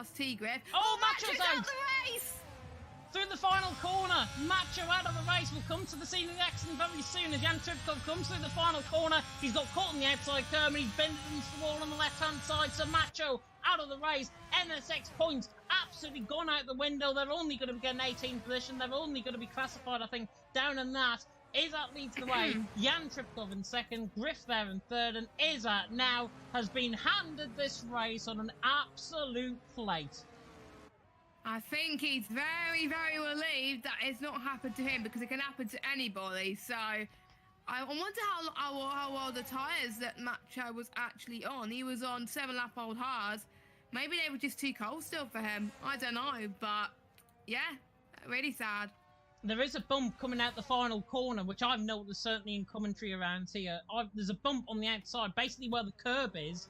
past T-Griff. Oh, Macho's out the race! Through the final corner, Macho out of the race. Will come to the scene of the accident very soon as Jan Tripkov comes through the final corner. He's got caught on the outside curb and he's bended into the wall on the left-hand side. So Macho out of the race. NSX points absolutely gone out the window. They're only going to get an 18th position. They're only going to be classified, I think, down in that. Izzat leads the way. Jan Tripkov in second. Griff there in third. And Izzat now has been handed this race on an absolute plate. I think he's very, very relieved that it's not happened to him because it can happen to anybody. So I wonder how old the tyres that Macho was actually on. He was on 7-lap-old hards. Maybe they were just too cold still for him. I don't know, but yeah, really sad. There is a bump coming out the final corner, which I've noticed certainly in commentary around here. There's a bump on the outside, basically where the curb is.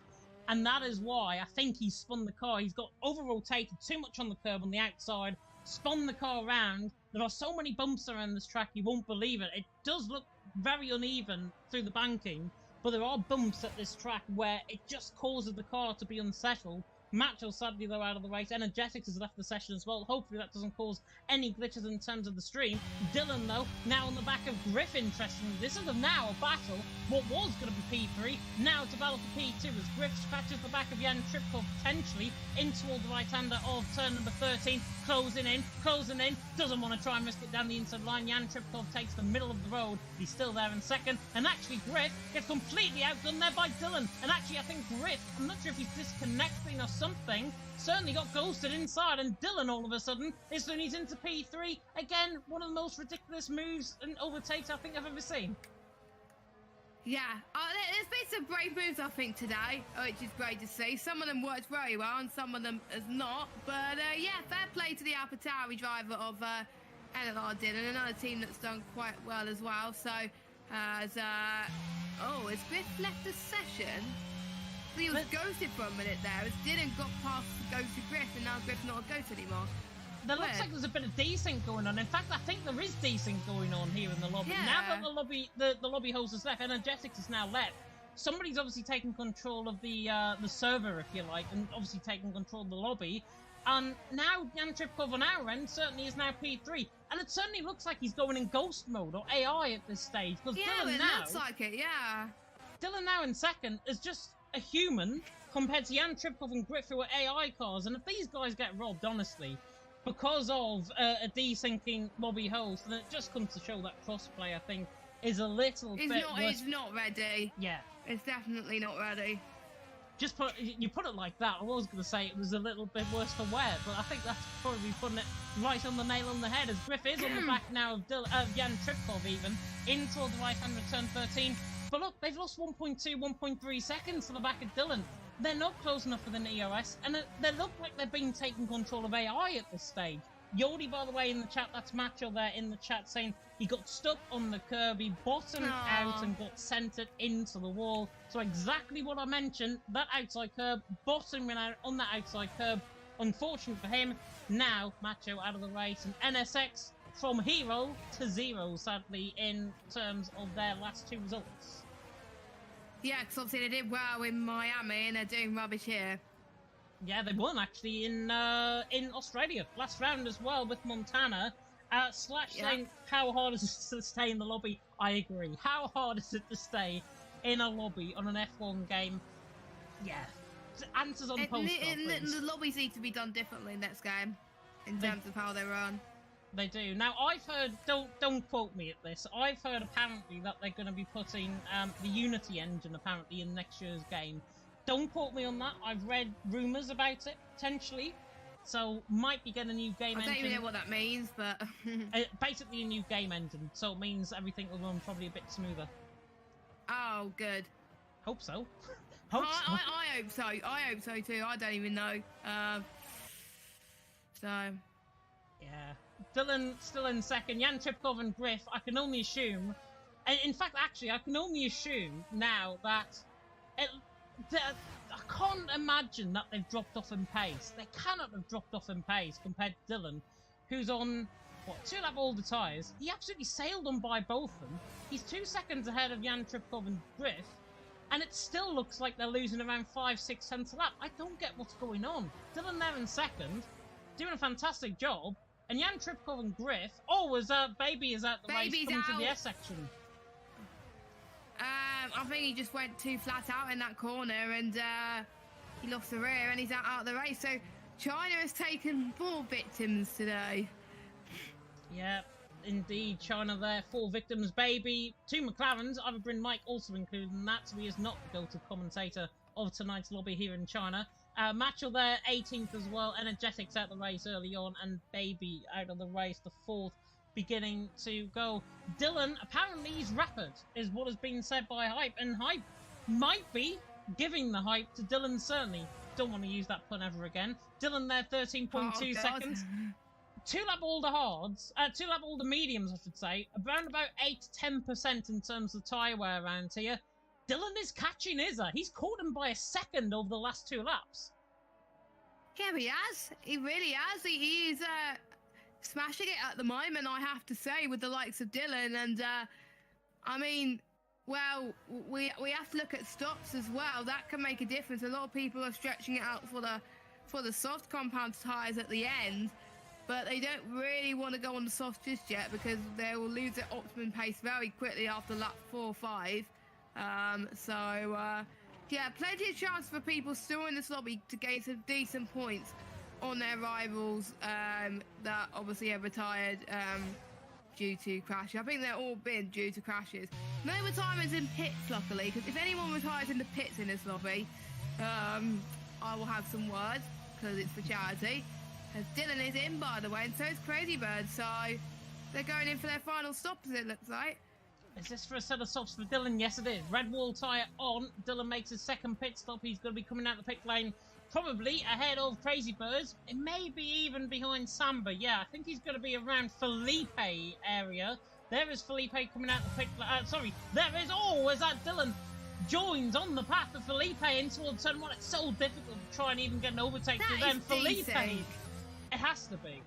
And that is why I think he spun the car. He's got over-rotated too much on the curb on the outside, spun the car around. There are so many bumps around this track, you won't believe it. It does look very uneven through the banking, but there are bumps at this track where it just causes the car to be unsettled. Macho, sadly, though, out of the race. Energetics has left the session as well. Hopefully that doesn't cause any glitches in terms of the stream. Dylan, though, now on the back of Griff, interestingly. This is now a battle. What was going to be P3, now it's a battle for P2 as Griff scratches the back of Jan Tripkov potentially in toward the right-hander of turn number 13. Closing in, doesn't want to try and risk it down the inside line. Jan Tripkov takes the middle of the road. He's still there in second. And actually, Griff gets completely outdone there by Dylan. And actually, I think Griff, I'm not sure if he's disconnecting or something, certainly got ghosted inside. And Dylan, all of a sudden, he's into P3. Again, one of the most ridiculous moves and overtakes I think I've ever seen. Yeah, there's been some brave moves, I think, today, which is great to see. Some of them worked very well and some of them has not. But, yeah, fair play to the AlphaTauri driver of NLR Dylan, another team that's done quite well as well. So, has Griff left the session? He was ghosted for a minute there as Dylan got past the ghosted Griff and now Griff's not a ghost anymore. There looks like there's a bit of desync going on. In fact, I think there is desync going on here in the lobby. Yeah. Now that the lobby host has left, Energetics has now left. Somebody's obviously taken control of the server, if you like, and obviously taken control of the lobby. And now Jan Tripkov on our end certainly is now P3. And it certainly looks like he's going in ghost mode or AI at this stage. Yeah, Dylan it now, looks like it, yeah. Dylan now in second is just a human compared to Jan Tripkov and Griff, who are AI cars. And if these guys get robbed, honestly, because of a desyncing lobby host, then it just comes to show that crossplay, I think, is a little bit worse. It's not ready. Yeah. It's definitely not ready. You put it like that, I was going to say it was a little bit worse for wear, but I think that's probably putting it right on the nail on the head, as Griff is on the back now of Jan Tripkov even, in toward the right-hand return 13. But look, they've lost 1.2, 1.3 seconds to the back of Dylan. They're not close enough for the EOS, and they look like they're being taken control of AI at this stage. Yodi, by the way, in the chat, that's Macho there in the chat saying he got stuck on the curb, he bottomed out and got centered into the wall. So exactly what I mentioned, that outside curb, bottoming out on that outside curb. Unfortunate for him, now Macho out of the race, and NSX from hero to zero, sadly, in terms of their last two results. Yeah, because obviously they did well in Miami and they're doing rubbish here. Yeah, they won actually in Australia last round as well with Montana. Slash saying, how hard is it to stay in the lobby? I agree. How hard is it to stay in a lobby on an F1 game? Yeah. Answers on post. The lobbies need to be done differently next game in terms of how they run. They do. Now, I've heard, don't quote me at this, I've heard apparently that they're going to be putting the Unity engine apparently in next year's game. Don't quote me on that. I've read rumours about it, potentially. So, might be getting a new game engine. I don't even know what that means, but... basically a new game engine, so it means everything will run probably a bit smoother. Oh, good. Hope so. I hope so. I hope so too. I don't even know. So... Yeah. Dylan still in second. Jan Tripkov and Griff, I can only assume... In fact, actually, I can only assume now that... I can't imagine that they've dropped off in pace. They cannot have dropped off in pace compared to Dylan, who's on, 2-lap older tyres. He absolutely sailed on by both of them. He's 2 seconds ahead of Jan Tripkov and Griff. and it still looks like they're losing around 5-6 tenths a lap. I don't get what's going on. Dylan there in second, doing a fantastic job, and Jan Tripkov and Griff. Oh, Baby is out the race, Baby's coming to the out. S section. I think he just went too flat out in that corner, and he lost the rear, and he's out of the race. So China has taken 4 victims today. Yeah, indeed, China there, 4 victims. Baby, 2 McLarens, Ivor Bryn Mike also included in that, so he is not the go-to commentator of tonight's lobby here in China. Matchell there, 18th as well. Energetics out the race early on, and Baby out of the race, the 4th, beginning to go. Dylan, apparently he's rapid, is what has been said by Hype, and Hype might be giving the hype to Dylan, certainly. Don't want to use that pun ever again. Dylan there, 13.2 seconds. 2-lap older hards, 2-lap older mediums, I should say, around about 8-10% in terms of tyre wear around here. Dylan is catching Izza. He's caught him by a second over the last 2 laps. Yeah, he has. He really has. He is smashing it at the moment, I have to say, with the likes of Dylan. And, I mean, well, we have to look at stops as well. That can make a difference. A lot of people are stretching it out for the soft compound tyres at the end, but they don't really want to go on the soft just yet because they will lose their optimum pace very quickly after lap 4 or 5. Yeah, plenty of chance for people still in this lobby to gain some decent points on their rivals that obviously have retired due to crashes. I think they're all been due to crashes. No retirements in pits, luckily, because if anyone retires in the pits in this lobby, I will have some words, because it's for charity. As Dylan is in, by the way, and so is Crazy Bird, so they're going in for their final stops, it looks like. Is this for a set of stops for Dylan? Yes, it is. Red wall tyre on. Dylan makes his second pit stop. He's going to be coming out the pit lane, probably ahead of Crazy Birds. It may be even behind Samba. Yeah, I think he's going to be around Felipe area. There is Felipe coming out the pit lane. Sorry, there is. Oh, is that Dylan joins on the path of Felipe in towards turn 1? It's so difficult to try and even get an overtake to them. Felipe. It has to be.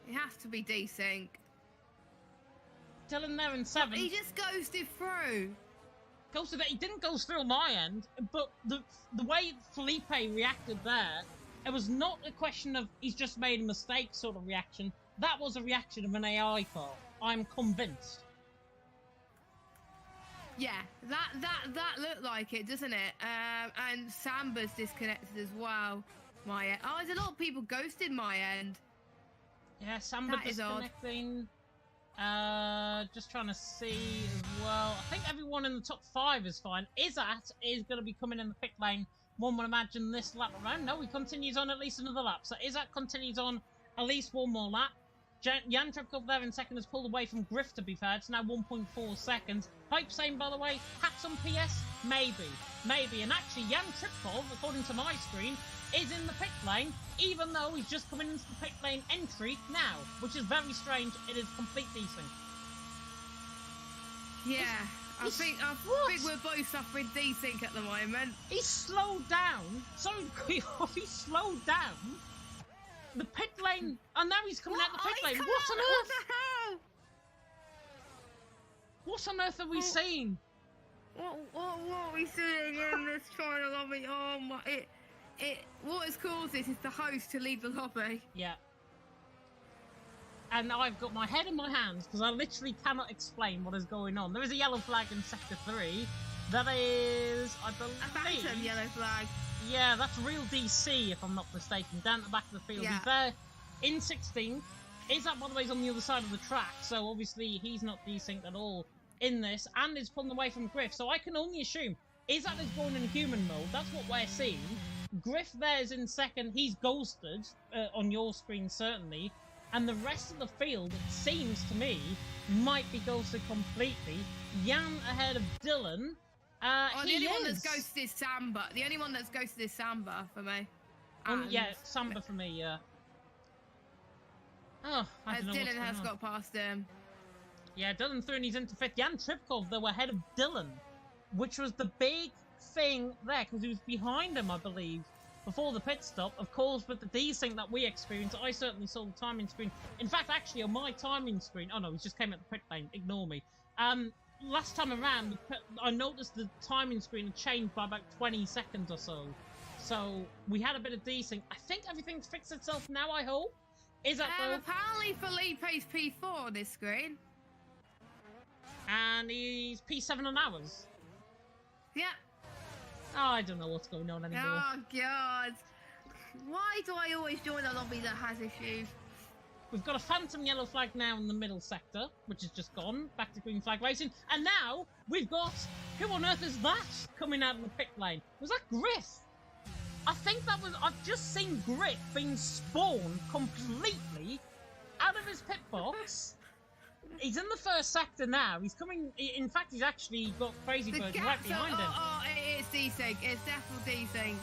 It has to be desync. Dylan there in 7th. He just ghosted through. Ghosted it. He didn't go through my end, but the way Felipe reacted there, it was not a question of he's just made a mistake sort of reaction. That was a reaction of an AI car. I'm convinced. Yeah, that looked like it, doesn't it? And Samba's disconnected as well. My end. Oh, there's a lot of people ghosted my end. Yeah, Samba That is odd. disconnecting. Just trying to see as well. I think everyone in the top 5 is fine. Izzat is going to be coming in the pit lane. One would imagine this lap around. No, he continues on at least another lap. So Izzat continues on at least one more lap. Jan Tripkov there in second has pulled away from Griff, to be fair. It's now 1.4 seconds. Hype saying, by the way, hats on PS? Maybe. Maybe. And actually, Jan Tripkov, according to my screen, is in the pit lane, even though he's just coming into the pit lane entry now, which is very strange. It is complete desync. Yeah, I think we're both suffering desync at the moment. He slowed down. Sorry, he slowed down. The pit lane, and now he's coming out the pit lane. What on earth? What the hell? What on earth are we seeing? What are we seeing in this China lobby? Oh my! What has caused this is the host to leave the lobby. Yeah. And I've got my head in my hands because I literally cannot explain what is going on. There is a yellow flag in sector 3. That is, I believe, A phantom yellow flag. Yeah, that's Real DC, if I'm not mistaken, down at the back of the field. Yeah. He's there in 16th. Izzat, by the way, is on the other side of the track, so obviously he's not desynced at all in this, and is pulling away from Griff. So I can only assume Izzat is going in human mode. That's what we're seeing. Griff there is in second. He's ghosted on your screen, certainly. And the rest of the field, it seems to me, might be ghosted completely. Jan ahead of Dylan. The only one that's ghosted is Samba. The only one that's ghosted is Samba for me. Yeah, Samba for me, yeah. Oh, I don't know Dylan has got past him. Yeah, Dylan threw and he's into 5th. Jan Tripkov, though, ahead of Dylan, which was the big thing there, because he was behind him, I believe, before the pit stop. Of course, with the desync that we experienced, I certainly saw the timing screen. In fact, actually, on my timing screen... Oh, no, he just came at the pit lane. Ignore me. last time around, I noticed the timing screen had changed by about 20 seconds or so. So we had a bit of desync. I think everything's fixed itself now, I hope. Is that though? Apparently Felipe's P4 on this screen. And he's P7 on ours. Yeah. Oh, I don't know what's going on anymore. Oh, God. Why do I always join a lobby that has issues? We've got a phantom yellow flag now in the middle sector, which has just gone back to green flag racing. And now we've got, who on earth is that coming out of the pit lane? Was that Griff? I think that was, I've just seen Griff being spawned completely out of his pit box. He's in the first sector now. He's coming, in fact, he's actually got Crazy Bird right behind him. Oh, it's desync. It's definitely desync.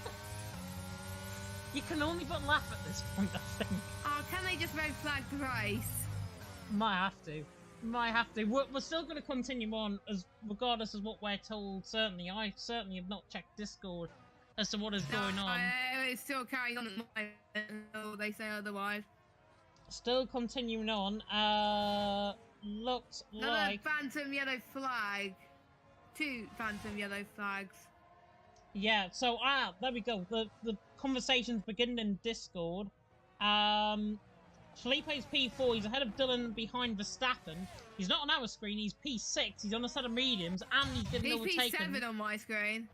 You can only but laugh at this point, I think. Oh, can they just red flag the race? Might have to. Might have to. We're still going to continue on, as regardless of what we're told. Certainly, I certainly have not checked Discord as to what is going on. It's still carrying on at the moment until they say otherwise. Still continuing on. Looks Another like phantom yellow flag. 2 phantom yellow flags. yeah. So there we go. The conversation's beginning in Discord. Felipe's P4. He's ahead of Dylan, behind Verstappen. He's not on our screen. He's P6. He's on a set of mediums, and he's getting overtaken. P7 on my screen.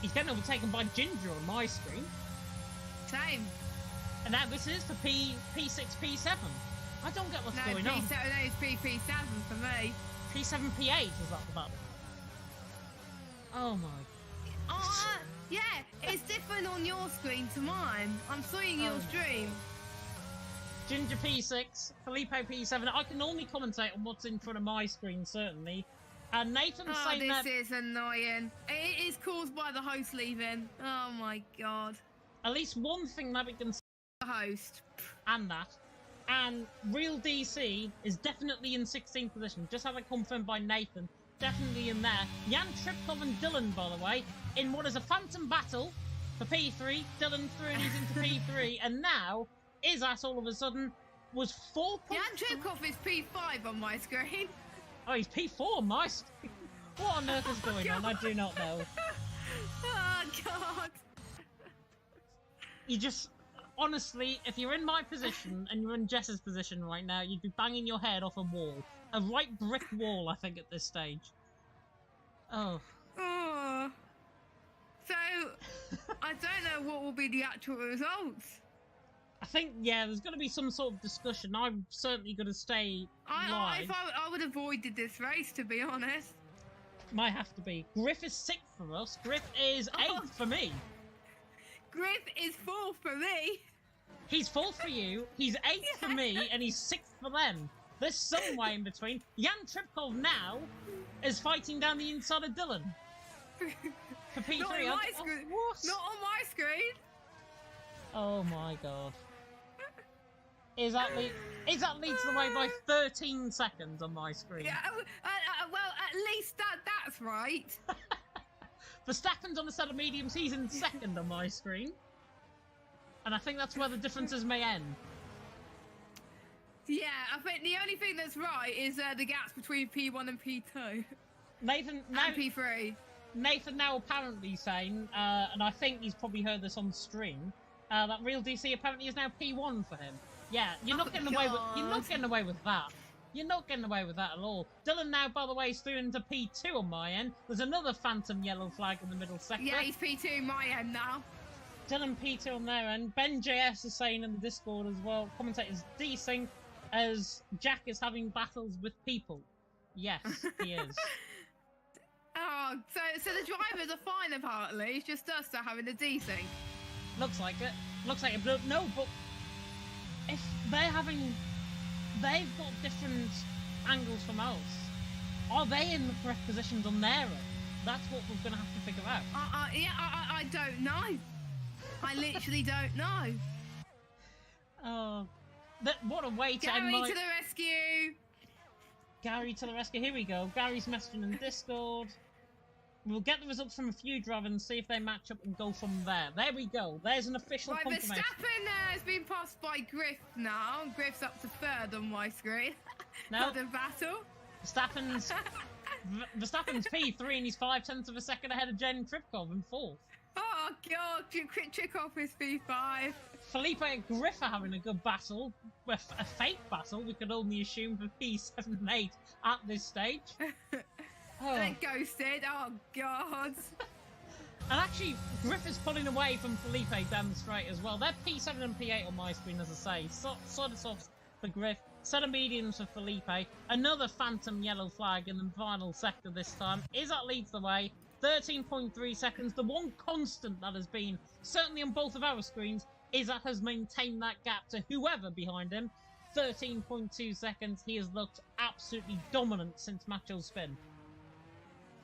He's getting overtaken by Ginger on my screen. Same. And now this is for P6, P7. I don't get what's going on. No, it's P7 for me. P7, P8 is that the battle? Oh my. Yeah, it's different on your screen to mine. I'm seeing your stream. Ginger P6, Felipe P7. I can only commentate on what's in front of my screen, certainly. And Nathan's saying that... this is annoying. It is caused by the host leaving. Oh my god. At least one thing that we can say... The host. And that. And Real DC is definitely in 16th position. Just had it confirmed by Nathan. Definitely in there. Jan Tripkov and Dylan, by the way, in what is a phantom battle for P3. Dylan threw his into P3, and now Izas all of a sudden was 4 points. Jan Tripkov is P5 on my screen. Oh, he's P4 on my screen. What on earth is going on? I do not know. Oh god. You just... Honestly, if you're in my position and you're in Jess's position right now, you'd be banging your head off a wall. A right brick wall, I think, at this stage. Oh. Oh. So, I don't know what will be the actual results. I think, yeah, there's going to be some sort of discussion. I'm certainly going to stay live. I would have avoided this race, to be honest. Might have to be. Griff is 6th for us. Griff is 8th for me. Griff is 4th for me. He's 4th for you, he's 8th for me, and he's 6th for them. There's some way in between. Jan Tripkov now is fighting down the inside of Dylan. For P3. Not on my screen. What? Not on my screen. Oh my god. Is that leads the way by 13 seconds on my screen. Yeah, well, at least that's right. Verstappen's on a set of mediums, he's in 2nd on my screen. And I think that's where the differences may end. Yeah, I think the only thing that's right is the gaps between P1 and P2. Nathan and P3. Nathan now apparently saying, and I think he's probably heard this on stream, that Real DC apparently is now P1 for him. Yeah, you're not getting away with that. You're not getting away with that at all. Dylan now, by the way, is through into P2 on my end. There's another phantom yellow flag in the middle sector. Yeah, he's P2 on my end now. Dylan P2 on their end. Ben JS is saying in the Discord as well, commentators desync as Jack is having battles with people. Yes, he is. Oh, so the drivers are fine apparently. It's just us that are having a desync. Looks like it. Looks like it. But no, but if they've got different angles from us. Are they in the correct positions on their end? That's what we're going to have to figure out. I don't know. I literally don't know. Oh, what a way to end Gary to the rescue! Gary to the rescue. Here we go. Gary's messaging in Discord. We'll get the results from a few drivers and see if they match up and go from there. There we go. There's an official confirmation. Verstappen has been passed by Griff now. Griff's up to 3rd on my screen. No. The battle. Verstappen's Verstappen's P3 and he's 0.5 of a second ahead of Jen Tripkov in 4th. Oh god, trick off his P5. Felipe and Griff are having a good battle. A fake battle, we could only assume, for P7 and 8 at this stage. Oh. They ghosted, oh god. And actually, Griff is pulling away from Felipe down the straight as well. They're P7 and P8 on my screen, as I say. Sort of softs for Griff, set of mediums for Felipe. Another phantom yellow flag in the final sector this time. Izzat leads the way. 13.3 seconds. The one constant that has been, certainly on both of our screens, Izzat has maintained that gap to whoever behind him. 13.2 seconds. He has looked absolutely dominant since Macho's spin.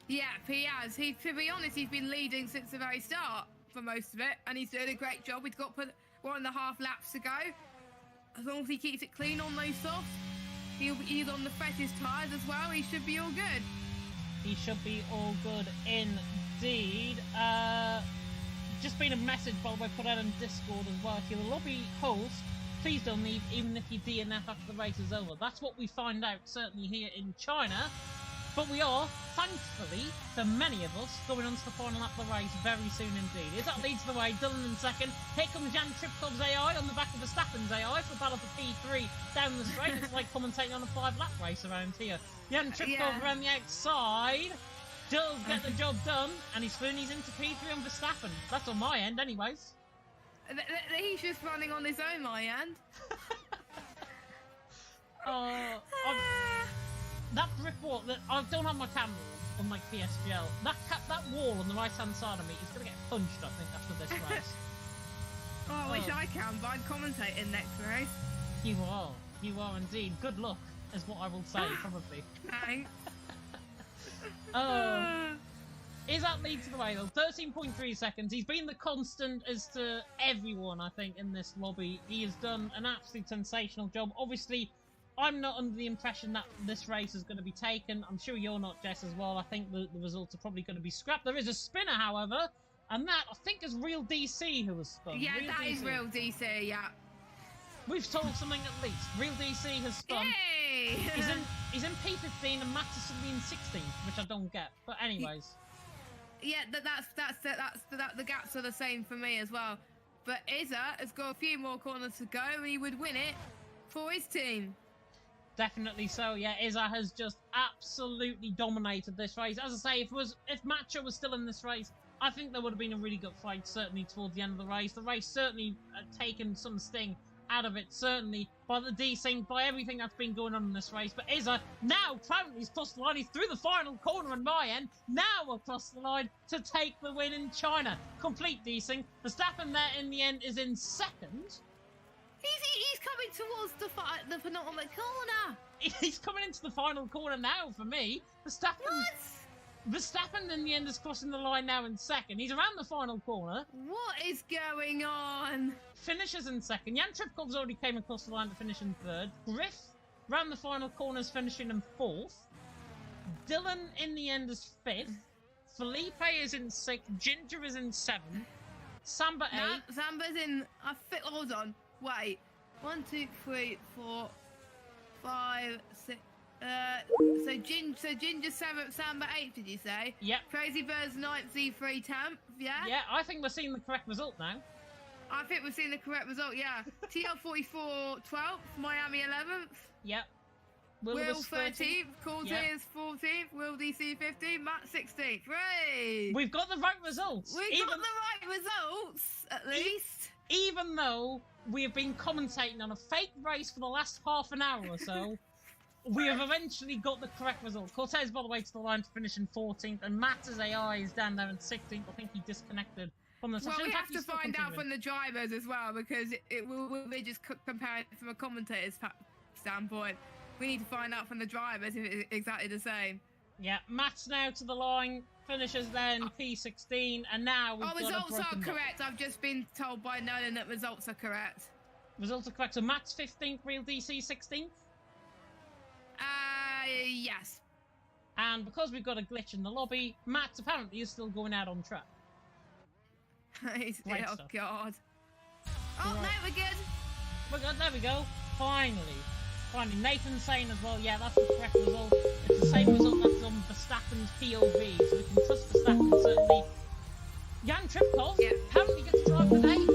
Yeah, he has. To be honest, he's been leading since the very start for most of it, and he's doing a great job. He's got 1.5 laps to go. As long as he keeps it clean on those softs, he's on the freshest tyres as well. He should be all good. He should be all good indeed. Just been a message, by the way, put out on Discord as well. If you're the lobby host, please don't leave, even if you DNF after the race is over. That's what we find out, certainly here in China. But we are, thankfully, for many of us, going on to the final lap of the race very soon indeed. Izzat leads the way, Dylan in second. Here comes Jan Tripkov's AI on the back of Verstappen's AI for a battle for P3 down the straight. It's like commentating on a 5-lap race around here. Jan Tripkov around the outside. Does get the job done, and he's into P3 on Verstappen. That's on my end, anyways. He's just running on his own, my end. That brick wall, I don't have my camera on my PSGL. That wall on the right-hand side of me is going to get punched, I think, after this race. I wish I can, but I'm commentating next race. You are indeed. Good luck, is what I will say, probably. Thanks. Izzat leads the way, though. 13.3 seconds. He's been the constant as to everyone, I think, in this lobby. He has done an absolutely sensational job. Obviously, I'm not under the impression that this race is going to be taken. I'm sure you're not, Jess, as well. I think the results are probably going to be scrapped. There is a spinner, however, and that, I think, is Real DC who has spun. Yeah, that is Real DC, yeah. We've told something at least. Real DC has spun. Yay! He's in P15 and Matt is suddenly in 16th, which I don't get. But anyways. Yeah, the gaps are the same for me as well. But Izzat has got a few more corners to go, and he would win it for his team. Definitely so, yeah. Izzat has just absolutely dominated this race. As I say, if Macho was still in this race, I think there would have been a really good fight, certainly towards the end of the race. The race certainly taken some sting out of it, certainly, by the desync, by everything that's been going on in this race. But Izzat now proudly has crossed the line. He's through the final corner on my end. Now across the line to take the win in China. Complete desync. Verstappen there in the end is in second. He's coming towards the penultimate corner. He's coming into the final corner now for me. Verstappen in the end is crossing the line now in second. He's around the final corner. What is going on? Finishes in second. Jan Tripkov's already came across the line to finish in third. Griff round the final corners finishing in fourth. Dylan in the end is fifth. Felipe is in sixth. Ginger is in seventh. Samba eighth. Samba's in... hold on. Wait. 1, 2, 3, 4, 5, 6... So Ginger 7th, Samba 8th, did you say? Yep. Crazy Birds 9th, Z3 10th, yeah? Yeah, I think we're seeing the correct result now. I think we're seeing the correct result, yeah. TL44 12th, Miami 11th. Yep. Will 13th, Cortez 14th, Will DC 15th, Matt 16th. Right. We've got the right results. We've got the right results, at least. Even though we have been commentating on a fake race for the last half an hour or so, we have eventually got the correct result. Cortez, by the way, to the line to finish in 14th, and Matt's AI is down there in 16th. I think he disconnected from the session. Well, we have to find out from the drivers as well, because we're just comparing it from a commentator's standpoint. We need to find out from the drivers if it's exactly the same. Yeah, Matt's now to the line, finishes then P16, and now we've got results are correct. I've just been told by Nolan that results are correct. Results are correct. So Matt's 15th, Real DC 16th? Yes. And because we've got a glitch in the lobby, Matt apparently is still going out on track. Oh, God. Oh, no, we're good. We're good, there we go. Finally. Finally, Nathan's saying as well, yeah, that's the correct result. It's the same result that's on Verstappen's POV, so we can trust Verstappen, certainly. Jan Tripkov apparently gets drive of the day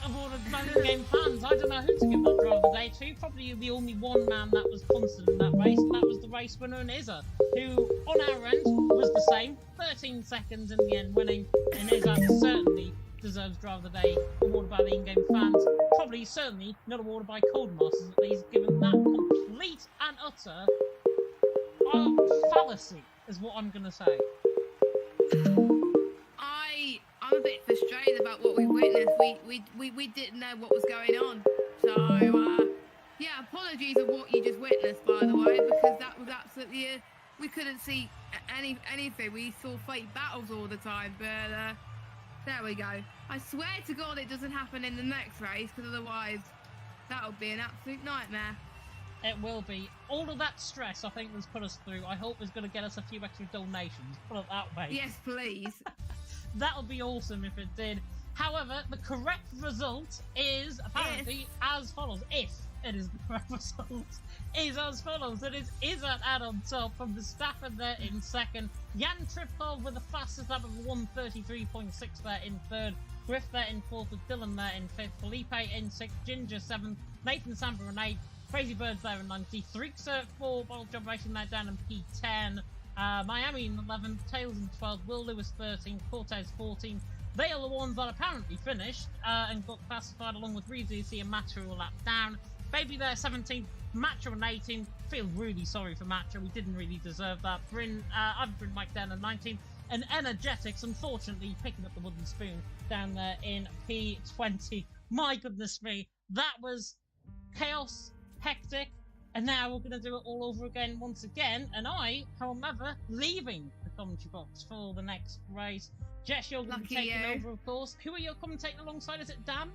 of all the Driving Game fans. I don't know who to give that drive of the day to. Probably the only one man that was constant in that race, and that was the race winner in Izza, who, on our end, was the same. 13 seconds in the end winning, and Izza certainly deserves drive of the day, awarded by the in-game fans. Probably, certainly, not awarded by Codemasters, at least, given that complete and utter fallacy, is what I'm going to say. I'm a bit frustrated about what we witnessed. We didn't know what was going on. So, yeah, apologies of what you just witnessed, by the way, because that was absolutely... we couldn't see anything. We saw fake battles all the time, but there we go. I swear to God it doesn't happen in the next race, because otherwise that would be an absolute nightmare. It will be. All of that stress, I think, that's put us through, I hope is going to get us a few extra donations. Put it that way. Yes, please. That would be awesome if it did. However, the correct result is apparently as follows. If it is the correct result, is as follows. It is Izzat out on top, from Verstappen there in second. Jan Tripkov with the fastest lap of 1:33.6 there in third. Griff there in fourth, with Dylan there in fifth. Felipe in sixth. Ginger seventh. Nathan Samper in eighth. Crazy Birds there in 90th. Thrixa 4. Bottle Job Racing there down in P10. Miami in 11th, Tails in 12th, Will Lewis 13th, Cortez 14th. They are the ones that apparently finished and got classified, along with Reezy and Matcha a lap down. Baby there 17th, Matcha on 18th. Feel really sorry for Matcha, we didn't really deserve that. I've Bryn Mike down at 19th. And Energetics, unfortunately, picking up the wooden spoon down there in P20. My goodness me, that was chaos, hectic. And now we're going to do it all over again once again. And I, however, leaving the commentary box for the next race. Jess, you're going to be taking over, of course. Who are you commentating alongside? Is it Dan?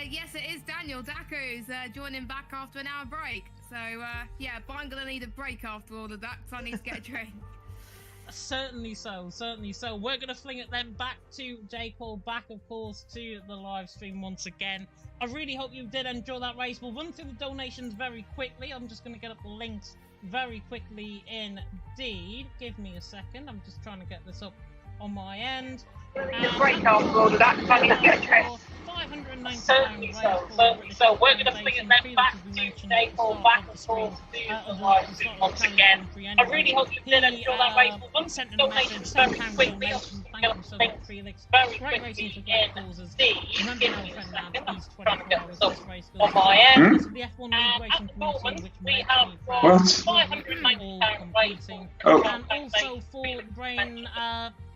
Yes, it is Daniel Daku's joining back after an hour break. So, yeah, but I'm going to need a break after all of that, because I need to get a drink. Certainly so, certainly so. We're going to fling it then back to J. Cole, back, of course, to the live stream once again. I really hope you did enjoy that race. We'll run through the donations very quickly. I'm just going to get up the links very quickly indeed. Give me a second. I'm just trying to get this up on my end. Break after all of that, because I need to get a drink. Certainly so, certainly so. We're going to bring it then back to J. Cole, back and forth to the live stream once again. I really hope you did enjoy that race. We'll run through the donations very quickly. I'm just going to link very quickly indeed. Give me a second. I'm just trying to get this up on my end. And at the moment, we have got £590 rating. And also for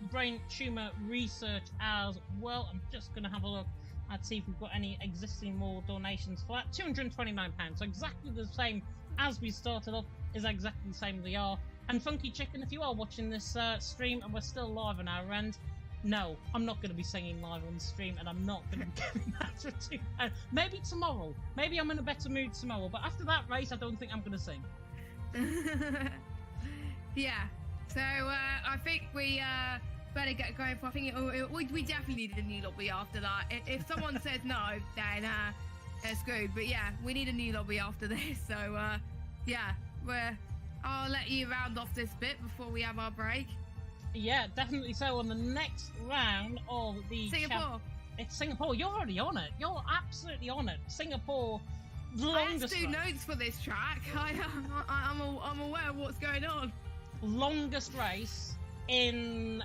brain tumour research as well. I'm just going to have a look and see if we've got any existing more donations for that. £229, so exactly the same as we started off, is exactly the same they are. And Funky Chicken, if you are watching this stream and we're still live on our end, no, I'm not going to be singing live on the stream, and I'm not going to be giving that for £2. Maybe tomorrow. Maybe I'm in a better mood tomorrow, but after that race, I don't think I'm going to sing. Yeah, so I think we better get going for. I think we definitely need a new lobby after that. If someone says no, then they're screwed. But yeah, we need a new lobby after this. So yeah, I'll let you round off this bit before we have our break. Yeah, definitely so. On the next round of the Singapore. It's Singapore. You're already on it. You're absolutely on it. Singapore. I have to do notes for this track. I'm aware of what's going on. Longest race in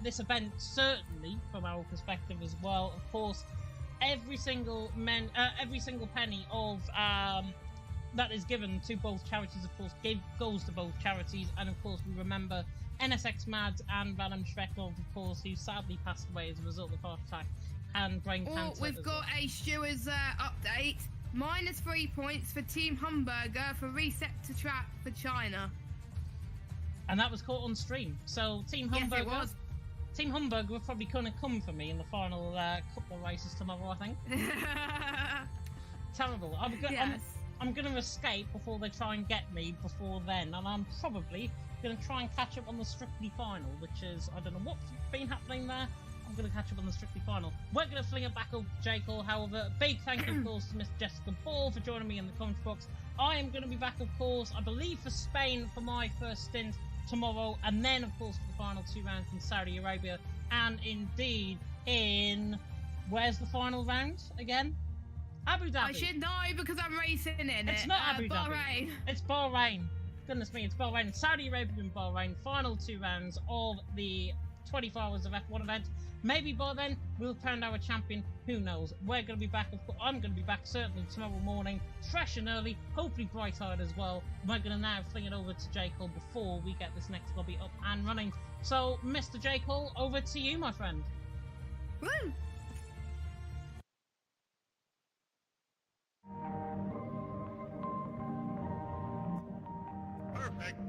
this event, certainly from our perspective as well. Of course, every single penny of that is given to both charities, of course, goes to both charities. And of course, we remember NSX Mads and Vadim Shrekov, of course, who sadly passed away as a result of heart attack and brain cancer. We've got a Stewards update. -3 points for Team Hamburger for reset to track for China. And that was caught on stream. So Team Hamburger, yes, it was. Team Hamburger were probably going to come for me in the final couple of races tomorrow, I think. Terrible. I'm going to escape before they try and get me before then, and I'm probably going to try and catch up on the Strictly final, which is, I don't know what's been happening there. I'm going to catch up on the Strictly final. We're going to fling it back over to J. Cole. However, a big thank you, of course, to Miss Jessica Ball for joining me in the commentary box. I am going to be back, of course, I believe for Spain for my first stint tomorrow, and then, of course, for the final 2 rounds in Saudi Arabia, and indeed in... Where's the final round again? Abu Dhabi. I should know because I'm racing in it. It's not Abu Dhabi. Bahrain. It's Bahrain. Goodness me, it's Bahrain. Saudi Arabia and Bahrain. Final 2 rounds of the 24 Hours of F1 event. Maybe by then we'll find our champion. Who knows? We're going to be back. I'm going to be back certainly tomorrow morning, fresh and early, hopefully bright-eyed as well. We're going to now fling it over to J. Cole before we get this next lobby up and running. So, Mr. J. Cole, over to you, my friend. Woo! Perfect.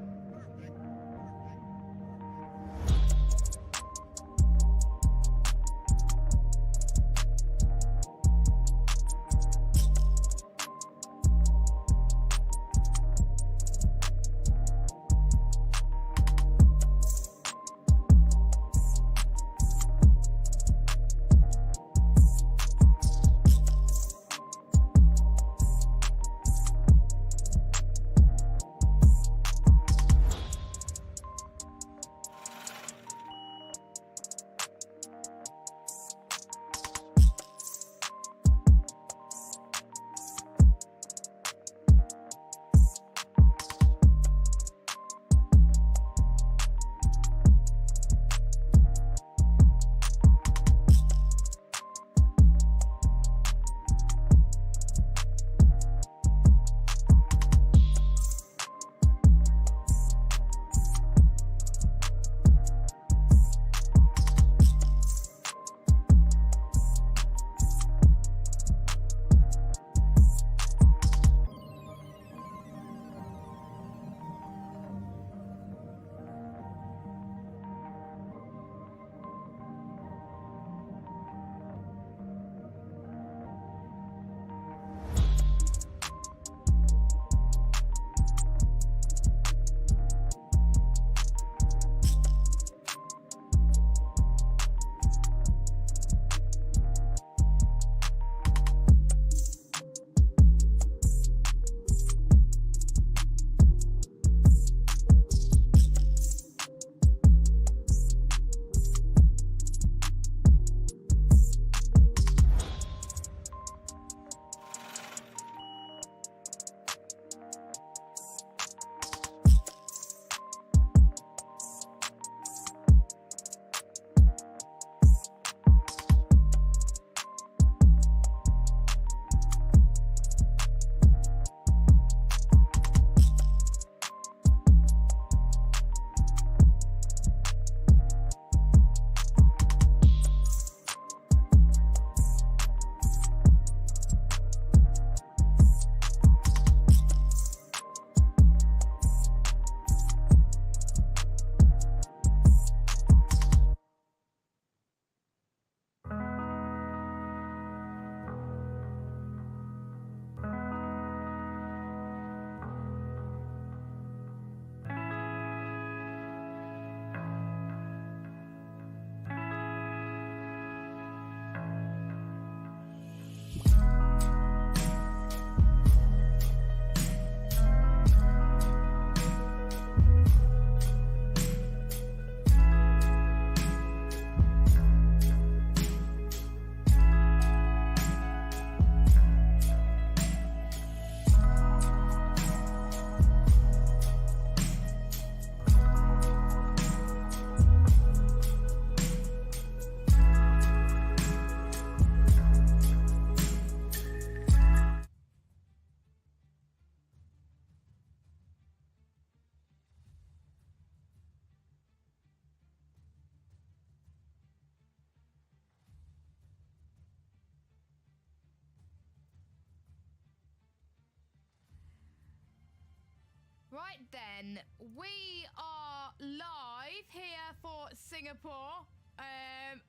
Right then, we are live here for Singapore.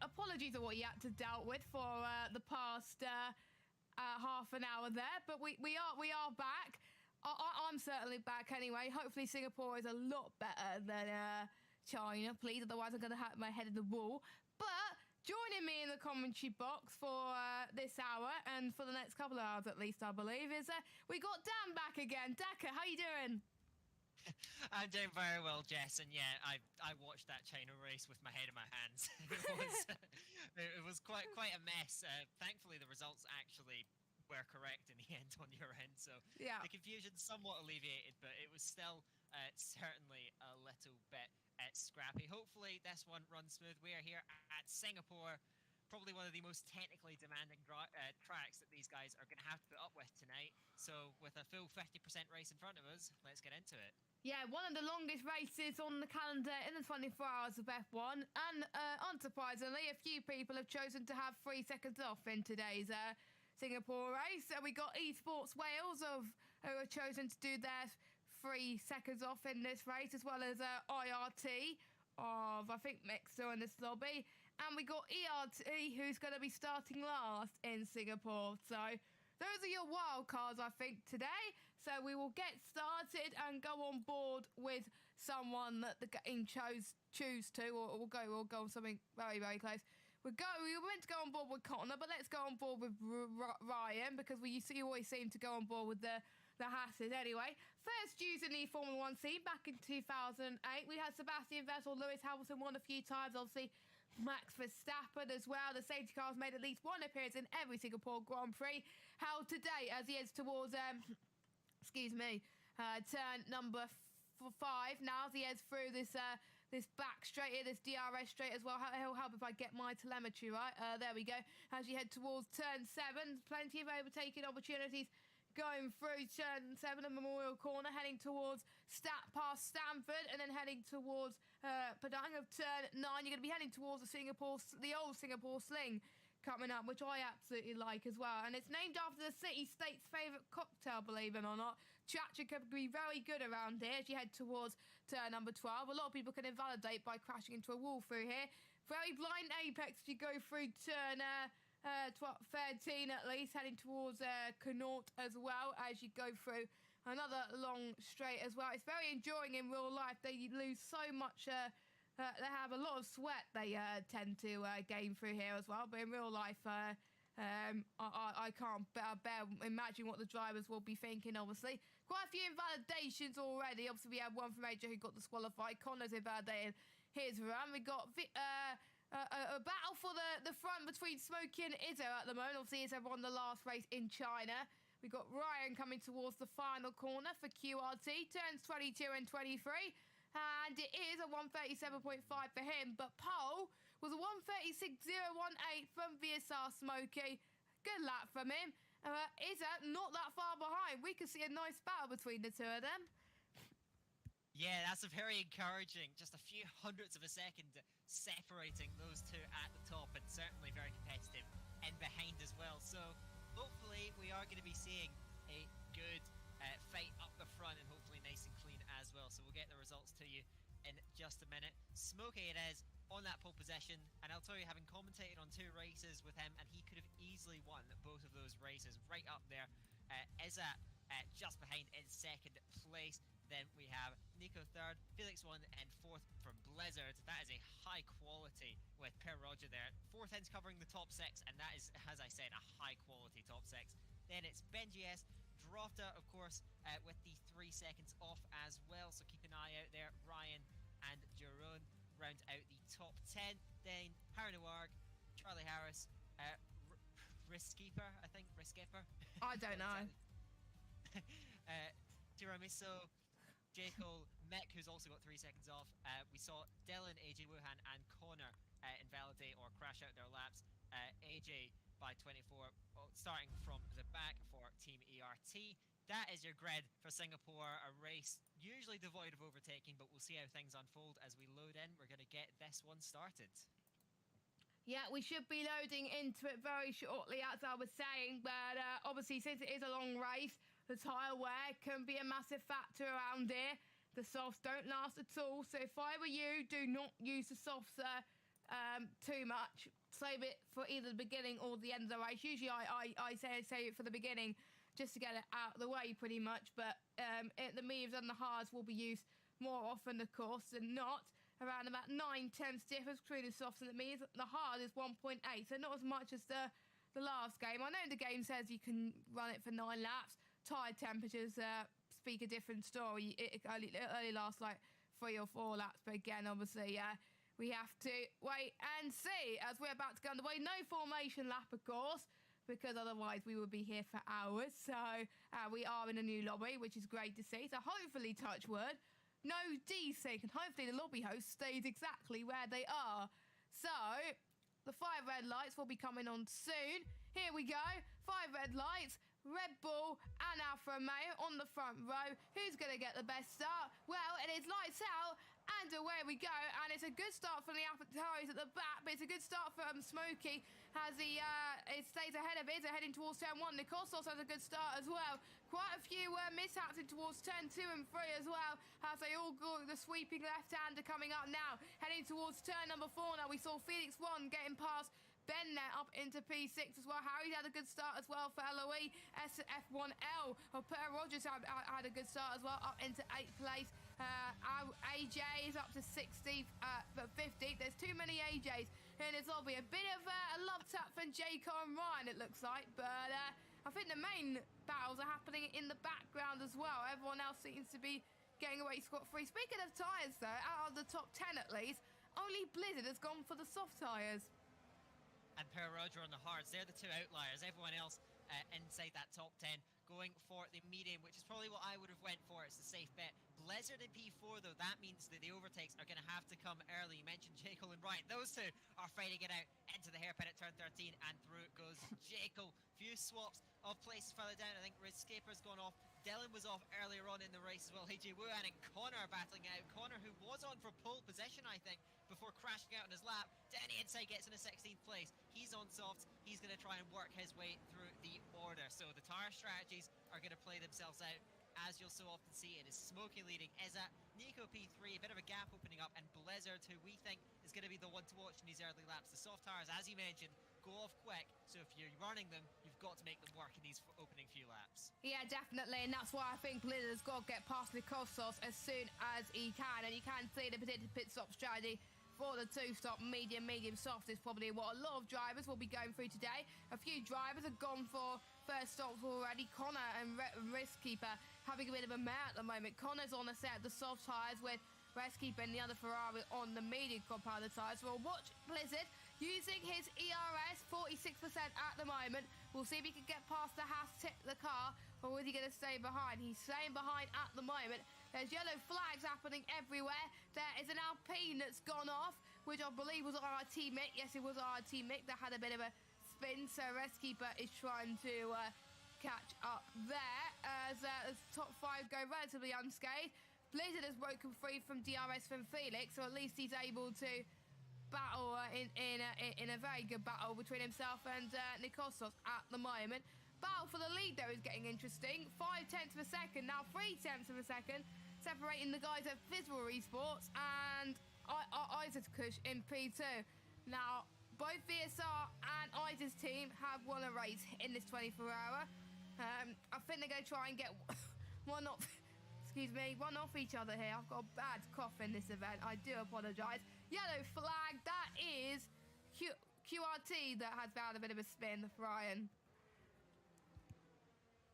Apologies for what you had to deal with for the past half an hour there, but we are back. I'm certainly back anyway. Hopefully Singapore is a lot better than China, please. Otherwise I'm going to have my head in the wall. But joining me in the commentary box for this hour and for the next couple of hours at least, I believe, is we got Dan back again. Daka, how you doing? I'm doing very well, Jess, and yeah, I watched that China race with my head in my hands. It was quite a mess. Thankfully, the results actually were correct in the end on your end, so Yeah. the confusion somewhat alleviated, but it was still certainly a little bit scrappy. Hopefully, this one runs smooth. We are here at Singapore, probably one of the most technically demanding tracks that these guys are going to have to put up with tonight. So, with a full 50% race in front of us, let's get into it. Yeah, one of the longest races on the calendar in the 24 hours of F1. And unsurprisingly, a few people have chosen to have 3 seconds off in today's Singapore race. So we got Esports Wales who have chosen to do their 3 seconds off in this race, as well as IRT of, I think, Mixer in this lobby. And we got ERT, who's going to be starting last in Singapore. So those are your wild cards, I think, today. So we will get started and go on board with someone that the game choose to, or we'll go on something very, very close. We were meant to go on board with Connor, but let's go on board with Ryan, because you always seem to go on board with the Hasses. Anyway, first using the Formula 1 scene back in 2008, we had Sebastian Vettel, Lewis Hamilton won a few times, obviously Max Verstappen as well. The safety cars made at least one appearance in every Singapore Grand Prix held today as he heads towards, turn number 5 now as he heads through this back straight here, this DRS straight as well. He'll help if I get my telemetry right. There we go. As you head towards turn 7, plenty of overtaking opportunities going through turn 7 and Memorial Corner, heading towards past Stamford, and then heading towards Padang of turn 9. You're going to be heading towards the old Singapore Sling coming up, which I absolutely like as well. And it's named after the city-state's favourite cocktail, believe it or not. Chacha could be very good around here as you head towards turn number 12. A lot of people can invalidate by crashing into a wall through here. Very blind apex if you go through turn 13 at least, heading towards Connaught as well as you go through another long straight as well. It's very enjoying in real life. They lose so much, they have a lot of sweat they tend to gain through here as well, but in real life I can't bear imagine what the drivers will be thinking, obviously. Quite a few invalidations already. Obviously we had one from AJ who got disqualified. Connor's invalidated his run. We got a battle for the front between Smokey and Izzo at the moment. Obviously, Izzo won the last race in China. We got Ryan coming towards the final corner for QRT, turns 22 and 23. And it is a 137.5 for him. But pole was a 136.018 from VSR Smokey. Good lap from him. Izzo not that far behind. We could see a nice battle between the two of them. Yeah, that's a very encouraging, just a few hundredths of a second separating those two at the top, and certainly very competitive in behind as well. So hopefully we are going to be seeing a good fight up the front, and hopefully nice and clean as well. So we'll get the results to you in just a minute. Smokey it is on that pole position, and I'll tell you, having commentated on 2 races with him, and he could have easily won both of those races. Right up there is just behind in second place. Then we have Nico 3rd, Felix 1 and 4th from Blizzard. That is a high quality with Per Roger there. 4th end's covering the top 6, and that is, as I said, a high quality top 6. Then it's Benji S, Drofta, of course, with the 3 seconds off as well. So keep an eye out there. Ryan and Jerome round out the top 10. Then Paranoarg, Charlie Harris, Riskkeeper, I think. Riskkeeper. I don't know. Tiramisu, J. Cole, Mick, who's also got 3 seconds off. We saw Dylan, AJ Wuhan, and Connor invalidate or crash out their laps. AJ by 24, starting from the back for Team ERT. That is your grid for Singapore, a race usually devoid of overtaking, but we'll see how things unfold as we load in. We're going to get this one started. Yeah, we should be loading into it very shortly, as I was saying, but obviously since it is a long race, the tyre wear can be a massive factor around here. The softs don't last at all, so if I were you, do not use the softs too much. Save it for either the beginning or the end of the race. Usually I say save it for the beginning just to get it out of the way pretty much, but the mediums and the hards will be used more often, of course, than not. around about 9/10 difference between the softs and the mediums. The hard is 1.8, so not as much as the last game. I know the game says you can run it for 9 laps. Tire temperatures speak a different story. It only lasts like 3 or 4 laps, but again, obviously, we have to wait and see as we're about to go underway. No formation lap, of course, because otherwise we would be here for hours. So we are in a new lobby, which is great to see. So hopefully, touch wood, no desync, and hopefully the lobby host stays exactly where they are. So the 5 red lights will be coming on soon. Here we go, 5 red lights. Red Bull and Alfa Romeo on the front row. Who's going to get the best start? Well, it is lights out, and away we go. And it's a good start from the AlphaTauris at the back, but it's a good start from Smokey as he it stays ahead of it, heading towards turn 1. Nikostos has a good start as well. Quite a few mishaps in towards turn 2 and 3 as well, as they all go. The sweeping left-hander coming up now, heading towards turn number 4 now. We saw Felix 1 getting past Ben there up into P6 as well. Harry's had a good start as well for LOE. SF1L or Per Rogers had a good start as well, up into 8th place. AJ is up to 60th, but 50th. There's too many AJs in this lobby. A bit of a love tap from Jaco and Ryan, it looks like, but I think the main battles are happening in the background as well. Everyone else seems to be getting away scot-free. Speaking of tyres, though, out of the top 10 at least, only Blizzard has gone for the soft tyres. And Per Roger on the hards. They're the 2 outliers. Everyone else inside that top 10 going for the medium, which is probably what I would have went for. It's a safe bet. Blizzard in P4, though, that means that the overtakes are going to have to come early. You mentioned Jekyll and Ryan. Those 2 are fighting it out into the hairpin at turn 13, and through it goes Jekyll. Few swaps of places further down. I think Ridscaper's gone off. Dylan was off earlier on in the race as well. AJ Wuhan and Connor battling out. Connor, who was on for pole position, I think, before crashing out on his lap. Down the inside, gets in a 16th place. He's on softs. He's going to try and work his way through the order. So the tire strategies are going to play themselves out. As you'll so often see, it is Smokey leading. Izza, Nico P3, a bit of a gap opening up, and Blizzard, who we think is going to be the one to watch in these early laps. The soft tires, as you mentioned, go off quick, so if you're running them, you've got to make them work in these opening few laps. Yeah, definitely, and that's why I think Blizzard's got to get past Nikostos as soon as he can, and you can see the predicted pit stop strategy for the 2-stop medium soft is probably what a lot of drivers will be going through today. A few drivers have gone for first stops already. Connor and Riskkeeper having a bit of a mare at the moment. Connor's on a set of the soft tyres with Riskkeeper and the other Ferrari on the medium compound tyres. We'll watch Blizzard using his ERS, 46% at the moment. We'll see if he can get past the Haas, tip the car, or is he going to stay behind? He's staying behind at the moment. There's yellow flags happening everywhere. There is an Alpine that's gone off, which I believe was our teammate. Yes, it was our teammate that had a bit of a spin. So Riskkeeper is trying to catch up there as the top 5 go relatively unscathed. Blizzard has broken free from DRS from Felix, so at least he's able to battle in a very good battle between himself and Nikostos at the moment. Battle for the lead, though, is getting interesting. 5/10 of a second, now 3/10 of a second, separating the guys at Visual Esports and Isaac's Kush in P2. Now, both VSR and Isaac's team have won a race in this 24-hour. I think they're going to try and get one off. Excuse me, one off each other here. I've got a bad cough in this event. I do apologise. Yellow flag, that is QRT that has found a bit of a spin, Ryan.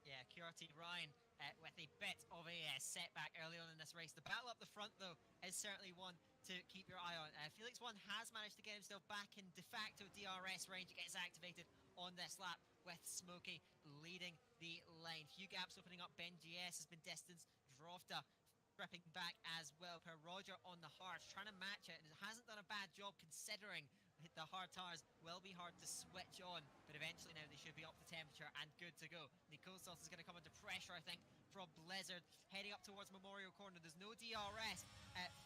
Yeah, QRT Ryan with a bit of a setback early on in this race. The battle up the front, though, is certainly one to keep your eye on. Felix 1 has managed to get himself back in de facto DRS range. It gets activated on this lap with Smokey leading the line. Few gaps opening up. Ben GS has been distanced. Drofta ripping back as well. Per Roger on the hards, trying to match it, and it hasn't done a bad job considering the hard tires will be hard to switch on, but eventually now they should be up to temperature and good to go. Nikostos is going to come under pressure, I think, from Blizzard, heading up towards Memorial Corner. There's no DRS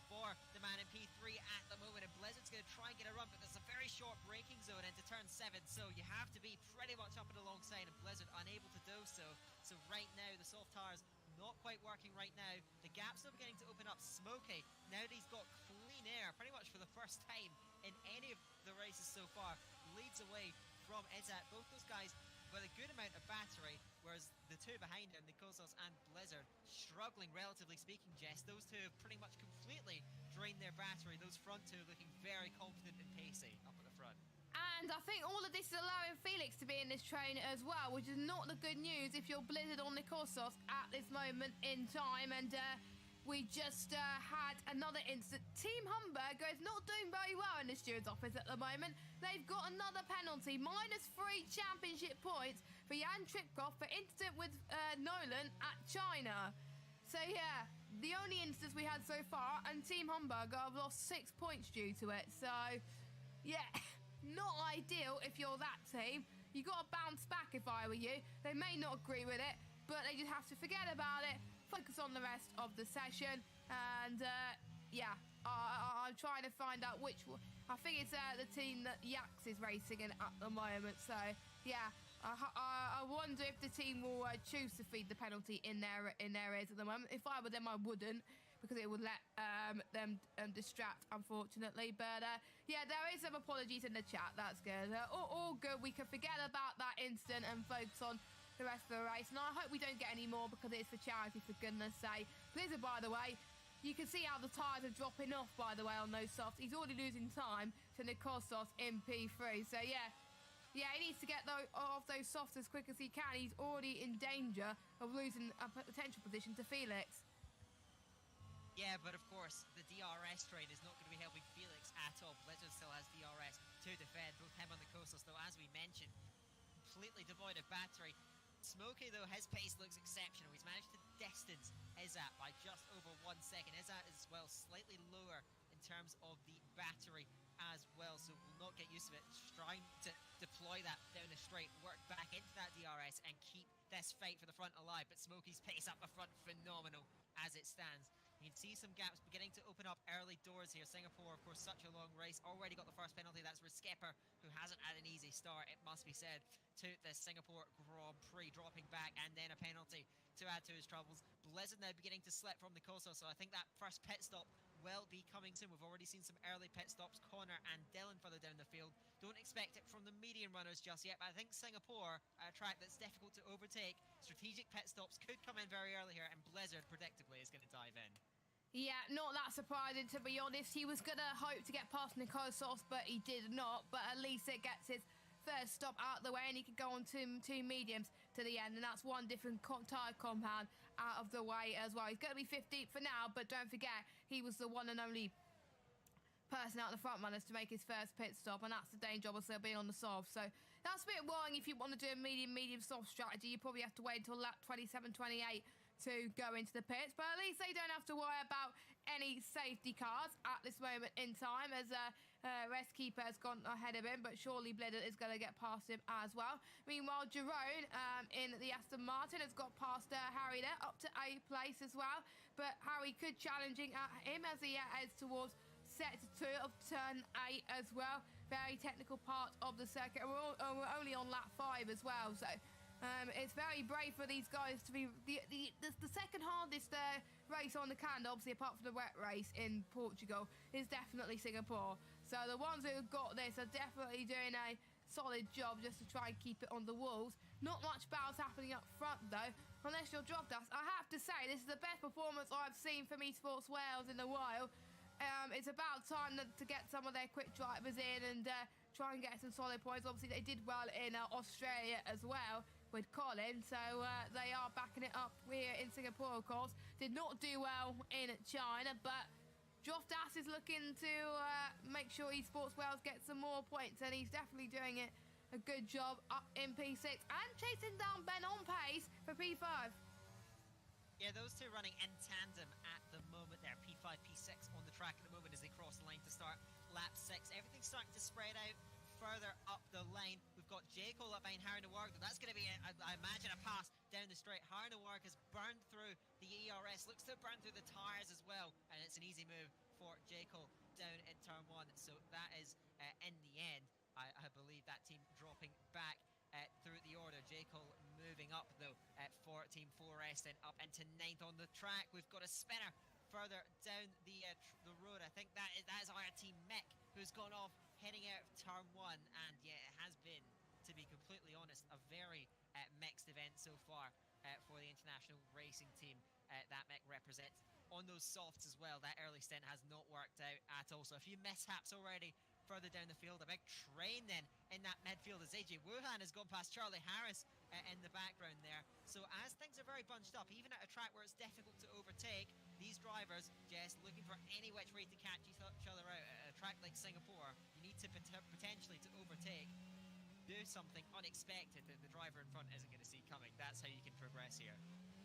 for the man in P3 at the moment, and Blizzard's going to try and get a run, but there's a very short braking zone into turn 7, so you have to be pretty much up and alongside, and Blizzard unable to do so. So right now, the soft tires not quite working right now. The gap's still beginning to open up. Smokey, now that he's got clean air, pretty much for the first time in any of the races so far, leads away from Izzat. Both those guys with a good amount of battery, whereas the 2 two behind him, Nikosos and Blizzard, struggling relatively speaking, Jess. Those two have pretty much completely drained their battery. Those front two looking very confident and pacey up at the front. And I think all of this is allowing Felix to be in this train as well, which is not the good news if you're Blizzard or Nikosos at this moment in time. And we just had another incident. Team Humberger is not doing very well in the steward's office at the moment. They've got another penalty, -3 championship points for Jan Tripkov for incident with Nolan at China. So yeah, the only instance we had so far, and Team Humberger have lost 6 points due to it. So yeah, not ideal if you're that team. You got to bounce back if I were you. They may not agree with it, but they just have to forget about it, focus on the rest of the session, and yeah, I'm trying to find out which one. I think it's the team that Yax is racing in at the moment. So yeah, I wonder if the team will choose to feed the penalty in their ears at the moment. If I were them, I wouldn't, because it would let them distract, unfortunately. But yeah, there is some apologies in the chat. That's good. All good. We can forget about that incident and focus on the rest of the race. And I hope we don't get any more, because it's for charity, for goodness sake. Blizzard, by the way, you can see how the tyres are dropping off, by the way, on those softs. He's already losing time to Nikosos in P3. So yeah, he needs to get off those softs as quick as he can. He's already in danger of losing a potential position to Felix. Yeah, but of course, the DRS train is not going to be helping Felix at all. Blizzard still has DRS to defend, both him and Nikosos, though, as we mentioned, completely devoid of battery. Smokey, though, his pace looks exceptional. He's managed to distance Izzat by just over 1 second. Izzat is, well, slightly lower in terms of the battery as well, so we'll not get used to it. Just trying to deploy that down the straight, work back into that DRS and keep this fight for the front alive. But Smokey's pace up the front, phenomenal as it stands. You can see some gaps beginning to open up early doors here. Singapore, of course, such a long race. Already got the first penalty. That's for Skipper, who hasn't had an easy start, it must be said, to the Singapore Grand Prix, dropping back, and then a penalty to add to his troubles. Blizzard now beginning to slip from the Koso, so I think that first pit stop will be coming soon. We've already seen some early pit stops. Connor and Dylan further down the field. Don't expect it from the medium runners just yet, but I think Singapore, a track that's difficult to overtake, strategic pit stops could come in very early here, and Blizzard, predictably, is going to dive in. Yeah, not that surprising, to be honest. He was going to hope to get past Nikosos, but he did not. But at least it gets his first stop out of the way, and he can go on two mediums to the end. And that's one different tyre compound out of the way as well. He's going to be 15th for now, but don't forget, he was the one and only person out the front runners to make his first pit stop, and that's the danger of still being on the soft. So that's a bit worrying. If you want to do a medium soft strategy, you probably have to wait until lap 27, 28 to go into the pits, but at least they don't have to worry about any safety cars at this moment in time, as Rest Keeper has gone ahead of him, but surely Blizzard is going to get past him as well. Meanwhile, Jerome in the Aston Martin has got past Harry there, up to 8th place as well, but Harry could challenging at him as he heads towards sector 2 of turn 8 as well. Very technical part of the circuit. We're only on lap 5 as well, so it's very brave for these guys to be the second hardest race on the calendar, obviously, apart from the wet race in Portugal, is definitely Singapore. So the ones who have got this are definitely doing a solid job just to try and keep it on the walls. Not much battles happening up front, though, unless you're Drop Dust. I have to say, this is the best performance I've seen from Esports Wales in a while. It's about time to get some of their quick drivers in and try and get some solid points. Obviously, they did well in Australia as well with Colin, so they are backing it up here in Singapore, of course. Did not do well in China, but Droftas is looking to make sure Esports Wales gets some more points, and he's definitely doing it a good job up in P6 and chasing down Ben on pace for P5. Yeah, those two running in tandem at the moment there. P5, P6 on the track at the moment as they cross the line to start lap 6. Everything's starting to spread out further up the line. We've got J. Cole up behind Harry Noirg. That's going to be, I imagine, a pass down the straight. Harry Noirg has burned through the ERS, looks to have burned through the tyres as well, and it's an easy move for J. Cole down in turn 1. So that is, in the end, I believe that team dropping back through the order. J. Cole moving up, though, for Team 4S and up into 9th on the track. We've got a spinner further down the road. I think that is our Team Mech, who's gone off heading out of turn 1, and yeah, it has been, to be completely honest, a very mixed event so far for international racing team that Mick represents. On those softs as well, that early stint has not worked out at all. So a few mishaps already further down the field. A big train then in that midfield as AJ Wuhan has gone past Charlie Harris in the background there. So as things are very bunched up, even at a track where it's difficult to overtake, these drivers just looking for any which way to catch each other out. At a track like Singapore, you need to potentially to overtake, do something unexpected that the driver in front isn't going to see coming. That's how you can progress here.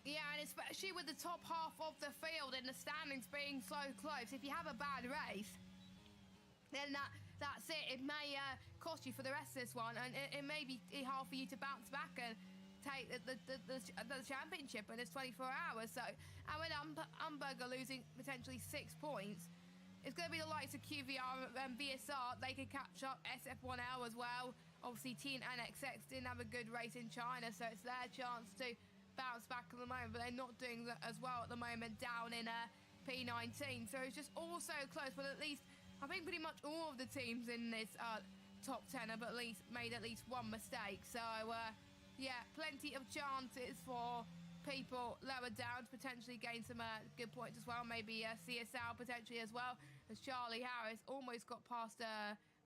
Yeah, and especially with the top half of the field and the standings being so close, if you have a bad race, then that's it. It may cost you for the rest of this one, and it may be hard for you to bounce back and take the championship in this 24 hours. So, and with Umberger losing potentially 6 points, it's going to be the likes of QVR and VSR. They could catch up. SF1L as well. Obviously, Team NXX didn't have a good race in China, so it's their chance to bounce back at the moment, but they're not doing that as well at the moment down in P19. So it's just all so close, but at least I think pretty much all of the teams in this top 10 have at least made at least one mistake. So yeah, plenty of chances for people lower down to potentially gain some good points as well. Maybe CSL potentially as well, as Charlie Harris almost got past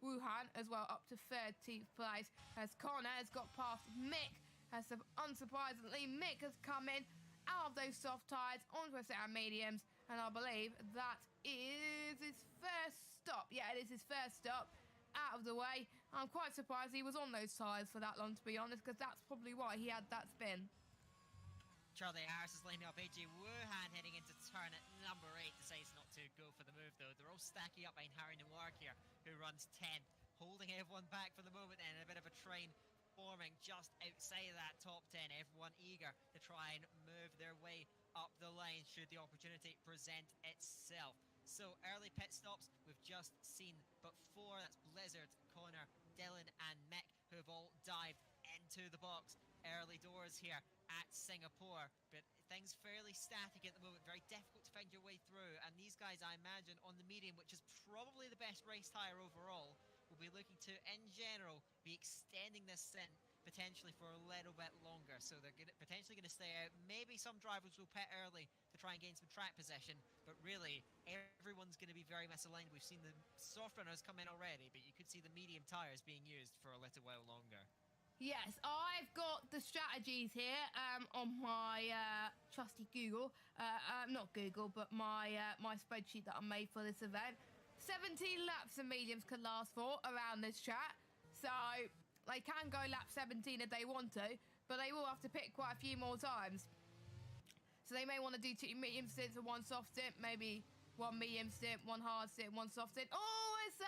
Wuhan as well, up to 13th place, as Connor has got past Mick. As unsurprisingly, Mick has come in out of those soft tyres onto a set of mediums, and I believe that is his first stop. Yeah, it is his first stop out of the way. I'm quite surprised he was on those tyres for that long, to be honest, because that's probably why he had that spin. Charlie Harris is lining up. AJ Wuhan heading into turn at number 8, decides not to go for the move though. They're all stacking up behind Harry Noir here, who runs 10th, holding everyone back for the moment, and a bit of a train forming just outside of that top 10. Everyone eager to try and move their way up the line should the opportunity present itself. So early pit stops we've just seen, but 4, that's Blizzard, Connor, Dylan and Mick, who have all dived into the box early doors here at Singapore. But things fairly static at the moment, very difficult to find your way through, and these guys, I imagine, on the medium, which is probably the best race tyre overall, will be looking to, in general, be extending this stint potentially for a little bit longer. So they're potentially going to stay out. Maybe some drivers will pit early to try and gain some track position, but really everyone's going to be very misaligned. We've seen the soft runners come in already, but you could see the medium tyres being used for a little while longer. Yes, I've got the strategies here on my trusty Google. Not Google, but my spreadsheet that I made for this event. 17 laps the mediums can last for around this track. So they can go lap 17 if they want to, but they will have to pick quite a few more times. So they may want to do 2 medium stints and 1 soft stint, maybe 1 medium stint, 1 hard stint, 1 soft stint. Oh, it's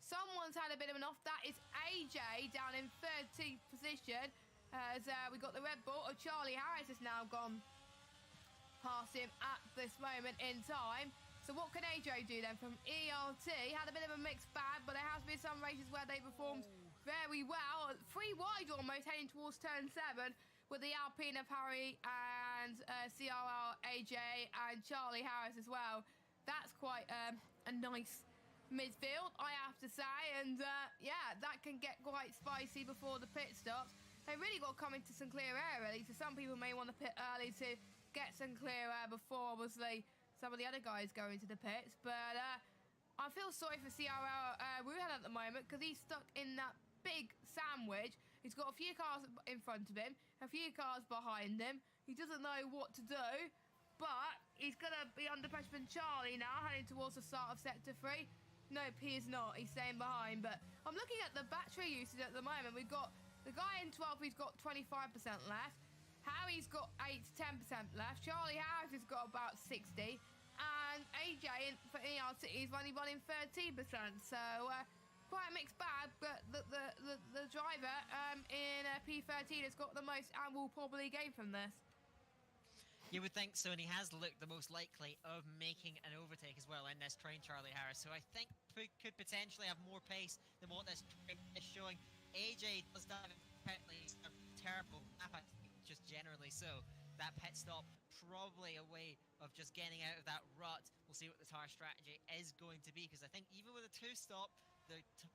someone's had a bit of an off. That is AJ down in 13th position, as we got the Red Bull of Charlie Harris has now gone past him at this moment in time. So what can AJ do then from ERT? Had a bit of a mixed bag, but there has been some races where they performed very well. 3 wide almost, heading towards turn 7 with the Alpine of Harry and CRL, AJ and Charlie Harris as well. That's quite a nice midfield, I have to say. And yeah, that can get quite spicy before the pit stops. They really got to come into some clear air, really. So some people may want to pit early to get some clear air before, obviously, some of the other guys go into the pits. But I feel sorry for CRL Wuhan at the moment, because he's stuck in that big sandwich. He's got a few cars in front of him, a few cars behind him. He doesn't know what to do, but he's going to be under pressure from Charlie now, heading towards the start of Sector 3. Nope, he is not. He's staying behind. But I'm looking at the battery usage at the moment. We've got the guy in 12th, he's got 25% left. Harry's got 8 to 10% left. Charlie Harris has got about 60. And AJ for ERT is only running 13%. So quite a mixed bag, but the driver in P13 has got the most and will probably gain from this. You would think so, and he has looked the most likely of making an overtake as well in this train, Charlie Harris, who I think could potentially have more pace than what this train is showing. AJ does dive apparently a terrible lap, I think, just generally so. That pit stop probably a way of just getting out of that rut. We'll see what the tyre strategy is going to be, because I think even with a 2-stop,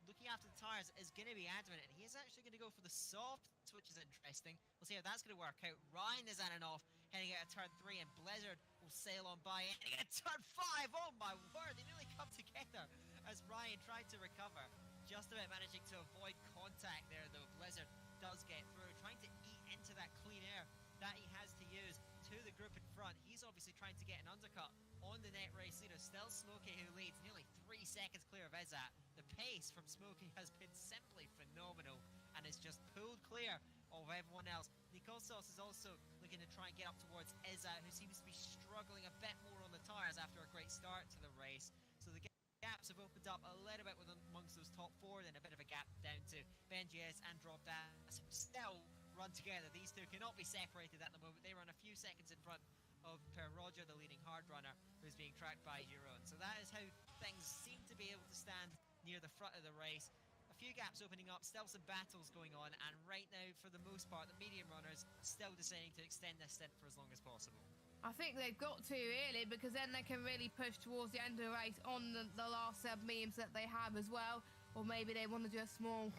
looking after the tyres is going to be adamant, and he is actually going to go for the softs, which is interesting. We'll see how that's going to work out. Ryan is on and off, heading out of turn 3, and Blizzard will sail on by, heading out of turn 5. Oh my word, they nearly come together as Ryan tried to recover. Just about managing to avoid contact there, though. Blizzard does get through, trying to eat into that clean air that he has to use to the group in front. He's obviously trying to get an undercut on the net race leader. Still Smokey, who leads nearly 3 seconds clear of Izzat. The pace from Smokey has been simply phenomenal and is just pulled clear of everyone else. Nikosos is also looking to try and get up towards Izzat, who seems to be struggling a bit more on the tyres after a great start to the race. So the gaps have opened up a little bit amongst those top 4, then a bit of a gap down to BenGS and Dropdash. Still run together. These two cannot be separated at the moment. They run a few seconds in front of Per Roger, the leading hard runner, who's being tracked by Giron. So that is how things seem to be able to stand near the front of the race. A few gaps opening up, still some battles going on, and right now, for the most part, the medium runners still deciding to extend this stint for as long as possible. I think they've got to, really, because then they can really push towards the end of the race on the last mediums that they have as well. Or maybe they want to do a small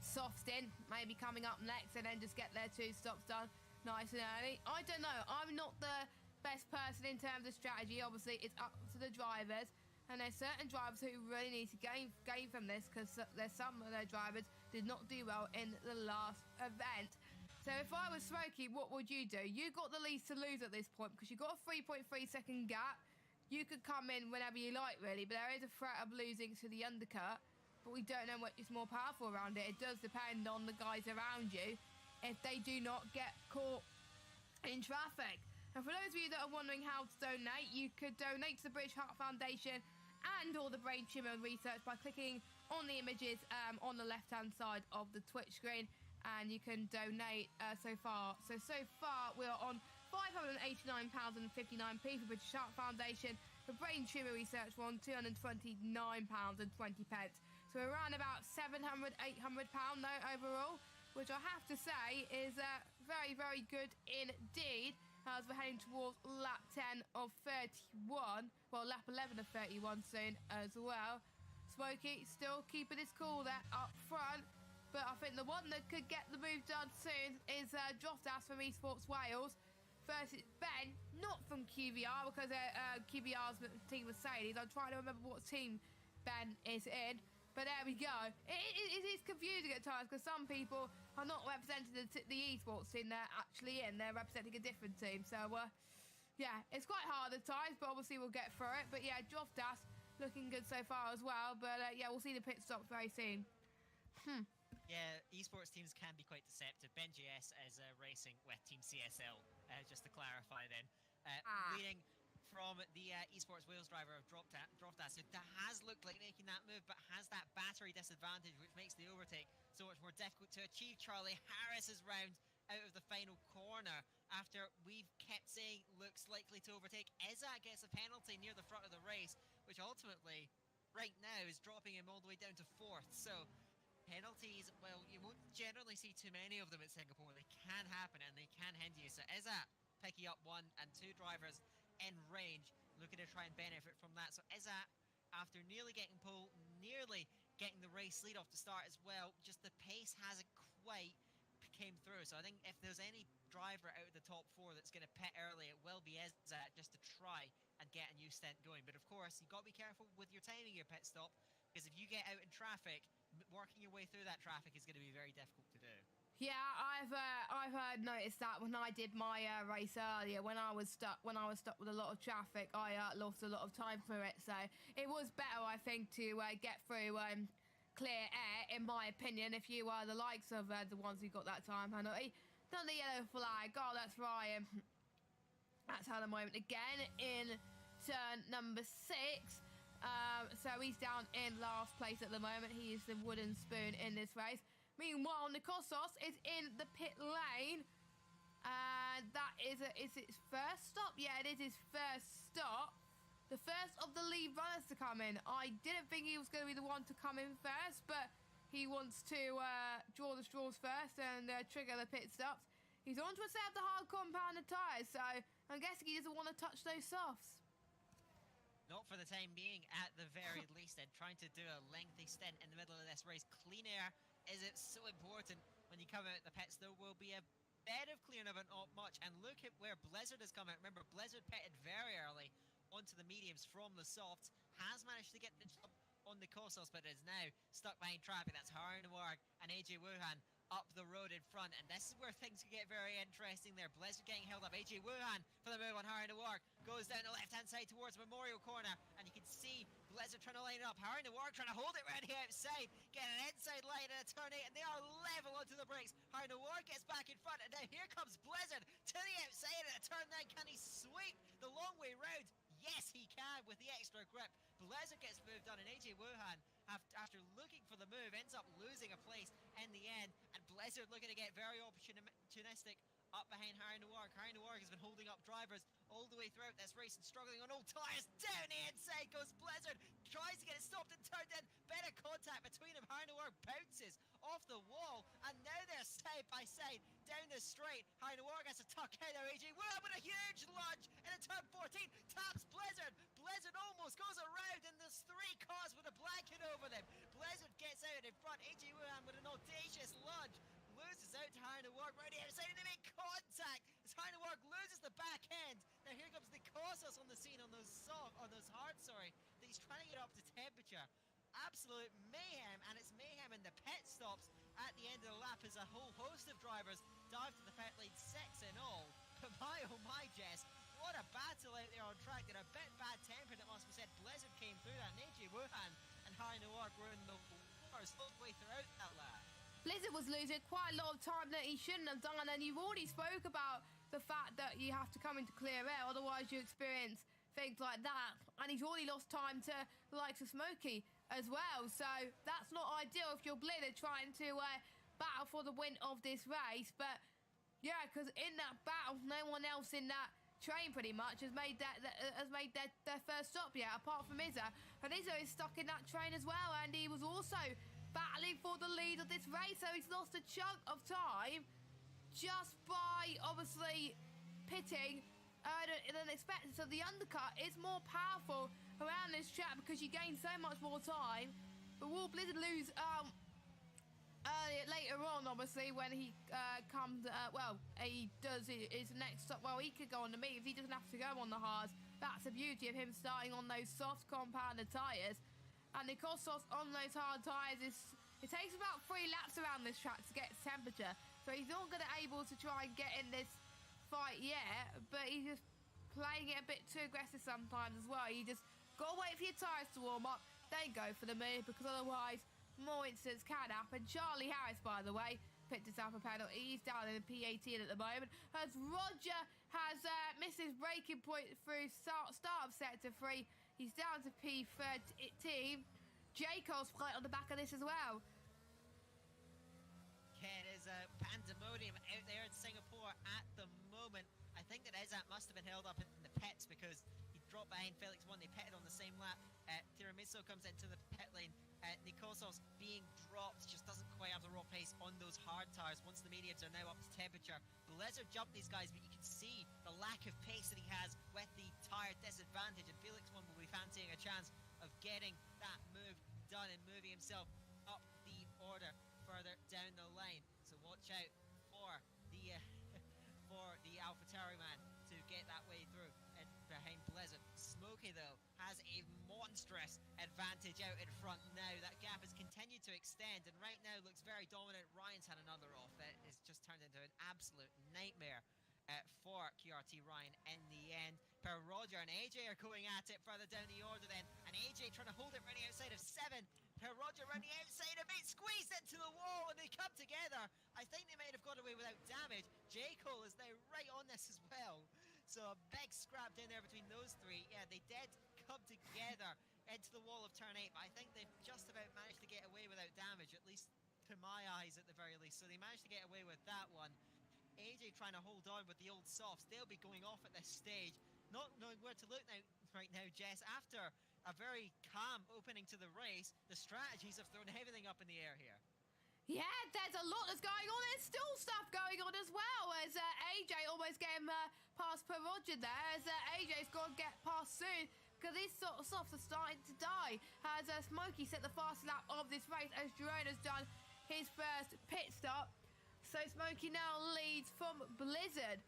soft stint, maybe coming up next, and then just get their 2 stops done nice and early. I don't know. I'm not the best person in terms of strategy. Obviously, it's up to the drivers. And there's certain drivers who really need to gain from this, because there's some of their drivers did not do well in the last event. So if I was Smokey, what would you do? You got the least to lose at this point, because you got a 3.3 second gap. You could come in whenever you like, really, but there is a threat of losing to the undercut. But we don't know what is more powerful around it. It does depend on the guys around you if they do not get caught in traffic. And for those of you that are wondering how to donate, you could donate to the British Heart Foundation and or the Brain Tumor Research by clicking on the images on the left-hand side of the Twitch screen, and you can donate so far. So far, we're on £589.59 for British Heart Foundation. The Brain Tumor Research we're on £229.20. So we're around about £700, £800 though overall, which I have to say is very, very good indeed. As we're heading towards lap 10 of 31. Well, lap 11 of 31 soon as well. Smokey still keeping his cool there up front. But I think the one that could get the move done soon is Dropdash from Esports Wales versus Ben, not from QVR, because QVR's team Mercedes. I'm trying to remember what team Ben is in. But there we go. It is confusing at times, because some people are not representing the esports team they're actually in. They're representing a different team. So, yeah, it's quite hard at times, but obviously we'll get through it. But, yeah, Dropdash looking good so far as well. But, yeah, we'll see the pit stops very soon. Yeah, esports teams can be quite deceptive. BenGS is racing with Team CSL, just to clarify then. Leading from the Esports Wales driver of Dropdash, who has looked like making that move, but has that battery disadvantage, which makes the overtake so much more difficult to achieve. Charlie Harris's round out of the final corner, after we've kept saying looks likely to overtake. Izzat gets a penalty near the front of the race, which ultimately, right now, is dropping him all the way down to 4th. So, penalties, well, you won't generally see too many of them at Singapore. They can happen, and they can hinder you. So Izzat picking up 1 and 2 drivers in range, looking to try and benefit from that. So Izzat, after nearly getting pole, nearly getting the race lead off to start as well, just the pace hasn't quite came through. So I think if there's any driver out of the top 4 that's going to pit early, it will be Izzat, just to try and get a new stint going. But of course, you've got to be careful with your timing of your pit stop, because if you get out in traffic, working your way through that traffic is going to be very difficult to do. Yeah, I've noticed that when I did my race earlier, when I was stuck with a lot of traffic, I lost a lot of time through it. So it was better, I think, to get through clear air, in my opinion. If you are the likes of the ones who got that time penalty, done the yellow flag. Oh, that's Ryan. That's how the moment again in turn number 6. So he's down in last place at the moment. He is the wooden spoon in this race. Meanwhile, Nikosos is in the pit lane. And that is its first stop? Yeah, it is his first stop. The first of the lead runners to come in. I didn't think he was going to be the one to come in first, but he wants to draw the straws first and trigger the pit stops. He's on to a set of the hard compounded tyres, so I'm guessing he doesn't want to touch those softs. Not for the time being, at the very least, and trying to do a lengthy stint in the middle of this race. Clean air is it so important when you come out the pits. There will be a bit of clear, but not much. And look at where where Blizzard has come out. Remember, Blizzard pitted very early onto the mediums from the softs, has managed to get the jump on the Kossos, but is now stuck behind traffic. That's Harry Noir and AJ Wuhan up the road in front, and this is where things can get very interesting there. Blizzard getting held up. AJ Wuhan for the move on Harry Noir goes down the left-hand side towards Memorial Corner, and you can see Blizzard trying to line it up. Harry Noir trying to hold it around the outside, get an inside line and a turn 8, and they are level onto the brakes. Harry Noir gets back in front, and now here comes Blizzard to the outside at a turn 9. Can he sweep the long way round? Yes, he can with the extra grip. Blizzard gets moved on, and AJ Wuhan, after looking for the move, ends up losing a place in the end. And Blizzard looking to get very opportunistic up behind Harry Noir. Harry Noir has been holding up drivers all the way throughout this race and struggling on old tyres. Down the inside goes Blizzard. Tries to get it stopped and turned in. Better contact between them. Harry Noir bounces off the wall, and now they're side by side down the straight. Harry Noir gets a tuck out of AJ Wuhan with a huge lunge in a turn 14. Taps Blizzard. Blizzard almost goes around, and there's 3 cars with a blanket over them. Blizzard gets out in front. AJ Wuhan with an audacious lunge. Loses out to Harry Noir right outside, and they make contact as Harry Noir loses the back end. Now here comes the Kossos on the scene on those hards, that he's trying to get up to temperature. Absolute mayhem, and it's mayhem in the pit stops at the end of the lap as a whole host of drivers dive to the pit lane, 6 in all. But my oh my, Jess, what a battle out there on track. They're a bit bad-tempered, it must be said. Blizzard came through that, and AJ Wuhan and Harry Noir were in the wars all the way throughout that lap. Blizzard was losing quite a lot of time that he shouldn't have done, and you've already spoke about the fact that you have to come into clear air, otherwise you experience things like that. And he's already lost time to the likes of Smokey as well, so that's not ideal if you're Blizzard trying to battle for the win of this race. But yeah, because in that battle, no one else in that train pretty much has made their first stop yet, apart from Izza. And Izza is stuck in that train as well, and he was also battling for the lead of this race, so he's lost a chunk of time just by obviously pitting earlier than expected. So the undercut is more powerful around this track because you gain so much more time. But will Blizzard lose later on, obviously, when he comes, he does his next stop. Well, he could go on the mediums, he doesn't have to go on the hards. That's the beauty of him starting on those soft compounded tyres. And the Kossos on those hard tyres, it takes about 3 laps around this track to get to temperature. So he's not going to able to try and get in this fight yet, but he's just playing it a bit too aggressive sometimes as well. You just got to wait for your tyres to warm up, then go for the move, because otherwise more incidents can happen. Charlie Harris, by the way, picked himself a penalty. He's down in the P18 at the moment, as Roger has missed his braking point through start of Sector 3. He's down to P13. Jacob's flight on the back of this as well. Yeah, it is a pandemonium out there in Singapore at the moment. I think that Izzat must have been held up in the pits because he dropped behind Felix 1. They pitted on the same lap. Tiramisu comes into the pit lane. Nikosos being dropped, just doesn't quite have the raw pace on those hard tyres once the mediums are now up to temperature. Blizzard jumped these guys, but you can see the lack of pace that he has with the tyre disadvantage, and Felix 1 will be fancying a chance of getting that move done and moving himself up the order further down the line. So watch out for the AlphaTauri man to get that way through and behind Blizzard. Smokey, though, has a monstrous advantage out in front now. That gap has continued to extend, and right now looks very dominant. Ryan's had another off. It has just turned into an absolute nightmare for QRT Ryan in the end. Per Roger and AJ are going at it further down the order then, and AJ trying to hold it running outside of 7. Per Roger running outside a bit, squeezed into the wall, and they come together. I think they might have got away without damage. J. Cole is now right on this as well. So a big scrap down there between those 3. Yeah, they did come together into the wall of turn 8, but I think they've just about managed to get away without damage, at least to my eyes at the very least. So they managed to get away with that one. AJ trying to hold on with the old softs. They'll be going off at this stage. Not knowing where to look right now, Jess. After a very calm opening to the race, the strategies have thrown everything up in the air here. Yeah, there's a lot that's going on. There's still stuff going on as well, as AJ almost getting past Per Roger there, as AJ's got to get past soon, because these sort of softs are starting to die. As Smokey set the fastest lap of this race, as Jerome has done his first pit stop. So Smokey now leads from Blizzard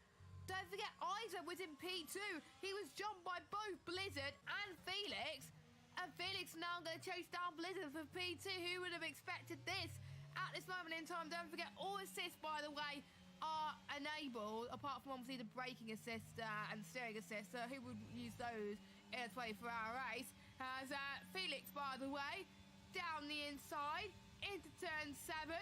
Don't forget, Isaac was in P2. He was jumped by both Blizzard and Felix. And Felix now going to chase down Blizzard for P2. Who would have expected this? At this moment in time, don't forget, all assists, by the way, are enabled, apart from obviously the braking assist and steering assist. So who would use those in a 24-hour race? As Felix, by the way, down the inside into turn 7.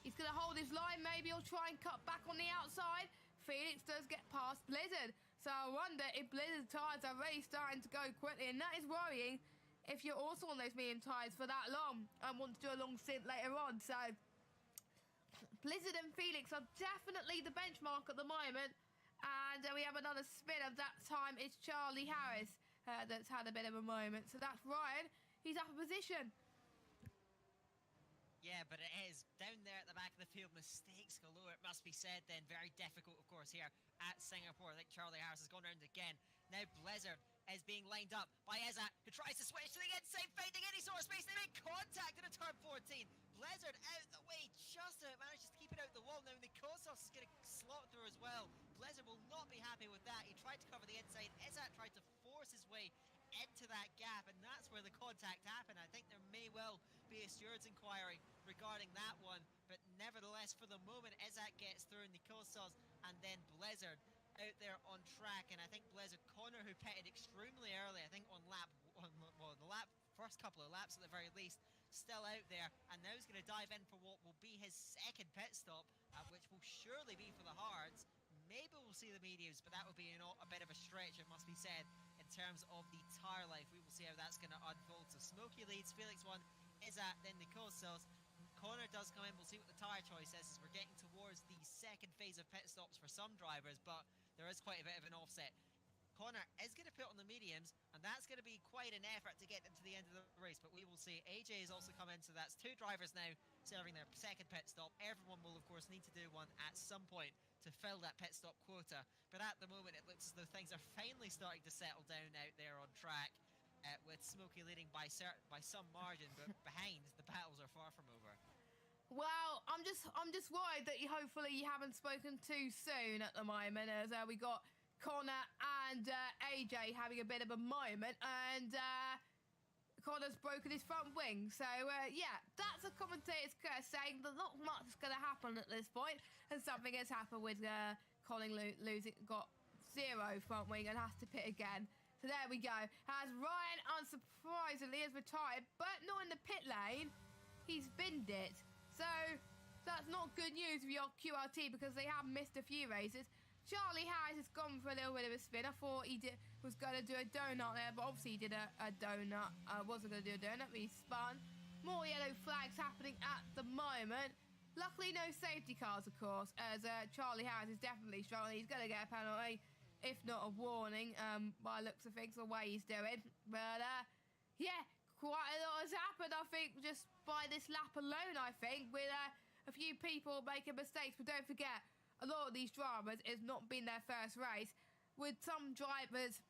He's going to hold his line. Maybe he'll try and cut back on the outside. Felix does get past Blizzard. So I wonder if Blizzard's tyres are really starting to go quickly. And that is worrying if you're also on those medium tyres for that long and want to do a long stint later on. So Blizzard and Felix are definitely the benchmark at the moment. And we have another spin of that time. It's Charlie Harris that's had a bit of a moment. So that's Ryan. He's up a position. Yeah, but it is down there at the back of the field. Mistakes galore, it must be said then. Very difficult, of course, here at Singapore. I think Charlie Harris has gone around again. Now Blizzard is being lined up by Ezat, who tries to switch to the inside, finding any sort of space. They make contact in a turn 14. Blizzard out the way, just manages to keep it out the wall. Now Nikosos is going to slot through as well. Blizzard will not be happy with that. He tried to cover the inside. Ezat tried to force his way into that gap, and that's where the contact happened. I think there may well be a steward's inquiry regarding that one, but nevertheless, for the moment, Ezat gets through Nikosos, and then Blizzard out there on track. And I think Blizzard, Connor, who pitted extremely early, I think on the first couple of laps at the very least, still out there, and now he's going to dive in for what will be his second pit stop, which will surely be for the hards. Maybe we'll see the mediums, but that would be a bit of a stretch, it must be said, in terms of the tyre life. We will see how that's going to unfold. So Smokey leads, Felix won, Ezat, then Nikosos. Connor does come in. We'll see what the tyre choice is, as we're getting towards the second phase of pit stops for some drivers, but there is quite a bit of an offset. Connor is going to put on the mediums, and that's going to be quite an effort to get into the end of the race, but we will see. AJ has also come in, so that's 2 drivers now serving their second pit stop. Everyone will, of course, need to do one at some point to fill that pit stop quota, but at the moment it looks as though things are finally starting to settle down out there on track, with Smokey leading by some margin, but behind, the battles are far from over. Well, I'm just worried that hopefully you haven't spoken too soon at the moment, as we got Connor and AJ having a bit of a moment, and Connor's broken his front wing. So yeah, that's a commentator's curse, saying that not much is going to happen at this point, and something has happened with Colin got 0 front wing and has to pit again. So there we go. As Ryan, unsurprisingly, has retired, but not in the pit lane. He's binned it. So that's not good news for your QRT, because they have missed a few races. Charlie Harris has gone for a little bit of a spin. I thought he was going to do a donut there, but obviously he did a donut. Wasn't going to do a donut, but he spun. More yellow flags happening at the moment. Luckily, no safety cars, of course, as Charlie Harris is definitely struggling. He's going to get a penalty, if not a warning, by looks of things, the way he's doing. But yeah, quite a lot has happened, I think, just by this lap alone, I think, with a few people making mistakes. But don't forget, a lot of these drivers, it's not been their first race, with some drivers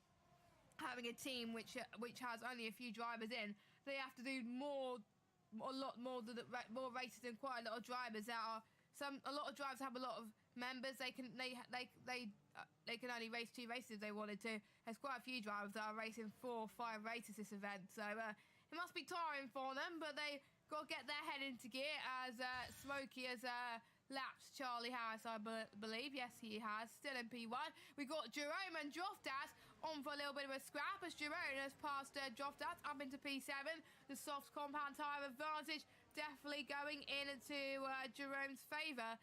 having a team which has only a few drivers in. They have to do a lot more races than quite a lot of drivers that are. A lot of drivers have a lot of members. They can only race 2 races if they wanted to. There's quite a few drivers that are racing 4 or 5 races this event, so it must be tiring for them. But they got to get their head into gear, as Smokey has lapped Charlie Harris, I believe. Yes, he has. Still in P1. We got Jerome and Droftas on for a little bit of a scrap, as Jerome has passed Droftas up into P7. The soft compound tyre advantage definitely going into Jerome's favour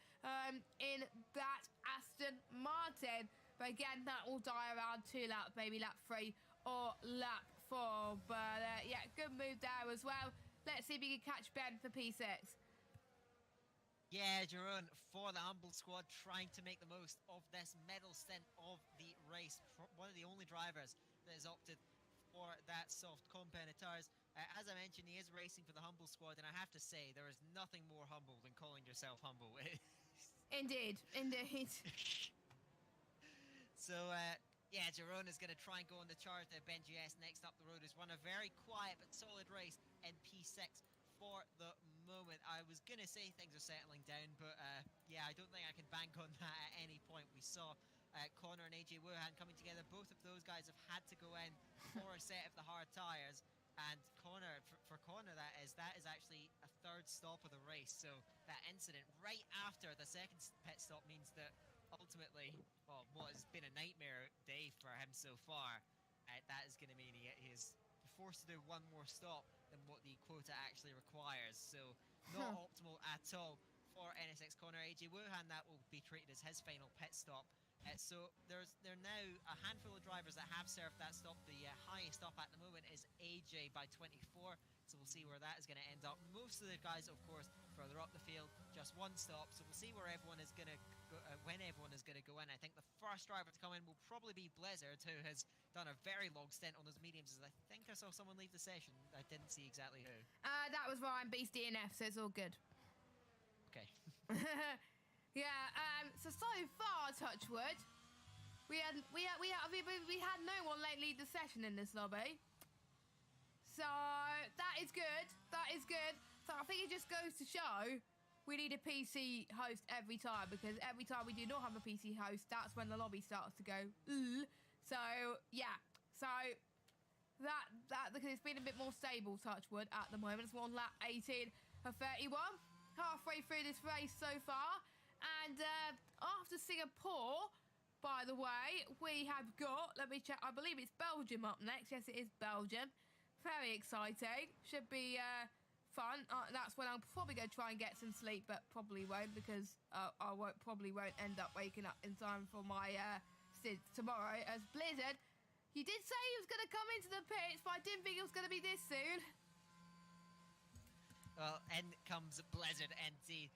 in that Aston Martin. But again, that will die around 2 laps, maybe lap 3 or lap 4. But yeah, good move there as well. Let's see if we can catch Ben for P6. Yeah, Jerome for the Humble squad, trying to make the most of this medal stint of the race. One of the only drivers that has opted for that soft compound tyres. As I mentioned, he is racing for the Humble squad, and I have to say, there is nothing more humble than calling yourself humble. Indeed. So, yeah, Jerome is going to try and go on the charge there. Ben GS next up the road has run a very quiet but solid race in P6 for the moment. I was going to say things are settling down, but yeah, I don't think I can bank on that at any point. We saw Connor and AJ Wuhan coming together. Both of those guys have had to go in for a set of the hard tyres. And Connor, for Connor, that is actually a third stop of the race. So that incident right after the second pit stop means that ultimately, well, what has been a nightmare day for him so far, that is going to mean he is forced to do one more stop than what the quota actually requires. So not optimal at all for NSX Connor. AJ Wuhan, that will be treated as his final pit stop. So there are now a handful of drivers that have served that stop. The highest up at the moment is AJ by 24. So we'll see where that is going to end up. Most of the guys, of course, further up the field, just one stop. So we'll see where everyone is going to go, when everyone is going to go in. I think the first driver to come in will probably be Blizzard, who has done a very long stint on those mediums. As I think I saw someone leave the session. I didn't see exactly who. That was Ryan Beast DNF, so it's all good. Okay. Yeah. So far, Touchwood, we had no one leave the session in this lobby. So that is good. That is good. So I think it just goes to show we need a PC host every time, because every time we do not have a PC host, that's when the lobby starts to go. So yeah. So that because it's been a bit more stable, Touchwood, at the moment. It's on lap 18 of 31, halfway through this race so far. And after Singapore, by the way, we have got, let me check, I believe it's Belgium up next. Yes, it is Belgium. Very exciting. Should be fun. That's when I'll probably go try and get some sleep, but probably won't, because I probably won't end up waking up in time for my stint tomorrow. As Blizzard, you did say he was going to come into the pits, but I didn't think it was going to be this soon. Well, in comes Blizzard NT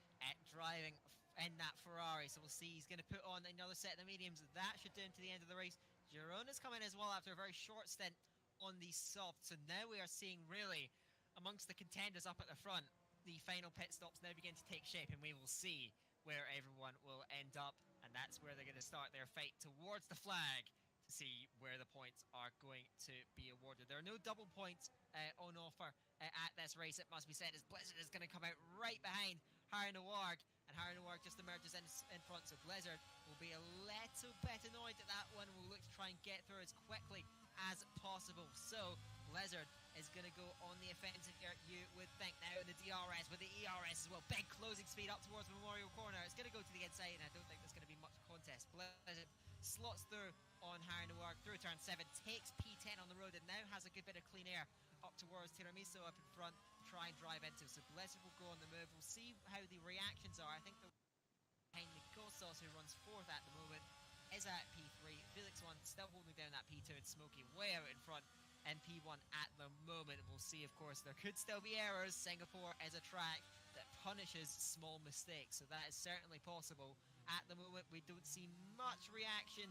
driving in that Ferrari, so we'll see. He's going to put on another set of the mediums. That should do him to the end of the race. Girona's come in as well after a very short stint on the soft. So now we are seeing, really, amongst the contenders up at the front, the final pit stops now begin to take shape, and we will see where everyone will end up, and that's where they're going to start their fight towards the flag to see where the points are going to be awarded. There are no double points on offer at this race, it must be said, as Blizzard is going to come out right behind Harry Noirg, and Harry Noirg just emerges in front, so Blizzard will be a little bit annoyed at that one. We'll look to try and get through as quickly as possible. So Blizzard is going to go on the offensive here, you would think. Now in the DRS with the ERS as well. Big closing speed up towards Memorial Corner. It's going to go to the inside, and I don't think there's going to be much contest. Blizzard slots through on Harry Noirg through turn 7, takes P10 on the road, and now has a good bit of clean air up towards Tiramisu up in front, try and drive into. So Blizzard will go on the move. We'll see how the reactions are. I think the behind Nikossos, who runs 4th at the moment, is at P3. Felix 1 still holding down that P2, and Smokey way out in front in P1 at the moment. We'll see, of course, there could still be errors. Singapore is a track that punishes small mistakes, so that is certainly possible. At the moment, we don't see much reaction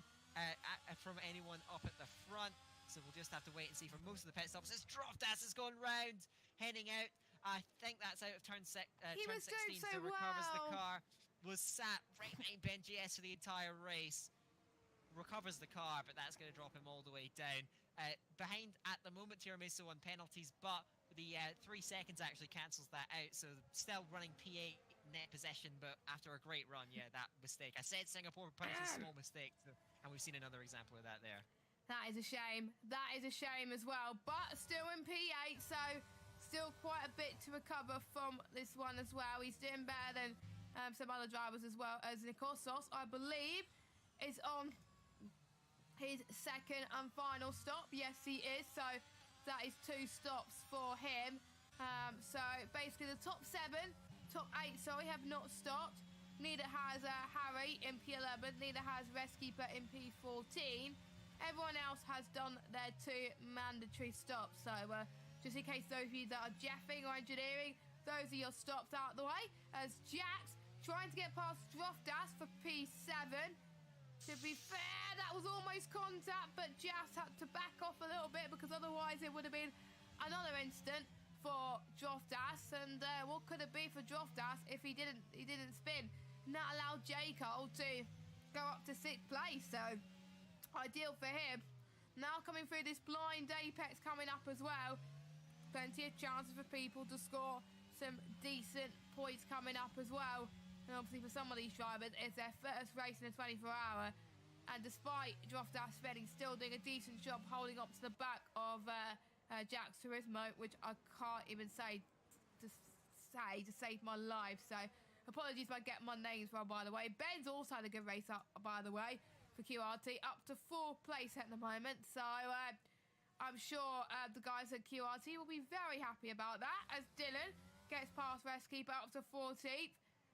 from anyone up at the front, so we'll just have to wait and see for most of the pit stops. As Droftas has gone round, heading out. I think that's out of turn 16, so recovers the car. Was sat right behind Benji S for the entire race. Recovers the car, but that's going to drop him all the way down. Behind at the moment, Tiramisu on penalties, but the 3 seconds actually cancels that out, so still running P8 net possession, but after a great run, yeah, that mistake. I said Singapore punishes small mistakes, and we've seen another example of that there. That is a shame. That is a shame as well, but still in P8, so still quite a bit to recover from this one as well. He's doing better than some other drivers as well, as Nikossos, I believe, is on his second and final stop. Yes, he is. So that is 2 stops for him. So basically the top 8, sorry, have not stopped. Neither has Harry in P11. Neither has Reskeeper in P14. Everyone else has done their 2 mandatory stops. So just in case those of you that are jeffing or engineering, those are your stops out of the way. As Jax trying to get past Droftas for P7. To be fair, that was almost contact, but Jas had to back off a little bit, because otherwise it would have been another instant for Droftas. And what could it be for Droftas if he didn't spin? And that allowed J. Cole to go up to 6th place, so ideal for him. Now coming through this blind apex coming up as well. Plenty of chances for people to score some decent points coming up as well. And obviously for some of these drivers, it's their first race in a 24-hour. And despite Droftas spending, still doing a decent job holding up to the back of Jack's Turismo, which I can't even say to save my life. So apologies if I get my names wrong, by the way. Ben's also had a good race up, by the way, for QRT, up to 4th place at the moment. So I'm sure the guys at QRT will be very happy about that, as Dylan gets past Reskeeper up to 14th.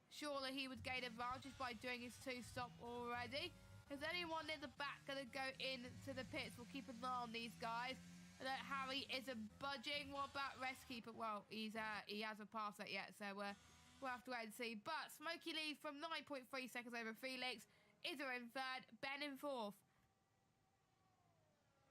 Surely he would gain advantage by doing his 2-stop already. Is anyone in the back going to go into the pits? We'll keep an eye on these guys. Harry isn't budging. What about Reskeeper? Well, he hasn't passed that yet, so we'll have to wait and see. But Smokey leads from 9.3 seconds over Felix. Izza in 3rd, Ben in 4th.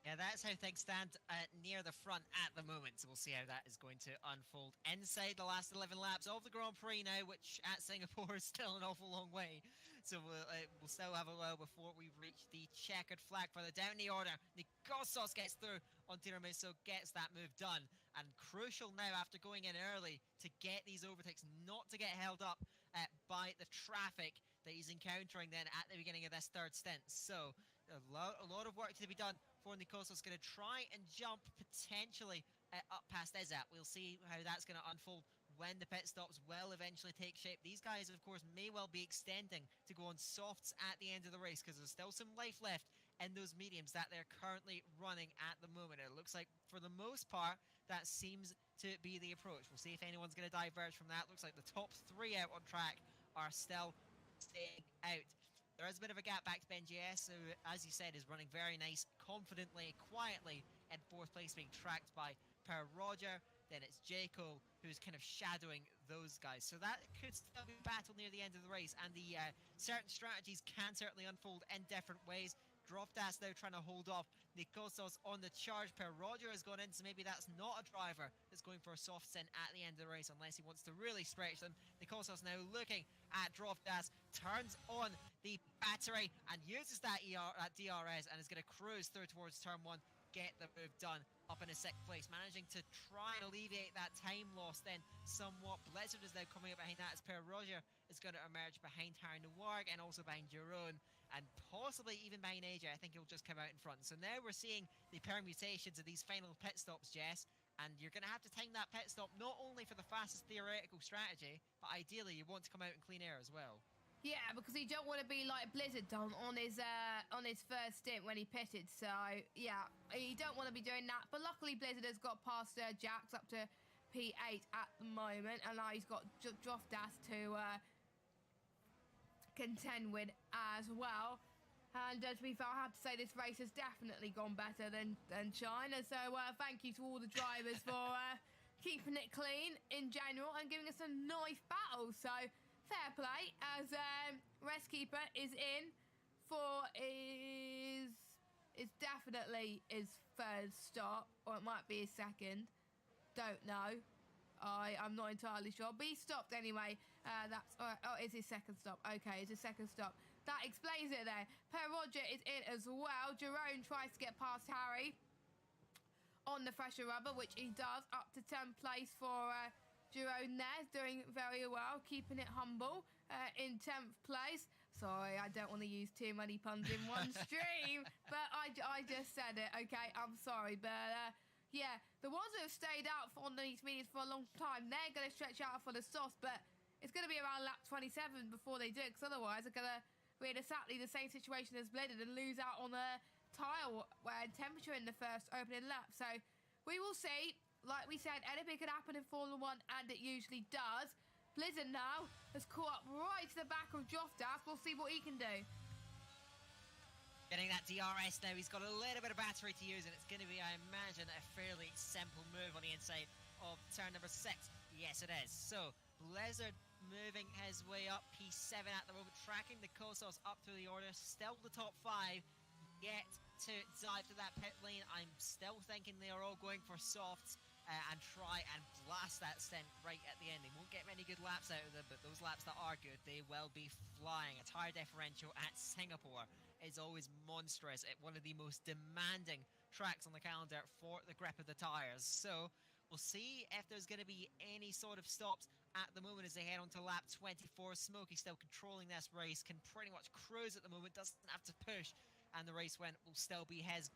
Yeah, that's how things stand near the front at the moment. So we'll see how that is going to unfold inside the last 11 laps of the Grand Prix now, which at Singapore is still an awful long way. So we'll still have a while before we reach the checkered flag for the Downey order. Nicosos gets through on Tiramisu, gets that move done. And crucial now, after going in early, to get these overtakes, not to get held up by the traffic that he's encountering then at the beginning of this 3rd stint. So a lot of work to be done for Nicosos. Going to try and jump potentially up past Izzat. We'll see how that's going to unfold when the pit stops will eventually take shape. These guys, of course, may well be extending to go on softs at the end of the race because there's still some life left in those mediums that they're currently running at the moment. It looks like, for the most part, that seems to be the approach. We'll see if anyone's going to diverge from that. Looks like the top 3 out on track are still staying out. There is a bit of a gap back to BenGS, who, as you said, is running very nice, confidently, quietly in 4th place, being tracked by Per Roger. Then it's Jaco, who's kind of shadowing those guys. So that could still be a battle near the end of the race, and the certain strategies can certainly unfold in different ways. Droftas now trying to hold off Nicosos on the charge. Per Roger has gone in, so maybe that's not a driver that's going for a soft stint at the end of the race unless he wants to really stretch them. Nicosos now looking at Droftas, turns on the battery and uses that DRS and is going to cruise through towards turn 1, get the move done up in a 6th place, managing to try and alleviate that time loss then somewhat. Blizzard is now coming up behind that as Per Roger is going to emerge behind Harry Noir and also behind Jerome, and possibly even behind AJ. I think he'll just come out in front. So now we're seeing the permutations of these final pit stops, Jess, and you're going to have to time that pit stop not only for the fastest theoretical strategy, but ideally you want to come out in clean air as well. Yeah, because you don't want to be like Blizzard done on his 1st stint when he pitted. So yeah, you don't want to be doing that. But luckily Blizzard has got past Jax up to P8 at the moment, and now he's got Droftas to contend with as well. And to be fair, I have to say this race has definitely gone better than China. So thank you to all the drivers for keeping it clean in general and giving us a nice battle. So fair play, as Reskeeper is in for is definitely his 3rd stop, or it might be his 2nd. Don't know. I'm not entirely sure, but he stopped anyway. That's it's his 2nd stop. Okay, it's his 2nd stop. That explains it there. Per Roger is in as well. Jerome tries to get past Harry on the fresher rubber, which he does, up to 10th place for Jerome there, doing very well, keeping it humble in 10th place. Sorry, I don't want to use too many puns in one stream, but I just said it, okay? I'm sorry, but yeah, the ones that have stayed out on these meetings for a long time, they're going to stretch out for the sauce, but it's going to be around lap 27 before they do it, because otherwise they're going to be in exactly the same situation as Blizzard and lose out on a tire and temperature in the first opening lap. So we will see. Like we said, anything could happen in Formula 1, and it usually does. Blizzard now has caught up right to the back of Droftas. We'll see what he can do. Getting that DRS now, he's got a little bit of battery to use, and it's going to be, I imagine, a fairly simple move on the inside of turn number 6. Yes, it is. So, Blizzard moving his way up, P7 at the moment, tracking the Kosos up through the order, still the top 5, yet to dive to that pit lane. I'm still thinking they are all going for softs and try and blast that stint right at the end. They won't get many good laps out of them, but those laps that are good, they will be flying. A tyre differential at Singapore is always monstrous at one of the most demanding tracks on the calendar for the grip of the tyres. So we'll see if there's going to be any sort of stops at the moment as they head on to lap 24. Smokey still controlling this race, can pretty much cruise at the moment, doesn't have to push and the race went will still be his,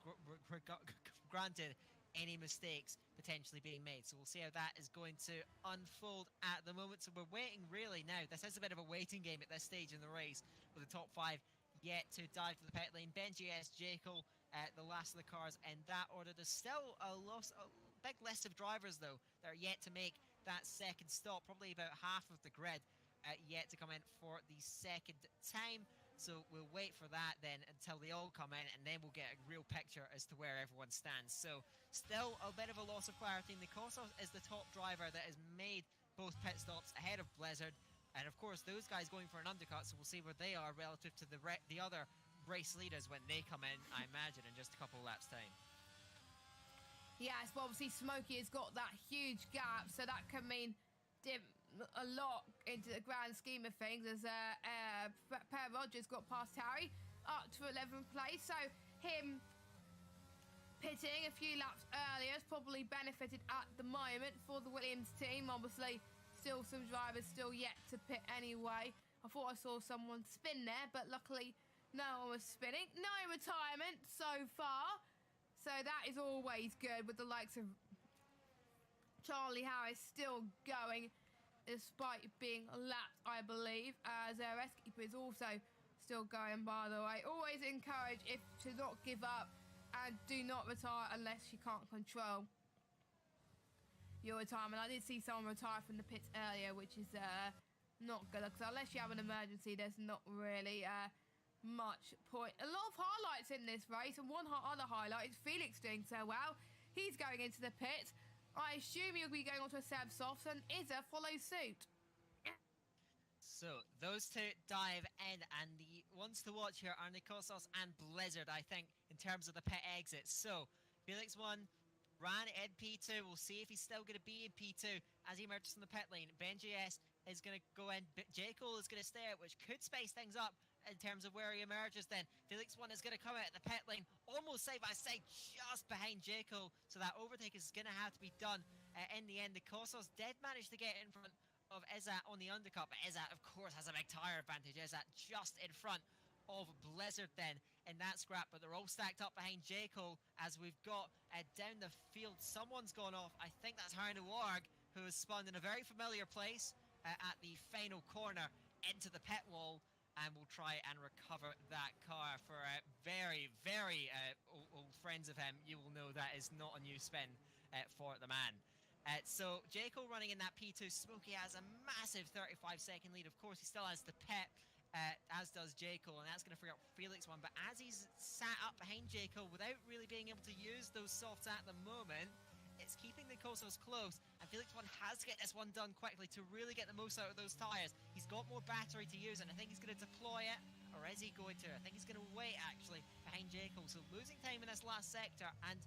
granted any mistakes potentially being made. So we'll see how that is going to unfold at the moment. So we're waiting really now. This is a bit of a waiting game at this stage in the race, with the top 5 yet to dive to the pit lane. Benji S, Jekyll, the last of the cars in that order. There's still a big list of drivers though that are yet to make that second stop. Probably about half of the grid yet to come in for the second time. So we'll wait for that then until they all come in, and then we'll get a real picture as to where everyone stands. So still a bit of a loss of clarity. Nikosov is the top driver that has made both pit stops ahead of Blizzard, and of course those guys going for an undercut, so we'll see where they are relative to the other race leaders when they come in, I imagine, in just a couple of laps time. Yes, but obviously Smokey has got that huge gap, so that can mean a lot into the grand scheme of things, as Per Rogers got past Harry up to 11th place, so him pitting a few laps earlier has probably benefited at the moment for the Williams team. Obviously still some drivers still yet to pit anyway. I thought I saw someone spin there, but luckily no one was spinning. No retirement so far, so that is always good, with the likes of Charlie Harris still going despite being lapped, I believe, as Reskeeper is also still going, by the way. Always encourage to not give up and do not retire unless you can't control your retirement. I did see someone retire from the pits earlier, which is not good, because unless you have an emergency, there's not really much point. A lot of highlights in this race, and one other highlight is Felix doing so well. He's going into the pit. I assume you'll be going on to a Seb Softs, and Izza follows suit. So those two dive in, and the ones to watch here are Nikosos and Blizzard, I think, in terms of the pit exits. So Felix 1 ran in P2. We'll see if he's still going to be in P2 as he emerges from the pit lane. Benji S is going to go in. J. Cole is going to stay out, which could spice things up in terms of where he emerges then. Felix 1 is going to come out at the pit lane, almost side by side, just behind J. Cole, so that overtake is going to have to be done in the end. The Kossos did manage to get in front of Izzat on the undercut, but Izzat, of course, has a big tyre advantage. Izzat just in front of Blizzard then in that scrap, but they're all stacked up behind J. Cole as we've got down the field. Someone's gone off. I think that's Harry Warg, who has spun in a very familiar place at the final corner into the pit wall, and we'll try and recover that car. For very, very old friends of him, you will know that is not a new spin for the man. So J. Cole running in that P2. Smokey has a massive 35-second lead. Of course, he still has the pit, as does J. Cole, and that's going to free up Felix 1. But as he's sat up behind J. Cole without really being able to use those softs at the moment, it's keeping the Kossos close, and Felix 1 has to get this one done quickly to really get the most out of those tyres. He's got more battery to use, and I think he's going to deploy it, or is he going to? I think he's going to wait, actually, behind J. Cole. So losing time in this last sector, and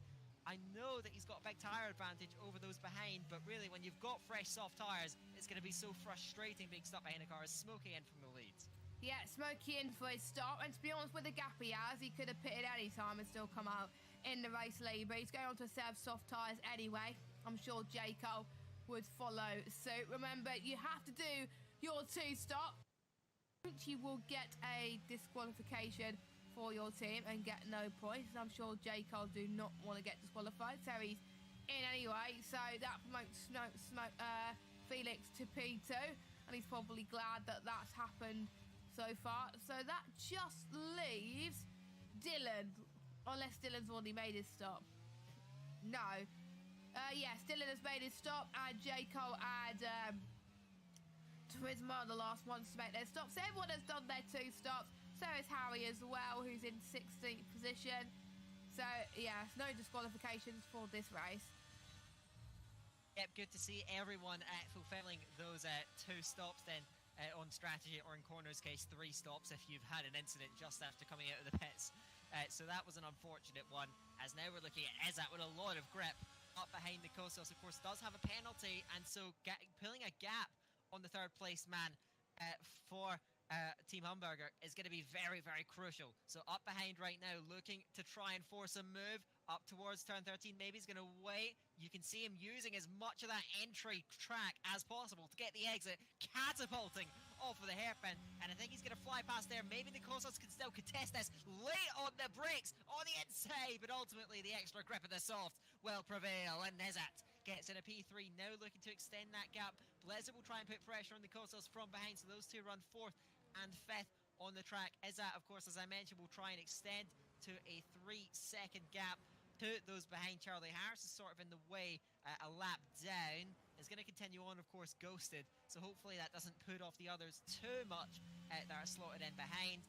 I know that he's got a big tyre advantage over those behind, but really, when you've got fresh, soft tyres, it's going to be so frustrating being stuck behind a car. Is Smokey in from the lead? Yeah, Smokey in for his start, and to be honest, with the gap he has, he could have pitted any time and still come out in the race lead, but he's going on to Seb soft tyres anyway. I'm sure J. Cole would follow suit. Remember, you have to do your 2 stop. You will get a disqualification for your team and get no points. I'm sure J. Cole do not want to get disqualified, so he's in anyway. So that promotes Felix to P2, and he's probably glad that that's happened so far. So that just leaves Dylan, unless Dylan's already made his stop. No. Yes, Dylan has made his stop, and J. Cole and Turismo are the last ones to make their stops. So everyone has done their 2 stops. So is Harry as well, who's in 16th position. So, yeah, no disqualifications for this race. Yep, good to see everyone fulfilling those 2 stops then on strategy, or in Corner's case, 3 stops if you've had an incident just after coming out of the pits. So that was an unfortunate one, as now we're looking at Izzat with a lot of grip up behind the Kossos. Of course, does have a penalty, and so pulling a gap on the 3rd place man for Team Hamburger is going to be very, very crucial. So up behind right now, looking to try and force a move up towards turn 13. Maybe he's going to wait. You can see him using as much of that entry track as possible to get the exit, catapulting off with a hairpin, and I think he's going to fly past there. Maybe the Kossos can still contest this. Late on the brakes, on the inside, but ultimately the extra grip of the soft will prevail, and Nezat gets in a P3, now looking to extend that gap. Blizzard will try and put pressure on the Kossos from behind, so those two run 4th and 5th on the track. Izzat, of course, as I mentioned, will try and extend to a 3-second gap. Put those behind Charlie Harris is sort of in the way, a lap down. Is going to continue on, of course, ghosted. So hopefully that doesn't put off the others too much that are slotted in behind.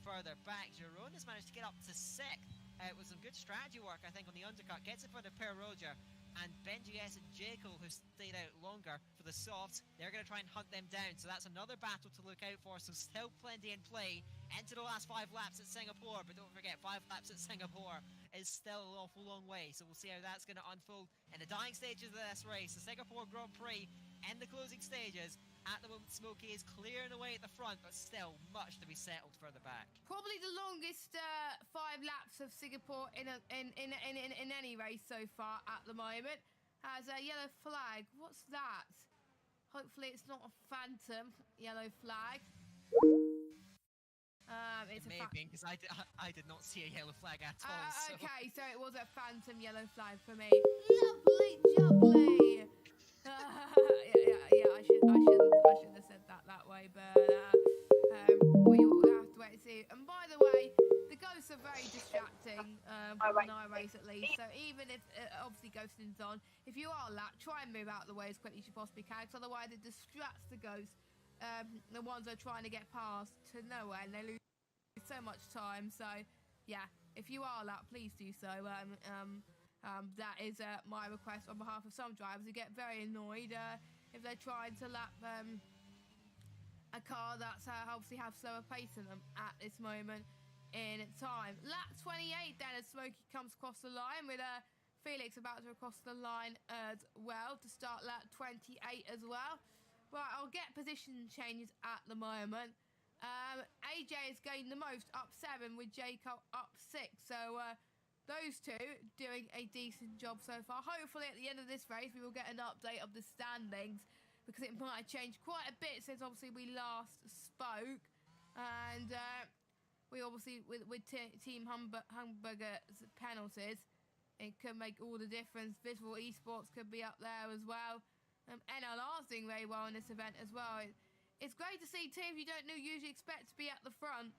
Further back, Jerome has managed to get up to 6th with some good strategy work, I think, on the undercut. Gets in front of Per Roger. And Benji S and Jekyll, who stayed out longer for the softs, they're going to try and hunt them down. So that's another battle to look out for. So still plenty in play. Into the last 5 laps at Singapore. But don't forget, 5 laps at Singapore is still an awful long way. So we'll see how that's going to unfold in the dying stages of this race. The Singapore Grand Prix and the closing stages. At the moment, Smokey is clearing away at the front, but still much to be settled further back. Probably the longest 5 laps of Singapore in any race so far at the moment. Has a yellow flag. What's that? Hopefully it's not a phantom yellow flag. It's it may have been, because I did not see a yellow flag at all. So. Okay, so it was a phantom yellow flag for me. Lovely jubbly. Yeah, I shouldn't have said that way, but we will have to wait and see. And by the way, the ghosts are very distracting when I race, at least. So even if obviously ghosting's on, if you are lapped, try and move out of the way as quickly as you possibly can, because otherwise it distracts the ghosts, the ones that are trying to get past, to nowhere, and they lose so much time. So yeah, if you are lapped, please do so. That is my request on behalf of some drivers who get very annoyed if they're trying to lap a car that's obviously have slower pace in them at this moment in time. Lap 28 then, as Smokey comes across the line with Felix about to cross the line as well to start lap 28 as well. Right, I'll get position changes at the moment. AJ is gained the most, up 7, with Jacob up 6. So those two doing a decent job so far. Hopefully at the end of this race we will get an update of the standings, because it might have changed quite a bit since obviously we last spoke. And we obviously, with Team Hamburger's penalties, it could make all the difference. Visual Esports could be up there as well. NLR's doing very well in this event as well. It's great to see teams you don't usually expect to be at the front.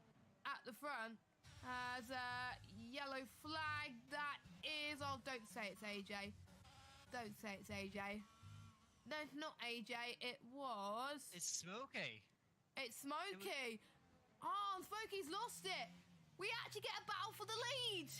As a yellow flag, that is... Oh, don't say it's AJ. Don't say it's AJ. No, it's not AJ. It was... It's Smokey. It's Smokey. Oh, Smokey's lost it. We actually get a battle for the lead.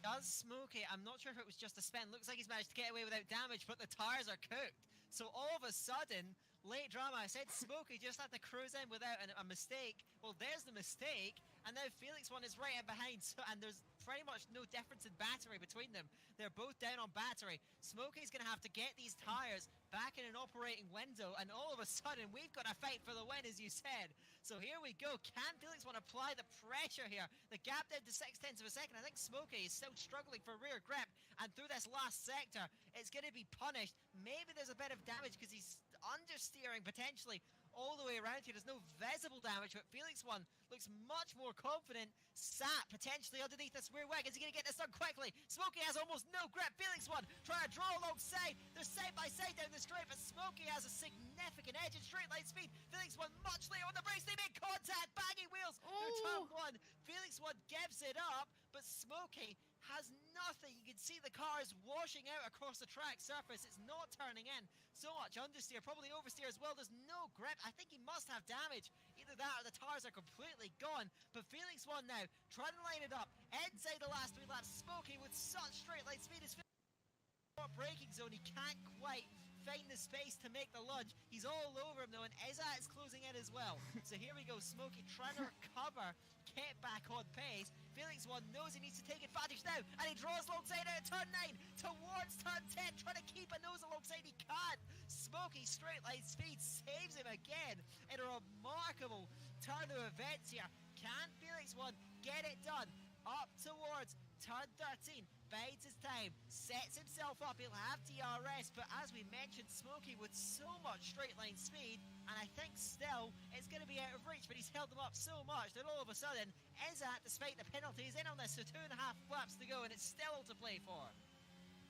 Does Smokey? I'm not sure if it was just a spin. Looks like he's managed to get away without damage, but the tires are cooked. So all of a sudden, late drama. I said Smokey just had to cruise in without a mistake. Well, there's the mistake, and now Felix one is right in behind. So, and there's pretty much no difference in battery between them. They're both down on battery. Smokey's going to have to get these tires back in an operating window, and all of a sudden, we've got a fight for the win, as you said. So here we go. Can Felix want to apply the pressure here? The gap down to 0.6 of a second. I think Smokey is still struggling for rear grip, and through this last sector, it's going to be punished. Maybe there's a bit of damage because he's understeering potentially all the way around here. There's no visible damage, but Felix one looks much more confident. Sat potentially underneath this rear wing. Is he going to get this done quickly? Smokey has almost no grip. Felix one trying to draw alongside. They're side by side down the straight, but Smokey has a significant edge in straight line speed. Felix one much later on the brakes. They make contact. Banging wheels. Through turn one. Felix one gives it up, but Smokey has nothing. You can see the car is washing out across the track surface. It's not turning in. So much understeer, probably oversteer as well. There's no grip. I think he must have damage. Either that or the tires are completely gone. But Felix one now, trying to line it up inside the last 3 laps. Smokey with such straight line speed is braking zone. He can't quite find the space to make the lunge. He's all over him though, and Izzat is closing in as well. So here we go, Smokey trying to recover, get back on pace. Felix one knows he needs to take advantage now, and he draws alongside out of turn 9 towards turn 10, trying to keep a nose alongside. He can't. Smokey straight line speed saves him again in a remarkable turn of events here. Can Felix one get it done? Up towards turn 13, bides his time, sets himself up, he'll have DRS, but as we mentioned, Smokey with so much straight line speed, and I think still it's going to be out of reach, but he's held them up so much that all of a sudden, Izzat, despite the penalties, in on this, so 2.5 laps to go, and it's still to play for.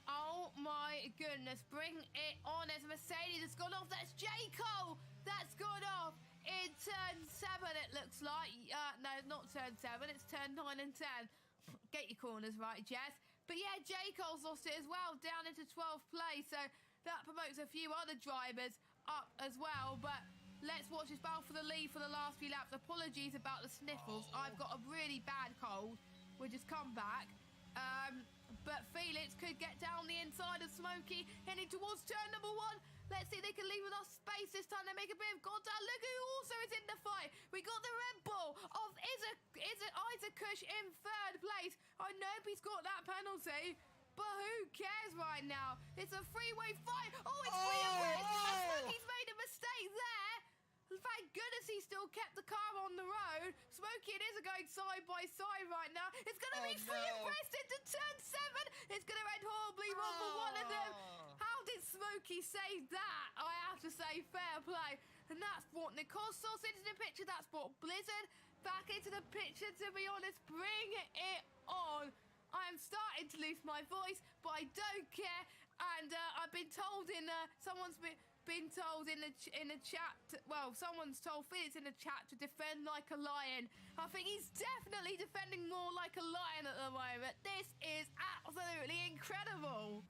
Oh my goodness, bring it on as Mercedes has gone off. That's J. Cole that's gone off in turn 7, it looks like. No, not turn 7, it's turn 9 and 10. Get your corners right, Jess. But yeah, J. Cole's lost it as well, down into 12th place. So that promotes a few other drivers up as well. But let's watch this battle for the lead for the last few laps. Apologies about the sniffles. I've got a really bad cold, which has come back. But Felix could get down the inside of Smokey, heading towards turn number 1. Let's see if they can leave enough space this time. They make a bit of contact. Look who also is in the fight. We got the Red Bull of Isaac Kush in 3rd place. I know he's got that penalty, but who cares right now? It's a freeway fight. Oh, it's free of race. Smokey's made a mistake there. Thank goodness he still kept the car on the road. Smokey and Izzy are going side by side right now. It's going to be free and pressed into turn 7. It's going to end horribly wrong for one of them. How did Smokey save that? I have to say fair play. And that's brought Nikossos into the picture. That's brought Blizzard back into the picture, to be honest. Bring it on. I am starting to lose my voice, but I don't care. And I've been told someone's been told in the chat, well, someone's told Felix in the chat to defend like a lion. I think he's definitely defending more like a lion at the moment. This is absolutely incredible.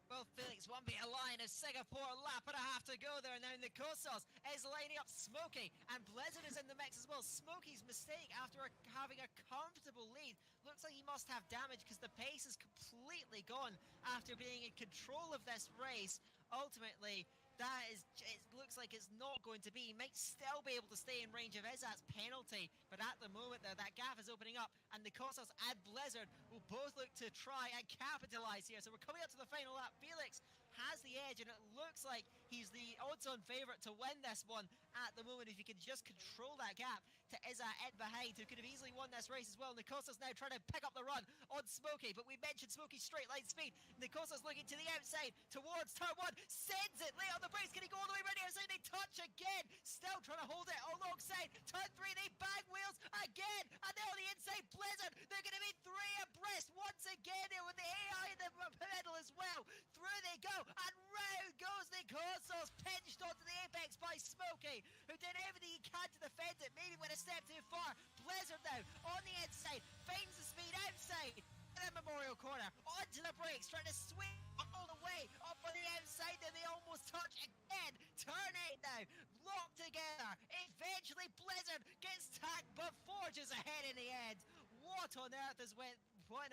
Well, Felix won't be a lion of Singapore, lap and a half to go there. Now Nikossos is lining up Smokey, and Blizzard is in the mix as well. Smokey's mistake after having a comfortable lead. Looks like he must have damage because the pace is completely gone after being in control of this race. Ultimately, it looks like it's not going to be. He might still be able to stay in range of Izzat's penalty, but at the moment there, that gap is opening up, and Nikossos and Blizzard will both look to try and capitalize here. So we're coming up to the final lap. Felix has the edge, and it looks like he's the odds-on favourite to win this one at the moment if he can just control that gap to Izzat in behind, who could have easily won this race as well. Nikossos now trying to pick up the run on Smokey, but we mentioned Smokey's straight line speed. Nikossos looking to the outside towards turn 1, sends it late on the brakes. Can he go all the way around the outside? They touch again, still trying to hold it alongside turn 3. They bang wheels again, and they're on the inside. Blizzard, they're going to be 3 abreast once again here with the AI in the middle as well. Through they go, and round goes Nikossos, pinched onto the apex by Smokey, who did everything he can to defend it, maybe went a step too far. Blizzard now on the inside, finds the speed outside in the Memorial Corner, onto the brakes, trying to swing all the way up on the outside, and they almost touch again. Turn 8 now, locked together. Eventually Blizzard gets tagged, but forges ahead in the end. What on earth has went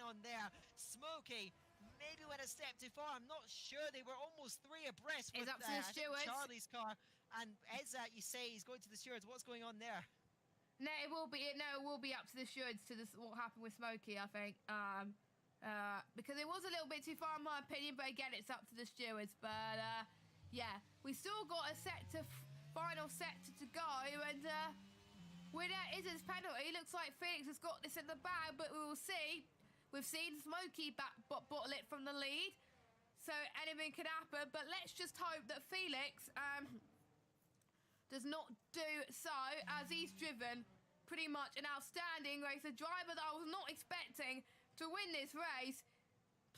on there? Smokey maybe went a step too far. I'm not sure. They were almost 3 abreast with Up to the stewards. Charlie's car. And Izzat, you say he's going to the stewards. What's going on there? No, it will be up to the stewards to what happened with Smokey, I think. Because it was a little bit too far in my opinion, but again, it's up to the stewards. But yeah, we still got a final sector to go, and winner is his penalty. Looks like Felix has got this in the bag, but we will see. We've seen Smokey bottle it from the lead, so anything could happen. But let's just hope that Felix does not do so, as he's driven pretty much an outstanding race. A driver that I was not expecting to win this race.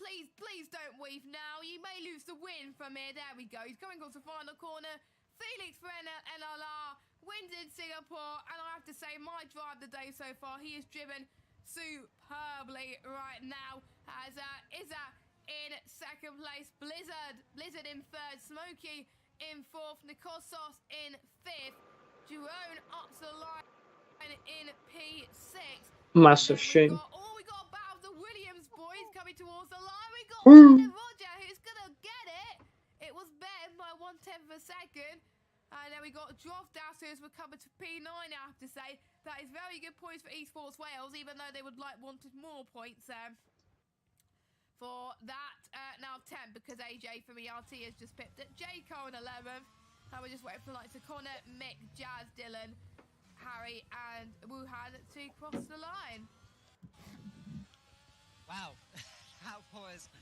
Please don't weave now. You may lose the win from here. There we go. He's going across the final corner. Felix Brenner, NLR, wins in Singapore. And I have to say, my drive the day so far, he has driven superbly right now. As Izzat in 2nd place. Blizzard in 3rd. Smokey in 4th. Nikossos in 5th. Jerome up to the line in P6. Massive shame. We got about the Williams boys coming towards the line. We got Roger, who's gonna get it. It was Ben by 1/10 of a second. And then we got Droff Dassers. We're coming to P9, I have to say. That is very good points for Esports Wales, even though they would wanted more points for that. Now 10, because AJ from ERT has just picked it. J. Cole in 11th. And we're just waiting for like Connor, Mick, Jazz, Dylan, Harry and Wuhan to cross the line. Wow, was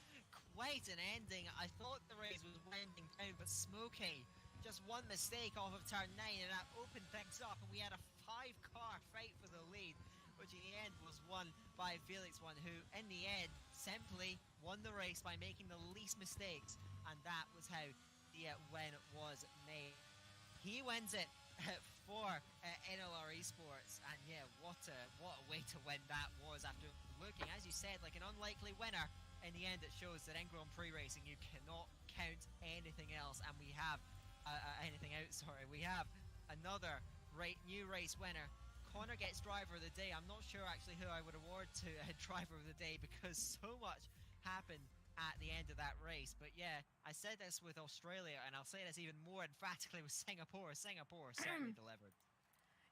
quite an ending. I thought the race was winding down, but Smokey, just one mistake off of turn 9, and that opened things up, and we had a 5-car fight for the lead, which in the end was won by Felix One, who in the end simply won the race by making the least mistakes, and that was how the win was made. He wins it for NLR Esports, and yeah, what a way to win that was, after looking, as you said, like an unlikely winner. In the end, it shows that in Grand Prix racing you cannot count anything else, and we have we have another new race winner. Connor gets driver of the day. I'm not sure actually who I would award to driver of the day, because so much happened at the end of that race. But yeah, I said this with Australia, and I'll say this even more emphatically with Singapore. Singapore certainly delivered.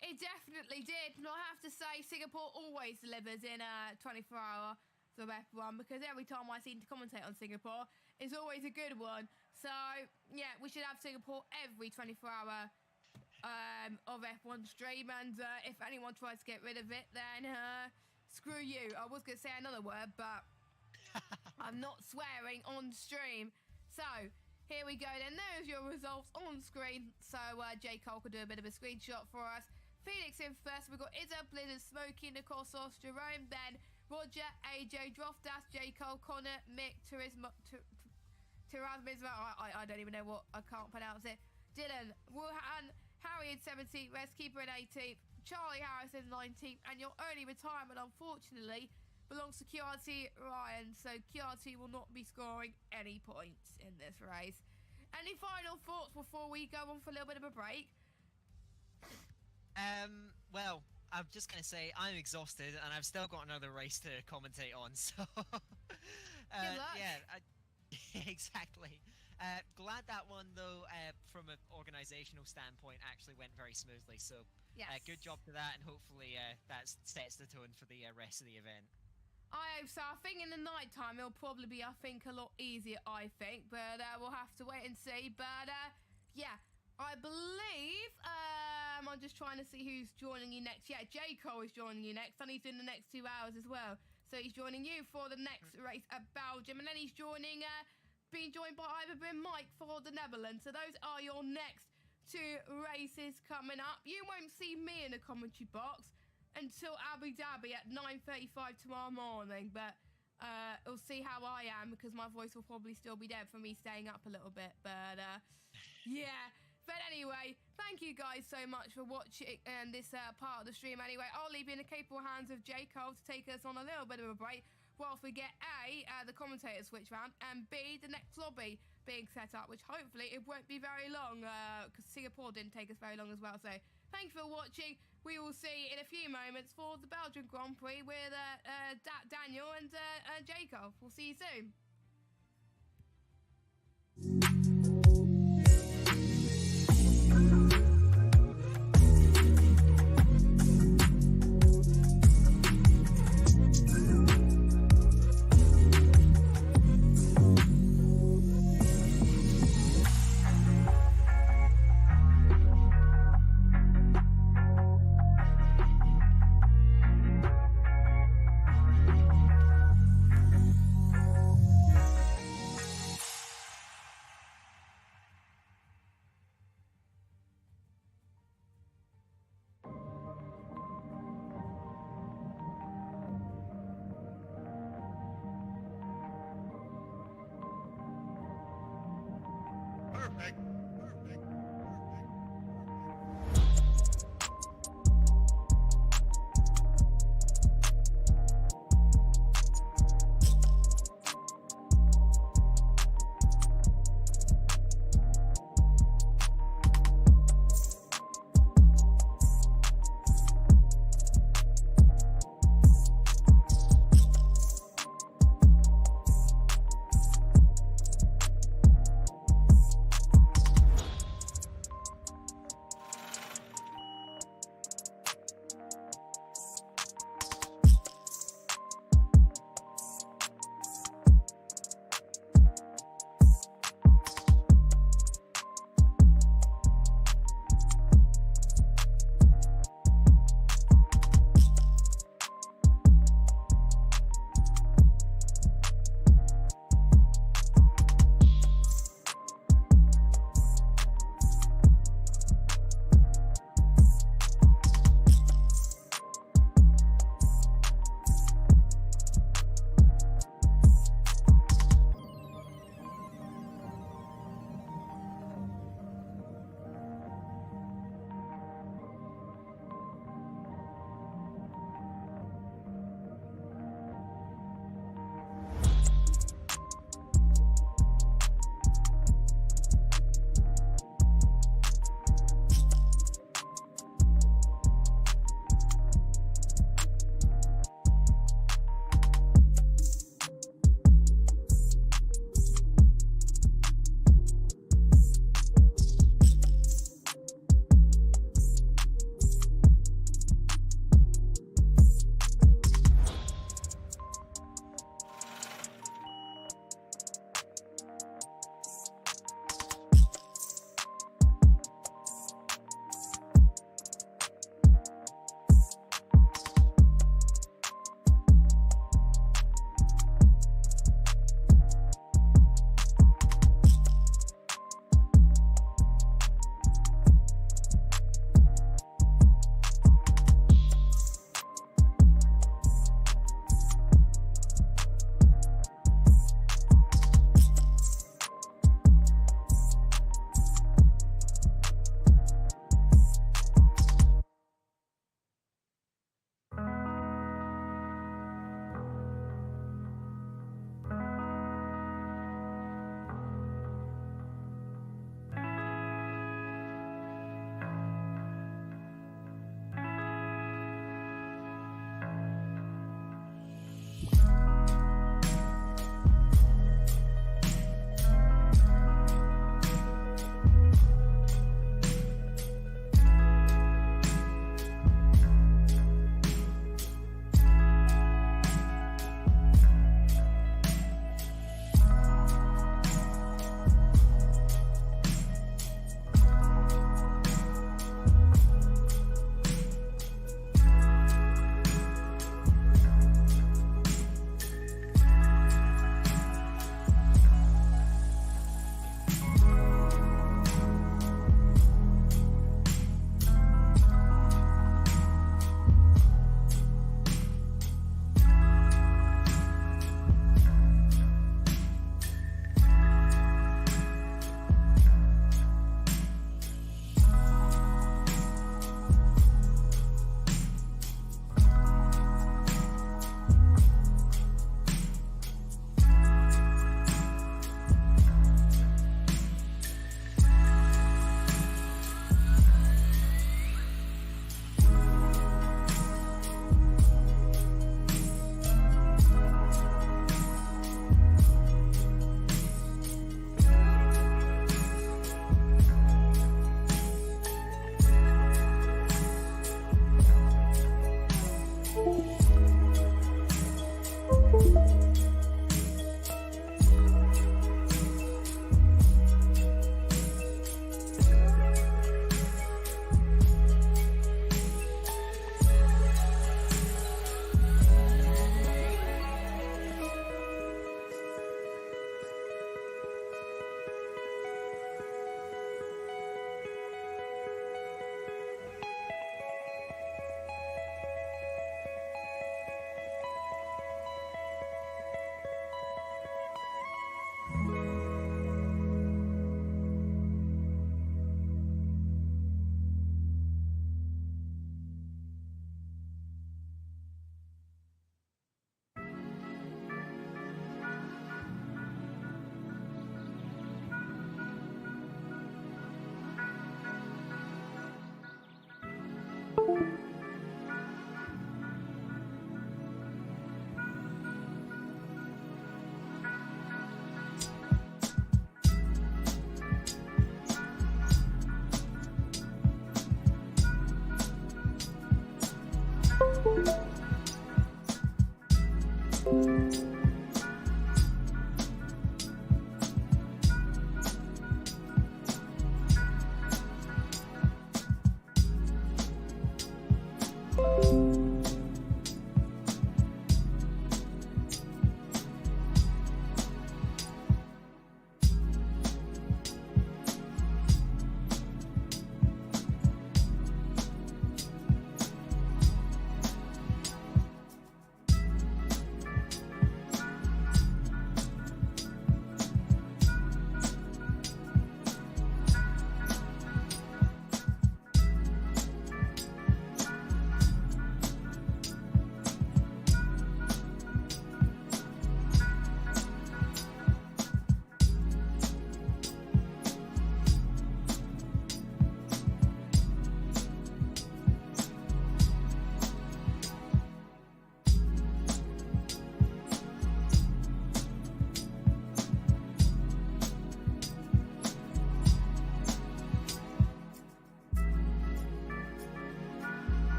It definitely did. And I have to say, Singapore always delivers in a 24-hour of F1, because every time I seem to commentate on Singapore, it's always a good one. So yeah, we should have Singapore every 24-hour of F1 stream, and if anyone tries to get rid of it, then screw you. I was going to say another word, but I'm not swearing on stream. So here we go then. There's your results on screen. So J. Cole could do a bit of a screenshot for us. Felix in first. We've got Izza, Blizzard, Smokey, Nicosos, Jerome, then Roger, AJ, Droftas, J. Cole, Connor, Mick, Turismo, I don't even know what, I can't pronounce it. Dylan, Wuhan, Harry in 17th, Reskeeper in 18th, Charlie Harris in 19th, and your only retirement, unfortunately, belongs to QRT Ryan, so QRT will not be scoring any points in this race. Any final thoughts before we go on for a little bit of a break? Well, I'm just going to say I'm exhausted, and I've still got another race to commentate on, so... Good luck. Yeah, exactly. Glad that one, though, from an organisational standpoint, actually went very smoothly, so Yes. good job to that, and hopefully that sets the tone for the rest of the event. I hope so. I think in the night time it'll probably be, a lot easier, but we'll have to wait and see. But yeah, I believe I'm just trying to see who's joining you next. Yeah, J. Cole is joining you next, and he's in the next 2 hours as well. So he's joining you for the next race at Belgium, and then he's being joined by Ivan and Mike for the Netherlands. So those are your next 2 races coming up. You won't see me in the commentary box until Abu Dhabi at 9:35 tomorrow morning, but we'll see how I am, because my voice will probably still be dead for me staying up a little bit. But yeah. But anyway, thank you guys so much for watching this part of the stream. Anyway, I'll leave you in the capable hands of J. Cole to take us on a little bit of a break whilst we get A, the commentator switch round, and B, the next lobby being set up, which hopefully it won't be very long, because Singapore didn't take us very long as well. So thanks for watching. We will see in a few moments for the Belgian Grand Prix with Daniel and J. Cole. We'll see you soon.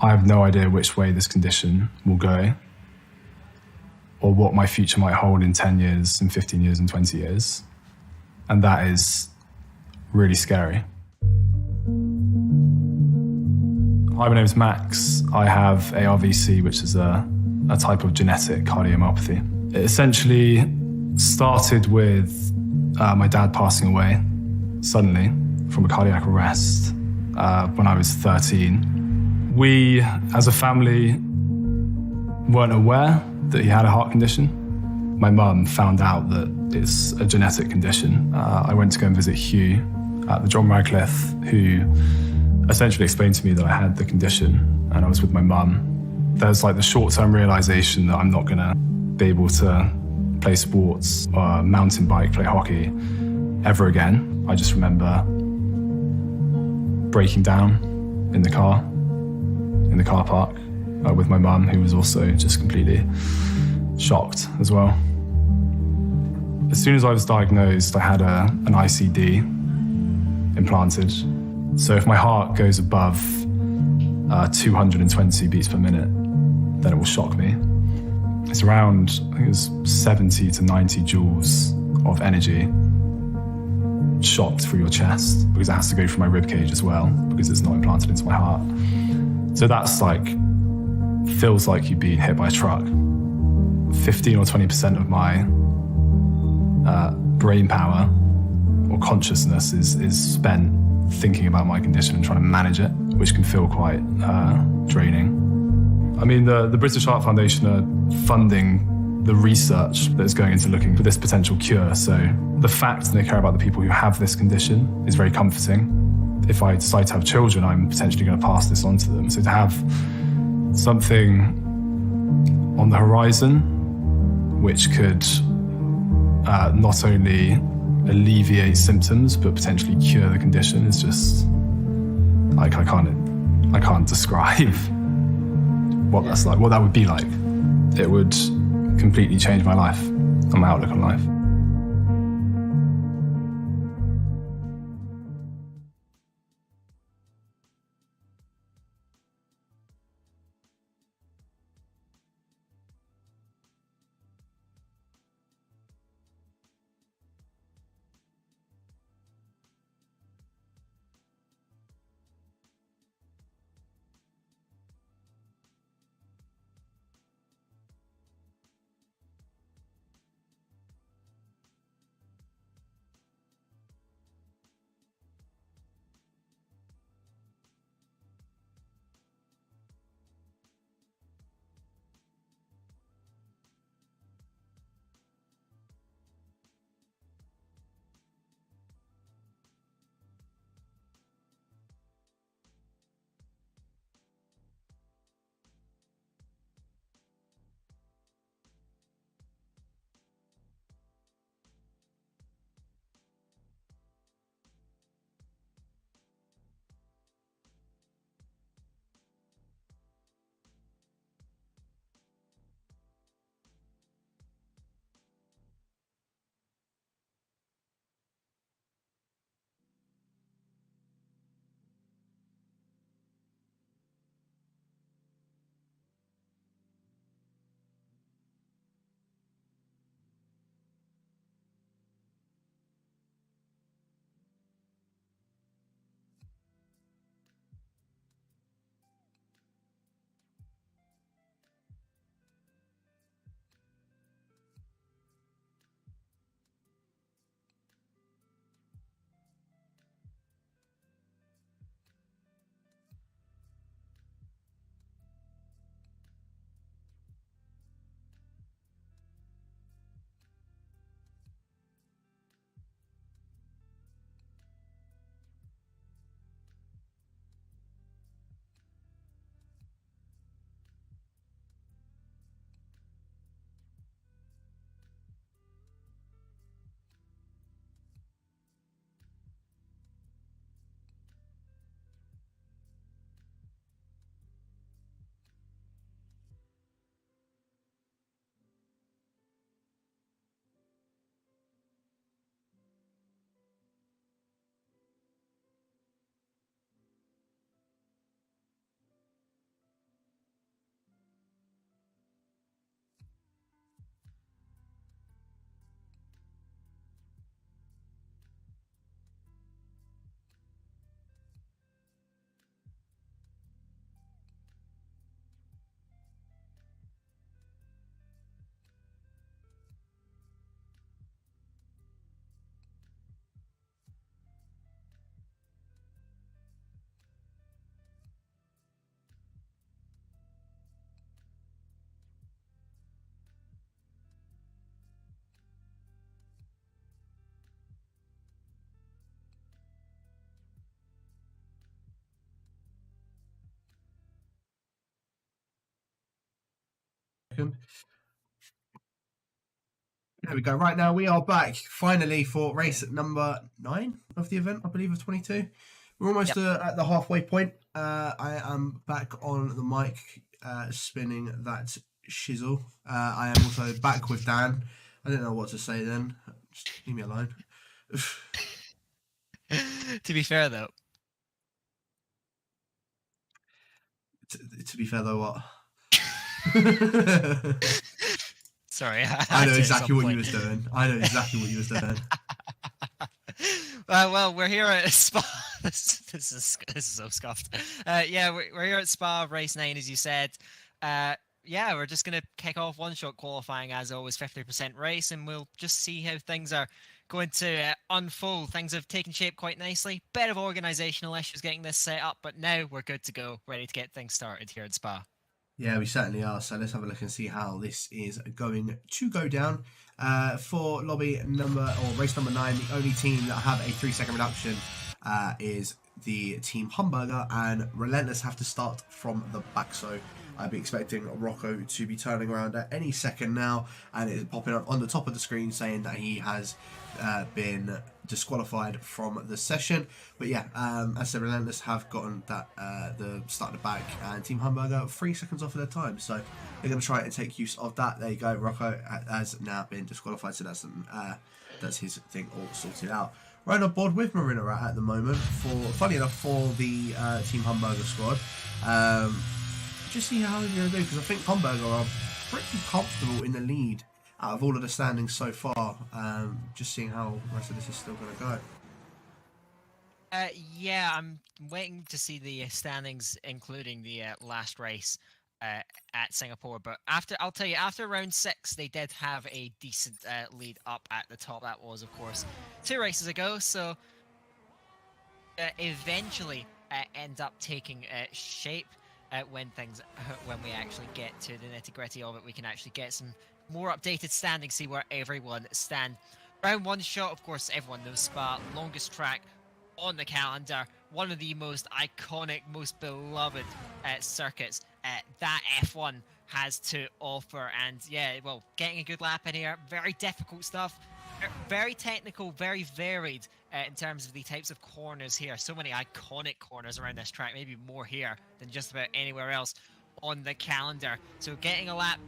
I have no idea which way this condition will go or what my future might hold in 10 years, in 15 years, and 20 years. And that is really scary. Hi, my name's Max. I have ARVC, which is a type of genetic cardiomyopathy. It essentially started with my dad passing away suddenly from a cardiac arrest when I was 13. We, as a family, weren't aware that he had a heart condition. My mum found out that it's a genetic condition. I went to go and visit Hugh at the John Radcliffe, who essentially explained to me that I had the condition, and I was with my mum. There's like the short-term realization that I'm not gonna be able to play sports or mountain bike, play hockey ever again. I just remember breaking down in the car park with my mum, who was also just completely shocked as well. As soon as I was diagnosed, I had an ICD implanted. So if my heart goes above 220 beats per minute, then it will shock me. It's around, I think it's 70 to 90 joules of energy shot through your chest, because it has to go through my rib cage as well, because it's not implanted into my heart. So that's like, feels like you've been hit by a truck. 15 or 20% of my brain power or consciousness is spent thinking about my condition and trying to manage it, which can feel quite draining. I mean, the British Heart Foundation are funding the research that's going into looking for this potential cure. So the fact that they care about the people who have this condition is very comforting. If I decide to have children, I'm potentially going to pass this on to them. So to have something on the horizon which could not only alleviate symptoms but potentially cure the condition is just like I can't describe what that's like, what that would be like. It would completely change my life and my outlook on life. second. There we go. Right now we are back finally for race number 9 of the event, I believe, of 22. We're almost at the halfway point. I am back on the mic, spinning that shizzle. I am also back with Dan. I didn't know what to say then. Just leave me alone. To be fair, though, to be fair, though, what? sorry, I know exactly what you was doing. I know exactly what you was doing. Well, we're here at Spa. this is so scuffed. Yeah, we're here at Spa race 9, as you said. Yeah, we're just gonna kick off one-shot qualifying as always, 50% race, and we'll just see how things are going to unfold. Things have taken shape quite nicely. Bit of organisational issues getting this set up, but now we're good to go, ready to get things started here at Spa. Yeah, we certainly are. So let's have a look and see how this is going to go down. For lobby number, or race number 9, the only team that have a 3-second reduction is the Team Hamburger, and Relentless have to start from the back. So I'd be expecting Rocco to be turning around at any second now, and it's popping up on the top of the screen saying that he has been disqualified from the session. But yeah, as I said, Relentless have gotten that the start of the back, and Team Hamburger 3 seconds off of their time, so they're going to try and take use of that. There you go, Rocco has now been disqualified, so that's his thing all sorted out. Right on board with Marina Rat at the moment, funny enough, for the Team Hamburger squad. Just see how they're going to do, because I think Hamburger are pretty comfortable in the lead out of all of the standings so far. Just seeing how the rest of this is still going to go. Yeah, I'm waiting to see the standings, including the last race at Singapore. But I'll tell you, after round 6, they did have a decent lead up at the top. That was, of course, 2 races ago. So eventually end up taking shape. When we actually get to the nitty-gritty of it, we can actually get some more updated standings, see where everyone stand. Round 1 shot, of course, everyone knows Spa, longest track on the calendar, one of the most iconic, most beloved circuits that F1 has to offer. And yeah, well, getting a good lap in here, very difficult stuff, very technical, very varied in terms of the types of corners here. So many iconic corners around this track, maybe more here than just about anywhere else on the calendar. So getting a lap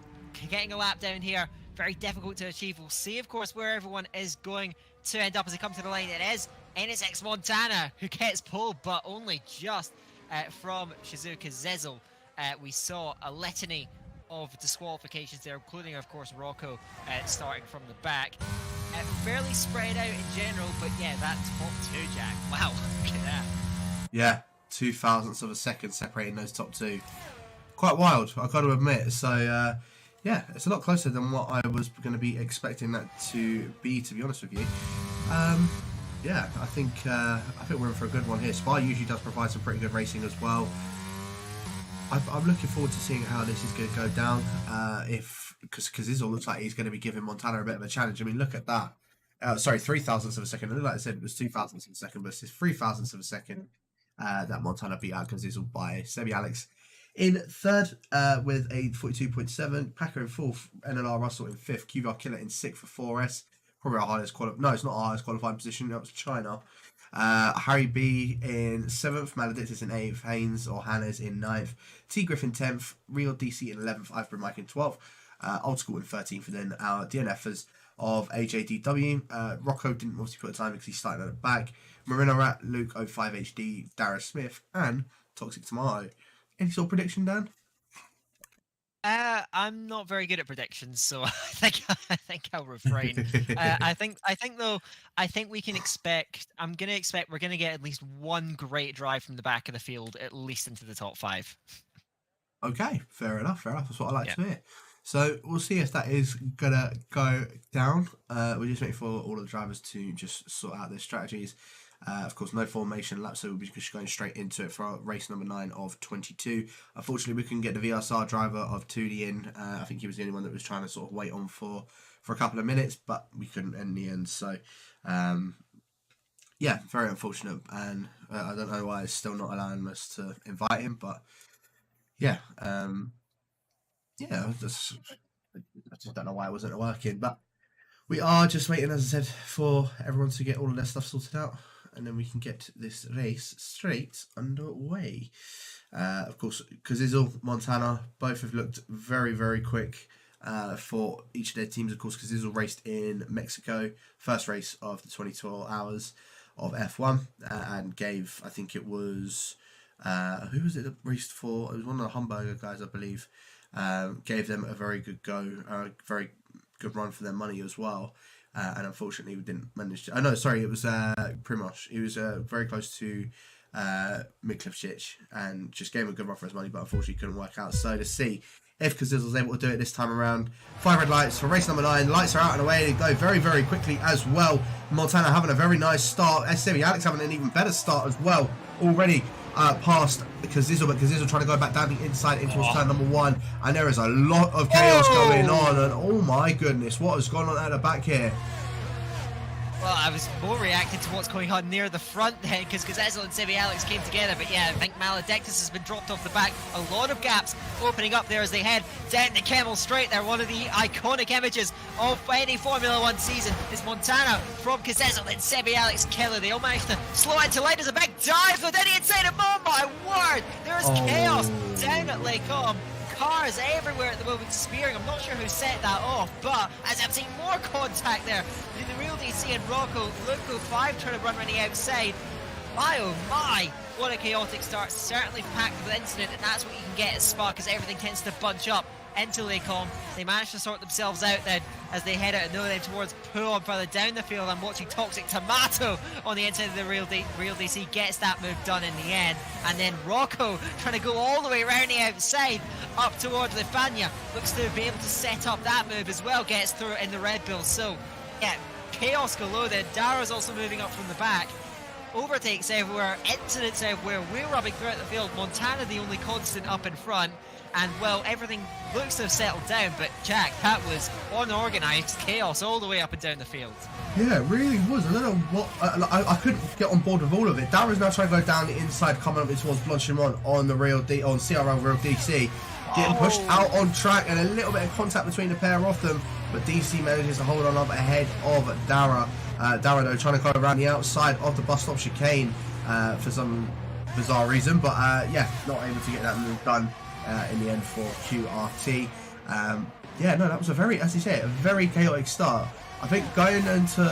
down here, very difficult to achieve. We'll see, of course, where everyone is going to end up as they come to the line. It is NSX Montana who gets pulled, but only just from Shizuka Zezel. We saw a litany of disqualifications there, including, of course, Rocco starting from the back. Fairly spread out in general, but yeah, that top 2, Jack. Wow, look at that. Yeah, 0.02 of a second separating those top 2. Quite wild, I've got to admit. So, yeah, it's a lot closer than what I was going to be expecting that to be honest with you. Yeah, I think we're in for a good one here. Spa usually does provide some pretty good racing as well. I'm looking forward to seeing how this is going to go down. Because this all looks like he's going to be giving Montana a bit of a challenge. I mean, look at that. Sorry, 0.03 of a second. Like I said, it was 0.02 of a second, but it's 0.03 of a second that Montana beat out Kazizel by Sebi Alex in third with a 42.7. Packer in fourth. NLR Russell in fifth. QVR Killer in sixth for 4S. Probably our highest no, it's not our highest qualifying position. That was China. Harry B in 7th, Maledictus in 8th, Haynes or Hannes in 9th, T Griffin 10th, Real DC in 11th, Ivory Mike in 12th, Old School in 13th, and then our DNFers of AJDW. Rocco didn't obviously put a time because he started at the back. Marina Rat, Luke 05HD, Darius Smith, and Toxic Tomato. Any sort of prediction, Dan? I'm not very good at predictions, so I think I'll refrain. I think we can expect. We're gonna get at least one great drive from the back of the field, at least into the top 5. Okay, fair enough. That's what I like to hear. So we'll see if that is gonna go down. We're just waiting for all of the drivers to just sort out their strategies. Of course, no formation lap, so we'll be just going straight into it for race number 9 of 22. Unfortunately, we couldn't get the VRSR driver of 2D in. I think he was the only one that was trying to sort of wait on for a couple of minutes, but we couldn't in the end. So, yeah, very unfortunate. And I don't know why it's still not allowing us to invite him, but yeah. yeah, I just don't know why it wasn't working. But we are just waiting, as I said, for everyone to get all of their stuff sorted out, and then we can get this race straight underway. Of course, Kazizel, Montana, both have looked very, very quick for each of their teams. Of course, Kazizel raced in Mexico, first race of the 24 hours of F1, and gave, I think it was, who was it that raced for? It was one of the Hamburger guys, I believe. Gave them a very good go, a very good run for their money as well. And unfortunately, we didn't manage to. Oh, no, sorry, it was Primoz. He was very close to Miklevicic and just gave him a good run for his money, but unfortunately couldn't work out. So to see if Kazizel was able to do it this time around. 5 red lights for race number 9. Lights are out and away. They go very, very quickly as well. Montana having a very nice start. Sebi Alex having an even better start as well already. Past Kazizel, but Kazizel trying to go back down the inside into turn number 1, and there is a lot of chaos going on, and oh my goodness, what has gone on at the back here? Well, I was more reacting to what's going on near the front then, because Kazizel and Sebi Alex came together, but yeah, I think Maledictus has been dropped off the back. A lot of gaps opening up there as they head down the Camel Straight. They're one of the iconic images of any Formula 1 season is Montana from Kazizel and Sebi Alex Keller. They all managed to slow into light as a big dive, but then inside of, oh my word, there's chaos down at Lake Com. Cars everywhere at the moment spearing. I'm not sure who set that off, but as I'm seeing more contact there between the Real DC and Rocco. Luco 5 trying to run around the outside. My oh my, what a chaotic start. Certainly packed with incident, and that's what you can get at Spa, because everything tends to bunch up into Lake Com. They managed to sort themselves out then as they head out of no name towards Pullman further down the field. I'm watching Toxic Tomato on the inside of the Real DC gets that move done in the end, and then Rocco trying to go all the way around the outside up towards Lefania, looks to be able to set up that move as well, gets through it in the Red Bull. So yeah, chaos galore there. Dara's also moving up from the back. Overtakes everywhere, incidents everywhere, we're rubbing throughout the field. Montana the only constant up in front, and well, everything looks to have settled down, but Jack, that was unorganised chaos all the way up and down the field. Yeah, it really was. I don't know what, I couldn't get on board with all of it. Dara's now trying to go down the inside, coming up towards Blanchimont on the on CRL Real DC, getting pushed out on track, and a little bit of contact between the pair of them, but DC manages to hold on up ahead of Dara. Dara though trying to go around the outside of the bus stop chicane for some bizarre reason, but yeah, not able to get that move done in the end for QRT. Yeah, no, that was a very, as you say, a very chaotic start. I think going into,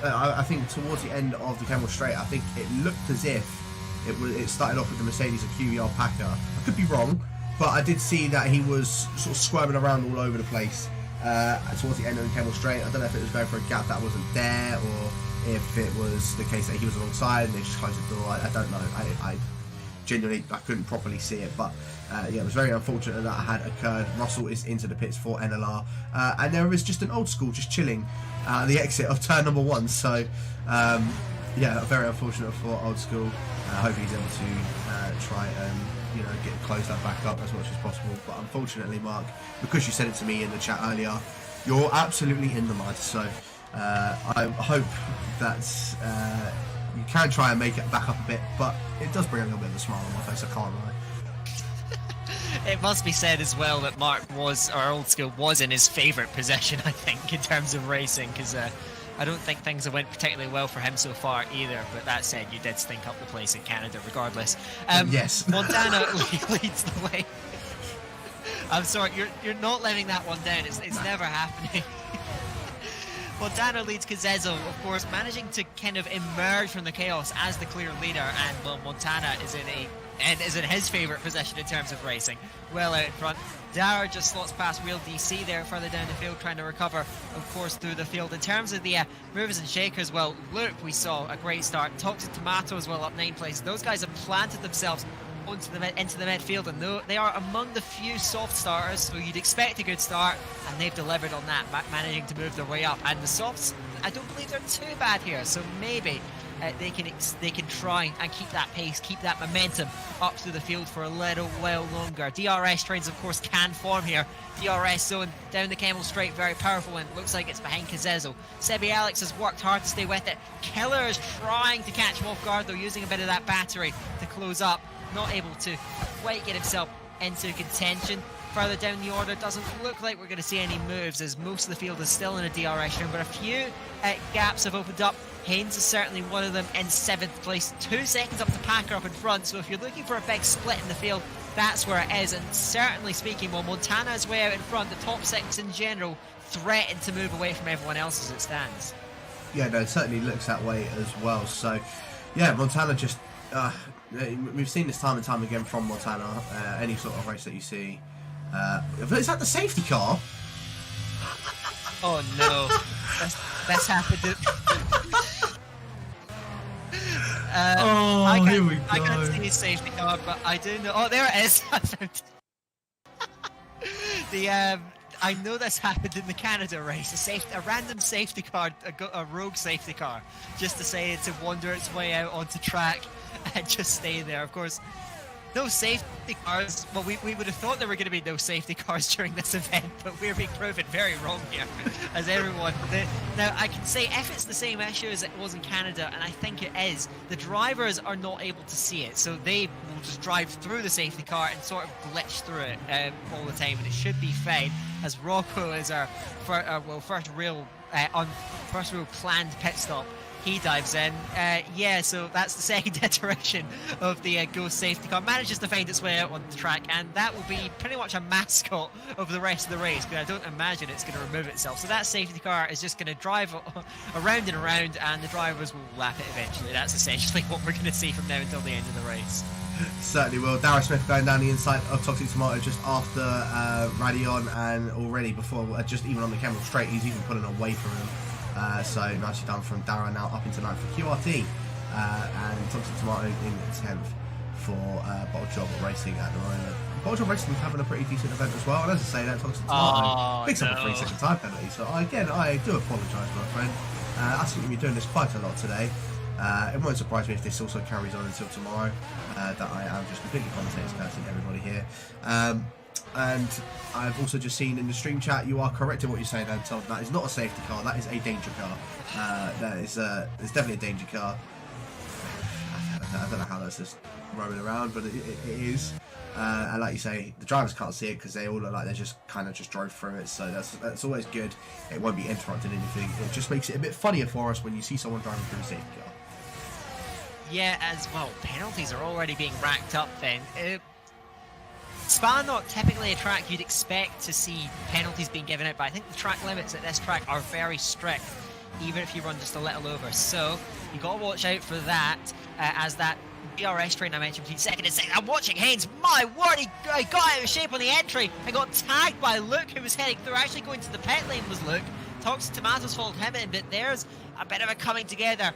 I think towards the end of the Camel Straight, I think it looked as if it started off with the Mercedes and QE Alpaca. I could be wrong, but I did see that he was sort of squirming around all over the place towards the end of the Camel Straight. I don't know if it was going for a gap that wasn't there, or if it was the case that he was alongside and they just closed the door. I don't know. I genuinely, I couldn't properly see it, but yeah, it was very unfortunate that had occurred. Russell is into the pits for NLR, and there is just an old school just chilling at the exit of turn number 1. So yeah, very unfortunate for old school. I hope he's able to try and close that back up as much as possible. But unfortunately, Mark, because you said it to me in the chat earlier, you're absolutely in the mud. So I hope that you can try and make it back up a bit, but it does bring a little bit of a smile on my face, I can't lie. It must be said as well that Mark was, or old school was, in his favourite position, I think, in terms of racing, because I don't think things have went particularly well for him so far either. But that said, you did stink up the place in Canada regardless. Yes. Montana leads the way. I'm sorry, you're not letting that one down. It's never happening. Montana leads Kazizel, of course, managing to kind of emerge from the chaos as the clear leader, and well, Montana is in his favourite position in terms of racing, well out in front. Dara just slots past Real DC there further down the field, trying to recover, of course, through the field. In terms of the movers and shakers, well, Luke, we saw a great start. Toxic Tomato as well, up 9 places. Those guys have planted themselves into the midfield, and they are among the few soft starters, so you'd expect a good start, and they've delivered on that, managing to move their way up. And the softs, I don't believe they're too bad here, so maybe they can try and keep that pace, keep that momentum up through the field for a little while longer. DRS trains, of course, can form here. DRS zone down the Camel Straight, very powerful, and looks like it's behind Kazizel. Sebi Alex has worked hard to stay with it. Keller is trying to catch him off guard, though, using a bit of that battery to close up. Not able to quite get himself into contention. further down the order. Doesn't look like we're going to see any moves, as most of the field is still in a DRS room, but a few gaps have opened up. Haynes is certainly one of them in 7th place, 2 seconds up to Packer up in front. So if you're looking for a big split in the field, that's where it is. And certainly speaking, while Montana is way out in front, the top 6 in general threaten to move away from everyone else as it stands. Yeah, no, it certainly looks that way as well. So, yeah, Montana just... we've seen this time and time again from Montana. Any sort of race that you see. Is that the safety car? Oh no, that's happened. Here we go. I can't see his safety car, but I do know. Oh, there it is. I found it. I know this happened in the Canada race. A random safety car, a rogue safety car, just decided to wander its way out onto track and just stay there. Of course, no safety cars. Well, we would have thought there were going to be no safety cars during this event, but we're being proven very wrong here, as everyone. Now, I can say if it's the same issue as it was in Canada, and I think it is, the drivers are not able to see it, so they will just drive through the safety car and sort of glitch through it all the time, and it should be fine, as Rocco is our first real planned pit stop. He dives in. Yeah, so that's the second iteration of the Ghost safety car. Manages to find its way out on the track, and that will be pretty much a mascot of the rest of the race, because I don't imagine it's going to remove itself. So that safety car is just going to drive around and around, and the drivers will lap it eventually. That's essentially what we're going to see from now until the end of the race. Certainly will. Dara Smith going down the inside of Toxic Tomato just after Radion, and already before, just even on the camera straight, he's even pulling away from him. So nicely done from Dara, now up into 9th for QRT, and Toxic Tomato in 10th for Bottle Job Racing at the moment. Bottle Job Racing is having a pretty decent event as well, and as I say that, Toxic Tomato picks up a 3-second time penalty, so again, I do apologise, my friend. I think you'll be doing this quite a lot today. It won't surprise me if this also carries on until tomorrow, that I am just completely commentating cursing everybody here. And I've also just seen in the stream chat, you are correct in what you're saying, Anton. That is not a safety car, that is a danger car. That is it's definitely a danger car. I don't know how that's just roaming around, but it is. And like you say, the drivers can't see it because they all look like they just kind of just drove through it, so that's always good. It won't be interrupting anything. It just makes it a bit funnier for us when you see someone driving through a safety car. Yeah, as well, penalties are already being racked up then. Spa not typically a track you'd expect to see penalties being given out, but I think the track limits at this track are very strict, even if you run just a little over. So you got to watch out for that, as that DRS train I mentioned between 2nd and 2nd. I'm watching Haynes. My word, he got out of shape on the entry and got tagged by Luke, who was heading through. Actually going to the pit lane was Luke. Toxic Tomatoes followed him in, but there's a bit of a coming together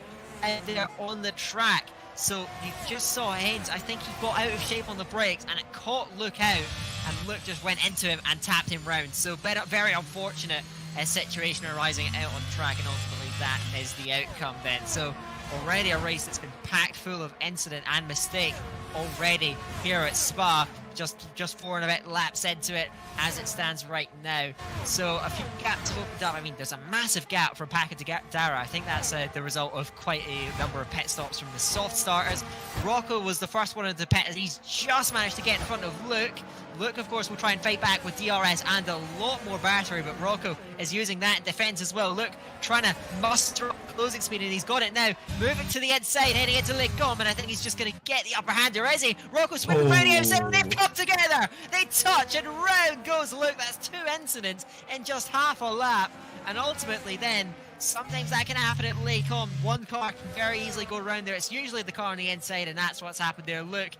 there on the track. So you just saw Haynes, I think he got out of shape on the brakes and it caught Luke out, and Luke just went into him and tapped him round. So very unfortunate situation arising out on track, and ultimately that is the outcome then. So already a race that's been packed full of incident and mistake already here at Spa, just 4 and a bit laps into it as it stands right now. So a few gaps have opened up. I mean, there's a massive gap from Packer to Dara. I think that's the result of quite a number of pit stops from the soft starters. Rocco was the first one into the pit, and he's just managed to get in front of Luke. Luke, of course, will try and fight back with DRS and a lot more battery, but Rocco is using that in defense as well. Luke trying to muster up closing speed, and he's got it now. Moving to the inside, heading into Lake Gom, and I think he's just going to get the upper hand, or is he? Rocco swinging around the outside, and they've come together. They touch, and round goes Luke. That's 2 incidents in just half a lap, and ultimately then, sometimes that can happen at Lake Gom. One car can very easily go around there. It's usually the car on the inside, and that's what's happened there. Luke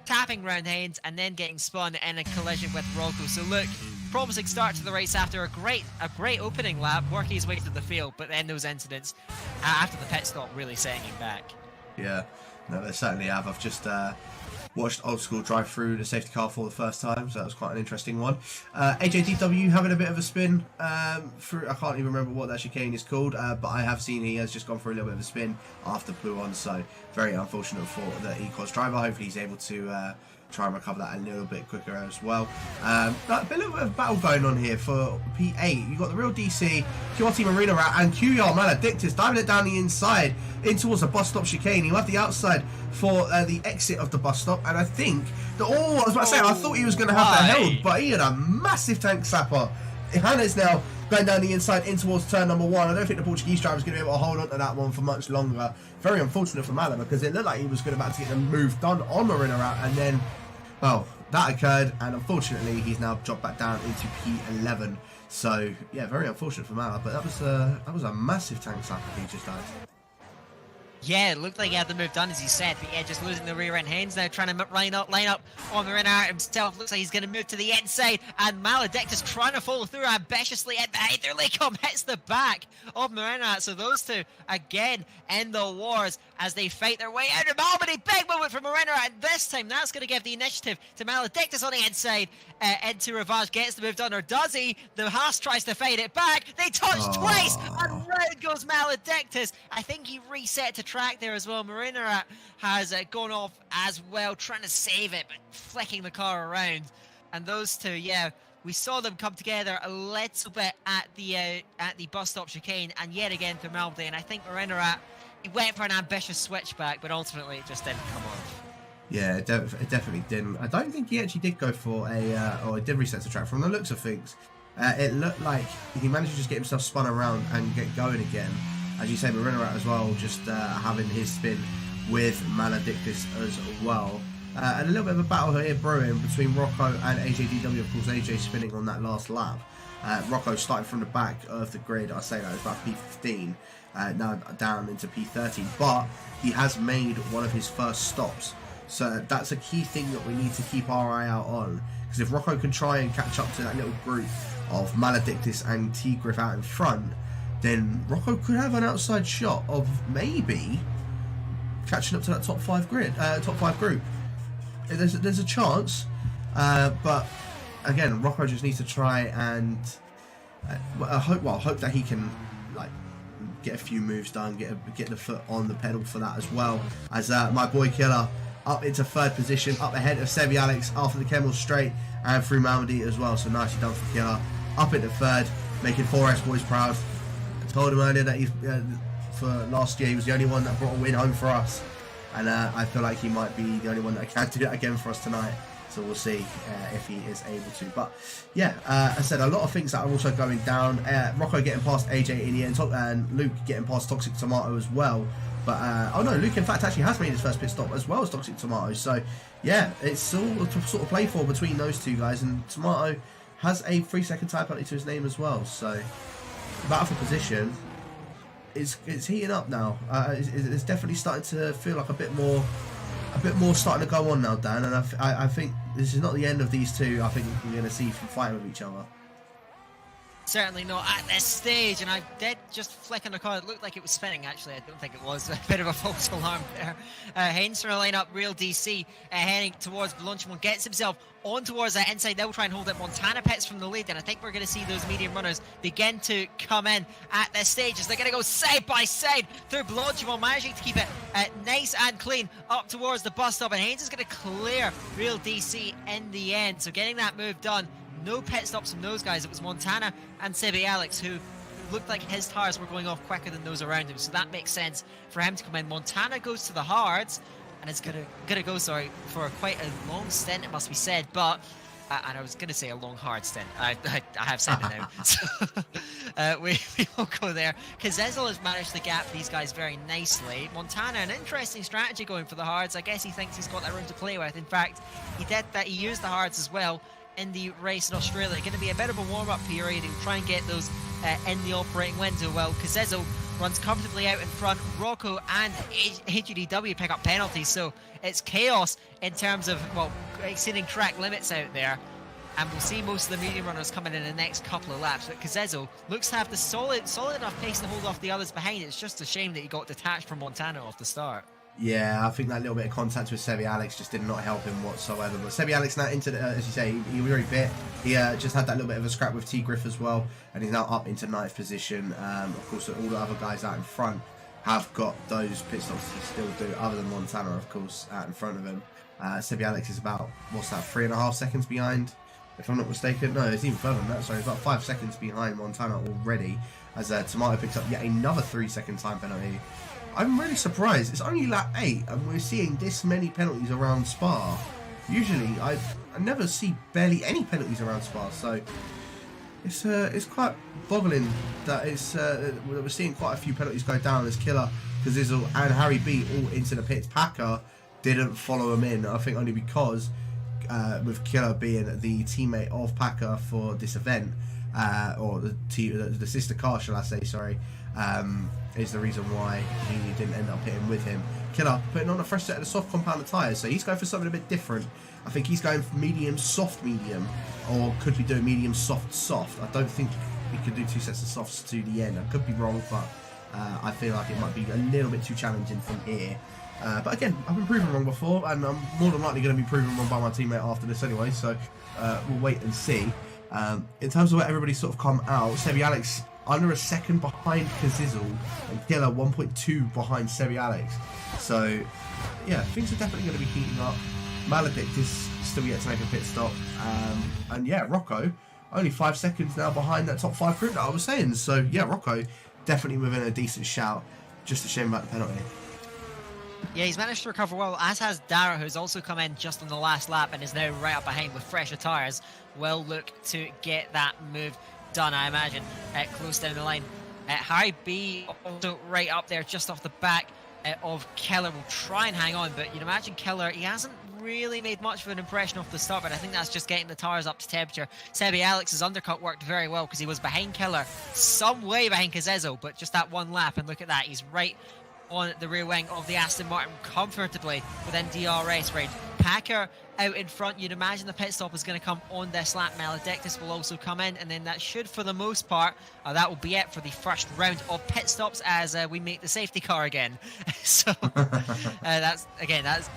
tapping round Haynes and then getting spun in a collision with Rocco. So look, promising start to the race after a great opening lap, working his way through the field, but then those incidents after the pit stop really setting him back. Yeah, no, they certainly have. I've just watched Old School drive through the safety car for the first time, so that was quite an interesting one. AJDW having a bit of a spin through, I can't even remember what that chicane is called, but I have seen he has just gone for a little bit of a spin after Pooh on, so very unfortunate for the Equals driver. Hopefully he's able to try and recover that a little bit quicker as well. A little bit of battle going on here for P8. You've got the Real DC, QRT Marina Rat, and QR Maledictus diving it down the inside in towards the bus stop chicane. You have the outside for the exit of the bus stop, and I think I was about to say, I thought he was going to have that held, but he had a massive tank slapper. Hannah's now going down the inside in towards turn number 1. I don't think the Portuguese driver is going to be able to hold on to that one for much longer. Very unfortunate for Mala, because it looked like he was about to get the move done on Marina Rat, and then, well, that occurred, and unfortunately he's now dropped back down into P11. So yeah, very unfortunate for Mala, but that was a massive tank slapper he just had. Yeah, it looked like he had the move done, as he said, but yeah, just losing the rear end. Haynes now trying to line up on Marina Art himself. Looks like he's going to move to the inside, and Maledictus trying to follow through ambitiously at the height. There Laycom hits the back of Marina Art. So those two, again, in the wars as they fight their way out of Albany. Big moment from Marina Art, and this time that's going to give the initiative to Maledictus on the inside. Into Ravage, gets the move done, or does he? The Haas tries to fight it back. They touch twice, and round goes Maledictus. I think he reset to track there as well. Marina has gone off as well, trying to save it, but flicking the car around. And those two, yeah, we saw them come together a little bit at the bus stop chicane, and yet again through Malmedy. And I think Marina he went for an ambitious switchback, but ultimately it just didn't come off. Yeah, it definitely didn't. I don't think he actually did go for or he did reset the track. From the looks of things, it looked like he managed to just get himself spun around and get going again. As you say, Marina Rat as well, just having his spin with Maledictus as well. And a little bit of a battle here brewing between Rocco and AJDW. Of course, AJ spinning on that last lap. Rocco starting from the back of the grid. I say that it was about P15, now down into P13. But he has made one of his first stops. So that's a key thing that we need to keep our eye out on. Because if Rocco can try and catch up to that little group of Maledictus and T-Griff out in front, then Rocco could have an outside shot of maybe catching up to that top 5 group. There's a chance, but again, Rocco just needs to try and hope that he can get a few moves done, get the foot on the pedal for that as well. As my boy Killer up into 3rd position, up ahead of Sevi Alex after the Kemmel straight and through Malmedy as well. So nicely done for Killer. Up into 3rd, making 4S boys proud. I told him earlier that for last year he was the only one that brought a win home for us, and I feel like he might be the only one that can do that again for us tonight. So we'll see if he is able to. But yeah, I said a lot of things that are also going down. Rocco getting past AJ in the end, and Luke getting past Toxic Tomato as well. But oh no, Luke in fact actually has made his first pit stop as well as Toxic Tomato. So yeah, it's all to sort of play for between those two guys, and Tomato has a 3-second time penalty to his name as well. So the battle for position it's heating up now. It's definitely starting to feel like a bit more starting to go on now, Dan. And I think this is not the end of these two. I think we're going to see from fighting with each other. Certainly not at this stage, and I did just flick on the car. It looked like it was spinning, actually. I don't think it was. A bit of a false alarm there. Haynes trying to line up Real DC, heading towards Blanchimont, gets himself on towards that inside. They'll try and hold it. Montana pits from the lead, and I think we're going to see those medium runners begin to come in at this stage as they're going to go side by side through Blanchimont, managing to keep it nice and clean up towards the bus stop, and Haynes is going to clear Real DC in the end. So getting that move done. No pit stops from those guys. It was Montana and Sebi Alex who looked like his tires were going off quicker than those around him. So that makes sense for him to come in. Montana goes to the hards and it's gonna go for quite a long stint, it must be said. But and I was gonna say a long hard stint. I have said it now. So, we won't go there. Kazezel has managed to gap these guys very nicely. Montana, an interesting strategy going for the hards. I guess he thinks he's got that room to play with. In fact, he did that. He used the hards as well in the race in Australia. Going to be a bit of a warm-up period and try and get those in the operating window. Well, Kazezo runs comfortably out in front. Rocco and HUDW pick up penalties, so it's chaos in terms of, well, exceeding track limits out there. And we'll see most of the medium runners coming in the next couple of laps. But Kazezo looks to have the solid enough pace to hold off the others behind. It's just a shame that he got detached from Montana off the start. Yeah, I think that little bit of contact with Sebi Alex just did not help him whatsoever. But Sebi Alex now into the, as you say, he was already bit. He just had that little bit of a scrap with T-Griff as well, and he's now up into 9th position. Of course, all the other guys out in front have got those pit stops to still do, other than Montana, of course, out in front of him. Sebi Alex is about, what's that, 3.5 seconds behind, if I'm not mistaken. No, it's even further than that. Sorry, it's about 5 seconds behind Montana already, as Tomato picks up yet another 3-second time penalty. I'm really surprised. It's only lap 8, and we're seeing this many penalties around Spa. Usually, I never see barely any penalties around Spa, so it's quite boggling that we're seeing quite a few penalties go down as Killer, Kazizel and Harry B all into the pits. Packer didn't follow him in, I think only because with Killer being the teammate of Packer for this event, or the sister car, shall I say, sorry, is the reason why he didn't end up hitting with him. Killer putting on a fresh set of the soft compounded tyres, so he's going for something a bit different. I think he's going for medium, soft, medium, or could be doing medium, soft, soft. I don't think he could do 2 sets of softs to the end. I could be wrong, but I feel like it might be a little bit too challenging from here. But again, I've been proven wrong before, and I'm more than likely going to be proven wrong by my teammate after this anyway, so we'll wait and see. In terms of where everybody's sort of come out, Sebi Alex under a second behind Kazizel, and Killer 1.2 behind Sebi Alex. So, yeah, things are definitely going to be heating up. Maledict is still yet to make a pit stop. And yeah, Rocco, only 5 seconds now behind that top 5 group that I was saying. So, yeah, Rocco definitely within a decent shout. Just a shame about the penalty. Yeah, he's managed to recover well, as has Dara, who's also come in just on the last lap and is now right up behind with fresher tyres. Will look to get that move done, I imagine, close down the line. Harry B also right up there, just off the back of Keller. Will try and hang on, but you'd imagine Keller, he hasn't really made much of an impression off the start, but I think that's just getting the tyres up to temperature. Sebi Alex's undercut worked very well because he was behind Keller, some way behind Kazezo, but just that one lap, and look at that, he's right on the rear wing of the Aston Martin comfortably within DRS range. Packer out in front. You'd imagine the pit stop is going to come on this lap. Maledictus will also come in, and then that should, for the most part, that will be it for the first round of pit stops as we make the safety car again. So that's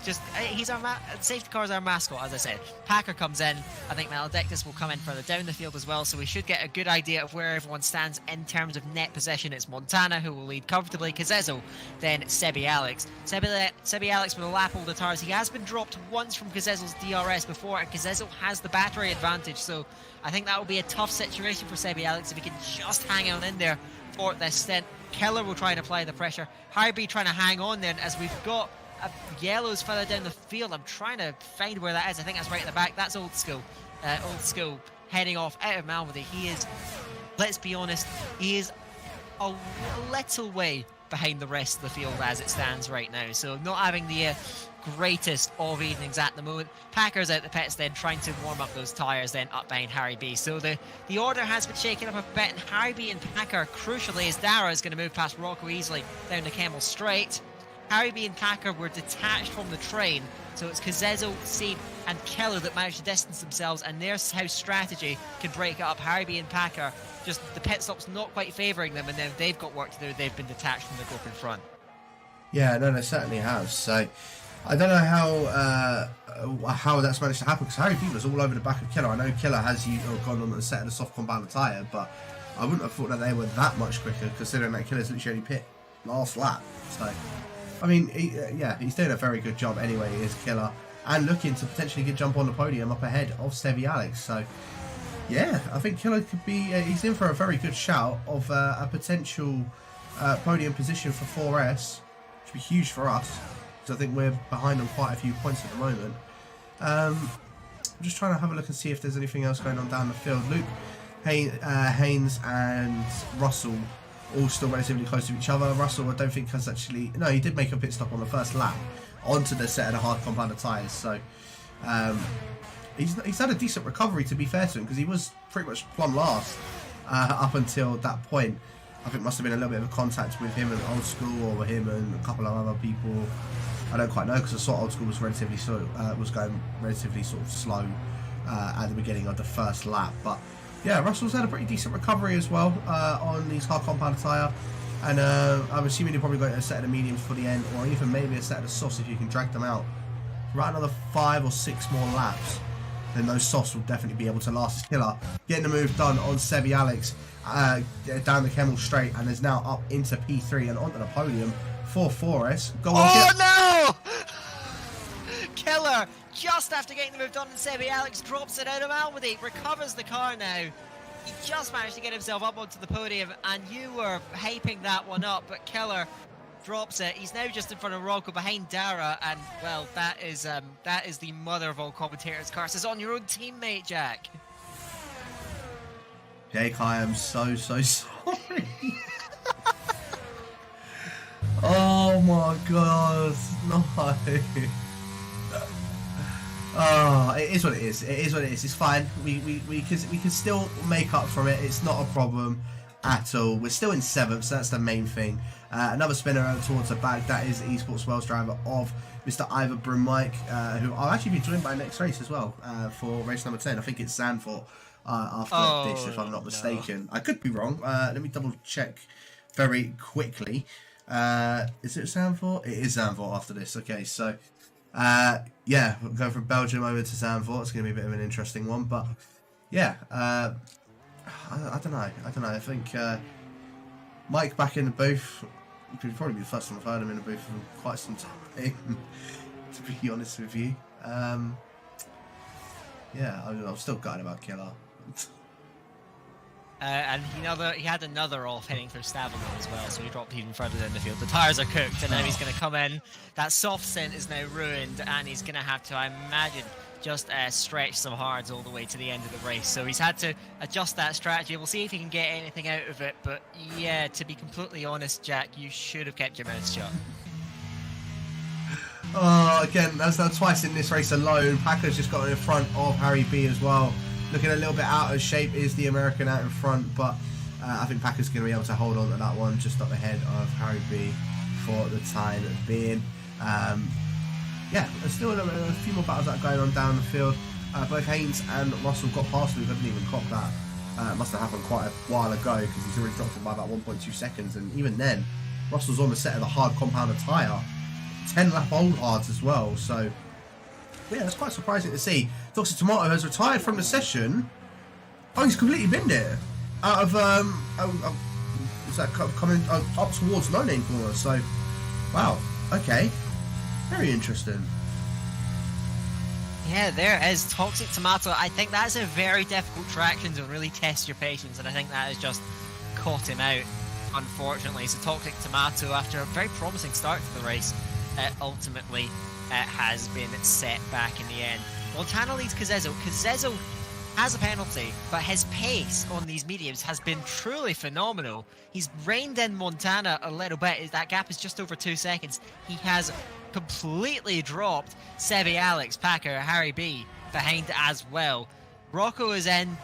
just he's our safety car is our mascot, as I said. Packer comes in. I think Maledictus will come in further down the field as well, so we should get a good idea of where everyone stands in terms of net position. It's Montana who will lead comfortably, Kazezo, then Sebi Alex. Sebi Alex with a lap older tires. He has been dropped once from Kazezo's DRS before, and Kazezo has the battery advantage, so I think that will be a tough situation for Sebi Alex if he can just hang on in there for this stint. Keller will try and apply the pressure. Harby trying to hang on then, as we've got yellows further down the field. I'm trying to find where that is. I think that's right at the back. That's Old School. Old School heading off out of Malmedy. He is, let's be honest, he is a little way behind the rest of the field as it stands right now, so not having the greatest of evenings at the moment. Packer's out the pits then, trying to warm up those tyres then up behind Harry B. So the order has been shaken up a bit, and Harry B and Packer, crucially, as Dara is going to move past Rocco easily down the Kemmel Straight. Harry B and Packer were detached from the train, so it's Kazezo, Seed and Keller that managed to distance themselves, and there's how strategy can break it up. Harry B and Packer, just the pit stop's not quite favouring them, and then they've got work to do. They've been detached from the group in front. Yeah, no, they certainly have. So I don't know how that's managed to happen, because Harry B was all over the back of Keller. I know Keller has gone on the set of the soft compounded tyre, but I wouldn't have thought that they were that much quicker, considering that Keller's literally only pit last lap. So, I mean, he's doing a very good job anyway, is Keller, and looking to potentially jump on the podium up ahead of Sebi Alex. So, yeah, I think Keller could be, he's in for a very good shout of a potential podium position for 4S, which would be huge for us, because I think we're behind on quite a few points at the moment. I'm just trying to have a look and see if there's anything else going on down the field. Luke Haynes and Russell all still relatively close to each other. Russell, I don't think has actually, no, he did make a pit stop on the first lap onto the set of the hard compounded tyres, so he's had a decent recovery, to be fair to him, because he was pretty much plumb last up until that point. I think must have been a little bit of a contact with him and Old School, or with him and a couple of other people. I don't quite know, because I saw Old School was relatively was going relatively sort of slow at the beginning of the first lap. But yeah, Russell's had a pretty decent recovery as well on these hard compounded tyre, and I'm assuming he probably got a set of the mediums for the end, or even maybe a set of the softs if you can drag them out. Right, another 5 or 6 more laps. then those softs will definitely be able to last. As Killer getting the move done on Sebi Alex down the Camel straight, and is now up into P3 and onto the podium for Forest. Go on, Oh no! Killer, just after getting the move done, Sebi Alex drops it out of Almody, recovers the car now. He just managed to get himself up onto the podium, and you were hyping that one up, but Killer drops it. He's now just in front of Rocco behind Dara, and well, that is the mother of all commentators' curses on your own teammate, Jack. Jake, I am so sorry. Oh my god, no. Oh, it is what it is. It is what it is. It's fine. We can still make up from it. It's not a problem at all. We're still in 7th, so that's the main thing. Another spinner towards the back. That is Esports Wales driver of Mr. Ivor Brumike, who I'll actually be joined by next race as well for race number 10. I think it's Zandvoort after this, if I'm not mistaken. I could be wrong. Let me double check very quickly. Is it Zandvoort? It is Zandvoort after this. Okay, so yeah, we'll go from Belgium over to Zandvoort. It's going to be a bit of an interesting one, but yeah, I don't know. I think Mike back in the booth. Could probably be the first time I've heard him in the booth for quite some time, to be honest with you. Yeah, I'm still gutted about Killer. And he had another off heading for Stavelin as well, so he dropped even further down the field. The tyres are cooked, and now he's going to come in. That soft scent is now ruined, and he's going to have to, I imagine, just stretch some hards all the way to the end of the race. So he's had to adjust that strategy. We'll see if he can get anything out of it. But yeah, to be completely honest, Jack, you should have kept your mouth shut. Oh, again, that's done twice in this race alone. Packer's just got in front of Harry B as well. Looking a little bit out of shape is the American out in front, but I think Packer's going to be able to hold on to that one just up ahead of Harry B for the time being. Yeah, there's still a few more battles that are going on down the field. Both Haynes and Russell got past Luke. I didn't even clock that. It must have happened quite a while ago because he's already dropped him by about 1.2 seconds. And even then, Russell's on the set of the hard compounder tyre. 10 lap old hards as well. So, yeah, that's quite surprising to see. Dr. Tomato has retired from the session. Oh, he's completely binned it. Out of, is that coming up towards no name corner? So, wow, okay. Very interesting. Yeah, there is Toxic Tomato. I think that's a very difficult traction to really test your patience, and I think that has just caught him out, unfortunately. So Toxic Tomato, after a very promising start to the race, ultimately has been set back in the end. Montana leads Kazezo. Kazezo has a penalty, but his pace on these mediums has been truly phenomenal. He's reined in Montana a little bit. That gap is just over 2 seconds. He has completely dropped Sebi Alex, Packer, Harry B behind as well. Rocco is in,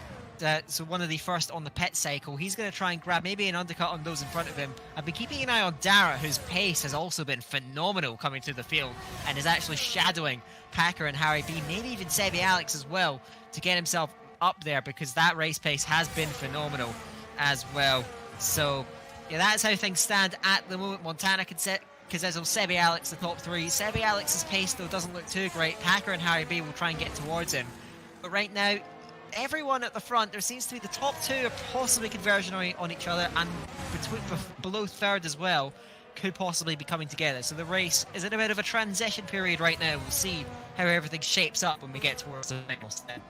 so one of the first on the pit cycle. He's going to try and grab maybe an undercut on those in front of him. I've been keeping an eye on Dara, whose pace has also been phenomenal coming through the field and is actually shadowing Packer and Harry B, maybe even Sebi Alex as well, to get himself up there, because that race pace has been phenomenal as well. So yeah, that's how things stand at the moment. Montana can set Kazezo, Sebi Alex the top 3. Sebi Alex's pace though doesn't look too great. Packer and Harry B will try and get towards him, but right now everyone at the front, there seems to be the top 2 are possibly converging on each other, and below 3rd as well could possibly be coming together. So the race is in a bit of a transition period right now. We'll see how everything shapes up when we get towards the final step.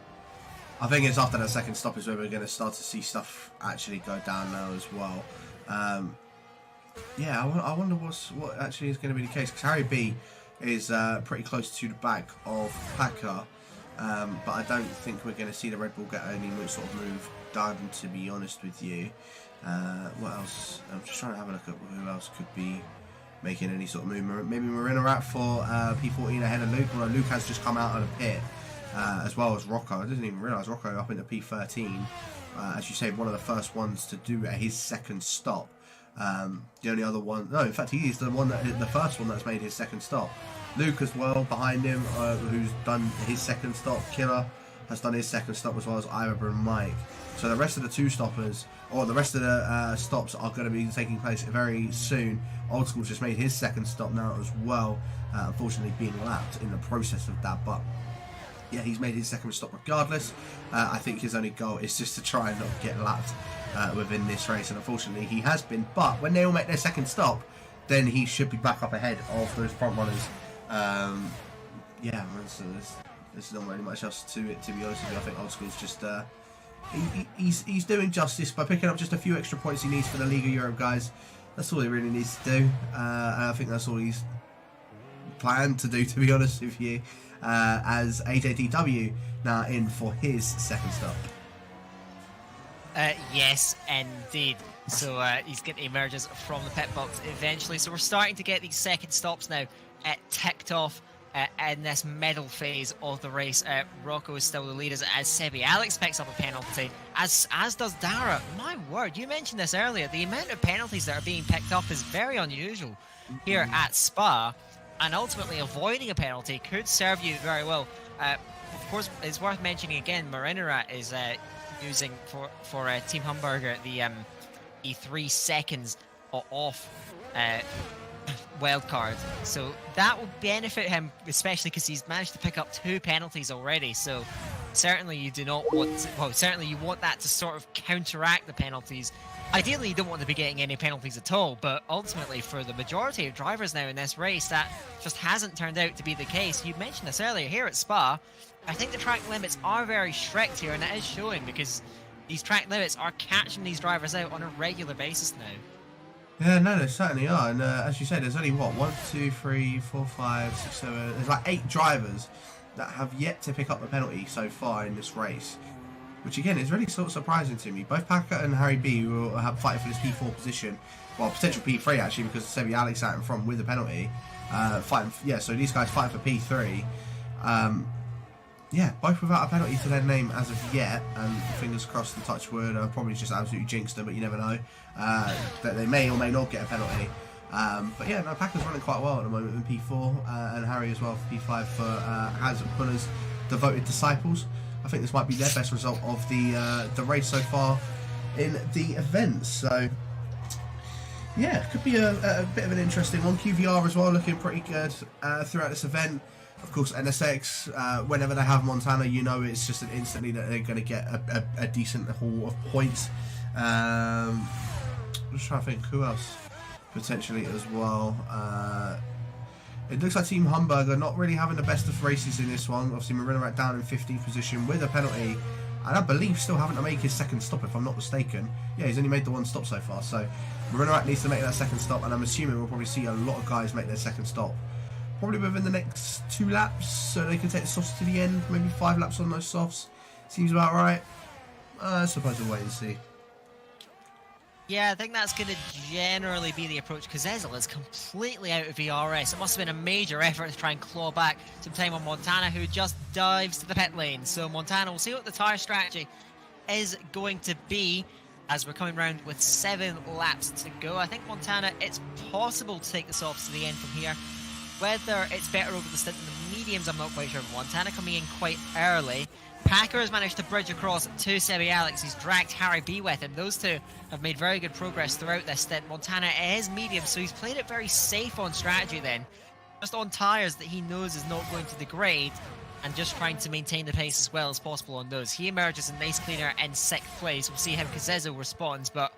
I think it's after that second stop is where we're going to start to see stuff actually go down now as well. Yeah, I wonder what actually is going to be the case, because Harry B is pretty close to the back of Packer, but I don't think we're going to see the Red Bull get any sort of move done, to be honest with you. What else? I'm just trying to have a look at who else could be making any sort of movement. Maybe Marina Rat for P14 ahead of Luke, although Luke has just come out of the pit, as well as Rocco. I didn't even realise Rocco up into P13. As you say, one of the first ones to do at his second stop. The only other one, no, in fact, he is the first one that's made his second stop. Luke as well behind him, who's done his second stop. Killer has done his second stop, as well as Ivor and Mike. So the rest of the the rest of the stops are going to be taking place very soon. Old School's just made his second stop now as well, unfortunately being lapped in the process of that. But yeah, he's made his second stop regardless. I think his only goal is just to try and not get lapped within this race, and unfortunately he has been. But when they all make their second stop, then he should be back up ahead of those front runners. Yeah, so there's not really much else to it, to be honest with you. I think Old School's just he's doing justice by picking up just a few extra points he needs for the League of Europe, guys. That's all he really needs to do, and I think that's all he's planned to do, to be honest with you. As AJDW now in for his second stop. Yes, indeed. So he's going to emerge from the pit box eventually. So we're starting to get these second stops now ticked off in this middle phase of the race. Rocco is still the lead as Sebi Alex picks up a penalty, as does Dara. My word, you mentioned this earlier. The amount of penalties that are being picked up is very unusual here at Spa, and ultimately avoiding a penalty could serve you very well. Of course, it's worth mentioning again, Marinarat is using for Team Hamburger the E3 seconds off wildcard, so that will benefit him, especially because he's managed to pick up 2 penalties already. So certainly you do not want, certainly you want that to sort of counteract the penalties. Ideally you don't want to be getting any penalties at all, but ultimately for the majority of drivers now in this race, that just hasn't turned out to be the case. You mentioned this earlier, here at Spa, I think the track limits are very strict here, and it is showing because these track limits are catching these drivers out on a regular basis now. Yeah, no, they certainly are. And as you said, there's only what, 1, 2, 3, 4, 5, 6, 7. There's like 8 drivers that have yet to pick up the penalty so far in this race, which again is really sort of surprising to me. Both Packer and Harry B will have fighting for this P4 position, well, potential P3 actually, because Sebi Alex out in front with the penalty. So these guys fighting for P3. Yeah, both without a penalty to their name as of yet, and fingers crossed and touch wood, probably just absolutely jinxed them, but you never know, that they may or may not get a penalty. But yeah, no, Packer's running quite well at the moment in P4, and Harry as well for P5 for Hazard Punner's devoted disciples. I think this might be their best result of the race so far in the event. So yeah, could be a bit of an interesting one. QVR as well looking pretty good throughout this event. Of course, NSX, whenever they have Montana, you know it's just instantly that they're going to get a decent haul of points. I'm just trying to think who else potentially as well. It looks like Team Hamburger not really having the best of races in this one. Obviously, Marinarat down in 15th position with a penalty, and I believe still having to make his second stop, if I'm not mistaken. Yeah, he's only made the 1 stop so far, so Marinarat needs to make that second stop, and I'm assuming we'll probably see a lot of guys make their second stop probably within the next 2 laps, so they can take the softs to the end. Maybe 5 laps on those softs. Seems about right. I suppose we'll wait and see. Yeah, I think that's going to generally be the approach, because Ezel is completely out of VRS. It must have been a major effort to try and claw back some time on Montana, who just dives to the pit lane. So Montana, we'll see what the tyre strategy is going to be as we're coming round with 7 laps to go. I think Montana, it's possible to take the softs to the end from here. Whether it's better over the stint in the mediums, I'm not quite sure. Montana coming in quite early. Packer has managed to bridge across to Sebi Alex. He's dragged Harry B with him. Those two have made very good progress throughout this stint. Montana is medium, so he's played it very safe on strategy then. Just on tyres that he knows is not going to degrade, and just trying to maintain the pace as well as possible on those. He emerges a nice cleaner in 6th place. We'll see how Kazezo responds, but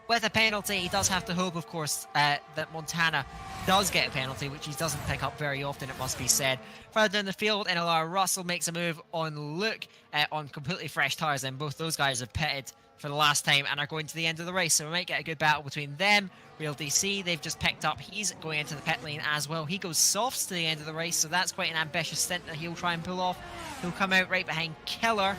with a penalty, he does have to hope, of course, that Montana does get a penalty, which he doesn't pick up very often, it must be said. Further down the field, NLR Russell makes a move on Luke on completely fresh tyres, and both those guys have pitted for the last time and are going to the end of the race, so we might get a good battle between them. Real DC, they've just picked up, he's going into the pit lane as well. He goes softs to the end of the race, so that's quite an ambitious stint that he'll try and pull off. He'll come out right behind Killer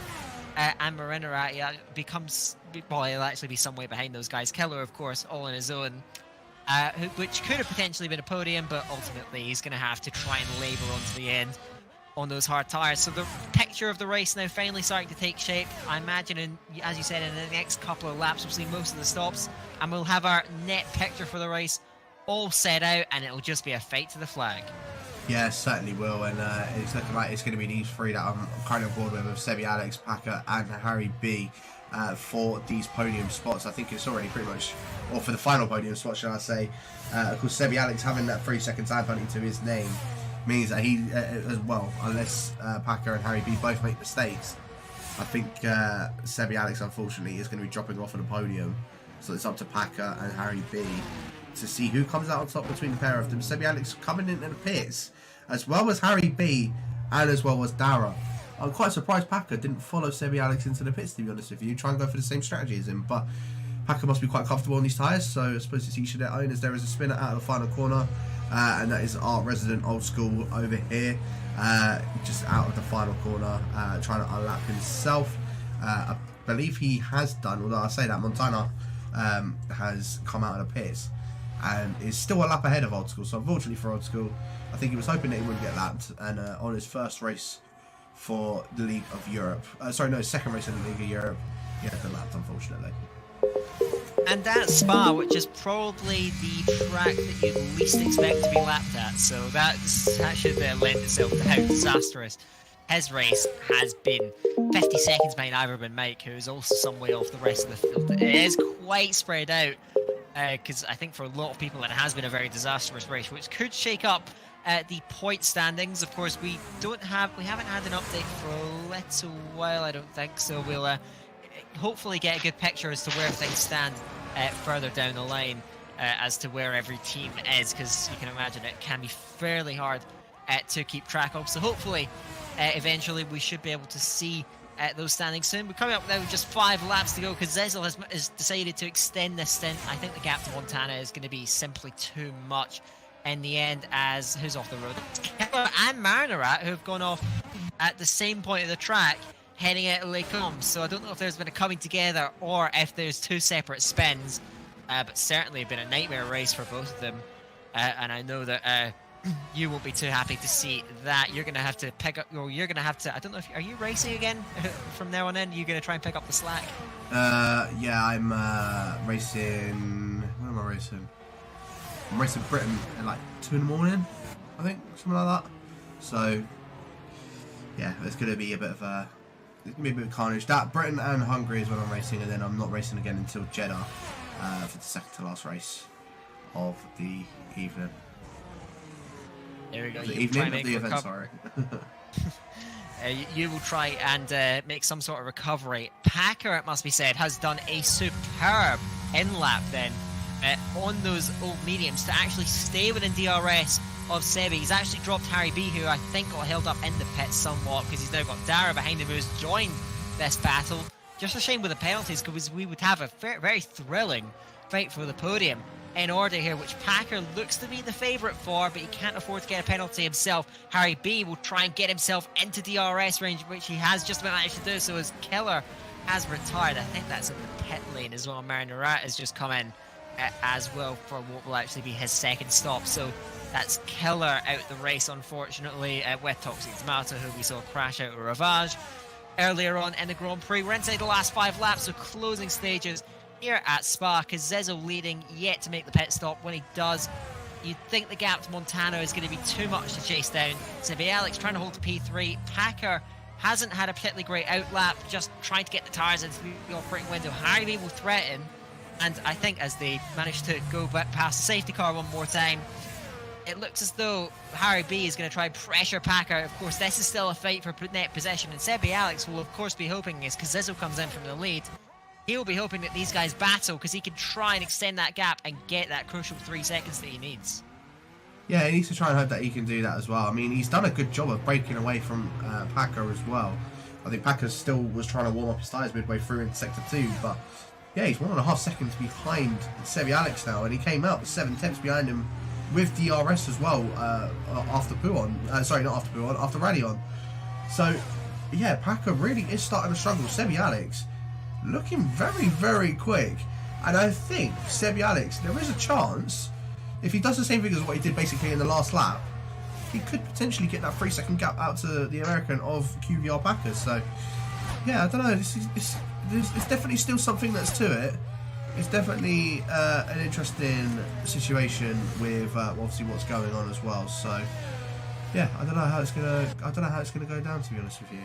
and Marinarat. He'll actually be some way behind those guys. Killer, of course, all on his own, which could have potentially been a podium, but ultimately he's going to have to try and labour onto the end on those hard tyres. So the picture of the race now finally starting to take shape. I imagine, as you said, in the next couple of laps we'll see most of the stops, and we'll have our net picture for the race all set out, and it'll just be a fight to the flag. Yeah, certainly will, and it's looking like it's going to be these 3 that I'm kind of on board with Sebi Alex, Packer and Harry B for these podium spots. I think it's already pretty much, or for the final podium spot, shall I say. Of course, Sebi Alex having that 3-second time penalty to his name means that he, as well, unless Packer and Harry B both make mistakes, I think Sebi Alex, unfortunately, is going to be dropping off on the podium. So it's up to Packer and Harry B to see who comes out on top between the pair of them. Sebi Alex coming into the pits, as well as Harry B and as well as Dara. I'm quite surprised Packer didn't follow Sebi Alex into the pits, to be honest with you. Try and go for the same strategy as him, but Packer must be quite comfortable on these tyres, so I suppose it's each of their own, as there is a spinner out of the final corner, and that is our resident old school over here, just out of the final corner, trying to unlap himself. I believe he has done, although I say that Montana has come out of the pits and is still a lap ahead of old school, so unfortunately for old school, I think he was hoping that he wouldn't get lapped, and on his first race for the League of Europe, second race in the League of Europe, he had been lapped, unfortunately. And that's Spa, which is probably the track that you'd least expect to be lapped at, so that should lend itself to how disastrous his race has been. 50 seconds behind Iverman Mike, who is also some way off the rest of the field. It is quite spread out, because I think for a lot of people it has been a very disastrous race, which could shake up the point standings. Of course, we haven't had an update for a little while, I don't think, so we'll hopefully get a good picture as to where things stand further down the line, as to where every team is, because you can imagine it can be fairly hard to keep track of. So hopefully eventually we should be able to see those standings soon. We're coming up now with just 5 laps to go, because Zezel has decided to extend this stint. I think the gap to Montana is going to be simply too much in the end, as who's off the road? Keller and Marinarat, who have gone off at the same point of the track, heading out of Lake Combs. So I don't know if there's been a coming together or if there's 2 separate spins, but certainly been a nightmare race for both of them. And I know that you won't be too happy to see that. You're going to have to pick up, or you're going to have to, I don't know if, are you racing again from now on in? You're going to try and pick up the slack? Yeah, I'm racing, where am I racing? I'm racing Britain at like 2 in the morning, I think, something like that. So, yeah, it's going to be a bit of a, it's going to be a bit of carnage. That, Britain and Hungary is when I'm racing, and then I'm not racing again until Jeddah for the second to last race of the evening. There we go. The evening of the event, sorry. You will try and make some sort of recovery. Packer, it must be said, has done a superb in-lap then on those old mediums to actually stay within DRS of Sebi. He's actually dropped Harry B, who I think got held up in the pits somewhat, because he's now got Dara behind him, who's joined this battle. Just a shame with the penalties, because we would have a very thrilling fight for the podium in order here, which Packer looks to be the favourite for, but he can't afford to get a penalty himself. Harry B will try and get himself into DRS range, which he has just about managed to do, so his Killer has retired. I think that's in the pit lane as well. Marinarat has just come in as well for what will actually be his second stop, so that's Killer out the race, unfortunately, with Toxic Tomato, who we saw crash out of Ravage earlier on in the Grand Prix. We're inside the last 5 laps, so closing stages here at Spa, because Zezel leading, yet to make the pit stop. When he does, you'd think the gap to Montana is going to be too much to chase down. Sebi Alex trying to hold to P3. Packer hasn't had a particularly great outlap, just trying to get the tyres into the operating window. Harry B will threaten, and I think as they manage to go back past the safety car one more time, it looks as though Harry B is going to try and pressure Packer. Of course, this is still a fight for net possession, and Sebi Alex will of course be hoping, is because Zezel comes in from the lead, he'll be hoping that these guys battle, because he can try and extend that gap and get that crucial 3 seconds that he needs. Yeah, he needs to try and hope that he can do that as well. I mean, he's done a good job of breaking away from Packer as well. I think Packer still was trying to warm up his tyres midway through in Sector 2, but yeah, he's 1.5 seconds behind Sebi Alex now, and he came out with 7 tenths behind him with DRS as well after Pouon. Sorry, not after Pouon, after Radion. So, yeah, Packer really is starting to struggle. Sebi Alex looking very quick, and I think Sebi Alex, there is a chance, if he does the same thing as what he did basically in the last lap, he could potentially get that 3-second gap out to the American of QVR Packers. So yeah, I don't know, it's definitely still something that's to it. It's definitely an interesting situation with obviously what's going on as well. So yeah, I don't know how it's gonna go down, to be honest with you.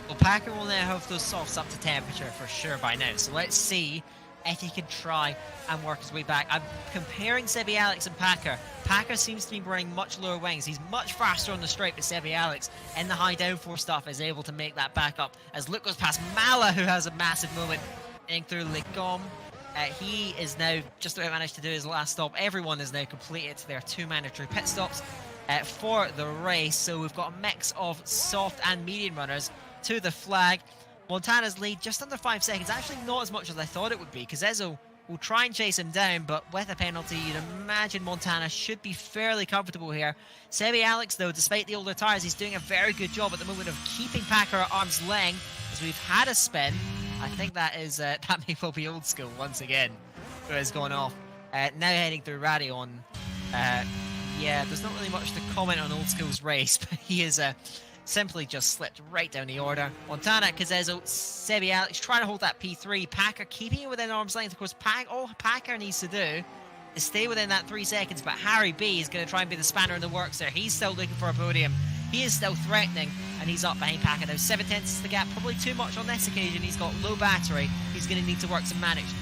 Well, Packer will now have those softs up to temperature for sure by now, so let's see if he can try and work his way back. I'm comparing Sebi Alex and Packer. Packer seems to be running much lower wings. He's much faster on the straight, but Sebi Alex in the high downforce stuff is able to make that back up. As Luke goes past Mala, who has a massive moment, in through Lecom. He is now just about managed to do his last stop. Everyone has now completed their 2 mandatory pit stops for the race. So we've got a mix of soft and medium runners to the flag. Montana's lead just under 5 seconds. Actually not as much as I thought it would be, because Ezo will try and chase him down, but with a penalty, you'd imagine Montana should be fairly comfortable here. Sebi Alex, though, despite the older tyres, he's doing a very good job at the moment of keeping Packer at arm's length. As we've had a spin, I think that is that may well be Old School once again, who has gone off. Now heading through Radion. Yeah, there's not really much to comment on Old School's race, but he is simply just slipped right down the order. Montana, Kazezo, Sebi Alex trying to hold that P3. Packer keeping it within arm's length. Of course, all Packer needs to do is stay within that 3 seconds, but Harry B is going to try and be the spanner in the works there. He's still looking for a podium. He is still threatening, and he's up behind Packer now. 7/10 is the gap, probably too much on this occasion. He's got low battery. He's going to need to work some magic to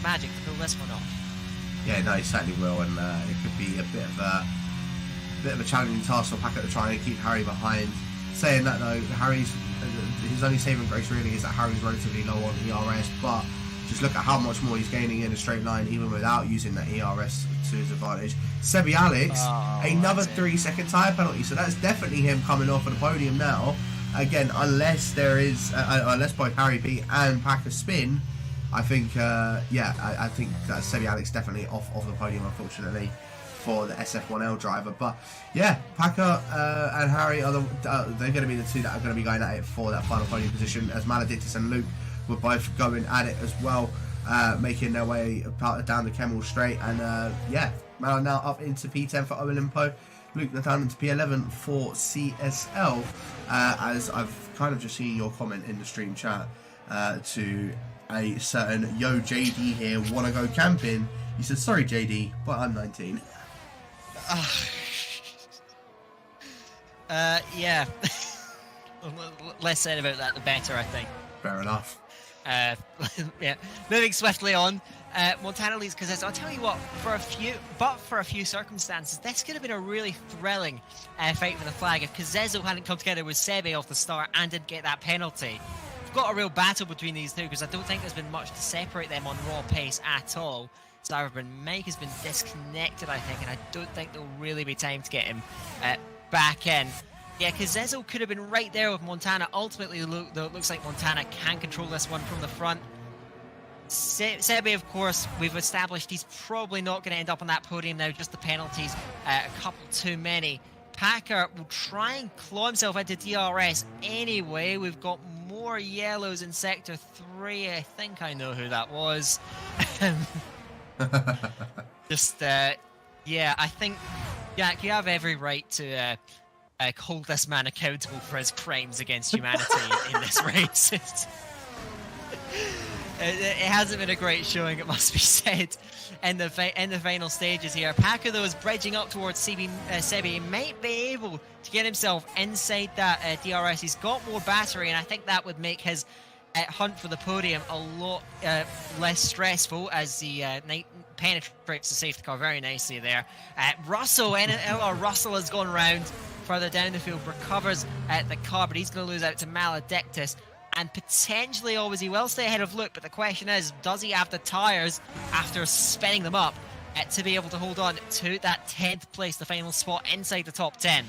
pull this one off. Yeah, no, he certainly will, and it could be a bit of a challenging task for Packer to try and keep Harry behind. Saying that though, his only saving grace really is that Harry's relatively low on ERS, but just look at how much more he's gaining in a straight line even without using that ERS to his advantage. Sebi Alex, another 3-second tyre penalty, so that's definitely him coming off of the podium now. Again, unless both Harry B and Packer spin, I think I think that Sebi Alex definitely off the podium, unfortunately, for the SF1L driver. But yeah, Packer and Harry are they're going to be the two that are going to be going at it for that final podium position, as Maledictus and Luke were both going at it as well, making their way down the Kemmel straight. And yeah, Mal now up into P10 for Olimpo, Luke down into P11 for CSL, as I've kind of just seen your comment in the stream chat to a certain Yo JD here, wanna go camping. He said, sorry JD, but I'm 19. Yeah. Less said about that, the better, I think. Fair enough. Yeah. Moving swiftly on. Montana leads because I'll tell you what, for a few circumstances, this could have been a really thrilling fight for the flag if Kazezo hadn't come together with Sebi off the start and didn't get that penalty. We've got a real battle between these two because I don't think there's been much to separate them on raw pace at all. Mike has been disconnected, I think, and I don't think there'll really be time to get him back in. Yeah, Kazezo could have been right there with Montana. Ultimately, though, it looks like Montana can control this one from the front. Sebi, of course, we've established he's probably not going to end up on that podium now, just the penalties, a couple too many. Packer will try and claw himself into DRS anyway. We've got more yellows in Sector 3. I think I know who that was. Yeah, I think, Jack, you have every right to hold this man accountable for his crimes against humanity in this race. It hasn't been a great showing, it must be said, in the final stages here. Packer, though, is bridging up towards Sebi. He might be able to get himself inside that DRS. He's got more battery, and I think that would make his hunt for the podium a lot less stressful, as he penetrates the safety car very nicely there. Russell has gone round further down the field, recovers the car, but he's going to lose out to Maledictus. And potentially, he will stay ahead of Luke, but the question is, does he have the tyres after spinning them up to be able to hold on to that 10th place, the final spot inside the top 10?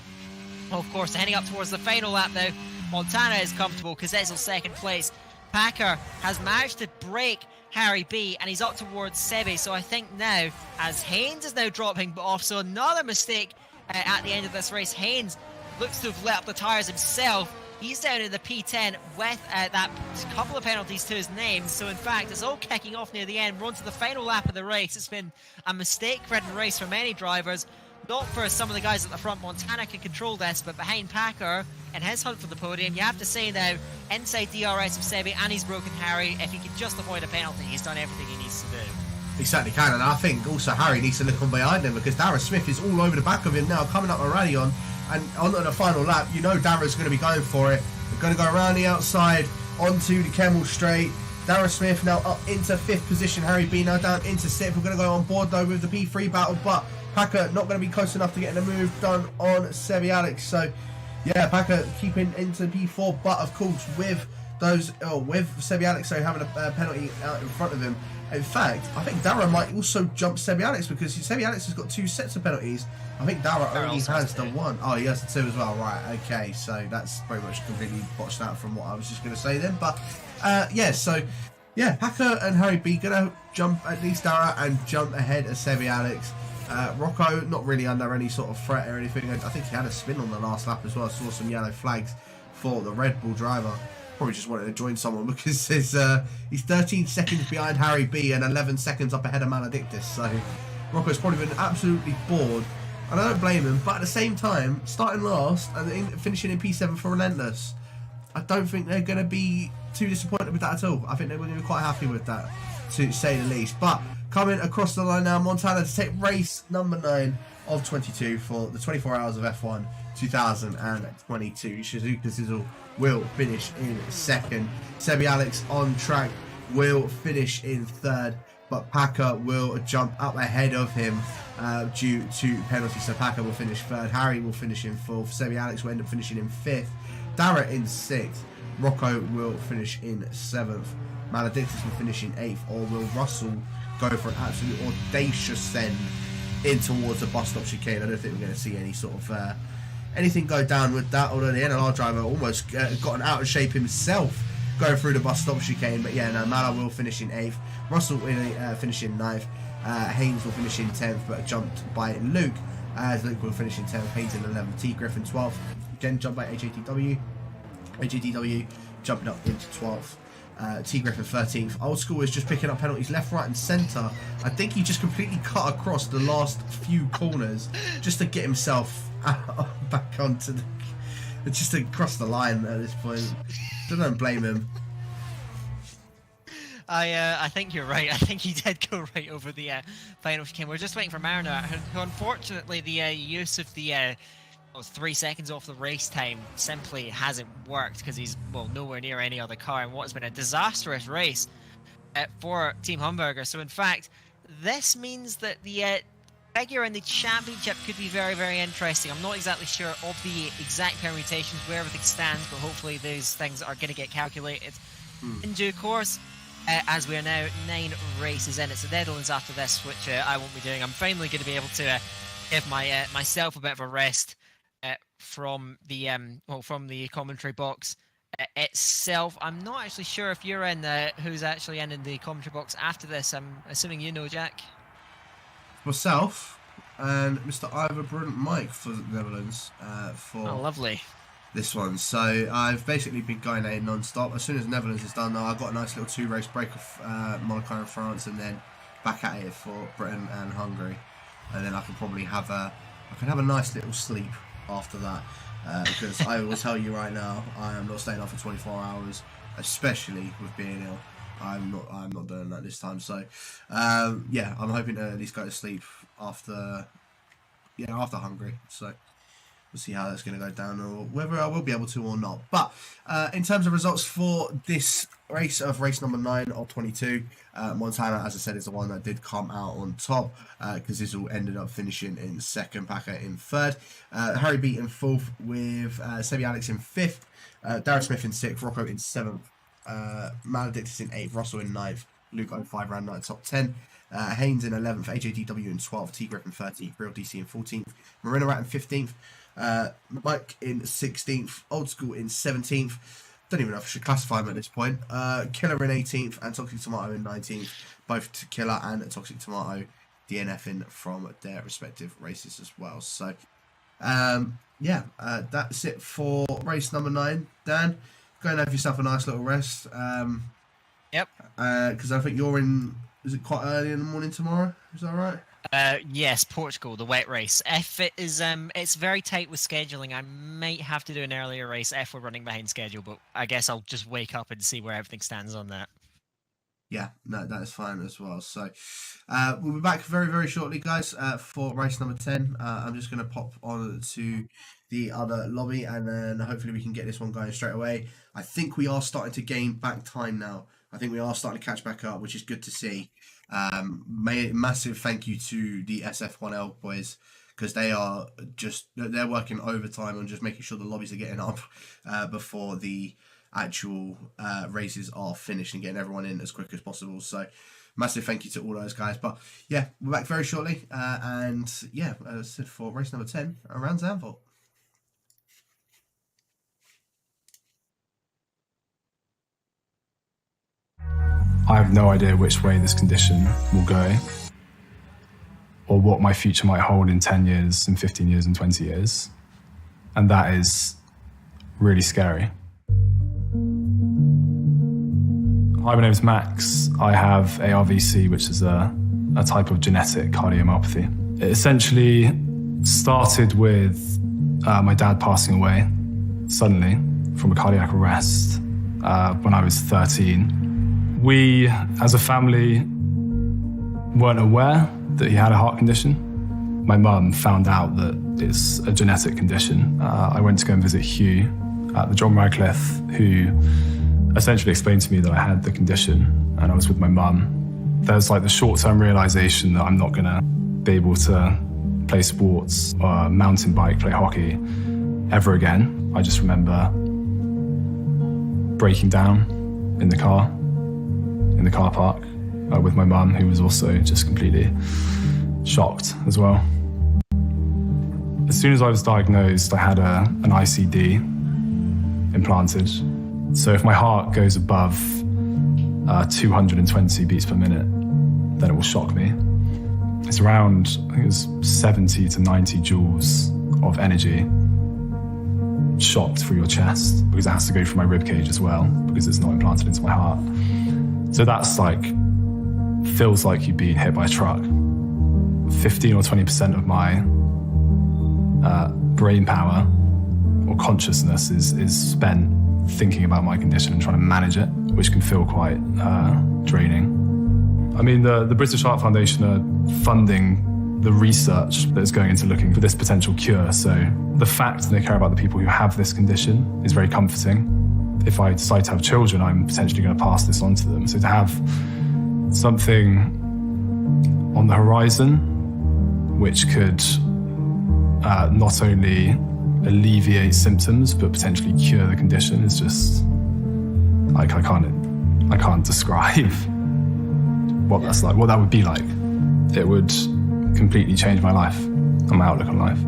Well, of course, heading up towards the final lap now, Montana is comfortable, Kazezo's second place. Packer has managed to break Harry B, and he's up towards Sebi, so I think now, as Haynes is now dropping off, so another mistake at the end of this race. Haynes looks to have let up the tyres himself. He's down in the P10 with that couple of penalties to his name. So, in fact, it's all kicking off near the end. We're on to the final lap of the race. It's been a mistake-ridden race for many drivers. Not for some of the guys at the front. Montana can control this, but behind Packer and his hunt for the podium, you have to say now, inside DRS of Sebi and he's broken Harry, if he can just avoid a penalty, he's done everything he needs to do. He certainly can, and I think also Harry needs to look on behind him, because Dara Smith is all over the back of him now, coming up a Radion. And on the final lap, you know Dara's going to be going for it. They're going to go around the outside onto the Kemmel straight. Darren Smith now up into 5th position. Harry B now down into 6th. We're going to go on board though with the P3 battle, but Packer not going to be close enough to getting a move done on Sebi Alex. So yeah, Packer keeping into P4, but of course with those, with Sebi Alex having a penalty out in front of him. In fact, I think Dara might also jump Sebi Alex because Sebi Alex has got 2 sets of penalties. I think Dara only has the 1. Oh, he has the 2 as well. Right, okay. So that's pretty much completely botched out from what I was just going to say then. But yeah, so yeah, Packer and Harry B going to jump at least Dara and jump ahead of Sebi Alex. Rocco not really under any sort of threat or anything. I think he had a spin on the last lap as well. I saw some yellow flags for the Red Bull driver. Probably just wanted to join someone because he's 13 seconds behind Harry B and 11 seconds up ahead of Maledictus. So Rocco's probably been absolutely bored, and I don't blame him. But at the same time, starting last and finishing in P7 for Relentless, I don't think they're going to be too disappointed with that at all. I think they're going to be quite happy with that, to say the least. But coming across the line now, Montana to take race number 9 of 22 for the 24 Hours of F1 2022. Shizuka Sizzle will finish in 2nd. Sebi Alex on track will finish in 3rd, but Packer will jump up ahead of him due to penalties. So Packer will finish 3rd, Harry will finish in 4th, Sebi Alex will end up finishing in 5th, Dara in 6th, Rocco will finish in 7th, Maledictus will finish in 8th, or will Russell go for an absolute audacious send in towards the bus stop chicane? I don't think we're going to see any sort of anything go down with that, although the NLR driver almost gotten out of shape himself going through the bus stop chicane. But yeah, no, Mala will finish in 8th, Russell will finish in 9th, Haynes will finish in 10th, but jumped by Luke, as Luke will finish in 10th, Haynes in 11th, T Griffin 12th, again jumped by AJTW jumping up into 12th. T Griffin 13th. Old School is just picking up penalties left, right and centre. I think he just completely cut across the last few corners just to get himself back onto the... just to cross the line at this point. I don't blame him. I think you're right. I think he did go right over the final chicane. We're just waiting for Mariner, who unfortunately the use of the 3 seconds off the race time simply hasn't worked because he's, well, nowhere near any other car in what has been a disastrous race for Team Hamburger. So in fact, this means that the figure in the championship could be very, very interesting. I'm not exactly sure of the exact permutations where everything stands, but hopefully those things are going to get calculated in due course. As we are now 9 races in, it's the Netherlands after this, which I won't be doing. I'm finally going to be able to give myself a bit of a rest from the from the commentary box itself. I'm not actually sure if you're in who's actually in the commentary box after this. I'm assuming you know, Jack. Myself and Mr. Ivor Brunt Mike for the Netherlands for lovely this one. So I've basically been going at it non-stop. As soon as Netherlands is done, though, I've got a nice little 2-race break of Monaco and France, and then back at it for Britain and Hungary, and then I can probably have a nice little sleep after that, because I will tell you right now, I am not staying up for 24 hours, especially with being ill. I'm not doing that this time. So yeah, I'm hoping to at least go to sleep after Hungary. So we'll see how that's going to go down, or whether I will be able to or not. But in terms of results for this race number 9 of 22, Montana, as I said, is the one that did come out on top, because this all ended up finishing in 2nd, Packer in 3rd, Harry B in 4th, with Sebi Alex in 5th, Darren Smith in 6th, Rocco in 7th, Maledictus in 8th, Russell in 9th, Luke on 5 round 9 top 10, Haynes in 11th, AJDW in 12th, T Griffin 13th, Real DC in 14th, Marina Rat in 15th, Mike in 16th, Old School in 17th. Don't even know if I should classify him at this point. Killer in 18th and Toxic Tomato in 19th. Both Killer and Toxic Tomato DNFing from their respective races as well. So, yeah, that's it for race number 9. Dan, go and have yourself a nice little rest. Yep. Because I think you're in... Is it quite early in the morning tomorrow? Is that right? Yes, Portugal, the wet race. If it is, it's very tight with scheduling. I might have to do an earlier race if we're running behind schedule, but I guess I'll just wake up and see where everything stands on that. Yeah, no, that is fine as well. So we'll be back very, very shortly, guys, for race number 10. I'm just going to pop on to the other lobby, and then hopefully we can get this one going straight away. I think we are starting to gain back time now I think we are starting to catch back up, which is good to see. Massive thank you to the SF1L boys, because they're working overtime on just making sure the lobbies are getting up before the actual races are finished and getting everyone in as quick as possible. So massive thank you to all those guys. But yeah, we're back very shortly. And yeah, as I said, for race number 10 around Zandvoort. I have no idea which way this condition will go, or what my future might hold in 10 years, in 15 years, and 20 years. And that is really scary. Hi, my name's Max. I have ARVC, which is a type of genetic cardiomyopathy. It essentially started with my dad passing away suddenly from a cardiac arrest when I was 13. We, as a family, weren't aware that he had a heart condition. My mum found out that it's a genetic condition. I went to go and visit Hugh at the John Radcliffe, who essentially explained to me that I had the condition, and I was with my mum. There's like the short-term realization that I'm not gonna be able to play sports or mountain bike, play hockey ever again. I just remember breaking down in the car park with my mum, who was also just completely shocked as well. As soon as I was diagnosed, I had an ICD implanted. So if my heart goes above 220 beats per minute, then it will shock me. It's around, I think it was 70 to 90 joules of energy shot through your chest, because it has to go through my rib cage as well, because it's not implanted into my heart. So that's like, feels like you've been hit by a truck. 15 or 20% of my brain power or consciousness is spent thinking about my condition and trying to manage it, which can feel quite draining. I mean, the British Heart Foundation are funding the research that's going into looking for this potential cure. So the fact that they care about the people who have this condition is very comforting. If I decide to have children, I'm potentially going to pass this on to them. So to have something on the horizon which could not only alleviate symptoms but potentially cure the condition is just like, I can't describe what that's like, what that would be like. It would completely change my life and my outlook on life.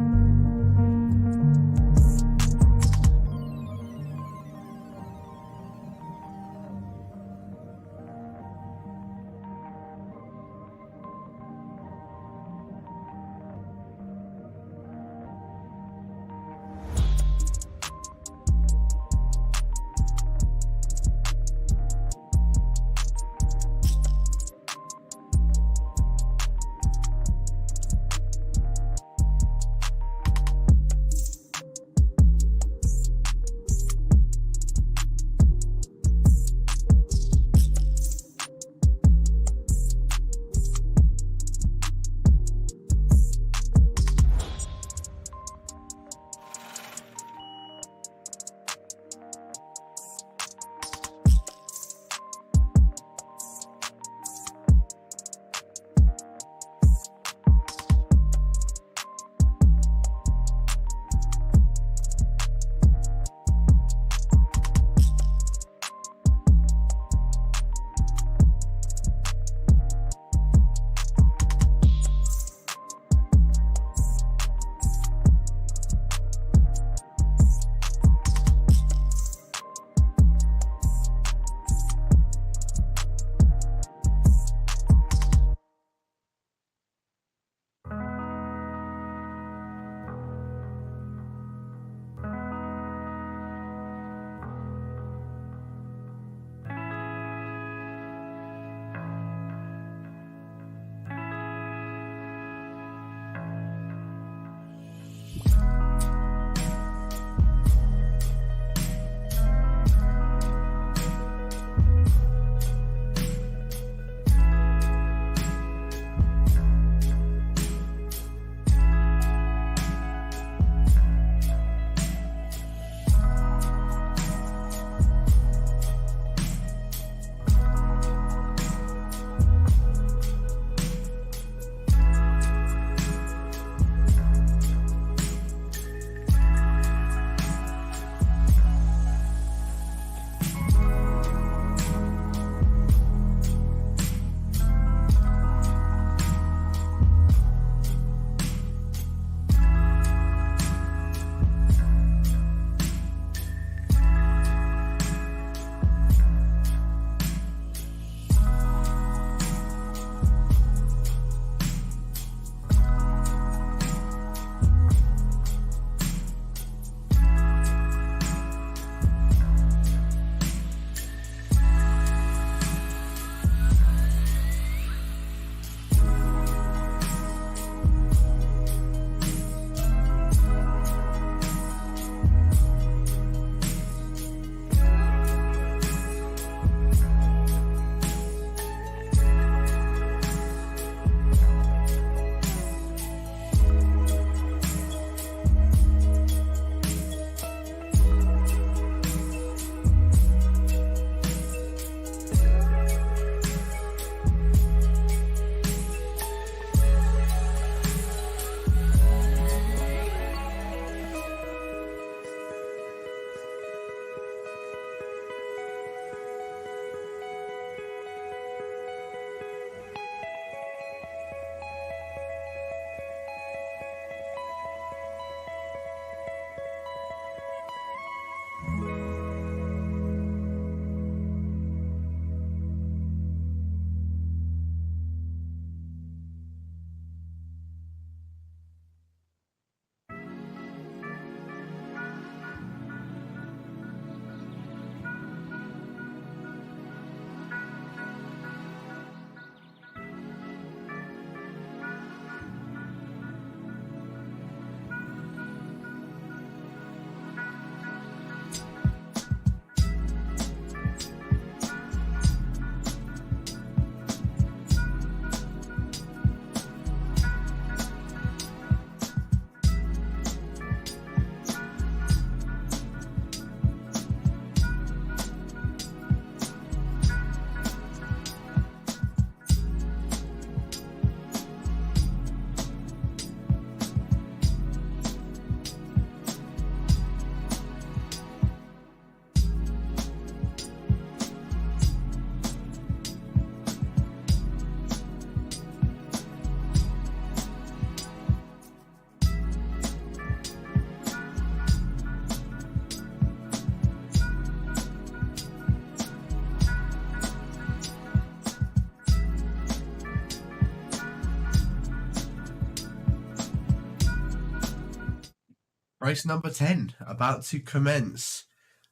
Race number 10 about to commence.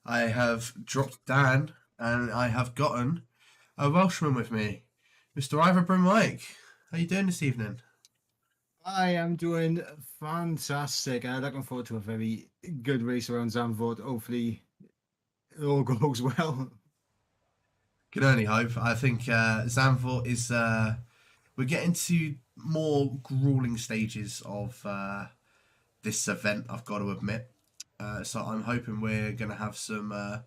I have dropped Dan and I have gotten a Welshman with me, Mr. Ivor Mike. How you doing this evening? I am doing fantastic. Looking forward to a very good race around Zandvoort. Hopefully, it all goes well. Can only hope. I think Zandvoort is. We're getting to more grueling stages of this event, I've got to admit. So I'm hoping we're going to have some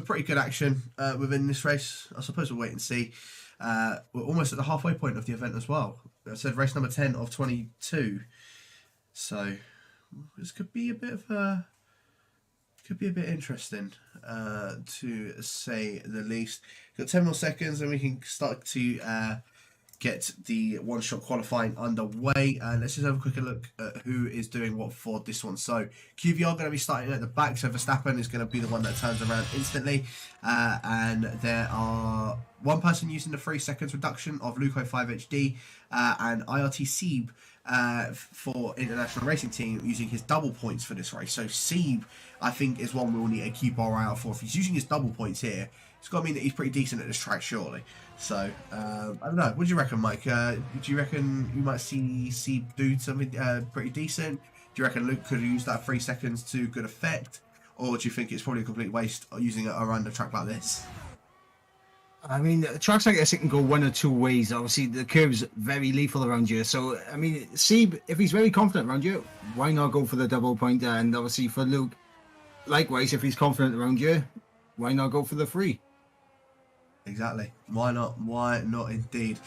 pretty good action within this race. I suppose we'll wait and see. We're almost at the halfway point of the event as well. I said race number 10 of 22. So this could be a bit interesting, to say the least. Got 10 more seconds and we can start to get the one-shot qualifying underway. And let's just have a quick look at who is doing what for this one. So QVR going to be starting at the back, so Verstappen is going to be the one that turns around instantly. And there are one person using the 3 seconds reduction of Luco 5HD and IRT Sieb for International Racing Team using his double points for this race. So Sieb, I think, is one we'll need to keep our eye out for. If he's using his double points here, it's got to mean that he's pretty decent at this track, surely. So, I don't know. What do you reckon, Mike? Do you reckon you might see Sieb do something pretty decent? Do you reckon Luke could use that 3 seconds to good effect? Or do you think it's probably a complete waste using it around a track like this? I mean, tracks like this, it can go one or two ways. Obviously, the curve's very lethal around here. So, I mean, Sieb, if he's very confident around you, why not go for the double pointer? And obviously for Luke, likewise, if he's confident around you, why not go for the 3? Exactly. Why not? Why not indeed?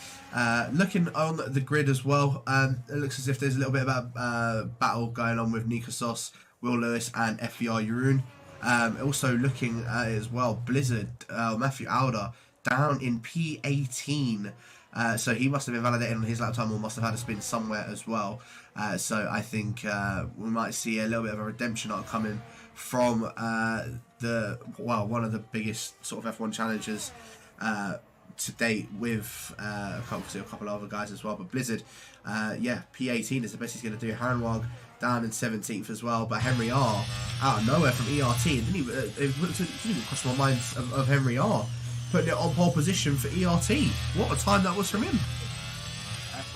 Looking on the grid as well, it looks as if there's a little bit of a battle going on with Nico Sos, Will Lewis and FVR Jeroen. Also looking at it as well, Blizzard, Matthew Alder, down in P18. So he must have been validated on his lap time or must have had a spin somewhere as well. So I think we might see a little bit of a redemption arc coming from one of the biggest sort of F1 challengers to date, with a couple of other guys as well. But Blizzard, P18 is the best he's going to do. Harenwag down in 17th as well. But Henry R out of nowhere from ERT, it didn't even cross my mind of Henry R putting it on pole position for ERT. What a time that was from him.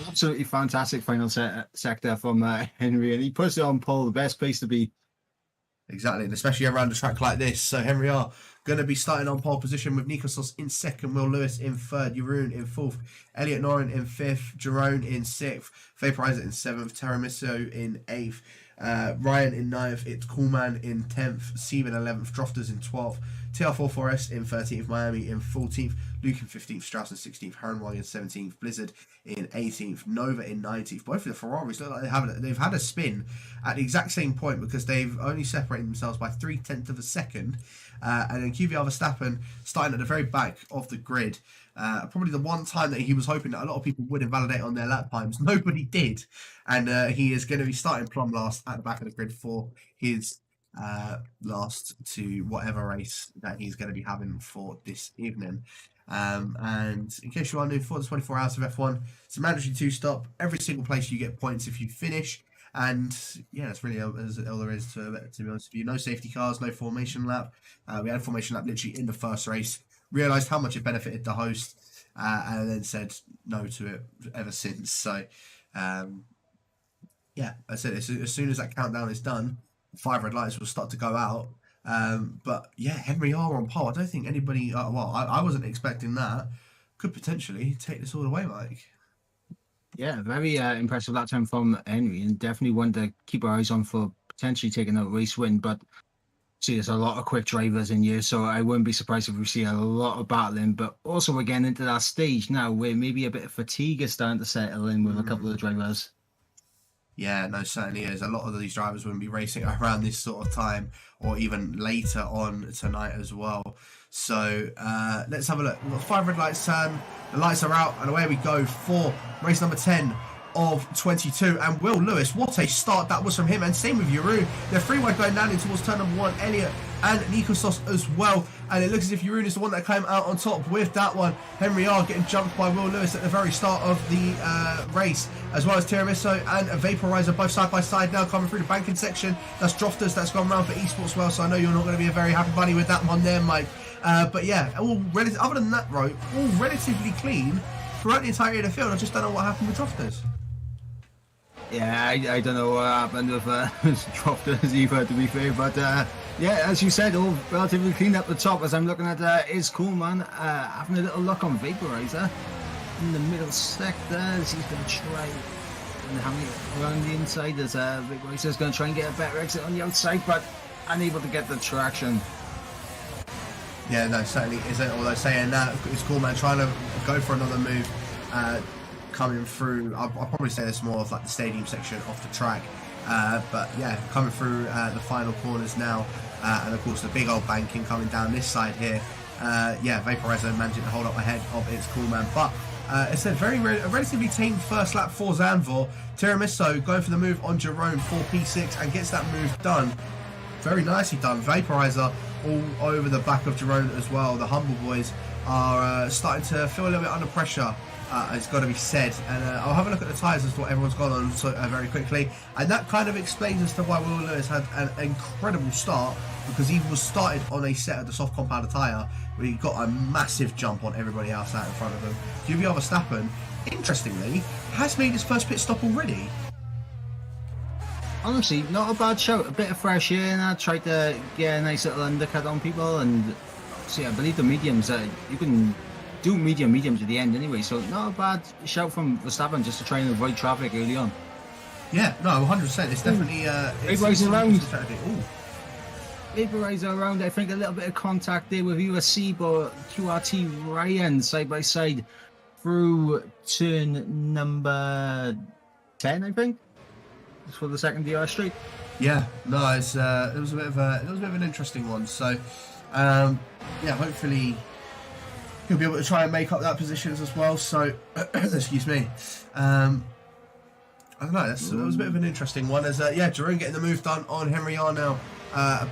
Absolutely fantastic final sector from Henry, and he puts it on pole, the best place to be. Exactly, and especially around a track like this. So Henry R going to be starting on pole position with Nico Sos in 2nd, Will Lewis in 3rd, Jeroen in 4th, Elliot Noren in 5th, Jeroen in 6th, Vaporizer in 7th, Teramiso in 8th, Ryan in 9th, It's Coolman in 10th, Sieb in 11th, Drofters in 12th, TR44S in 13th, Miami in 14th, Luke in 15th, Strauss in 16th, Harenwag in 17th, Blizzard in 18th, Nova in 19th. Both of the Ferraris look like they've had a spin at the exact same point, because they've only separated themselves by 0.3 of a second. And then QVR Verstappen starting at the very back of the grid. Probably the one time that he was hoping that a lot of people would invalidate on their lap times. Nobody did. And he is going to be starting plumb last at the back of the grid for his last to whatever race that he's going to be having for this evening. And in case you are new, for the 24 hours of F1, it's a mandatory 2-stop. Every single place you get points if you finish. And yeah, that's really all there is to be honest with you. No safety cars, no formation lap. We had a formation lap literally in the first race. Realised how much it benefited the host, and then said no to it ever since. So yeah, I said as soon as that countdown is done, 5 red lights will start to go out. But yeah, Henry R on pole. I don't think anybody. I wasn't expecting that. Could potentially take this all away, Mike. Yeah, very impressive lap time from Henry, and definitely one to keep our eyes on for potentially taking a race win. But see, there's a lot of quick drivers in here, so I wouldn't be surprised if we see a lot of battling. But also we're getting into that stage now where maybe a bit of fatigue is starting to settle in with a couple of the drivers. Yeah, no, certainly is. A lot of these drivers wouldn't be racing around this sort of time or even later on tonight as well. So let's have a look. We've got 5 red lights turn. The lights are out and away we go for race number 10 of 22. And Will Lewis, what a start that was from him, and same with Jeroen. They're free wide going down in towards turn number 1. Elliot and Nikos as well, and it looks as if Jeroen is the one that came out on top with that one. Henry R getting jumped by Will Lewis at the very start of the race, as well as Tiramisu and Vaporizer both side by side now coming through the banking section. That's Drofters that's gone round for esports well, so I know you're not going to be a very happy bunny with that one there, Mike. But yeah, other than that, right, all relatively clean throughout the entirety of the field. I just don't know what happened with Drofters. Yeah, I don't know what happened with Drofters either, to be fair, but yeah, as you said, all relatively clean up the top. As I'm looking at Is Coolman having a little look on Vaporizer in the middle sector as he's going to try and having it around the inside as Vaporizer's going to try and get a better exit on the outside, but unable to get the traction. Yeah, no, certainly isn't. Although saying that, it's Coolman trying to go for another move, coming through. I'll probably say this more of like the stadium section off the track, but yeah, coming through the final corners now, and of course the big old banking coming down this side here. Yeah, Vaporizer managing to hold up ahead of It's Coolman, but it's a relatively tame first lap for Zandvoort. Tiramisu going for the move on Jeroen for P6 and gets that move done. Very nicely done. Vaporizer all over the back of Jeroen as well. The Humble Boys are starting to feel a little bit under pressure, it's got to be said. And I'll have a look at the tyres as to what everyone's gone on very quickly. And that kind of explains as to why Will Lewis had an incredible start, because he was started on a set of the soft compounded tyre where he got a massive jump on everybody else out in front of him. Julian Verstappen, interestingly, has made his first pit stop already. Honestly, not a bad shout. A bit of fresh air, and I tried to get a nice little undercut on people. And see, I believe the mediums, you can do mediums at the end anyway. So not a bad shout from Verstappen just to try and avoid traffic early on. Yeah, no, 100%. It's definitely Vaporizer around. Ooh. Vaporizer around. I think a little bit of contact there with USC, but QRT Ryan side by side through turn number 10, I think. For the second DR straight. Yeah, no, it was a bit of an interesting one. So, yeah, hopefully he'll be able to try and make up that positions as well. So, excuse me. I don't know. That was a bit of an interesting one. As yeah, Jeroen getting the move done on Henry R now,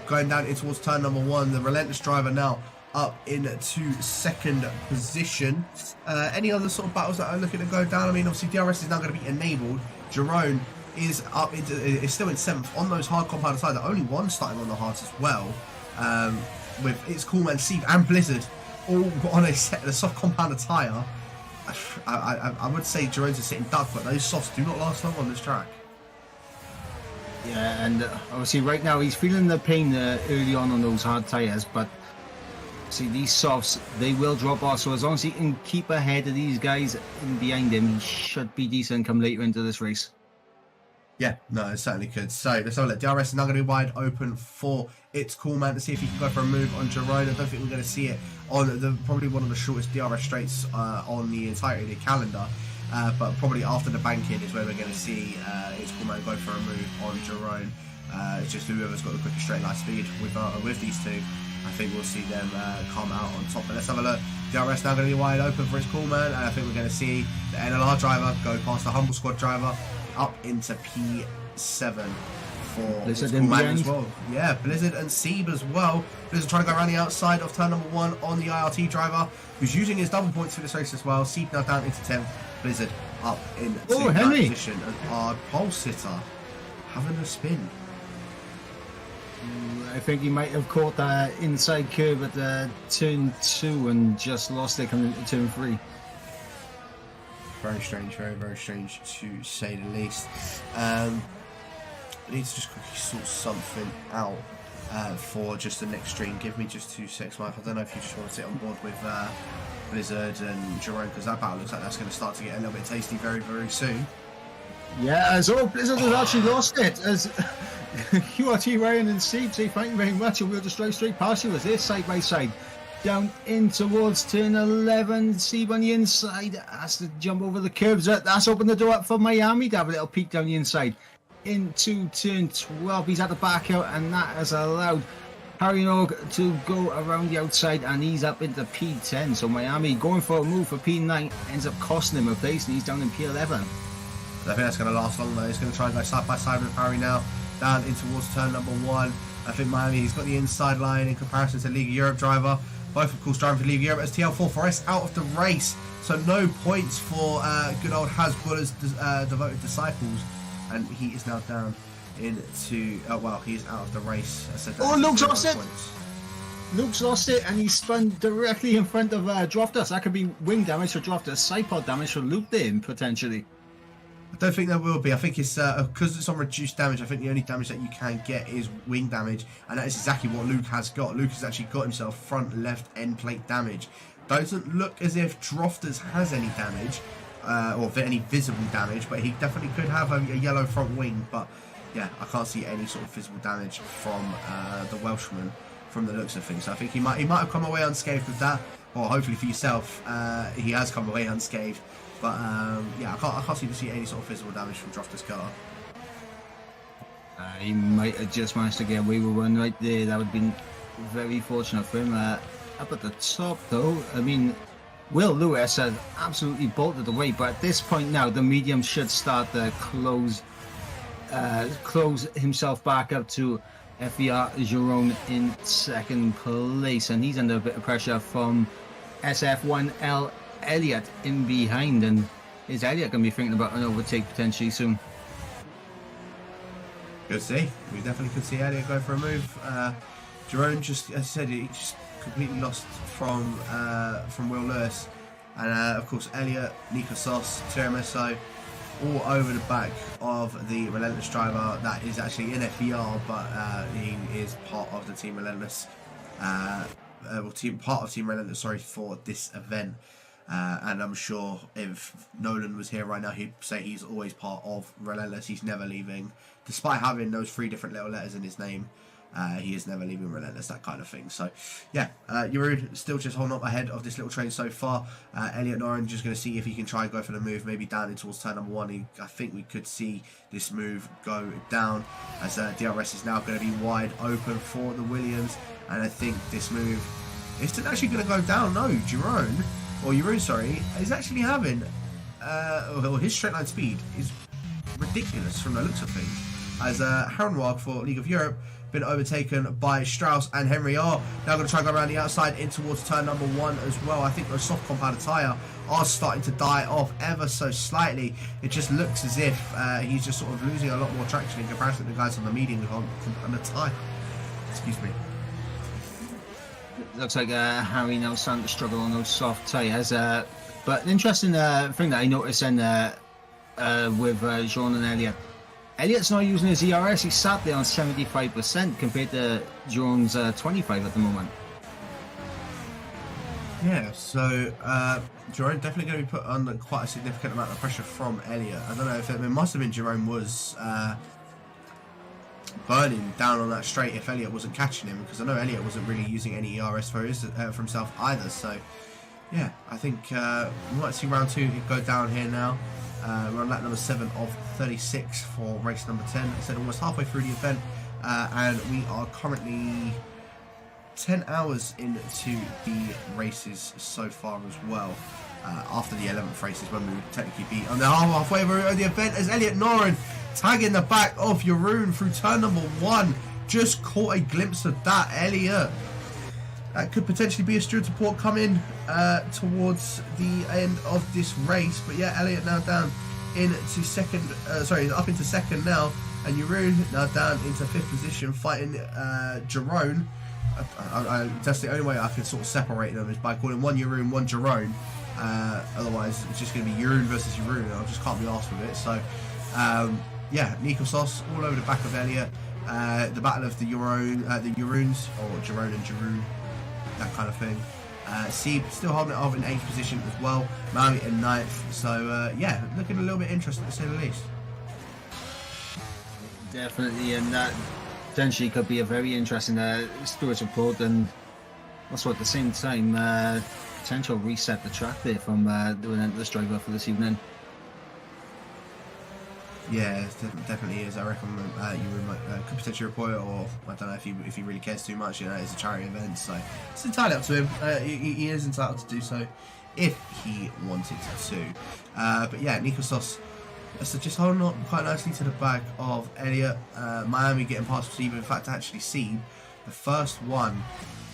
going down in towards turn number 1. The relentless driver now up into second position. Any other sort of battles that are looking to go down? I mean, obviously DRS is now going to be enabled. Jeroen is still in 7th on those hard compounded sides. Only one starting on the hards as well, with It's Coolman, Steve and Blizzard all on a set of the soft compounded tyre. I would say Jeroen's a sitting duck, but those softs do not last long on this track. Yeah, and obviously right now he's feeling the pain early on those hard tyres, but see, these softs, they will drop off, so as long as he can keep ahead of these guys in behind him, he should be decent come later into this race. Yeah, no, it certainly could. So let's have a look. DRS is now going to be wide open for It's Coolman to see if he can go for a move on Jeroen. I don't think we're going to see it on probably one of the shortest DRS straights on the entirety of the calendar. But probably after the banking is where we're going to see It's Coolman go for a move on Jeroen. It's just whoever's got the quickest straight line speed with these two. I think we'll see them come out on top. But let's have a look. DRS now going to be wide open for It's Coolman, and I think we're going to see the NLR driver go past the Humble Squad driver up into P7 for Blizzard as well. Yeah, Blizzard and Sieb as well. Blizzard trying to go around the outside of turn number 1 on the IRT driver, who's using his double points for this race as well. Sieb now down into 10th. Blizzard up into that position. And our pole sitter having a spin. I think he might have caught that inside curve at turn 2 and just lost it coming into turn 3. Very strange, very, very strange to say the least. I need to just quickly sort something out for just the next stream. Give me just 2 seconds, Mike. I don't know if you just want to sit on board with Blizzard and Jeroen, because that battle looks like that's going to start to get a little bit tasty very, very soon. Yeah, as all Blizzard has actually lost it. As QRT Ryan and Steve say thank you very much, and we'll just drive straight past you as they're side by side. Down in towards turn 11, Steve on the inside has to jump over the curves. That's opened the door up for Miami to have a little peek down the inside. Into turn 12, he's had to back out, and that has allowed Harry Nog to go around the outside, and he's up into P10. So Miami going for a move for P9 ends up costing him a place, and he's down in P11. I think that's going to last long though. He's going to try and go side by side with Harry now, down in towards turn number 1. I think Miami, he's got the inside line in comparison to League of Europe driver. Both, of course, driving for League of Europe as TL4 Forest out of the race. So no points for good old Hasbulla's devoted disciples. And he is now down into... Oh, well, he's out of the race. Luke's lost it! Luke's lost it, and he spun directly in front of Droftus. That could be wing damage for Droftus, side pod damage for Luke then, potentially. I don't think there will be. I think it's because it's on reduced damage. I think the only damage that you can get is wing damage, and that is exactly what Luke has got. Luke has actually got himself front left end plate damage. Doesn't look as if Droftus has any damage or any visible damage, but he definitely could have a yellow front wing. But yeah, I can't see any sort of visible damage from the Welshman from the looks of things. So I think he might have come away unscathed with that, or hopefully for yourself, he has come away unscathed. But yeah, I can't seem to see any sort of physical damage from Droftus' car. He might have just managed to get away with one right there. That would have been very fortunate for him. Up at the top, though, I mean, Will Lewis has absolutely bolted away. But at this point now, the medium should start to close himself back up to FVR Jerome in second place. And he's under a bit of pressure from SF1L Elliot in behind, and is Elliot going to be thinking about an overtake potentially soon? Good to see. We definitely could see Elliot go for a move. Jerome just, as I said, he just completely lost from Will Lewis, and of course Elliot, Nico Sos, Tiramisu, all over the back of the Relentless driver that is actually in FBR, but he is part of the Team Relentless, part of Team Relentless, sorry, for this event. And I'm sure if Nolan was here right now, he'd say he's always part of Relentless. He's never leaving. Despite having those 3 different little letters in his name, he is never leaving Relentless, that kind of thing. So, yeah, Jeroen still just holding up ahead of this little train so far. Elliot Noren just going to see if he can try and go for the move, maybe down in towards turn number 1. I think we could see this move go down, as DRS is now going to be wide open for the Williams. And I think this move is actually going to go down. No, Jeroen, sorry, is actually having, his straight line speed is ridiculous from the looks of things. As Herrenwag for League of Europe been overtaken by Strauss, and Henry are now going to try and go around the outside in towards turn number 1 as well. I think those soft compounded tyre are starting to die off ever so slightly. It just looks as if he's just sort of losing a lot more traction in comparison to the guys on the medium compounded tyre. Excuse me. Looks like Harry now starting to struggle on those soft tyres. But an interesting thing that I noticed with Jean and Elliot. Elliot's not using his ERS. He's sat there on 75% compared to Jerome's 25 at the moment. Yeah, so Jerome definitely going to be put under quite a significant amount of pressure from Elliot. I don't know if it must have been Jerome was burning down on that straight if Elliot wasn't catching him, because I know Elliot wasn't really using any ERS for himself either. So yeah, I think we might see round 2 go down here now. We're on lap number 7 of 36 for race number 10. I said almost halfway through the event, and we are currently 10 hours into the races so far as well. After the 11th race is when we would technically be on the halfway of the event, as Elliot Noren tagging the back of Jeroen through turn number 1. Just caught a glimpse of that, Elliot. That could potentially be a steward support coming towards the end of this race. But yeah, Elliot now down into second, up into second now, and Jeroen now down into 5th position, fighting Jeroen. That's the only way I can sort of separate them, is by calling one Jeroen, one Jeroen. Otherwise, it's just going to be Jeroen versus Jeroen, and I just can't be arsed with it. So, yeah, Nico Sos all over the back of Elliot. The battle of the Jeroens, or Jeroen and Jeroen, that kind of thing. Sieb still holding it off in 8th position as well. Maui in 9th. So, yeah, looking a little bit interesting to say the least. Definitely, and that potentially could be a very interesting steward support, and also at the same time potential reset the track there from the Relentless driver for this evening. Yeah, it definitely is. I reckon you could potentially report it, or I don't know if he really cares too much. You know, it's a charity event, so it's entirely up to him. He is entitled to do so if he wanted to. But yeah, Nico Sos So just holding on quite nicely to the back of Elliott. Miami getting past Seeb. In fact, actually, Seeb, the first one.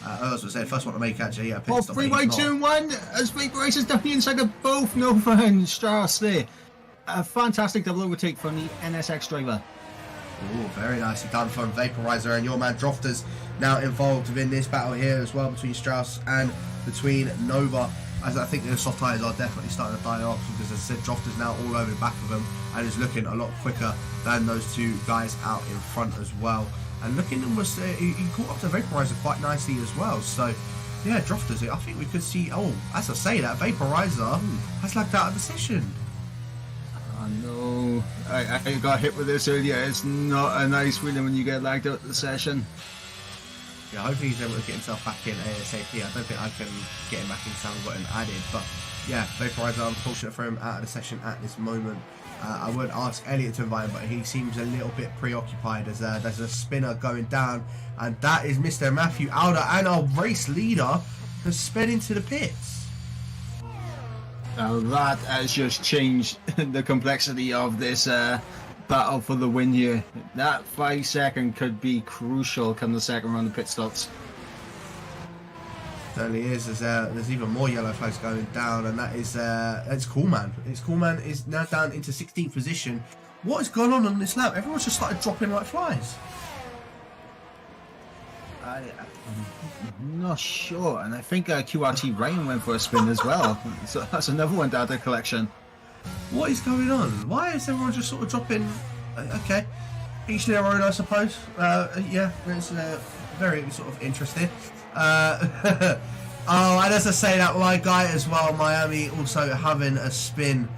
I was going to say, the first one to make actually a pit stop. 3 by 2 and 1 as Vaporizer down the inside of both Nova and Strauss there. A fantastic double overtake from the NSX driver. Oh, very nicely done from Vaporizer, and your man Drofters now involved within this battle here as well between Strauss and between Nova. As I think the soft tyres are definitely starting to die off, because as I said, Drofters now all over the back of them and is looking a lot quicker than those two guys out in front as well. And looking almost, he caught up to Vaporizer quite nicely as well. So yeah, Drofters, I think we could see, oh, as I say that, Vaporizer has lagged out of the session. Oh no, I got hit with this earlier. It's not a nice feeling when you get lagged out of the session. Yeah, hopefully he's able to get himself back in ASAP. I don't think I can get him back in sound button added, but yeah, Vaporizer, unfortunate for him out of the session at this moment. I would ask Elliott to invite him, but he seems a little bit preoccupied as there's a spinner going down, and that is Mr. Matthew Alder, and our race leader has sped into the pits. Now that has just changed the complexity of this battle for the win here. That 5 second could be crucial come the second round of pit stops. Certainly is. There's even more yellow flags going down, and that is it's Coolman. It's Coolman is now down into 16th position. What has gone on this lap? Everyone's just started dropping like flies. I'm not sure, and I think QRT Ryan went for a spin as well. So that's another one down the collection. What is going on? Why is everyone just sort of dropping? Okay, each their own, I suppose. Yeah, it's very sort of interesting. Oh, and as I say that, my guy as well, Miami, also having a spin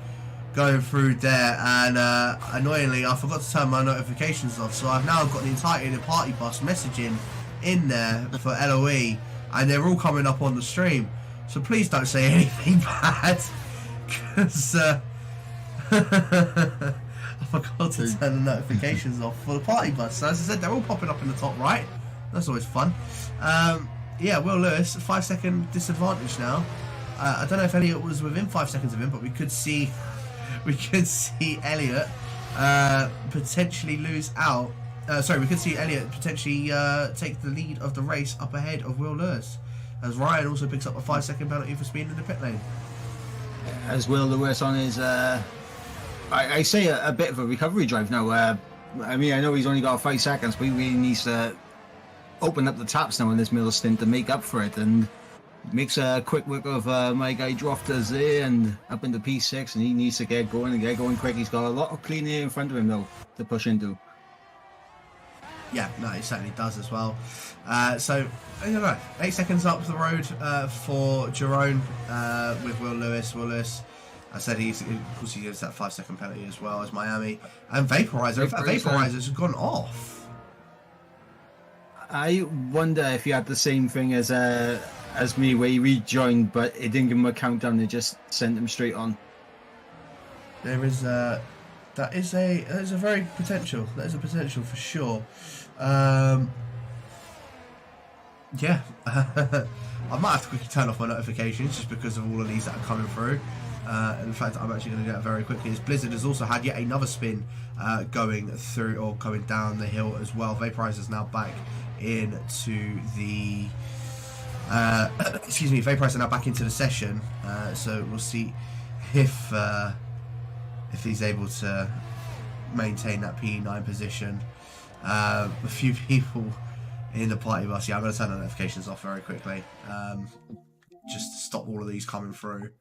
going through there, and annoyingly, I forgot to turn my notifications off, so I've now got the entirety of the party bus messaging in there for LOE, and they're all coming up on the stream. So please don't say anything bad, because I forgot to turn the notifications off for the party bus. So as I said, they're all popping up in the top right. That's always fun. Yeah, Will Lewis, 5 second disadvantage now. I don't know if Elliott was within 5 seconds of him, but we could see Elliott potentially lose out. Sorry, we could see Elliott potentially take the lead of the race up ahead of Will Lewis, as Ryan also picks up a 5 second penalty for speeding in the pit lane. As Will Lewis on his, I say a bit of a recovery drive now. I mean, I know he's only got 5 seconds, but he really needs to open up the taps now in this middle stint to make up for it, and makes a quick work of my guy Drofters there and up into P6, and he needs to get going quick. He's got a lot of clean air in front of him though to push into. Yeah, no, he certainly does as well. So, I don't know, 8 seconds up the road for Jerome with Will Lewis. Will Lewis, I said of course he gets that 5 second penalty as well as Miami. And Vaporizer, in fact, Vaporizer's gone off. I wonder if he had the same thing as me, where he rejoined, but it didn't give him a countdown. It just sent him straight on. There is that is a very potential. That is a potential for sure. Yeah, I might have to quickly turn off my notifications just because of all of these that are coming through. In fact, I'm actually going to do that very quickly. As Blizzard has also had yet another spin going through or going down the hill as well. Vaporizer's now back into the excuse me, Vaporizer now back into the session, so we'll see if he's able to maintain that P9 position. A few people in the party bus. Yeah, I'm going to turn the notifications off very quickly, just to stop all of these coming through.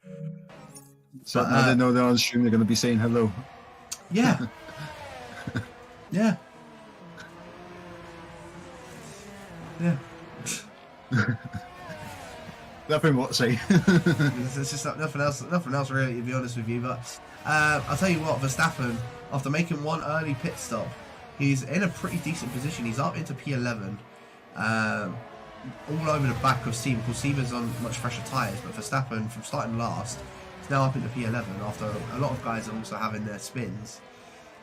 So now they know they're on stream, they're going to be saying hello. Yeah. Yeah. Yeah. Nothing what to say. There's just nothing else really, to be honest with you. But I'll tell you what, Verstappen, after making one early pit stop, he's in a pretty decent position. He's up into P11, all over the back of Seaver, because Seaver's on much fresher tyres. But Verstappen, from starting last, is now up into P11 after a lot of guys are also having their spins,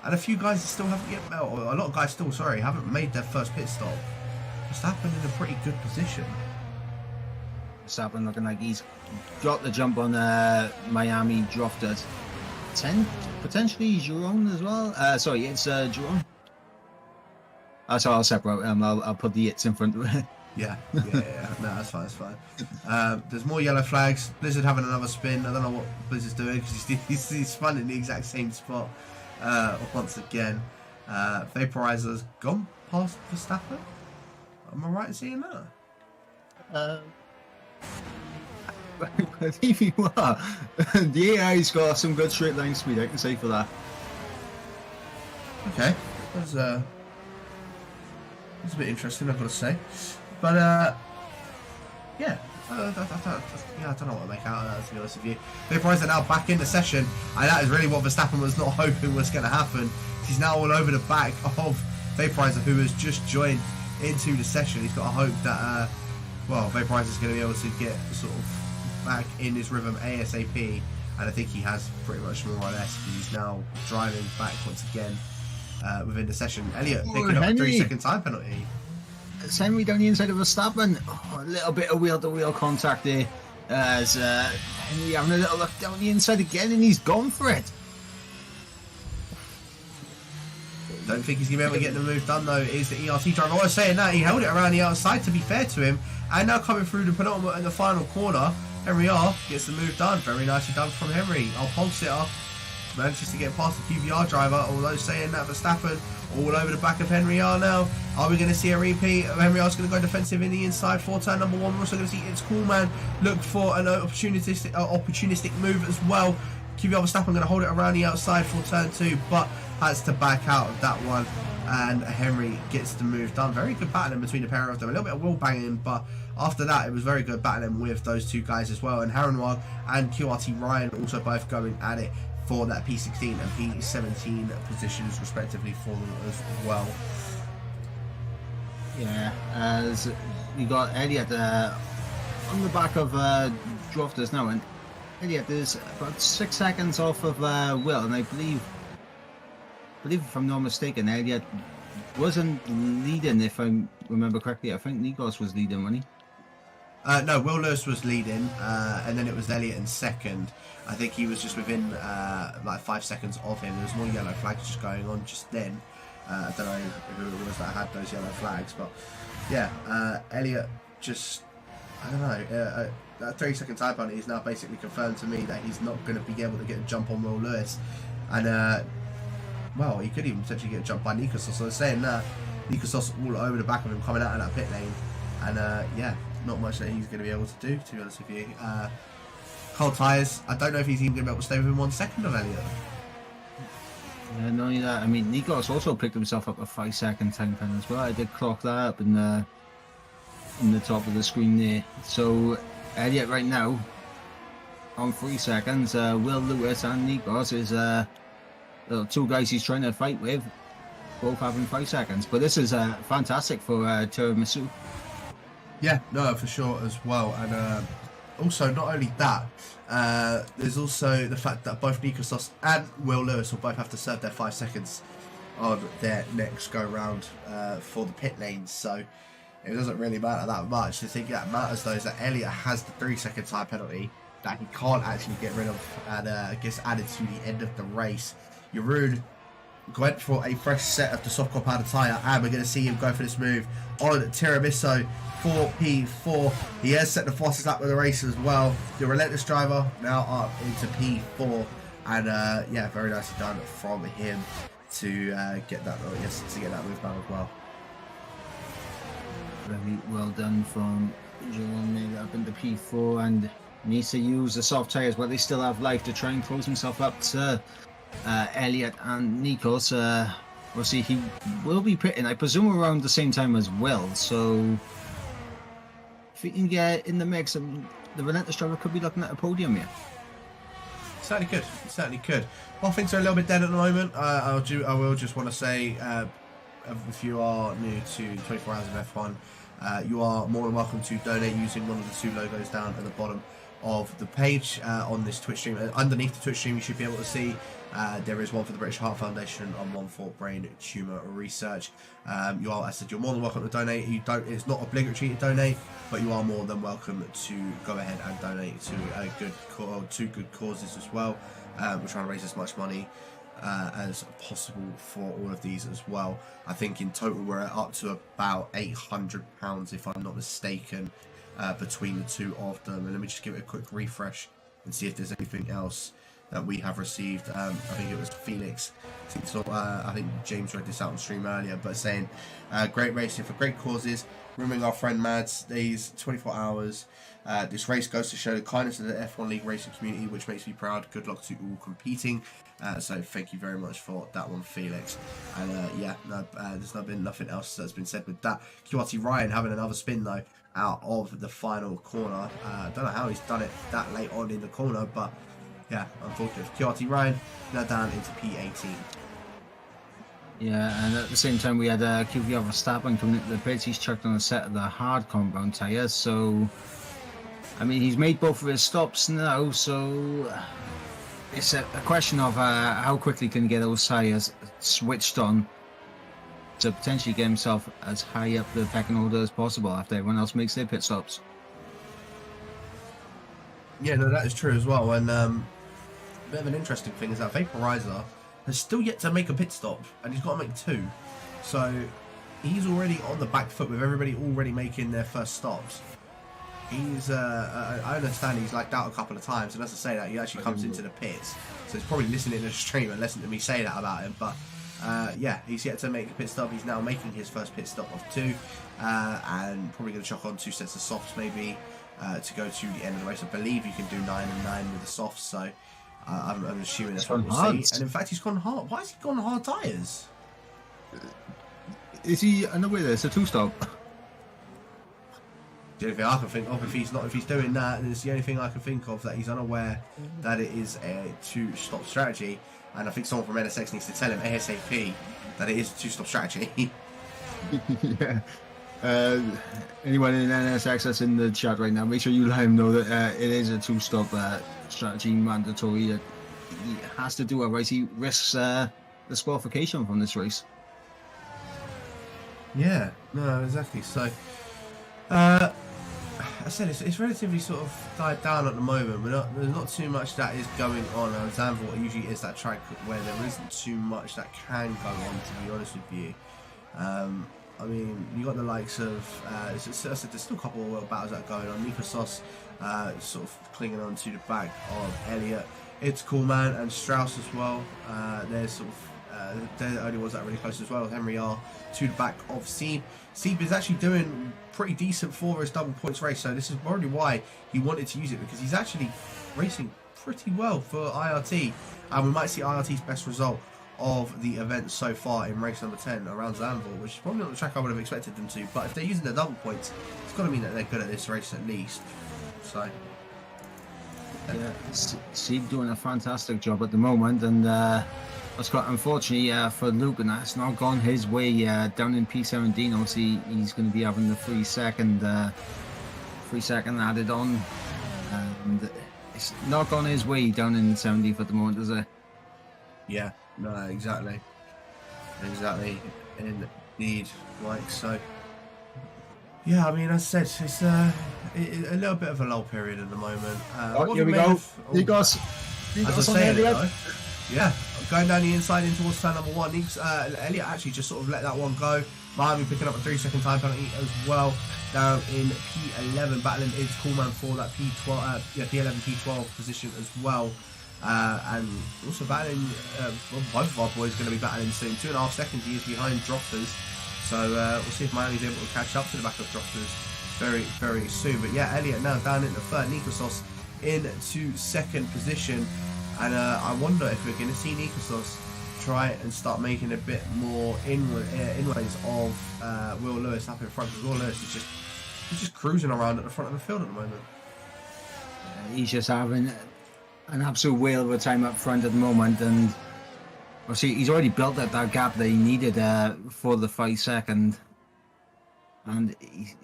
and a few guys still haven't or a lot of guys still, sorry, haven't made their first pit stop. Verstappen in a pretty good position. Verstappen looking like he's got the jump on Miami Drofters. 10 potentially Giron as well. Sorry, it's Giron. So I'll separate them. I'll put the it's in front of it. Yeah. No, that's fine. That's fine. There's more yellow flags. Blizzard having another spin. I don't know what Blizzard's doing because he's spun in the exact same spot once again. Vaporizer's gone past Verstappen. Am I right in seeing that? I think you are. The AI's got some good straight line speed, I can say for that. Okay. That's a bit interesting, I've got to say. But, yeah. I don't know what to make out of that, to be honest with you. Vaporizer now back in the session, and that is really what Verstappen was not hoping was going to happen. He's now all over the back of Vaporizer, who has just joined into the session. He's got a hope that, Vaporizer's going to be able to get sort of back in his rhythm ASAP, and I think he has pretty much more or less. He's now driving back once again within the session. Elliot picking up a 3-second time penalty. It's Henry down the inside of Verstappen. A little bit of wheel-to-wheel contact there. As Henry having a little look down the inside again, and he's gone for it. Don't think he's going to be able to get the move done though. Is the ERT driver. I was saying that he held it around the outside, to be fair to him, and now coming through the penultimate in the final corner, Henry R gets the move done. Very nicely done from Henry. Our pole sitter manages to get past the QBR driver, although saying that Verstappen all over the back of Henry R now. Are we going to see a repeat? Henry R's going to go defensive in the inside for turn number 1. We're also going to see It's Cool Man look for an opportunistic move as well. QBR Verstappen going to hold it around the outside for turn 2, but has to back out of that one, and Henry gets the move done. Very good battling between the pair of them. A little bit of wheel banging, but after that it was very good battling with those two guys as well. And Harrenwag and QRT Ryan also both going at it for that P16 and P17 positions respectively for them as well. Yeah, as you got Elliot on the back of Drofters now, and Elliot is about 6 seconds off of Will, and I believe if I'm not mistaken, Elliot wasn't leading, if I remember correctly. I think Nikos was leading, wasn't he? No, Will Lewis was leading, and then it was Elliot in second. I think he was just within like 5 seconds of him. There was more yellow flags just going on just then. I don't know who it was that had those yellow flags, but yeah, Elliot just, I don't know, that 3-second time penalty is now basically confirmed to me that he's not going to be able to get a jump on Will Lewis, and well, he could even potentially get a jump by Nikos. So saying that, Nikos all over the back of him coming out of that pit lane, and yeah, not much that he's going to be able to do, to be honest with you. Cold tyres, I don't know if he's even going to be able to stay within 1 second of Elliot. Yeah, not only that, I mean, Nikos also picked himself up a 5-second time penalty as well. I did clock that up in the top of the screen there. So Elliot right now on 3 seconds. Will Lewis and Nikos is the two guys he's trying to fight with, both having 5 seconds. But this is fantastic for Tiramisu. Yeah, no, for sure as well. And also, not only that, there's also the fact that both Nikos and Will Lewis will both have to serve their 5 seconds on their next go round for the pit lanes. So it doesn't really matter that much. The thing that matters though is that Elliot has the 3-second time penalty that he can't actually get rid of, and gets added to the end of the race. Jeroen went for a fresh set of the softcore powder tyre, and we're going to see him go for this move on Tiramisu for P4. He has set the fastest lap of the race as well. The Relentless driver now up into P4, and yeah, very nicely done from him to get that move done as well. Very well done from Jeroen, made up into P4, and needs to use the soft tyres, but they still have life to try and close himself up to Elliot and Nikos. We'll see, he will be pitting, I presume, around the same time as Will, so if he can get in the mix, the Relentless driver could be looking at a podium here. Certainly could, certainly could. Well, things are a little bit dead at the moment. I will just want to say, if you are new to 24 Hours of F1, you are more than welcome to donate using one of the two logos down at the bottom of the page on this Twitch stream. Underneath the Twitch stream, you should be able to see there is one for the British Heart Foundation and one for Brain Tumour Research. You are, as I said, you're more than welcome to donate. You don't. It's not obligatory to donate, but you are more than welcome to go ahead and donate to two good causes as well. We're trying to raise as much money as possible for all of these as well. I think in total we're up to about £800, if I'm not mistaken, between the two of them. And let me just give it a quick refresh and see if there's anything else that we have received. I think it was Felix. I think James read this out on stream earlier, but saying great racing for great causes. Remembering our friend Mads, these 24 hours. This race goes to show the kindness of the F1 League racing community, which makes me proud. Good luck to all competing. So thank you very much for that one, Felix. And there's been nothing else that's been said with that. QRT Ryan having another spin though out of the final corner. Don't know how he's done it that late on in the corner, but yeah, unfortunate for QRT Ryan. Now down into P18. Yeah, and at the same time we had QVR Verstappen coming into the pits. He's chucked on a set of the hard compound tyres, so I mean he's made both of his stops now, so it's a question of how quickly can he get those tyres switched on to potentially get himself as high up the pecking order as possible after everyone else makes their pit stops. Yeah, no, that is true as well. And a bit of an interesting thing is that Vaporizer has still yet to make a pit stop, and he's got to make two. So he's already on the back foot with everybody already making their first stops. He's, I understand he's lagged out a couple of times, and as I say that, he actually comes into the pits. So he's probably listening to the stream and listening to me say that about him. But yeah, he's yet to make a pit stop. He's now making his first pit stop of two, and probably going to chuck on 2 sets of softs maybe to go to the end of the race. I believe you can do 9 and 9 with the softs, so I'm assuming that's what we'll see. And in fact, he's gone hard. Why has he gone hard tyres? Is he unaware there's a 2-stop? The only thing I can think of, if he's doing that, then it's the only thing I can think of that he's unaware that it is a 2-stop strategy. And I think someone from NSX needs to tell him ASAP that it is a 2-stop strategy. Yeah. Anyone in NSX that's in the chat right now, make sure you let him know that it is a 2-stop strategy mandatory. He has to do it, right? He risks disqualification from this race. Yeah, no, exactly. So, I said it's relatively sort of died down at the moment. There's not too much that is going on. Zandvoort usually is that track where there isn't too much that can go on, to be honest with you. I mean, you got the likes of, there's still a couple of battles that are going on. Nico Sauce sort of clinging on to the back of Elliott. It's Cool Man and Strauss as well. They're sort of, they're the only ones that are really close as well. Henry R to the back of Seeb. Seeb is actually doing pretty decent for his double points race, so this is probably why he wanted to use it, because he's actually racing pretty well for IRT, and we might see IRT's best result of the event so far in race number 10 around Zandvoort, which is probably not the track I would have expected them to, but if they're using the double points, it's got to mean that they're good at this race at least. So yeah, Seeb doing a fantastic job at the moment, and unfortunately for Luke, and that's not gone his way down in P17. Obviously he's going to be having the 3 second added on, and it's not gone his way down in 70th at the moment, is it? yeah, no, exactly indeed, Mike. So yeah, I mean, as I said, it's a little bit of a lull period at the moment. Here we go. He goes as I say, Elliott, yeah, going down the inside in towards turn number 1. Elliott actually just sort of let that one go. Miami picking up a 3-second time penalty as well. Down in P11, battling is Coolman for that P12, P11, P12 position as well. And also battling, both of our boys going to be battling soon. 2.5 seconds he is behind Drofters. So we'll see if Miami's able to catch up to the back of Drofters very, very soon. But yeah, Elliott now down in the third. Nikosos into second position. And I wonder if we're going to see Nikosos try and start making a bit more inways of Will Lewis up in front, because Will Lewis is just cruising around at the front of the field at the moment. He's just having an absolute whale of a time up front at the moment, and obviously he's already built up that gap that he needed for the 5 second. and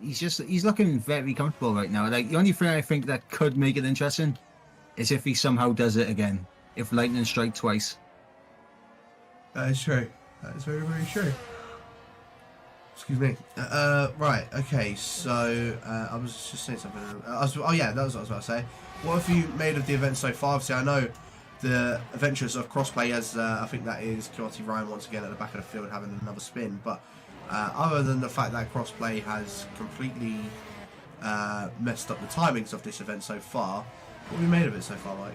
he's looking very comfortable right now. Like the only thing I think that could make it interesting is if he somehow does it again. If lightning strike twice. That is true. That is very, very true. Excuse me. Right. Okay. So I was just saying something. Oh yeah, that was what I was about to say. What have you made of the event so far? Obviously, I know the adventures of crossplay, as I think that is Kiwati Ryan once again at the back of the field having another spin. But other than the fact that crossplay has completely messed up the timings of this event so far, what have you made of it so far, Mike?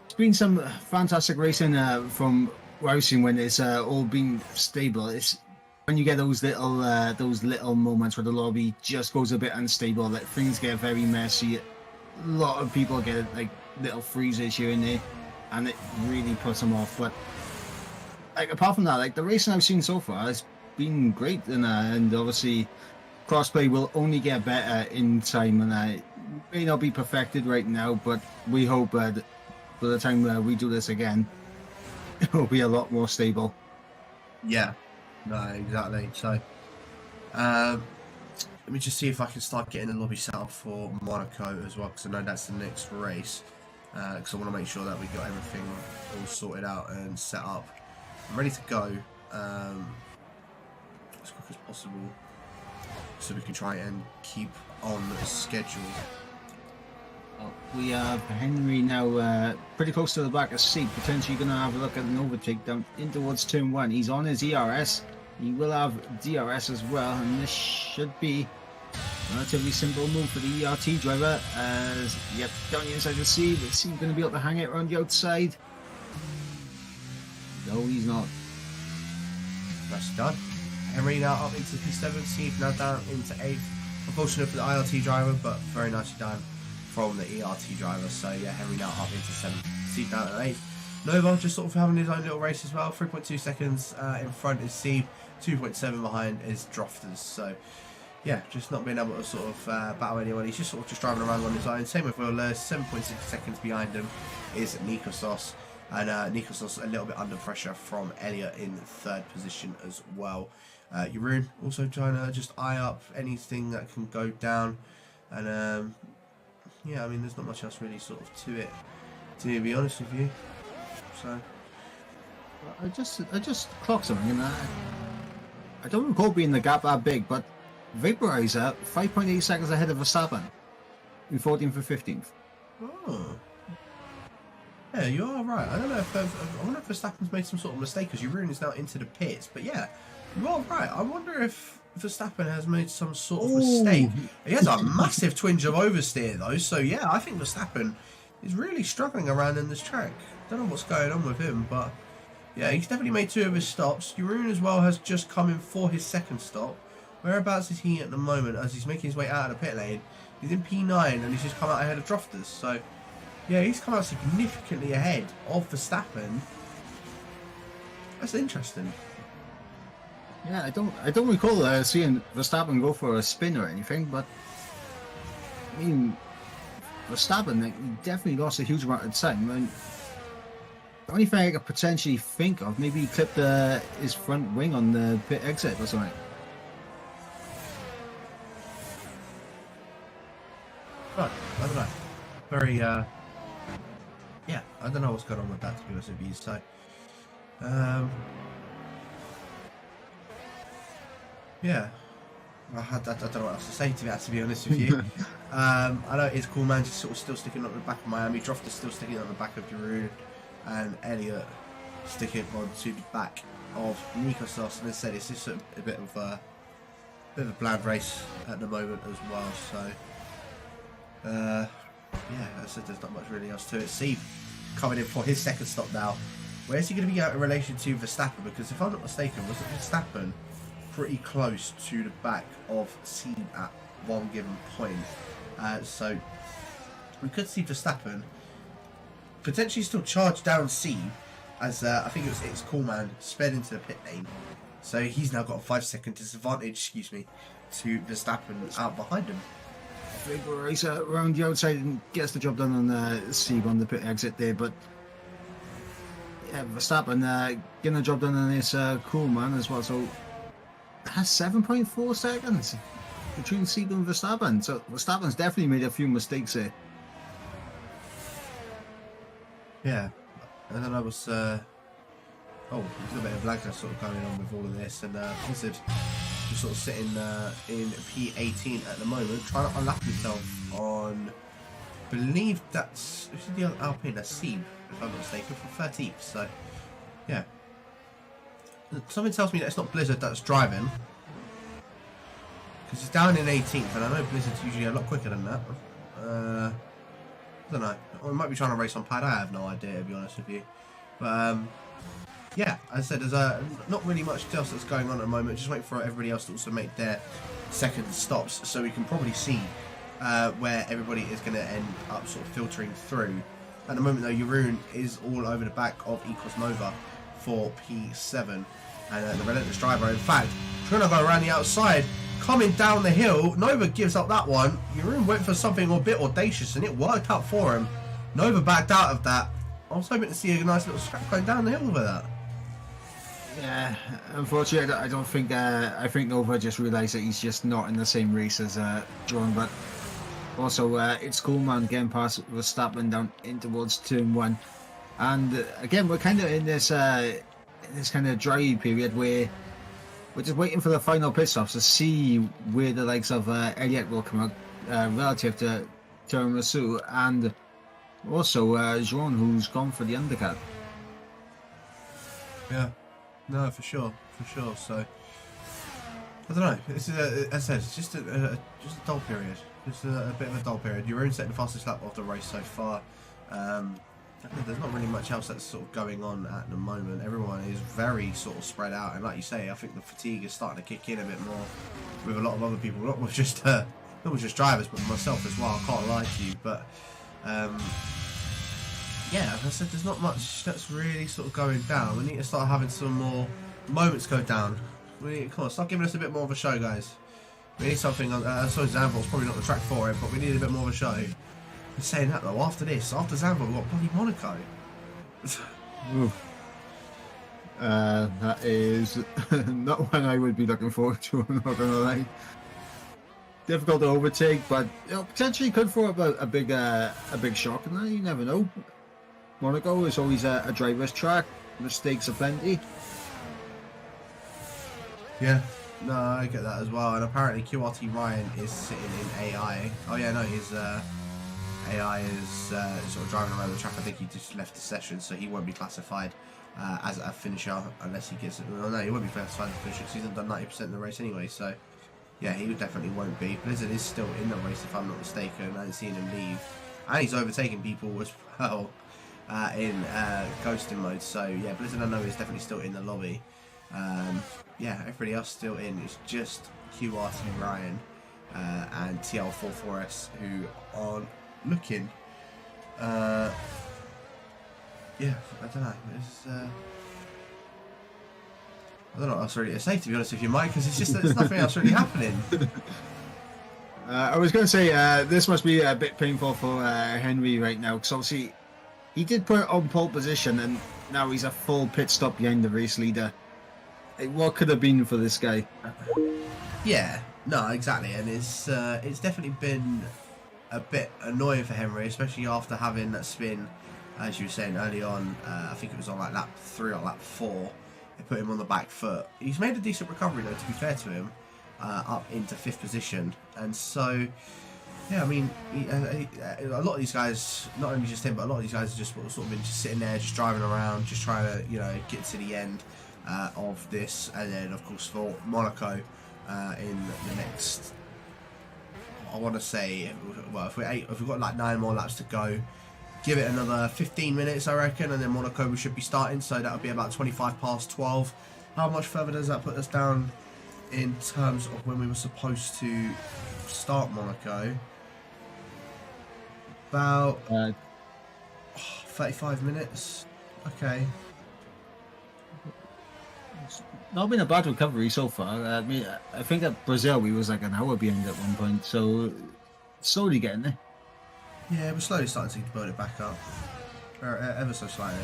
It's been some fantastic racing from racing when it's all been stable. It's when you get those little moments where the lobby just goes a bit unstable, that things get very messy. A lot of people get like little freezes here and there, and it really puts them off. But like apart from that, like the racing I've seen so far has been great, and obviously crossplay will only get better in time, and it may not be perfected right now, but we hope that by the time we do this again, it will be a lot more stable. Yeah, no, exactly. So, let me just see if I can start getting the lobby set up for Monaco as well, because I know that's the next race. Because I want to make sure that we got everything all sorted out and set up. I'm ready to go as quick as possible, so we can try and keep on the schedule. Well, we have Henry now pretty close to the back of seat, potentially going to have a look at an overtake down in towards turn 1. He's on his ERS. He will have DRS as well, and this should be a relatively simple move for the ERT driver. As yep, down the inside of the seat, is he going to be able to hang it around the outside? No, he's not. That's done. Henry now up into P7, Steve now down into 8th. Unfortunate for the IRT driver, but very nicely done from the ERT driver. So yeah, Henry now up into 7th, Steve down at 8th. Nova just sort of having his own little race as well. 3.2 seconds in front is Steve, 2.7 behind is Drofters. So yeah, just not being able to sort of battle anyone. He's just sort of just driving around on his own. Same with Will Lewis, 7.6 seconds behind him is Nikosos. And Nikosos a little bit under pressure from Elliot in 3rd position as well. Jeroen also trying to just eye up anything that can go down. And yeah, I mean, there's not much else really sort of to it, to be honest with you. So I just clocked something, and I don't recall being the gap that big, but Vaporizer 5.8 seconds ahead of Verstappen in 14th and 15th. Oh. Yeah, you are right. I don't know if I wonder if Verstappen's made some sort of mistake, because Jeroen is now into the pits. But yeah, you are right. I wonder if Verstappen has made some sort of mistake. He has a massive twinge of oversteer though. So yeah, I think Verstappen is really struggling around in this track. Don't know what's going on with him, but yeah, he's definitely made 2 of his stops. Jeroen as well has just come in for his 2nd stop. Whereabouts is he at the moment as he's making his way out of the pit lane? He's in P9 and he's just come out ahead of Drofters. So yeah, he's come out significantly ahead of Verstappen. That's interesting. Yeah, I don't recall seeing Verstappen go for a spin or anything, but I mean, Verstappen, like, he definitely lost a huge amount of time. I mean, the only thing I could potentially think of, maybe he clipped his front wing on the pit exit or something. Right, I don't know. Very, yeah, I don't know what's going on with that, to be honest with you. So, yeah, I don't know what else to say to that, to be honest with you. I know it's cool, man, just sort of still sticking on the back of Miami. Droft is still sticking on the back of Jeroen, and Elliot sticking onto the back of Nikosos. And as I said, it's just a bit of a bland race at the moment as well. So, yeah, as I said, there's not much really else to it. Steve coming in for his 2nd stop now. Where's he going to be out in relation to Verstappen? Because if I'm not mistaken, wasn't Verstappen pretty close to the back of Steve at one given point? So we could see Verstappen potentially still charge down Steve as I think it's Coolman sped into the pit lane. So he's now got a 5-second disadvantage, excuse me, to Verstappen out behind him. Racer around the outside and gets the job done on Steve on the pit exit there, but yeah, Verstappen getting the job done on this Coolman as well. So has 7.4 seconds between Seagull and Verstappen. So Verstappen's definitely made a few mistakes here. Yeah, and then I was, there's a bit of lag sort of going on with all of this, and Blizzard just sort of sitting in P18 at the moment, trying to unlock himself on, I believe that's, who's the other Alpine, that's Sieb, if I'm not mistaken, for 13th, so, yeah. Something tells me that it's not Blizzard that's driving, because he's down in 18th, and I know Blizzard's usually a lot quicker than that. I don't know. Or we might be trying to race on pad. I have no idea, to be honest with you. But yeah, as I said, there's not really much else that's going on at the moment. Just waiting for everybody else to also make their second stops, so we can probably see where everybody is going to end up sort of filtering through. At the moment, though, Jeroen is all over the back of Ecos Nova for P7, and the relentless driver. In fact, trying to go around the outside. Coming down the hill, Nova gives up that one. Jeroen went for something a bit audacious and it worked out for him. Nova backed out of that. I was hoping to see a nice little scrap going down the hill with that. Yeah, unfortunately, I don't think. I think Nova just realised that he's just not in the same race as John. But also, it's cool, man, getting past Verstappen down in towards turn 1. And again, we're kind of in this kind of dry period where we're just waiting for the final pit stops to see where the likes of Elliott will come out relative to Tiramisu, and also Jeroen, who's gone for the undercut. Yeah, no, for sure. So I don't know. This is, as I said, it's just a dull period. Just a bit of a dull period. Jeroen set the fastest lap of the race so far. There's not really much else that's sort of going on at the moment. Everyone is very sort of spread out, and like you say, I think the fatigue is starting to kick in a bit more with a lot of other people, not with just drivers, but myself as well. I can't lie to you, but yeah, as I said, there's not much that's really sort of going down. We need to start having some more moments go down. Come on, start giving us a bit more of a show, guys. We need something on. I suppose Zandvoort's probably not the track for it, but we need a bit more of a show. Saying that though, after Zandvoort, we've got bloody Monaco. That is not one I would be looking forward to, I'm not gonna lie. Difficult to overtake, but potentially could throw up a big shock, and you never know. Monaco is always a driver's track. Mistakes are plenty. Yeah, no, I get that as well. And apparently QRT Ryan is sitting in AI. Oh yeah, no, his AI is sort of driving around the track. I think he just left the session, so he won't be classified as a finisher unless he gets. Well, no, he won't be classified as a finisher because he hasn't done 90% of the race anyway. So yeah, he definitely won't be. Blizzard is still in the race, if I'm not mistaken. I haven't seen him leave, and he's overtaking people as well in ghosting mode. So yeah, Blizzard, I know, is definitely still in the lobby. Yeah, everybody else still in. It's just QRT Ryan and TL44S who are looking. Yeah, I don't know. It's, I don't know what else really to say, to be honest with you, Mike, because it's just there's nothing else really happening. I was going to say this must be a bit painful for Henry right now, because obviously he did put it on pole position, and now he's a full pit stop behind the race leader. What could have been for this guy? Yeah, no, exactly, and it's definitely been a bit annoying for Henry, especially after having that spin, as you were saying early on. I think it was on like lap 3 or lap 4. It put him on the back foot. He's made a decent recovery though, to be fair to him, up into 5th position, and so yeah, I mean, a lot of these guys, not only just him, but a lot of these guys have just sort of been just sitting there, just driving around, just trying to, you know, get to the end of this, and then of course for Monaco in the next, I want to say, well, if we've got like 9 more laps to go, give it another 15 minutes, I reckon, and then Monaco we should be starting, so that would be about 25 past 12. How much further does that put us down in terms of when we were supposed to start Monaco? About 35 minutes. Okay. It's not been a bad recovery so far. I mean, I think at Brazil we was like an hour behind at one point, so slowly getting there. Yeah, we're slowly starting to build it back up, ever so slightly.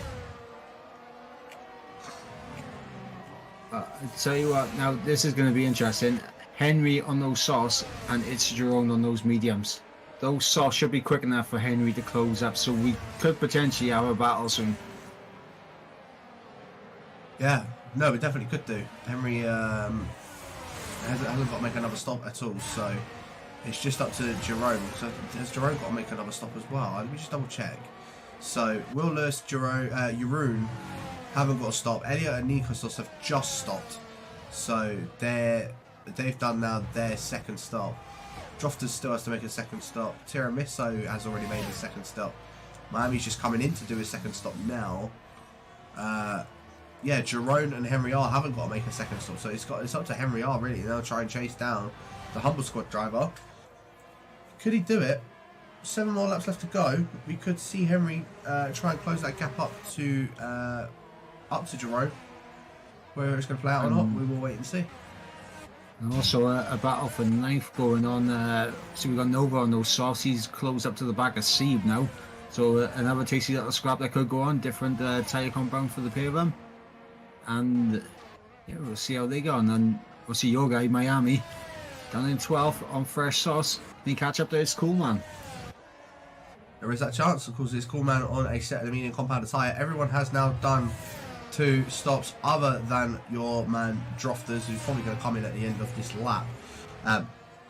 I tell you what, now this is going to be interesting. Henry on those softs and it's Jerome on those mediums. Those softs should be quick enough for Henry to close up, so we could potentially have a battle soon. Yeah, no, we definitely could do. Henry hasn't got to make another stop at all, so it's just up to Jerome. So has Jerome got to make another stop as well? Let me just double check. So Will Lewis, Jerome, Jeroen haven't got to stop. Elliot and Nikos have just stopped, so they've done now their second stop. Drofters still has to make a second stop. Tiramisu has already made a second stop. Miami's just coming in to do his second stop now. Yeah, Jerome and Henry R haven't got to make a second stop, so it's up to Henry R really. They'll try and chase down the Humble Squad driver. Could he do it? 7 more laps left to go. We could see Henry try and close that gap up to Jerome. Whether it's going to play out or not, we will wait and see. And also a battle for 9th going on. So we've got Nova on those softs. He's close up to the back of Sieb now. So another tasty little scrap that could go on. Different tyre compound for the pair of them. And yeah, we'll see how they go. And then we'll see your guy, Miami, down in 12th on fresh sauce. Can he catch up to his cool man? There is that chance. Of course, it's cool man on a set of the medium compounded tyre. Everyone has now done 2 stops other than your man Drofters, who's probably going to come in at the end of this lap.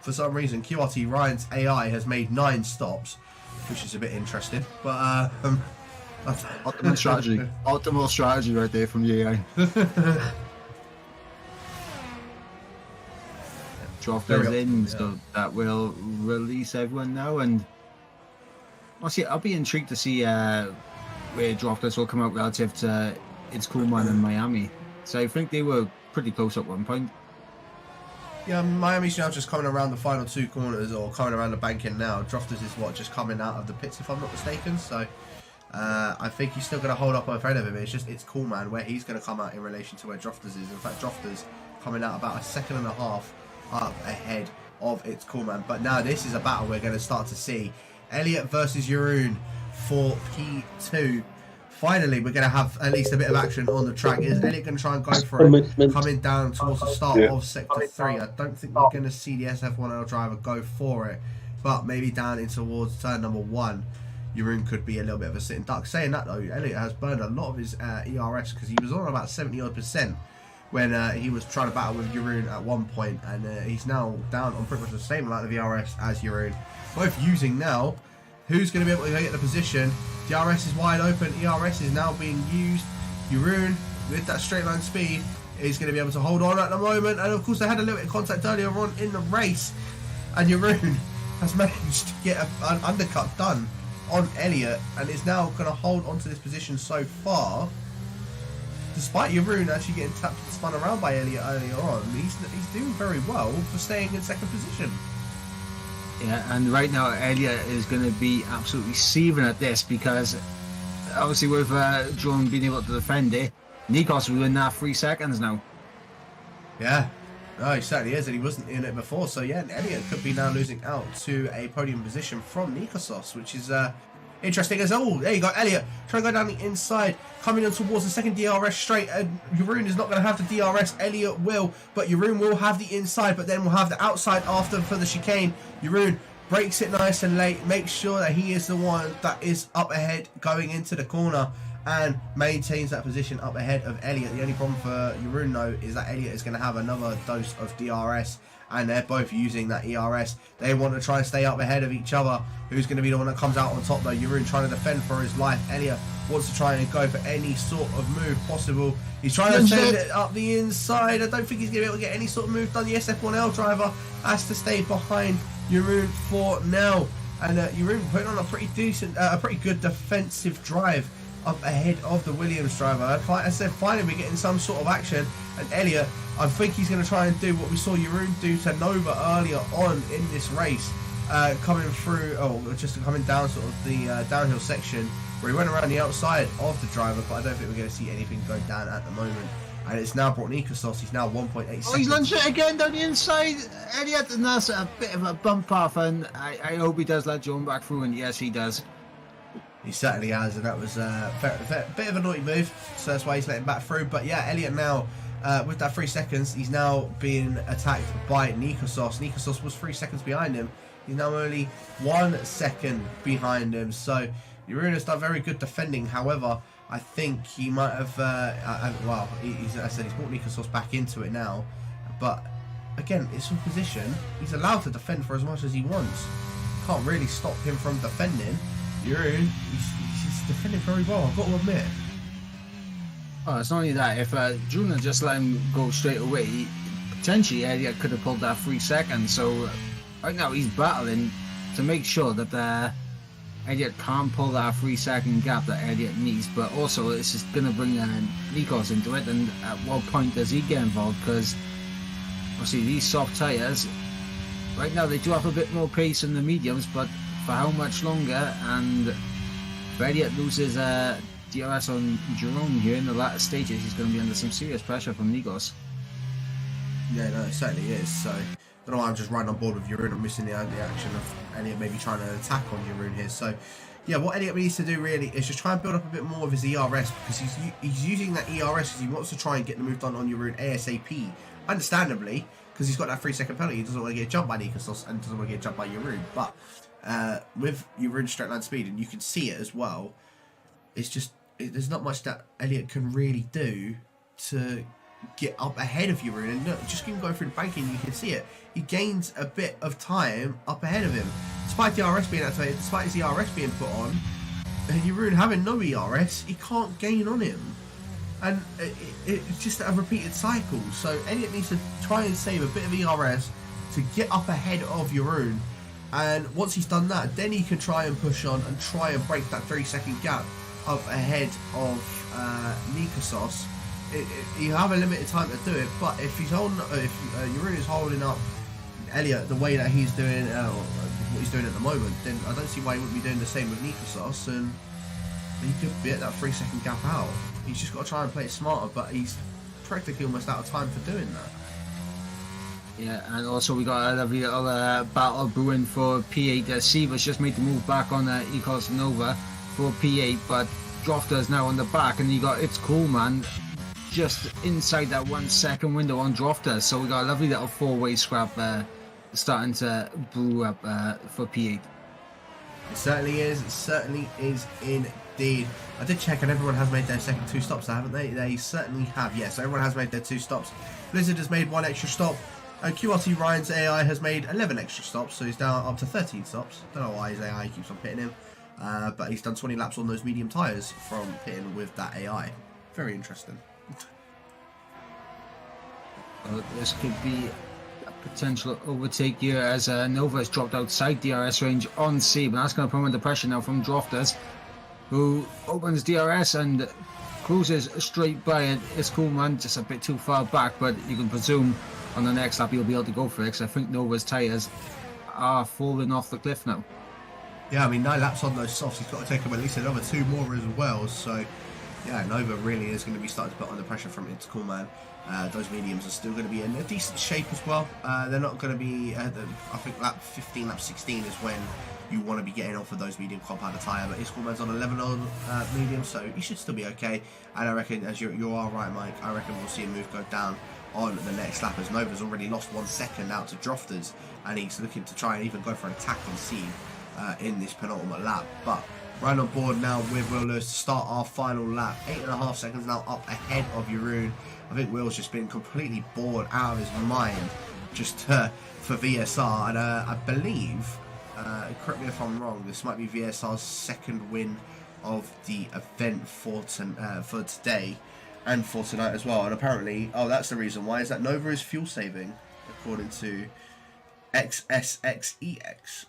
For some reason, QRT Ryan's AI has made 9 stops, which is a bit interesting. But Optimal strategy. Optimal strategy right there from the AI. Drofters in, so that will release everyone now. And I'll be intrigued to see where Drofters will come out relative to It's Cool Man in Miami. So I think they were pretty close at one point. yeah, Miami's now just coming around the final 2 corners, or coming around the banking now. Drofters is just coming out of the pits, if I'm not mistaken. So I think he's still going to hold up ahead of him. It's Cool Man where he's going to come out in relation to where Drofters is. In fact, Drofters coming out about 1.5 seconds up ahead of It's Cool Man. But now this is a battle we're going to start to see. Elliot versus Jeroen for P2. Finally, we're going to have at least a bit of action on the track. Is Elliot going to try and go for it? Coming down towards the start of Sector 3. I don't think we're going to see the SF1L driver go for it. But maybe down in towards turn number 1, Jeroen could be a little bit of a sitting duck. Saying that though, Elliot has burned a lot of his ERS, because he was on about 70% when he was trying to battle with Jeroen at one point. And he's now down on pretty much the same amount of ERS as Jeroen. Both using now. Who's going to be able to get the position? DRS is wide open. ERS is now being used. Jeroen, with that straight line speed, is going to be able to hold on at the moment. And of course, they had a little bit of contact earlier on in the race. And Jeroen has managed to get an undercut done on Elliot, and is now going to hold on to this position so far. Despite Jeroen actually getting tapped and spun around by Elliot earlier on, he's doing very well for staying in second position. Yeah, and right now Elliot is going to be absolutely seething at this, because obviously with Jerome being able to defend it, Nikos will win that 3 seconds now. Yeah, no, he certainly is, and he wasn't in it before. So yeah, Elliot could be now losing out to a podium position from Nikosos, which is interesting as all. There you go, Elliot trying to go down the inside, coming on towards the second DRS straight. And Jeroen is not going to have the DRS. Elliot will, but Jeroen will have the inside, but then we'll have the outside after for the chicane. Jeroen breaks it nice and late, makes sure that he is the one that is up ahead going into the corner, and maintains that position up ahead of Elliot. The only problem for Jeroen though is that Elliot is going to have another dose of DRS, and they're both using that ERS. They want to try and stay up ahead of each other. Who's going to be the one that comes out on top though? Jeroen trying to defend for his life. Elliot wants to try and go for any sort of move possible. He's trying to send it up the inside. I don't think he's going to be able to get any sort of move done. The SF1L driver has to stay behind Jeroen for now. And Jeroen putting on a pretty decent, a pretty good defensive drive up ahead of the Williams driver. As I said, finally we're getting some sort of action. And Elliot, I think he's going to try and do what we saw Jeroen do to Nova earlier on in this race. Coming through, just coming down sort of the downhill section, where he went around the outside of the driver, but I don't think we're going to see anything go down at the moment. And it's now brought Nikosos. He's now 1.8 seconds. Oh, he's launched it again down the inside, Elliot, and that's a bit of a bump off, and I hope he does let John back through, and yes, he does. He certainly has, and that was a bit of a naughty move, so that's why he's letting back through. But yeah, Elliot now with that 3 seconds, he's now being attacked by Nikosos. Nikosos was 3 seconds behind him. He's now only 1 second behind him. So Jeroen has done very good defending. However, I think he might have, well, I said he's brought Nikosos back into it now. But again, it's in position. He's allowed to defend for as much as he wants. Can't really stop him from defending. Jeroen, he's defending very well, I've got to admit. Oh, it's not only that. If Jeroen had just let him go straight away, potentially Elliot could have pulled that 3 seconds. So right now he's battling to make sure that Elliot can't pull that 3 second gap that Elliot needs. But also this is going to bring Nikos into it. And at what point does he get involved? Because obviously these soft tyres, right now they do have a bit more pace than the mediums, but for how much longer? And if Elliot loses DRS on Jeroen here in the latter stages, he's going to be under some serious pressure from Nikos. Yeah, no, it certainly is. So I don't know why I'm just right on board with Jeroen. I'm missing the action of Elliot maybe trying to attack on Jeroen here. So yeah, what Elliot needs to do really is just try and build up a bit more of his ERS, because he's using that ERS because he wants to try and get the move done on Jeroen ASAP. Understandably, because he's got that 3 second penalty, he doesn't want to get jumped by Nikosos and doesn't want to get jumped by Jeroen. But with Jeroen's straight line speed, and you can see it as well, it's just there's not much that Elliot can really do to get up ahead of Jeroen. And look, just him going through the banking, you can see it. He gains a bit of time up ahead of him, despite the ERS being activated, despite his ERS being put on. Jeroen having no ERS, he can't gain on him. And it's just a repeated cycle. So Elliot needs to try and save a bit of ERS to get up ahead of Jeroen. And once he's done that, then he can try and push on and try and break that 3 second gap up ahead of Nikosos. You have a limited time to do it, but if Jeroen is holding up Elliot the way that he's doing, what he's doing at the moment, then I don't see why he wouldn't be doing the same with Nikosos, and he could be at that 3 second gap out. He's just got to try and play it smarter, but he's practically almost out of time for doing that. Yeah, and also we got a lovely little battle brewing for P8. Siva's just made the move back on Ecos Nova for P8, but Drofter's now on the back, and you got It's Cool Man just inside that 1 second window on Drofter. So we got a lovely little 4-way scrap starting to brew up for P8. It certainly is. It certainly is indeed. I did check, and everyone has made their second 2 stops, haven't they? They certainly have. Yes, everyone has made their 2 stops. Blizzard has made 1 extra stop. And QRT Ryan's AI has made 11 extra stops, so he's down up to 13 stops. Don't know why his AI keeps on pitting him, but he's done 20 laps on those medium tyres from pitting with that AI. Very interesting. This could be a potential overtake here as Nova has dropped outside DRS range on C, but that's going to put him under pressure now from Drofters, who opens DRS and cruises straight by it. It's Cool Man, just a bit too far back, but you can presume on the next lap he'll be able to go for it, because I think Nova's tyres are falling off the cliff now. Yeah, I mean, 9 laps on those softs, he's got to take him at least another 2 more as well, so yeah, Nova really is going to be starting to put under pressure from It's Cool Man. Those mediums are still going to be in a decent shape as well. They're not going to be, I think lap 15, lap 16 is when you want to be getting off of those medium compound tyre, but It's Cool Man's on 11 on medium, so he should still be okay. And I reckon, as you are right, Mike, I reckon we'll see a move go down on the next lap, as Nova's already lost 1 second out to Drofters, and he's looking to try and even go for an attack on Seed in this penultimate lap. But right on board now with Will Lewis to start our final lap. 8.5 seconds now up ahead of Jeroen. I think Will's just been completely bored out of his mind just for VSR, and I believe, correct me if I'm wrong, this might be VSR's second win of the event for today and for tonight as well. And apparently, oh, that's the reason why, is that Nova is fuel saving, according to XSXEX.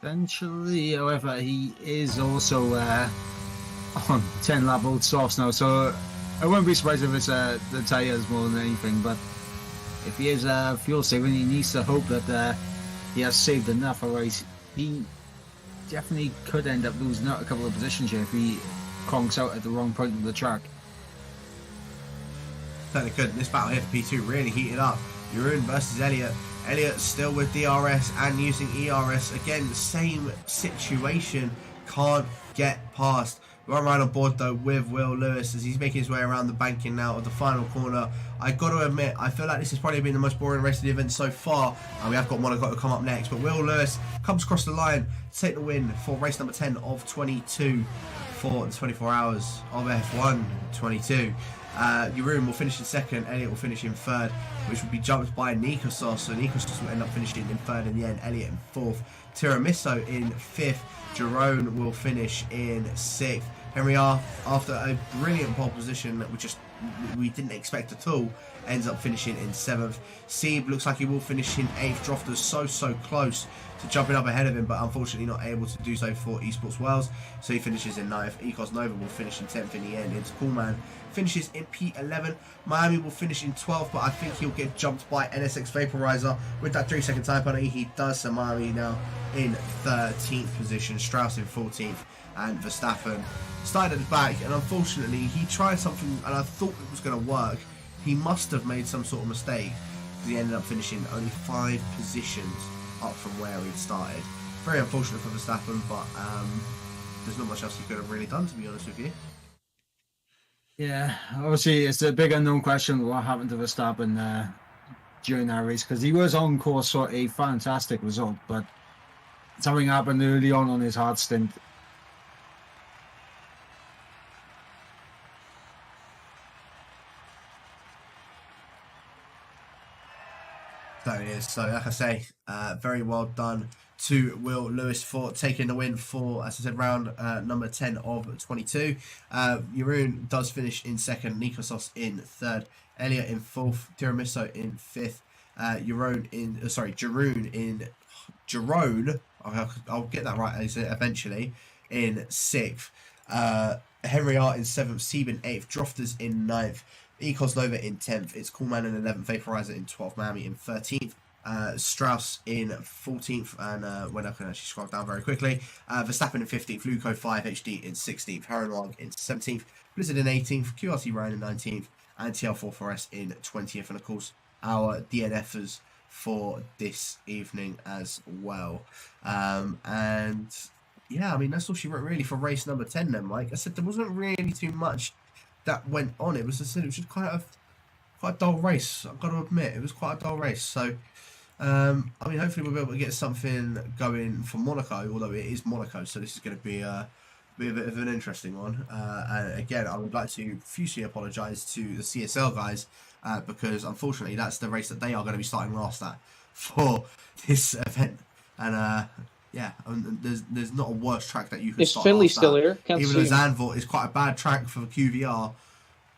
Eventually, however, he is also on 10 lap old softs now, so I wouldn't be surprised if it's the tyres more than anything. But if he is fuel saving, he needs to hope that he has saved enough, otherwise he definitely could end up losing out a couple of positions here if he conks out at the wrong point of the track. Certainly could. This battle here for P2 really heated up. Jeroen versus Elliot. Elliot still with DRS and using ERS. Again, the same situation. Can't get past Run right on board though with Will Lewis as he's making his way around the banking now of the final corner. I got to admit, I feel like this has probably been the most boring race of the event so far. And we have got Monaco to come up next. But Will Lewis comes across the line to take the win for race number 10 of 22 for the 24 hours of F1 22. Jeroen will finish in second, Elliot will finish in third, which will be jumped by Nikos. So Nikos will end up finishing in third in the end, Elliot in fourth, Tiramisu in fifth, Jeroen will finish in sixth. Henry R, after a brilliant pole position that we didn't expect at all, ends up finishing in seventh. Sieb looks like he will finish in eighth. Drofter's so close to jumping up ahead of him, but unfortunately not able to do so for Esports Wales, so he finishes in ninth. Ecos Nova will finish in 10th in the end. It's Coolman finishes in P11. Miami will finish in 12th, but I think he'll get jumped by NSX Vaporizer with that 3-second time penalty. He does, so Miami now in 13th position, Strauss in 14th, and Verstappen started at the back, and unfortunately he tried something and I thought it was going to work. He must have made some sort of mistake because he ended up finishing only 5 positions up from where he'd started. Very unfortunate for Verstappen, but there's not much else he could have really done, to be honest with you. Yeah, obviously it's a big unknown question what happened to Verstappen during that race, because he was on course for a fantastic result, but something happened early on his hard stint. So it is. So like I say, very well done to Will Lewis for taking the win for, as I said, round number 10 of 22. Jeroen does finish in second, Nikos in third, Elliot in fourth, Tiramisu in fifth, Jeroen I'll get that right eventually, in sixth, Henry Art in seventh, Sieb in eighth, Drofters in ninth, Ecos Nova in 10th, it's Coolman in 11th, Vaporizer in 12th, Miami in 13th, Strauss in 14th, and when I can actually scroll down very quickly, Verstappen in 15th, Luco 5 HD in 16th, Herrenwag in 17th, Blizzard in 18th, QRT Ryan in 19th, and TL4 in 20th, and of course our DNFers for this evening as well. And yeah, I mean that's all she wrote really for race number 10 then, Mike. I said there wasn't really too much that went on. It was just quite a dull race. I've got to admit, it was quite a dull race. So, I mean, hopefully we'll be able to get something going for Monaco. Although it is Monaco, so this is going to be a bit of an interesting one. And again, I would like to profusely apologise to the CSL guys because unfortunately that's the race that they are going to be starting last at for this event. And yeah, there's not a worse track that you can start. Is Finley last still at. here? Can't Even see though him. Zandvoort is quite a bad track for QVR,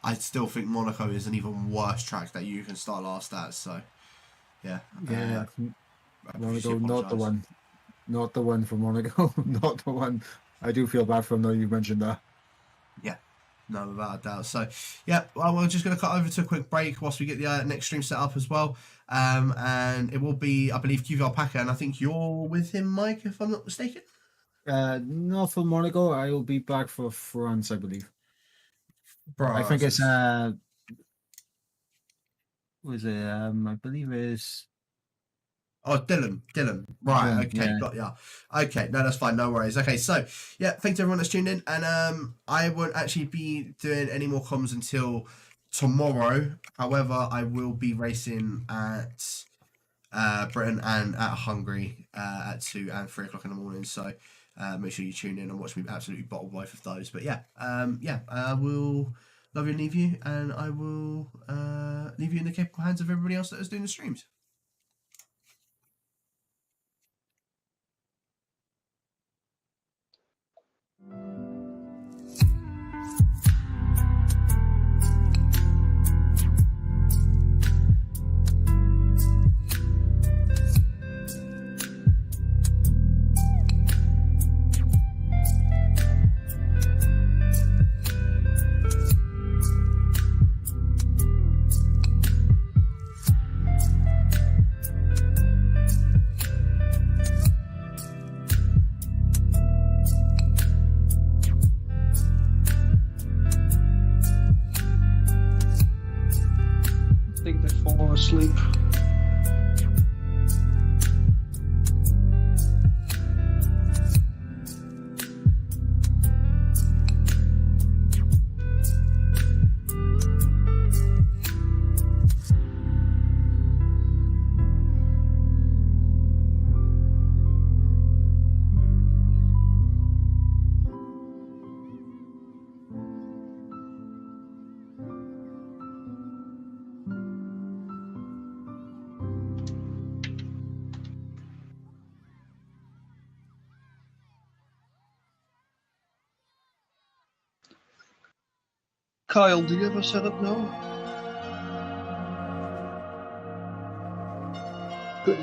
I still think Monaco is an even worse track that you can start last at. So, yeah. Monaco, not the one for Monaco, not the one. I do feel bad for him though. You mentioned that. Yeah, no, without a doubt. So, yeah, well, we're just going to cut over to a quick break whilst we get the next stream set up as well. And it will be, I believe, QV Alpaca, and I think you're with him, Mike, if I'm not mistaken. Not for Monaco. I will be back for France, I believe. Bro, I think it's was it? I believe it's. Oh, Dylan. Right, Dylan, okay, yeah. got ya. Okay, no, that's fine, no worries. Okay, so, yeah, thanks to everyone that's tuned in, and I won't actually be doing any more comms until tomorrow. However, I will be racing at Britain and at Hungary at 2 and 3 o'clock in the morning, so make sure you tune in and watch me absolutely bottle both of those. But yeah, I will love you and leave you, and I will leave you in the capable hands of everybody else that is doing the streams. I think they've fallen asleep. Kyle, do you have a setup now? Good.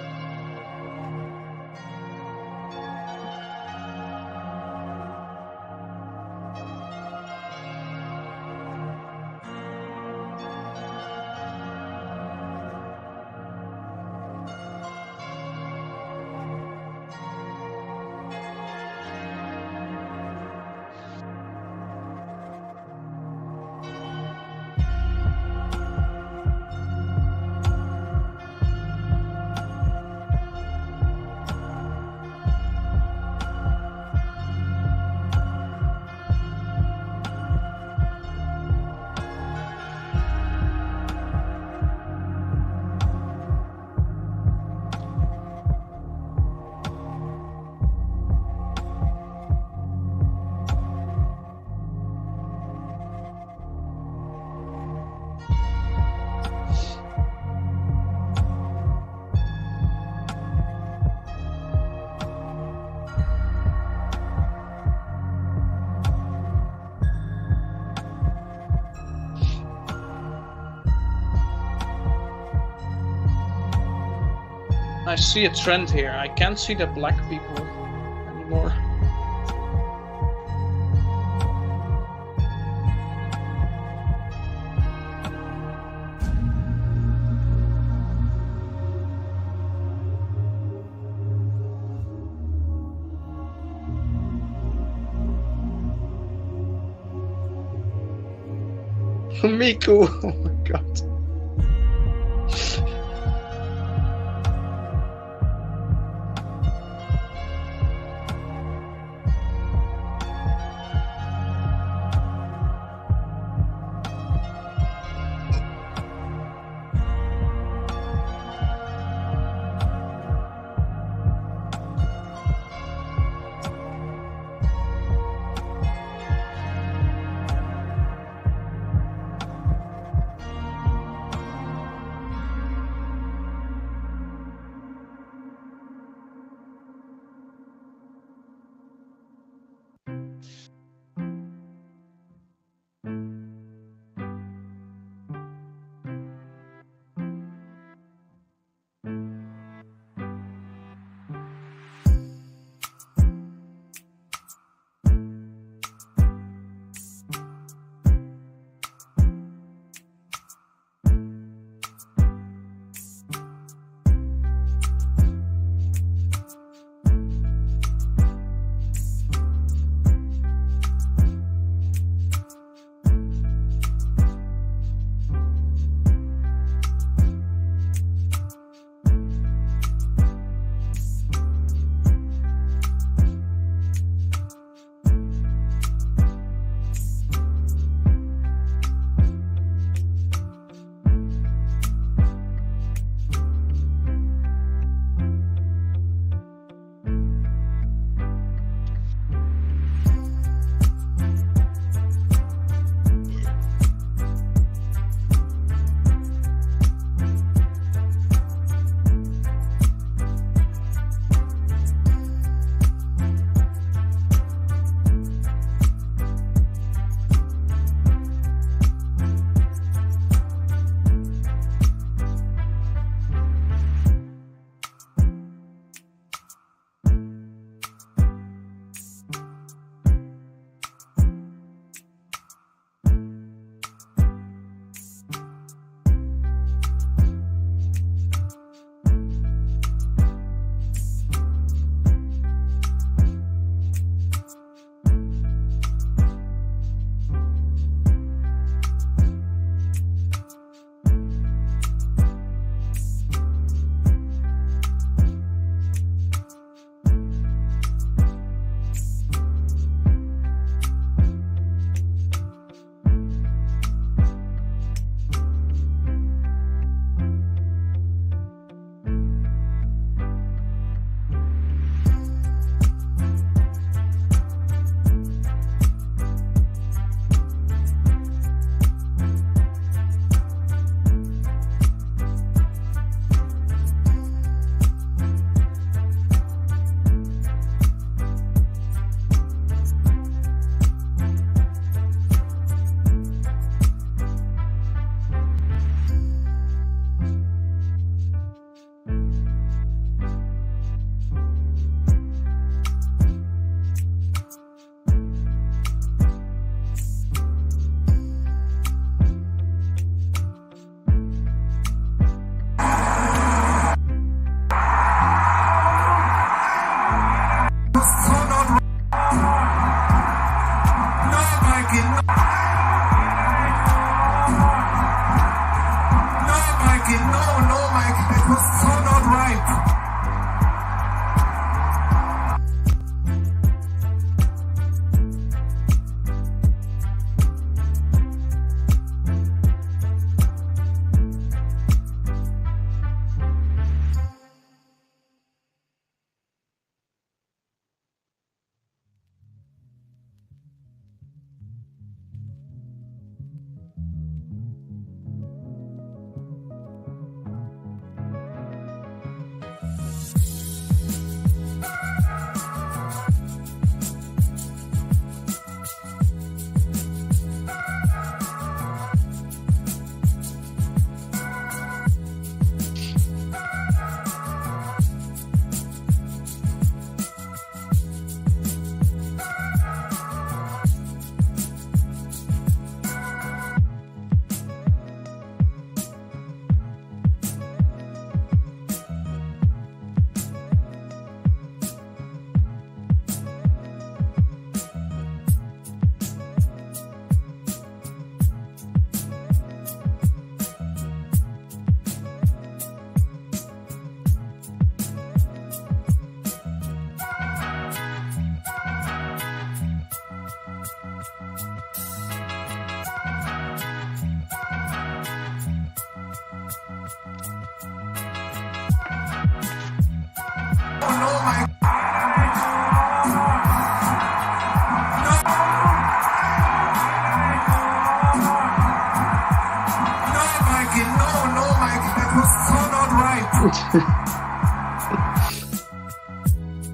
I see a trend here. I can't see the black people anymore. Miku, oh my god.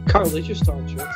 Carl, did you start shit?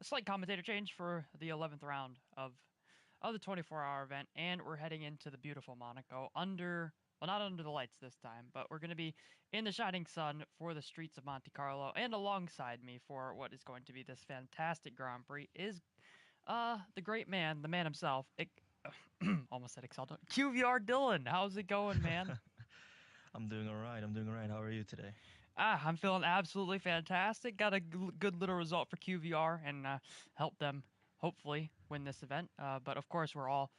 a slight commentator change for the 11th round of the 24-hour event, and we're heading into the beautiful Monaco well, not under the lights this time, but we're going to be in the shining sun for the streets of Monte Carlo, and alongside me for what is going to be this fantastic Grand Prix is the great man, the man himself, almost said Exalto, QVR Dylan. How's it going, man? I'm doing all right. How are you today? I'm feeling absolutely fantastic. Got a good little result for QVR and help them hopefully win this event. But of course, we're all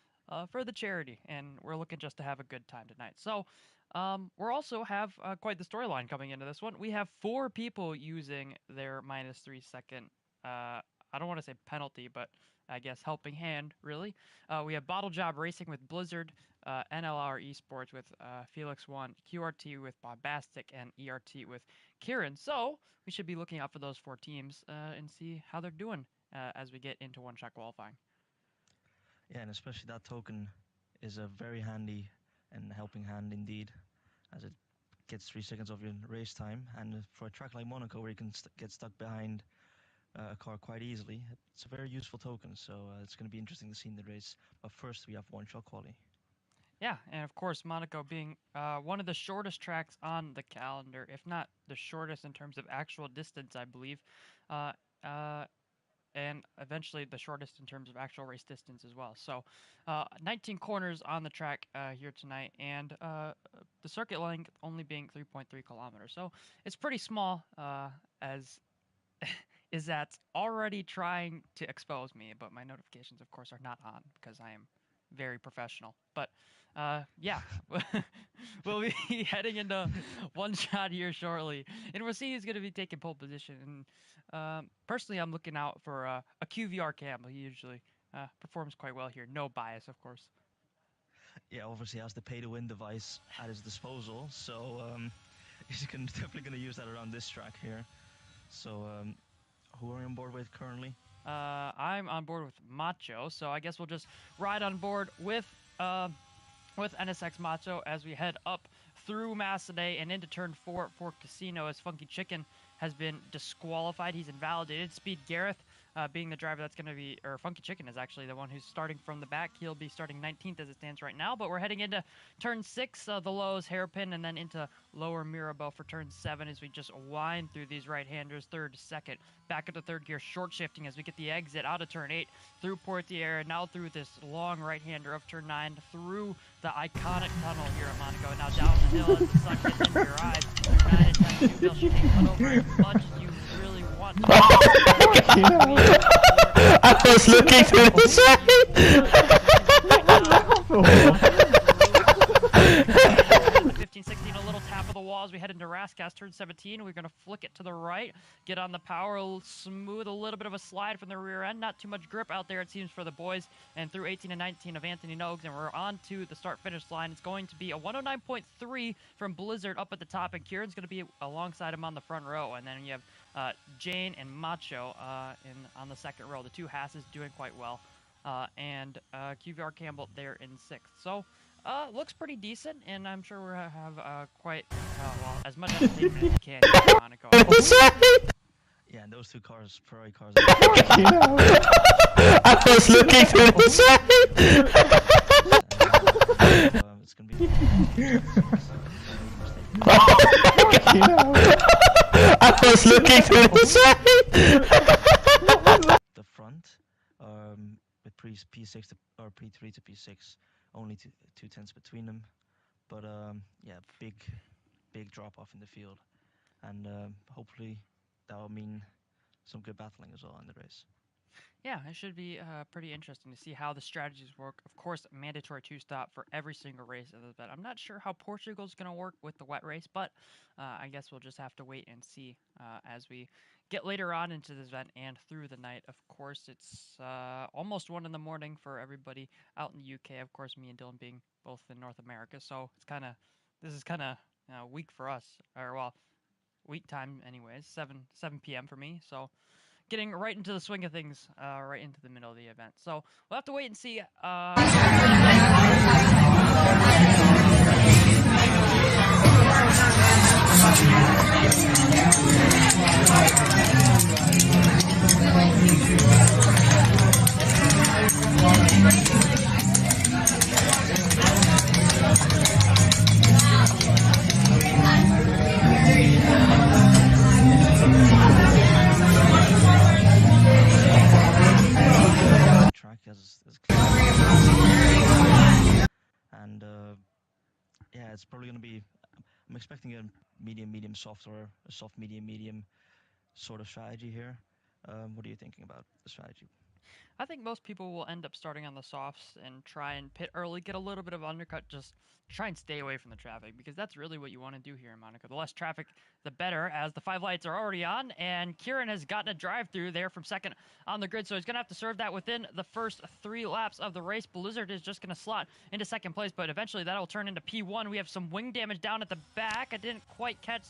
for the charity, and we're looking just to have a good time tonight. So we're also have quite the storyline coming into this one. We have 4 people using their -3 second, I don't want to say penalty, but I guess helping hand, really. We have Bottle Job Racing with Blizzard, NLR Esports with Felix One, QRT with Bombastic, and ERT with Kieran. So we should be looking out for those 4 teams and see how they're doing as we get into one-shot qualifying. Yeah, and especially that token is a very handy and helping hand indeed, as it gets 3 seconds of your race time. And for a track like Monaco, where you can get stuck behind a car quite easily, it's a very useful token. So it's going to be interesting to see in the race. But first, we have one-shot quali. Yeah, and of course, Monaco being one of the shortest tracks on the calendar, if not the shortest in terms of actual distance, I believe. And eventually the shortest in terms of actual race distance as well. So 19 corners on the track here tonight, and the circuit length only being 3.3 kilometers. So it's pretty small, as is that already trying to expose me, but my notifications, of course, are not on because I am very professional. But yeah, we'll be heading into one shot here shortly, and we'll see who's going to be taking pole position. And personally, I'm looking out for a QVR Campbell. He usually performs quite well here. No bias, of course. Yeah, obviously has the pay-to-win device at his disposal, so he's definitely going to use that around this track here. So who are you on board with currently? I'm on board with Macho, so I guess we'll just ride on board with NSX Macho as we head up through Macedé and into turn 4 for Casino, as Funky Chicken has been disqualified. He's invalidated. Speed Gareth being the driver that's going to be, or Funky Chicken is actually the one who's starting from the back. He'll be starting 19th as it stands right now, but we're heading into turn 6, the lows, hairpin, and then into lower Mirabeau for turn 7 as we just wind through these right-handers, 3rd, 2nd, back into 3rd gear, short shifting as we get the exit out of turn 8, through Portiere, now through this long right-hander of turn 9, through the iconic tunnel here at Monaco, and now down the hill as the sun gets into your eyes. Turn 9 and 10, you feel she can cut over as much as you really want to. I was looking to the side. 15-16, a little tap of the wall as we head into Rascas, turn 17. We're going to flick it to the right, get on the power, smooth a little bit of a slide from the rear end. Not too much grip out there, it seems, for the boys. And through 18 and 19 of Anthony Nogues, and we're on to the start-finish line. It's going to be a 109.3 from Blizzard up at the top, and Kieran's going to be alongside him on the front row. And then you have Jane and Macho on the second row. The two Hasses doing quite well. And QVR Campbell there in 6th. So looks pretty decent, and I'm sure we'll have quite well, as much entertainment as we can in Monaco. Yeah, and those two cars, Ferrari cars. I was looking to the side. It's gonna be. I was looking to the side. The front, with P6 to, or P3 to P6, only 2/10 between them, but yeah, big drop off in the field, and hopefully that will mean some good battling as well in the race. Yeah, it should be pretty interesting to see how the strategies work. Of course, mandatory 2-stop for every single race of the event. I'm not sure how Portugal's going to work with the wet race, but I guess we'll just have to wait and see as we get later on into this event and through the night. Of course, it's almost 1 in the morning for everybody out in the UK. Of course, me and Dylan being both in North America, so it's this is kind of weak for us, or well, week time anyways, 7 p.m. for me. So getting right into the swing of things, right into the middle of the event. So we'll have to wait and see. Track as and yeah, it's probably gonna be. I'm expecting a medium soft or a soft medium sort of strategy here. What are you thinking about the strategy? I think most people will end up starting on the softs and try and pit early, get a little bit of undercut, just try and stay away from the traffic, because that's really what you want to do here in Monaco. The less traffic, the better, as the 5 lights are already on, and Kieran has gotten a drive-through there from second on the grid, so he's going to have to serve that within the first 3 laps of the race. Blizzard is just going to slot into second place, but eventually that'll turn into P1. We have some wing damage down at the back. I didn't quite catch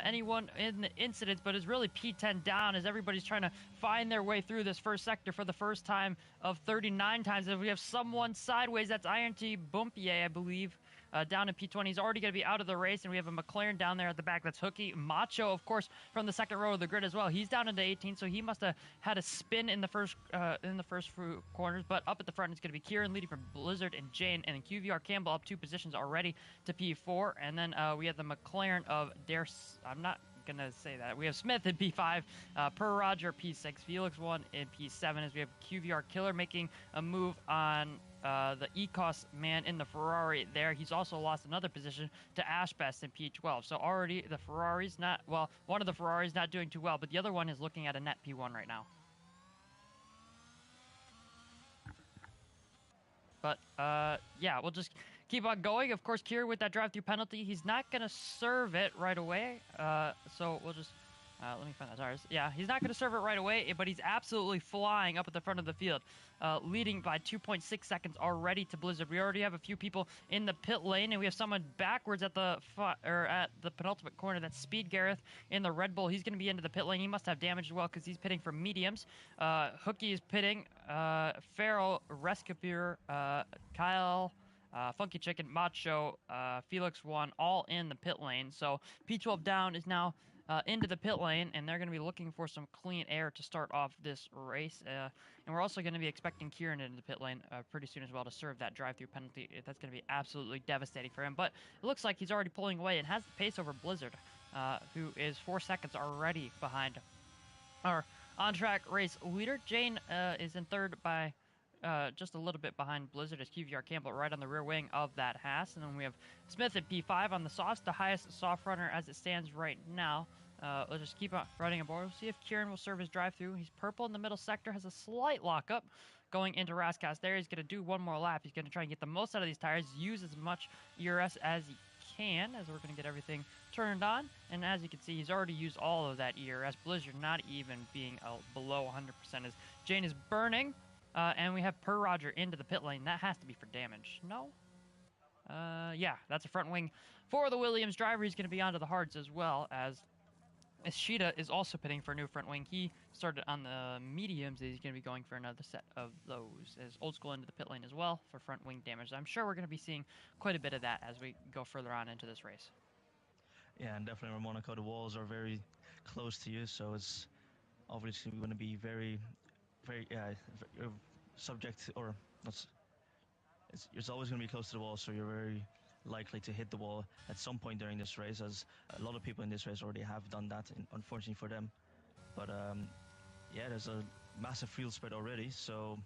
anyone in the incidents, but it's really P10 down as everybody's trying to find their way through this first sector for the first time of 39 times. And we have someone sideways, that's Iron T Bumpier, I believe, down in P20. He's already going to be out of the race, and we have a McLaren down there at the back. That's Hooky. Macho, of course, from the second row of the grid as well. He's down into 18, so he must have had a spin in the first few corners. But up at the front, it's going to be Kieran leading from Blizzard and Jane, and then QVR Campbell up 2 positions already to P4. And then we have the McLaren of I'm not gonna say that. We have Smith in P5, Per Roger P6, Felix 1 in P7, as we have QVR Killer making a move on the Ecos man in the Ferrari there. He's also lost another position to Ashbest in P12. So already the Ferrari's not, well, one of the Ferraris not doing too well, but the other one is looking at a net P1 right now. But yeah, we'll just keep on going. Of course, Kieran with that drive-through penalty, he's not going to serve it right away. So we'll just, let me find the tires. Yeah, he's not going to serve it right away, but he's absolutely flying up at the front of the field, leading by 2.6 seconds already to Blizzard. We already have a few people in the pit lane, and we have someone backwards at the penultimate corner. That's Speed Gareth in the Red Bull. He's going to be into the pit lane. He must have damage as well because he's pitting for mediums. Hooky is pitting. Farrell, Rescapure, Kyle, Funky Chicken, Macho, Felix 1, all in the pit lane. So P12 down is now into the pit lane, and they're going to be looking for some clean air to start off this race. And we're also going to be expecting Kieran into the pit lane pretty soon as well to serve that drive-through penalty. That's going to be absolutely devastating for him. But it looks like he's already pulling away and has the pace over Blizzard, who is 4 seconds already behind our on-track race leader. Jane is in third by just a little bit behind Blizzard as QVR Campbell right on the rear wing of that Haas. And then we have Smith at P5 on the softs, the highest soft runner as it stands right now. Let's just keep on running aboard. We'll see if Kieran will serve his drive-through. He's purple in the middle sector, has a slight lockup going into Rascas there. He's going to do one more lap. He's going to try and get the most out of these tires, use as much ERS as he can, as we're going to get everything turned on. And as you can see, he's already used all of that ERS. Blizzard not even being below 100% as Jane is burning. And we have Per Roger into the pit lane. That has to be for damage. No? Yeah, that's a front wing for the Williams driver. He's going to be onto the hards as well, as Ishida is also pitting for a new front wing. He started on the mediums. He's going to be going for another set of those, as Old School into the pit lane as well for front wing damage. I'm sure we're going to be seeing quite a bit of that as we go further on into this race. Yeah, and definitely in Monaco, the walls are very close to you, so it's obviously going to be very subject, or not, it's always going to be close to the wall, so you're very likely to hit the wall at some point during this race, as a lot of people in this race already have done that, unfortunately for them. But yeah, there's a massive field spread already, so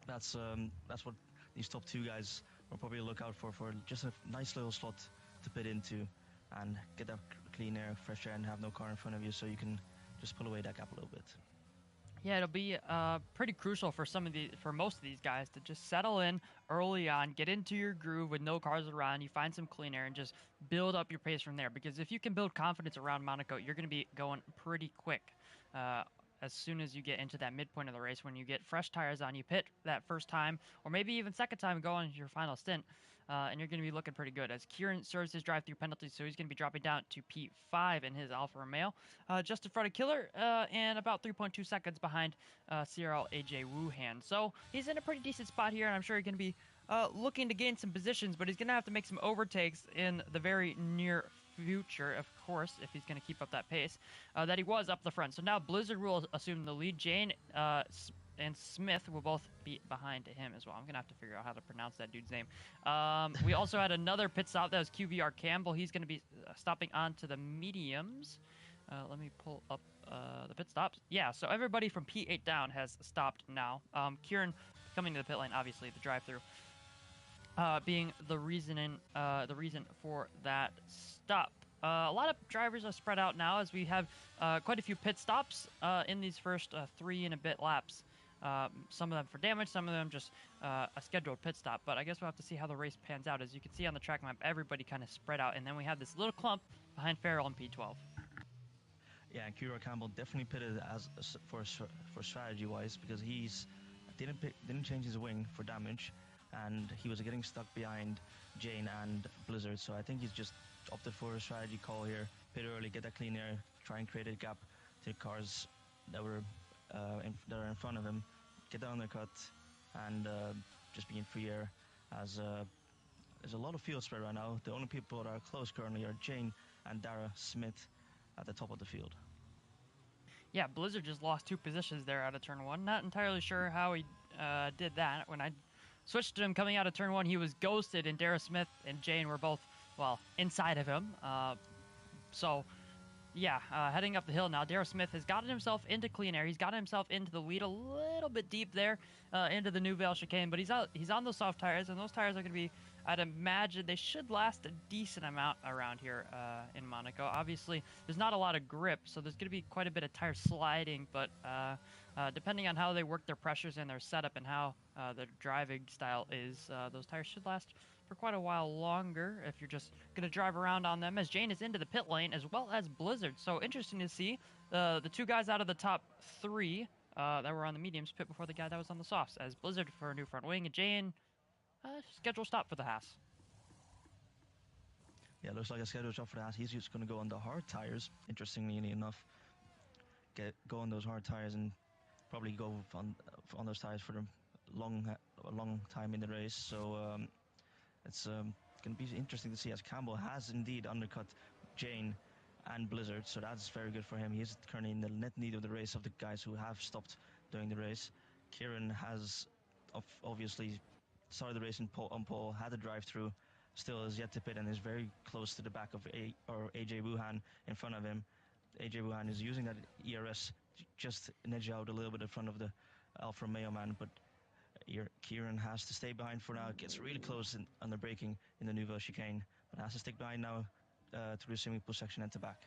that's what these top 2 guys will probably look out for just a nice little slot to pit into and get that clean air, fresh air, and have no car in front of you, so you can just pull away that gap a little bit. Yeah, it'll be pretty crucial for most of these guys to just settle in early on, get into your groove with no cars around, you find some clean air, and just build up your pace from there. Because if you can build confidence around Monaco, you're going to be going pretty quick. As soon as you get into that midpoint of the race, when you get fresh tires on, you pit that first time, or maybe even second time, go on your final stint, and you're going to be looking pretty good. As Kieran serves his drive-through penalty, so he's going to be dropping down to P5 in his Alfa Romeo, just in front of Killer, and about 3.2 seconds behind CRL AJ Wuhan. So he's in a pretty decent spot here, and I'm sure he's going to be looking to gain some positions, but he's going to have to make some overtakes in the very near future, of course, if he's going to keep up that pace, that he was up the front. So now Blizzard will assume the lead. Jane and Smith will both be behind him as well. I'm going to have to figure out how to pronounce that dude's name. We also had another pit stop. That was QVR Campbell. He's going to be stopping onto the mediums. Let me pull up the pit stops. Yeah, so everybody from P8 down has stopped now. Kieran coming to the pit lane, obviously, the drive-through, being the reason for that stop. A lot of drivers are spread out now as we have quite a few pit stops in these first 3 and a bit laps. Some of them for damage, some of them just a scheduled pit stop. But I guess we'll have to see how the race pans out. As you can see on the track map, everybody kind of spread out. And then we have this little clump behind Farrell in P12. Yeah, and QVR Campbell definitely pitted for strategy-wise, because he's didn't change his wing for damage, and he was getting stuck behind Jane and Blizzard. So I think he's just opted for a strategy call here. Pit early, get that clean air, try and create a gap to cars that were that are in front of him, get the undercut, and just be in free air. As there's a lot of field spread right now. The only people that are close currently are Jane and Dara Smith at the top of the field. Yeah, Blizzard just lost 2 positions there out of turn 1. Not entirely sure how he did that. When I switched to him coming out of turn 1, he was ghosted, and Dara Smith and Jane were both, well, inside of him. So yeah, heading up the hill now. Dara Smith has gotten himself into clean air. He's gotten himself into the lead a little bit deep there into the Nouvelle chicane, but he's on those soft tires, and those tires are going to be, I'd imagine, they should last a decent amount around here in Monaco. Obviously, there's not a lot of grip, so there's going to be quite a bit of tire sliding, but depending on how they work their pressures and their setup and how their driving style is, those tires should last for quite a while longer if you're just going to drive around on them, as Jane is into the pit lane as well as Blizzard. So interesting to see the 2 guys out of the top 3 that were on the mediums pit before the guy that was on the softs, as Blizzard for a new front wing and Jane scheduled stop for the Haas. Yeah, looks like a scheduled stop for the Haas. He's just going to go on the hard tires, interestingly enough. Go on those hard tires and probably go on those tires for a long time in the race. So it's going to be interesting to see, as Campbell has indeed undercut Jane and Blizzard, so that's very good for him. He's currently in the net need of the race of the guys who have stopped during the race. Kieran has obviously started the race on pole, had a drive-through, still is yet to pit, and is very close to the back of AJ Wuhan in front of him. AJ Wuhan is using that ERS just nudge out a little bit in front of the Alfa Romeo man, but Kieran has to stay behind for now. Gets really close on the braking in the Nouvelle chicane, but has to stick behind now through the swimming pool section and to back.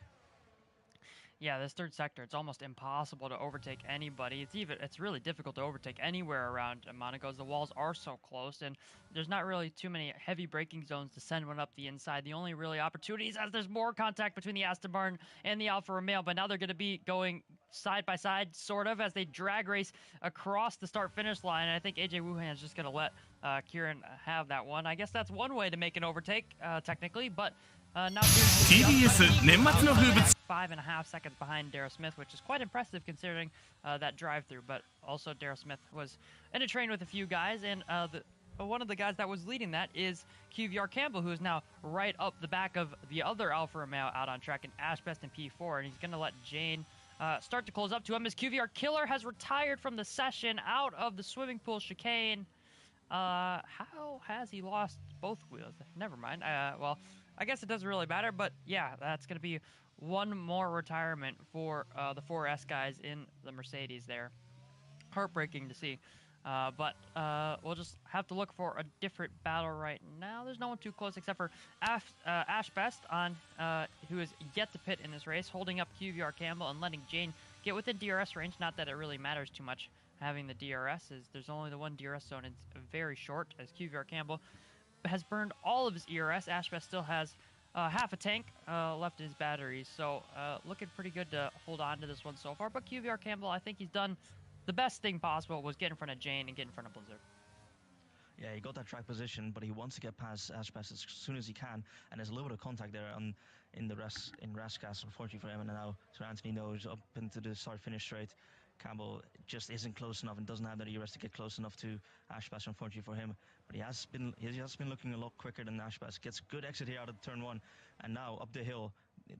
Yeah, this third sector, it's almost impossible to overtake anybody. It's really difficult to overtake anywhere around Monaco, as the walls are so close, and there's not really too many heavy braking zones to send one up the inside. The only really opportunities, as there's more contact between the Aston Martin and the Alfa Romeo, but now they're going to be going side by side, sort of, as they drag race across the start-finish line. And I think AJ Wuhan is just going to let Kieran have that one. I guess that's one way to make an overtake, technically, but now TBS 年末の風物 5.5 seconds behind Dara Smith, which is quite impressive considering that drive-through. But also Dara Smith was in a train with a few guys, and one of the guys that was leading that is QVR Campbell, who is now right up the back of the other Alfa Romeo out on track in Ashbest and P4, and he's going to let Jane start to close up to him as QVR Killer has retired from the session out of the swimming pool chicane. How has he lost both wheels? Never mind. Well, I guess it doesn't really matter, but yeah, that's going to be one more retirement for the 4S guys in the Mercedes there. Heartbreaking to see. But we'll just have to look for a different battle right now. There's no one too close except for Ashbest, who is yet to pit in this race, holding up QVR Campbell and letting Jane get within DRS range. Not that it really matters too much having the DRS, as there's only the one DRS zone. It's very short, as QVR Campbell has burned all of his ERS. Ashbest still has half a tank left in his batteries, so looking pretty good to hold on to this one so far. But QVR Campbell, I think he's done the best thing possible, was get in front of Jane and get in front of Blizzard. Yeah, he got that track position, but he wants to get past Ashbest as soon as he can, and there's a little bit of contact there in Rascasse, unfortunately for him. And now Sir Anthony knows up into the start-finish straight, Campbell just isn't close enough and doesn't have that ERS to get close enough to Ashbash, unfortunately for him. But he has been looking a lot quicker than Ashbash. Gets good exit here out of turn 1, and now up the hill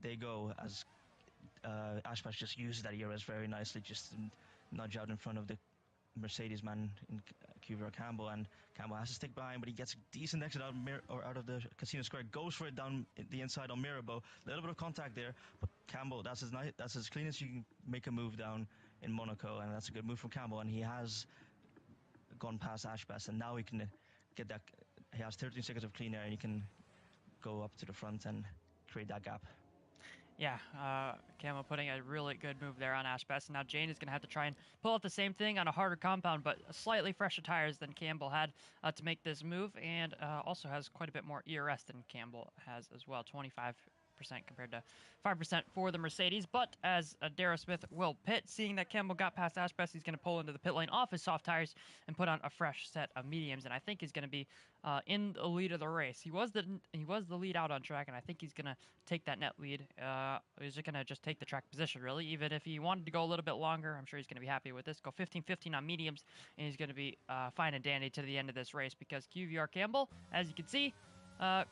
they go as Ashbash just uses that ERS very nicely, just to nudge out in front of the Mercedes man in QVR Campbell, and Campbell has to stick behind, but he gets a decent exit out of the Casino Square, goes for it down the inside on Mirabeau. A little bit of contact there, but Campbell, that's as clean as you can make a move down in Monaco, and that's a good move from Campbell, and he has gone past Ashbash, and now he can get that. He has 13 seconds of clean air, and he can go up to the front and create that gap. Yeah, Camo putting a really good move there on Ashbash. Now Jane is going to have to try and pull out the same thing on a harder compound, but slightly fresher tires than Campbell had to make this move, and also has quite a bit more ERS than Campbell has as well, 25% compared to 5% for the Mercedes. But as Darrell Smith will pit, seeing that Campbell got past Ashbash, he's going to pull into the pit lane off his soft tires and put on a fresh set of mediums, and I think he's going to be in the lead of the race. He was the lead out on track, and I think he's going to take that net lead. He's going to just take the track position, really. Even if he wanted to go a little bit longer, I'm sure he's going to be happy with this. Go 15-15 on mediums, and he's going to be fine and dandy to the end of this race, because QVR Campbell, as you can see,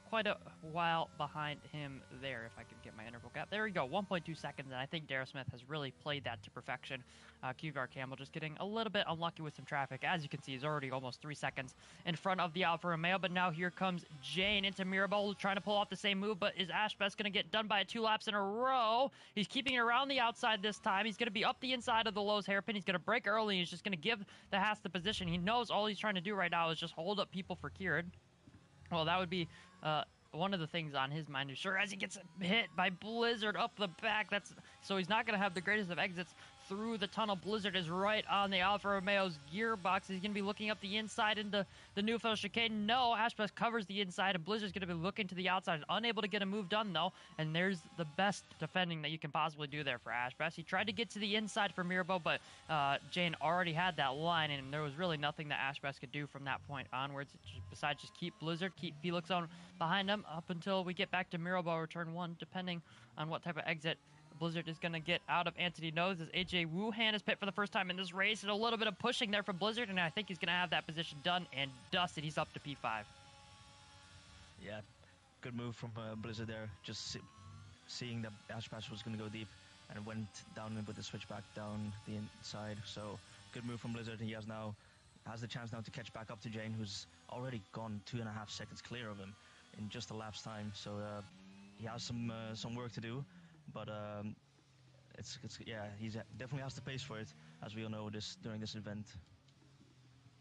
quite a while behind him there. If I could get my interval gap. There we go, 1.2 seconds, and I think Darrell Smith has really played that to perfection. QVR Campbell just getting a little bit unlucky with some traffic. As you can see, he's already almost 3 seconds in front of the Alfa Romeo, but now here comes Jane into Mirabeau, trying to pull off the same move, but is Ashbash going to get done by 2 laps in a row? He's keeping it around the outside this time. He's going to be up the inside of the Lowe's hairpin. He's going to break early, and he's just going to give the Haas the position. He knows all he's trying to do right now is just hold up people for Kieran. Well, that would be one of the things on his mind. Sure, as he gets hit by Blizzard up the back, so he's not going to have the greatest of exits through the tunnel. Blizzard is right on the Alfa Romeo's gearbox. He's going to be looking up the inside into the Neufeld chicane. No, Ashbash covers the inside, and Blizzard's going to be looking to the outside. Unable to get a move done, though, and there's the best defending that you can possibly do there for Ashbash. He tried to get to the inside for Mirabeau, but Jane already had that line, and there was really nothing that Ashbash could do from that point onwards, besides just keep Blizzard, keep Felix on behind him up until we get back to Mirabeau or turn 1, depending on what type of exit Blizzard is going to get out of Anthony Nose, as AJ Wuhan is pit for the first time in this race, and a little bit of pushing there from Blizzard, and I think he's going to have that position done and dusted. He's up to P5. Yeah, good move from Blizzard there, just seeing that Ashbash was going to go deep, and went down with the switchback down the inside. So good move from Blizzard. He has the chance now to catch back up to Jane, who's already gone 2.5 seconds clear of him in just a lap's time. So he has some work to do. But he definitely has the pace for it, as we all know during this event.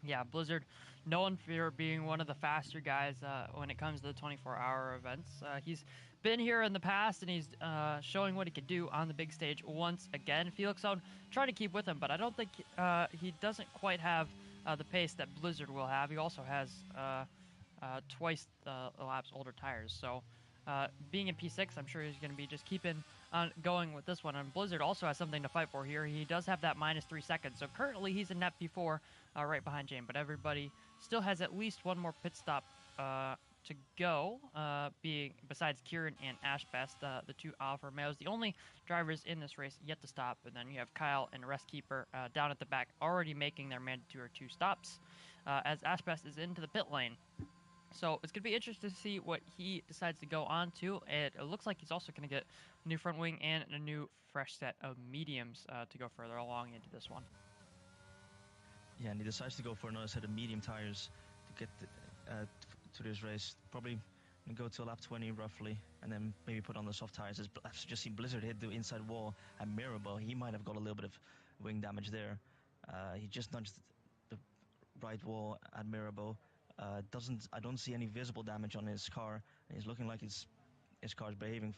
Yeah, Blizzard, known for being one of the faster guys when it comes to the 24-hour events. He's been here in the past, and he's showing what he could do on the big stage once again. Felix Owen trying to keep with him, but I don't think he doesn't quite have the pace that Blizzard will have. He also has twice the laps older tires, so being in P6, I'm sure he's going to be just keeping on going with this one. And Blizzard also has something to fight for here. He does have that -3 seconds, so currently he's in net P4 right behind Jane, but everybody still has at least one more pit stop to go, being besides Kieran and Ashbash, the 2 Alfa Romeos, the only drivers in this race yet to stop. And then you have Kyle and Restkeeper down at the back, already making their mandatory 2 stops, as Ashbash is into the pit lane. So it's going to be interesting to see what he decides to go on to. It looks like he's also going to get a new front wing and a new fresh set of mediums to go further along into this one. Yeah, and he decides to go for another set of medium tires to get to this race. Probably go to lap 20 roughly, and then maybe put on the soft tires. I've just seen Blizzard hit the inside wall at Mirabeau. He might have got a little bit of wing damage there. He just nudged the right wall at Mirabeau. I don't see any visible damage on his car. He's looking like his car's behaving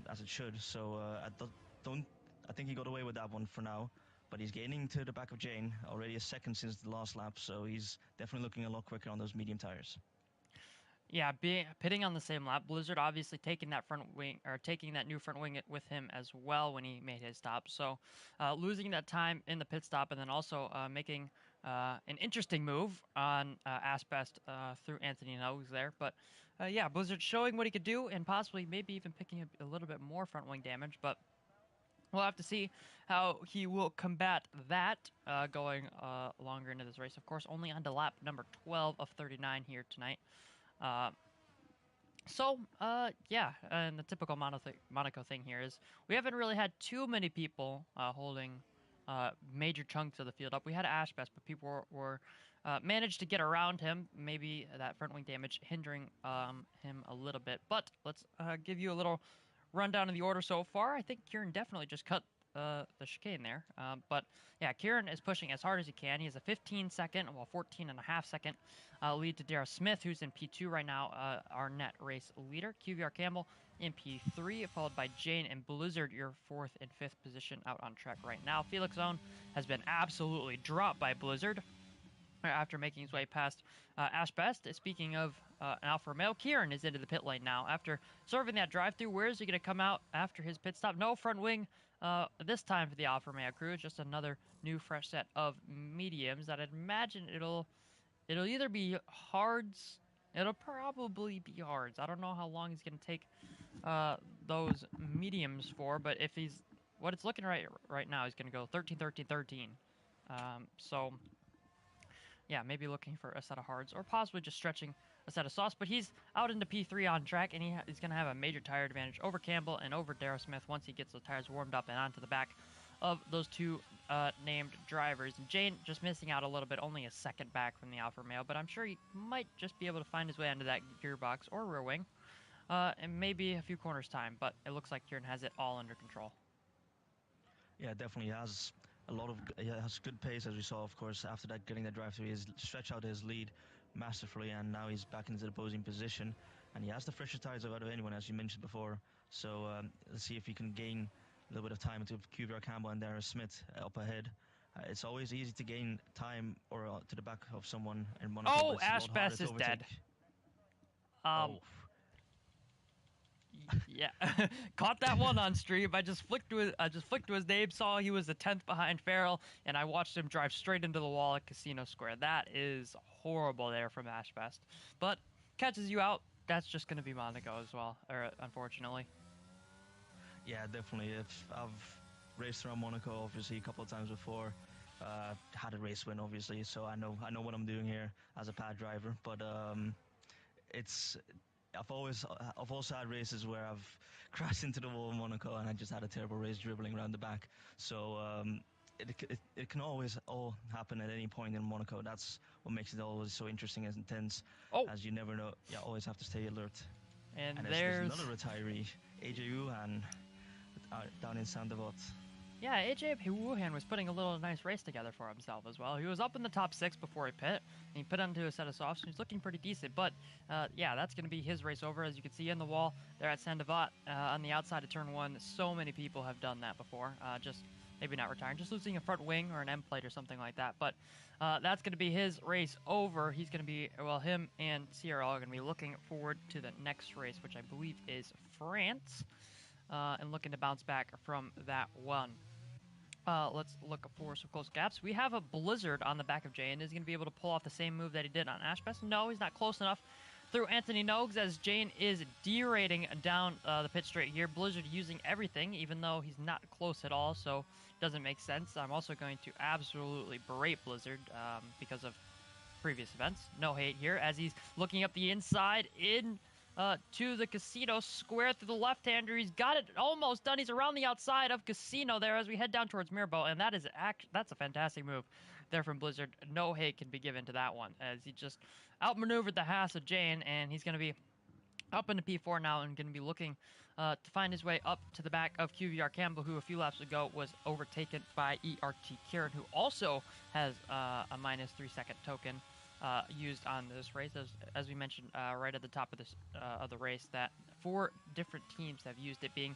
as it should. So I think he got away with that one for now. But he's gaining to the back of Jane, already a second since the last lap. So he's definitely looking a lot quicker on those medium tires. Yeah, pitting on the same lap. Blizzard obviously taking that new front wing with him as well when he made his stop. So losing that time in the pit stop, and then also making an interesting move on Ashbash through Anthony Nose there. But yeah, Blizzard showing what he could do, and possibly maybe even picking up a little bit more front wing damage. But we'll have to see how he will combat that going longer into this race. Of course, only on to lap number 12 of 39 here tonight. Yeah, and the typical Monaco thing here is we haven't really had too many people holding major chunks of the field up. We had Ashbest, but people were managed to get around him. Maybe that front wing damage hindering him a little bit. But let's give you a little rundown of the order so far. I think Kieran definitely just cut the chicane there. But yeah, Kieran is pushing as hard as he can. He has a 15-second, well, 14.5-second lead to Dara Smith, who's in P2 right now, our net race leader. QVR Campbell in P3, followed by Jane and Blizzard, your 4th and 5th position out on track right now. Felix Zone has been absolutely dropped by Blizzard after making his way past Ashbest. Speaking of an Alfa Romeo, Kieran is into the pit lane now. After serving that drive-through, where is he going to come out after his pit stop? No front wing this time for the Alfa Romeo crew. Just another new fresh set of mediums that I'd imagine it'll either be hards. It'll probably be hards. I don't know how long he's going to take those mediums for, but if he's what it's looking right now, he's going to go 13, 13, 13. So yeah, maybe looking for a set of hards or possibly just stretching a set of softs. But he's out into P3 on track, and he's going to have a major tire advantage over Campbell and over Dara Smith once he gets those tires warmed up and onto the back of those two named drivers. And Jane just missing out a little bit, only a second back from the Alfa Romeo, but I'm sure he might just be able to find his way onto that gearbox or rear wing, and maybe a few corners time. But it looks like Kieran has it all under control. Yeah, definitely has he has good pace, as we saw, of course, after that getting that drive through. He's stretched out his lead masterfully, and now he's back into the opposing position, and he has the freshest tires out of anyone, as you mentioned before. So let's see if he can gain a little bit of time into QVR Campbell and Dara Smith up ahead. It's always easy to gain time or to the back of someone in Monaco. Oh, Ashbest is dead. Yeah, caught that one on stream. I just flicked to his name, saw he was the 10th behind Farrell, and I watched him drive straight into the wall at Casino Square. That is horrible there from Ashbest, but catches you out. That's just going to be Monaco as well, unfortunately. Yeah, definitely. I've raced around Monaco obviously a couple of times before. Had a race win obviously, so I know what I'm doing here as a pad driver. But I've also had races where I've crashed into the wall in Monaco and I just had a terrible race dribbling around the back. So it can always all happen at any point in Monaco. That's what makes it always so interesting and intense. As you never know. You always have to stay alert. And there's another retiree, AJ Wuhan, down in Saint-Devote. Yeah, AJ Wuhan was putting a little nice race together for himself as well. He was up in the top 6 before he pit, and he put onto a set of softs, and he's looking pretty decent. But yeah, that's going to be his race over. As you can see in the wall there at Saint-Devote on the outside of turn 1, so many people have done that before. Just maybe not retiring, just losing a front wing or an M plate or something like that. But that's going to be his race over. He's going to be, well, him and CRL are going to be looking forward to the next race, which I believe is France, and looking to bounce back from that one. Let's look for some close gaps. We have a Blizzard on the back of Jane. Is he going to be able to pull off the same move that he did on Ashbest? No, he's not close enough through Anthony Nogues as Jane is derating down the pit straight here. Blizzard using everything, even though he's not close at all, so doesn't make sense. I'm also going to absolutely berate Blizzard because of previous events. No hate here as he's looking up the inside in to the Casino Square through the left-hander. He's got it almost done. He's around the outside of Casino there as we head down towards Mirbeau, and that's a fantastic move there from Blizzard. No hate can be given to that one as he just outmaneuvered the Haas of Jane, and he's going to be up into P4 now and going to be looking to find his way up to the back of QVR Campbell, who a few laps ago was overtaken by ERT Kieran, who also has a -3-second token used on this race. As we mentioned right at the top of this of the race, that 4 different teams have used it, being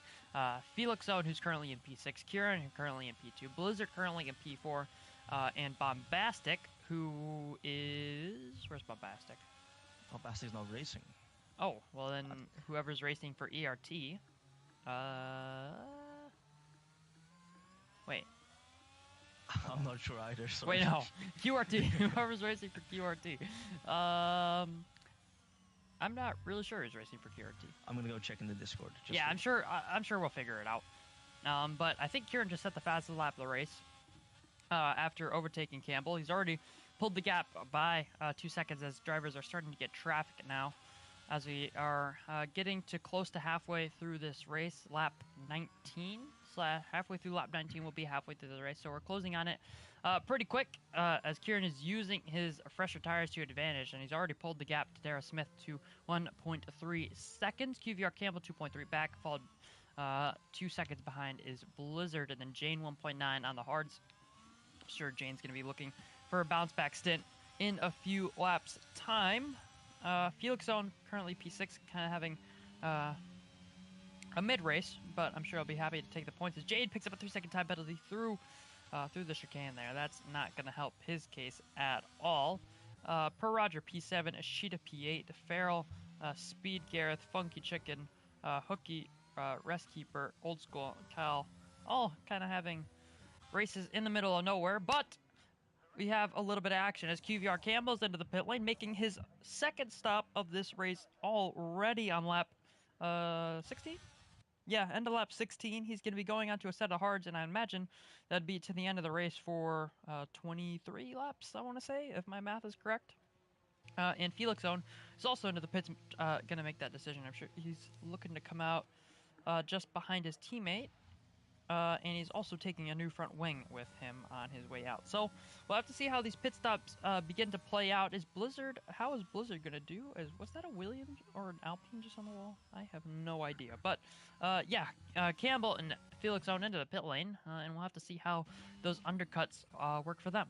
Felix Zone, who's currently in P6, Kieran, who's currently in P2, Blizzard currently in P4, and Bombastic, who is... Where's Bombastic? Bombastic's not racing. Oh, well then whoever's racing for ERT... Wait. I'm not sure either. Sorry. Wait, no. QRT. Whoever's racing for QRT. I'm not really sure who's racing for QRT. I'm gonna go check in the Discord. Yeah, I'm sure we'll figure it out. But I think Kieran just set the fastest lap of the race after overtaking Campbell. He's already pulled the gap by 2 seconds as drivers are starting to get traffic now. As we are getting to close to halfway through this race, lap 19. Halfway through lap 19, we'll be halfway through the race, so we're closing on it pretty quick as Kieran is using his fresher tires to advantage, and he's already pulled the gap to Dara Smith to 1.3 seconds. QVR Campbell 2.3 back, followed 2 seconds behind is Blizzard, and then Jane 1.9 on the hards. I'm sure Jane's going to be looking for a bounce back stint in a few laps time. Felix Zone currently P6, kind of having a mid-race, but I'm sure I'll be happy to take the points as Jade picks up a 3-second time penalty through the chicane there. That's not going to help his case at all. Per Roger P7, Ashita P8, Farrell, Speed Gareth, Funky Chicken, Hooky, Rest Keeper, Old School, Kyle, all kind of having races in the middle of nowhere, but we have a little bit of action as QVR Campbell's into the pit lane, making his second stop of this race already on lap 16? Yeah, end of lap 16. He's going to be going onto a set of hards, and I imagine that'd be to the end of the race for 23 laps, I want to say, if my math is correct. And Felix Zone is also into the pits, going to make that decision. I'm sure he's looking to come out just behind his teammate. And he's also taking a new front wing with him on his way out. So we'll have to see how these pit stops begin to play out. How is Blizzard going to do? Was that a Williams or an Alpine just on the wall? I have no idea. But Campbell and Felix Zone into the pit lane, and we'll have to see how those undercuts work for them.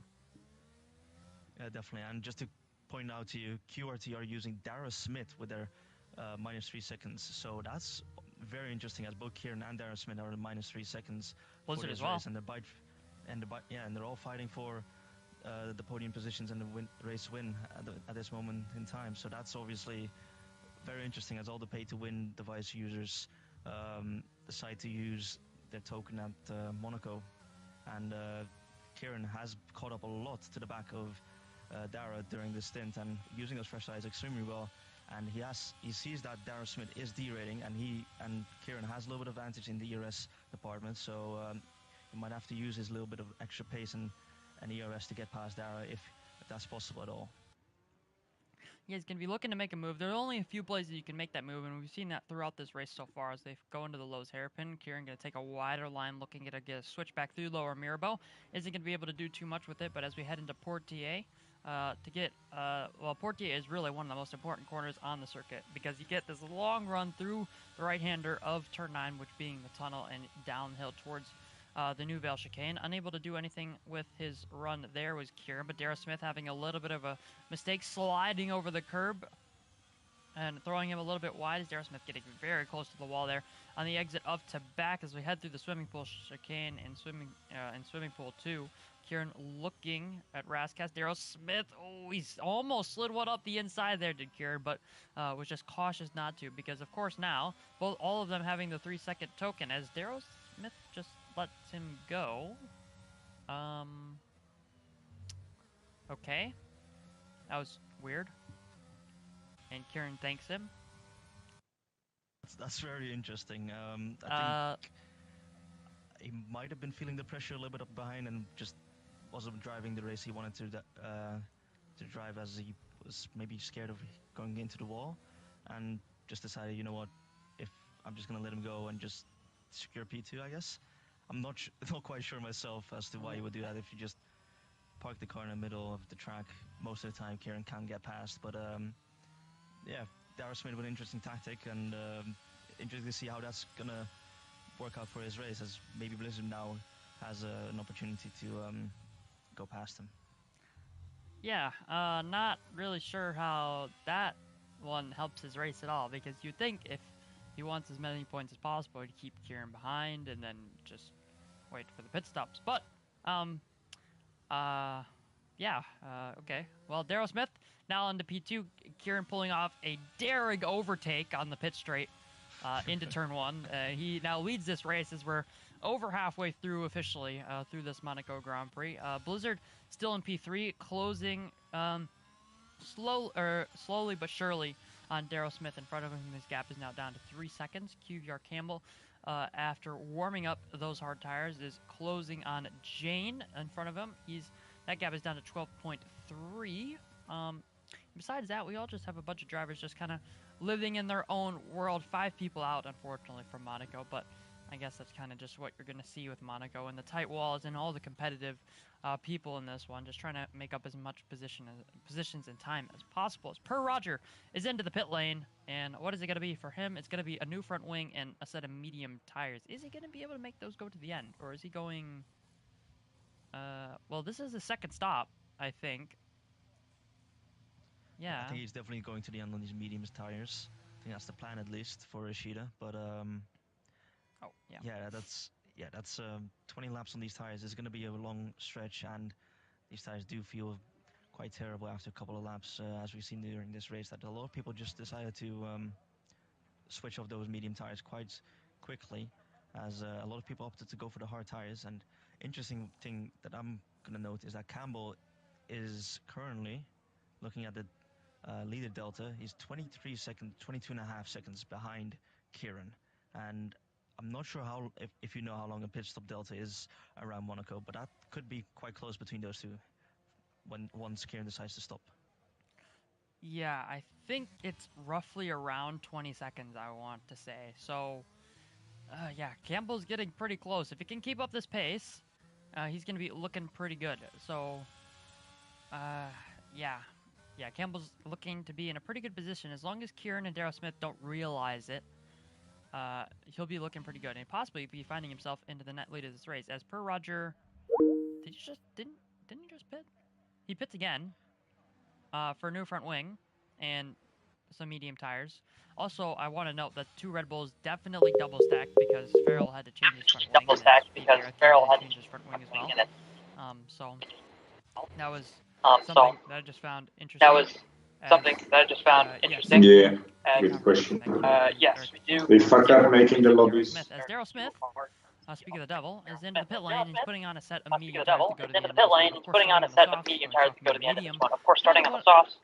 Yeah, definitely. And just to point out to you, QRT are using Dara Smith with their -3 seconds. So that's very interesting, as both Kieran and Darren Smith are at -3 seconds. Blizzard as well. Race, and they're all fighting for the podium positions and the race win at this moment in time. So that's obviously very interesting, as all the pay-to-win device users decide to use their token at Monaco, and Kieran has caught up a lot to the back of Dara during this stint and using those fresh tires extremely well. And he sees that Dara Smith is derating, and Kieran has a little bit of advantage in the ERS department, so he might have to use his little bit of extra pace and ERS to get past Dara if that's possible at all. Yeah, he's going to be looking to make a move. There are only a few places you can make that move, and we've seen that throughout this race so far as they go into the Lowe's hairpin. Kieran going to take a wider line, looking at get a switch back through Lower Mirabeau. Isn't going to be able to do too much with it, but as we head into Portier, Portier is really one of the most important corners on the circuit because you get this long run through the right-hander of turn 9, which being the tunnel, and downhill towards the Nouvelle chicane. Unable to do anything with his run there was Kieran, but Dara Smith having a little bit of a mistake, sliding over the curb and throwing him a little bit wide as Dara Smith getting very close to the wall there on the exit of Tabac as we head through the swimming pool chicane and swimming pool 2. Kieran looking at Rascas. Darryl Smith, he's almost slid one up the inside there, did Kieran, but was just cautious not to, because of course now, all of them having the 3-second token, as Darryl Smith just lets him go. Okay. That was weird. And Kieran thanks him. That's very interesting. I think he might have been feeling the pressure a little bit up behind and just wasn't driving the race he wanted to drive, as he was maybe scared of going into the wall, and just decided, you know what, if I'm just gonna let him go and just secure P2, I guess. I'm not quite sure myself as to why he would do that. If you just park the car in the middle of the track, most of the time Kieran can't get past. But yeah, Dara Smith with an interesting tactic, and interesting to see how that's gonna work out for his race, as maybe Blizzard now has an opportunity to go past him. Yeah, not really sure how that one helps his race at all, because you'd think if he wants as many points as possible to keep Kieran behind and then just wait for the pit stops. But okay. Well, Darryl Smith now into P2. Kieran pulling off a daring overtake on the pit straight into turn 1. He now leads this race as we're over halfway through officially through this Monaco Grand Prix. Blizzard still in P3, closing slowly but surely on Darryl Smith in front of him. His gap is now down to 3 seconds. QVR Campbell after warming up those hard tires, is closing on Jane in front of him. That gap is down to 12.3. Besides that, we all just have a bunch of drivers just kind of living in their own world. 5 people out, unfortunately, from Monaco, but I guess that's kind of just what you're going to see with Monaco, and the tight walls and all the competitive people in this one, just trying to make up as much positions and time as possible. As Per Roger is into the pit lane, and what is it going to be for him? It's going to be a new front wing and a set of medium tires. Is he going to be able to make those go to the end, or is he going... well, this is the second stop, I think. Yeah. I think he's definitely going to the end on these medium tires. I think that's the plan, at least, for Ishida, but... Oh, yeah. Yeah, that's 20 laps on these tires. It's going to be a long stretch, and these tires do feel quite terrible after a couple of laps, as we've seen during this race, that a lot of people just decided to switch off those medium tires quite quickly, as a lot of people opted to go for the hard tires. And interesting thing that I'm going to note is that Campbell is currently, looking at the leader delta, he's 22 and a half seconds behind Kieran, and I'm not sure if you know how long a pit stop delta is around Monaco, but that could be quite close between those two once Kieran decides to stop. Yeah, I think it's roughly around 20 seconds, I want to say. So, yeah, Campbell's getting pretty close. If he can keep up this pace, he's going to be looking pretty good. So, yeah, Campbell's looking to be in a pretty good position. As long as Kieran and Darrell Smith don't realize it, he'll be looking pretty good, and possibly be finding himself into the net lead of this race. As Per Roger, didn't he just pit? He pits again for a new front wing and some medium tires. Also, I want to note that 2 Red Bulls definitely double stacked because Farrell had to change his front wing. Double stacked because Farrell had to change his front wing as well. So that was something that I just found interesting. Yeah, good question. Yes, we do. They fucked up making the lobbies. As Darrell Smith, speaking of the devil, is into the pit lane and he's putting on a set of medium tires to go to the end. Of course, starting on the softs,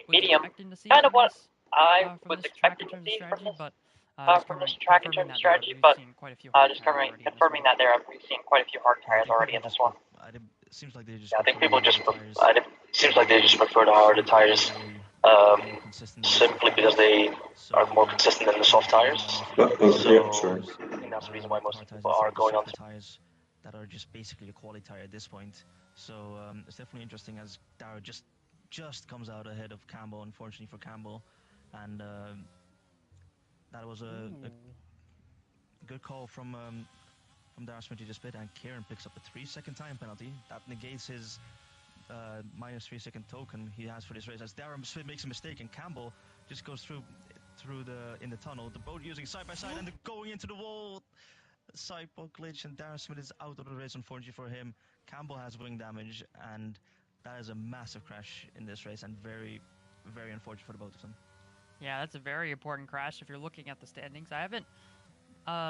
medium. Kind of what I was expecting to see from this track in terms of strategy, but just confirming that there, we've seen quite a few hard tires already in this one. Seems like they just. I think people just. Seems like they just prefer the harder tires, simply because they are more consistent than the soft tires. So I think that's the reason why most people are going on to tires that are just basically a quality tire at this point. So it's definitely interesting as Darrow just comes out ahead of Campbell, unfortunately for Campbell, and that was a good call from Darrell Smith to just pit, and Kieran picks up a 3-second time penalty. That negates his minus 3-second token he has for this race, as Darrell Smith makes a mistake and Campbell just goes through in the tunnel. The boat using side by side and they're going into the wall. Side pod glitch, and Darrell Smith is out of the race, unfortunately for him. Campbell has wing damage, and that is a massive crash in this race, and very, very unfortunate for the both of them. Yeah, that's a very important crash if you're looking at the standings. I haven't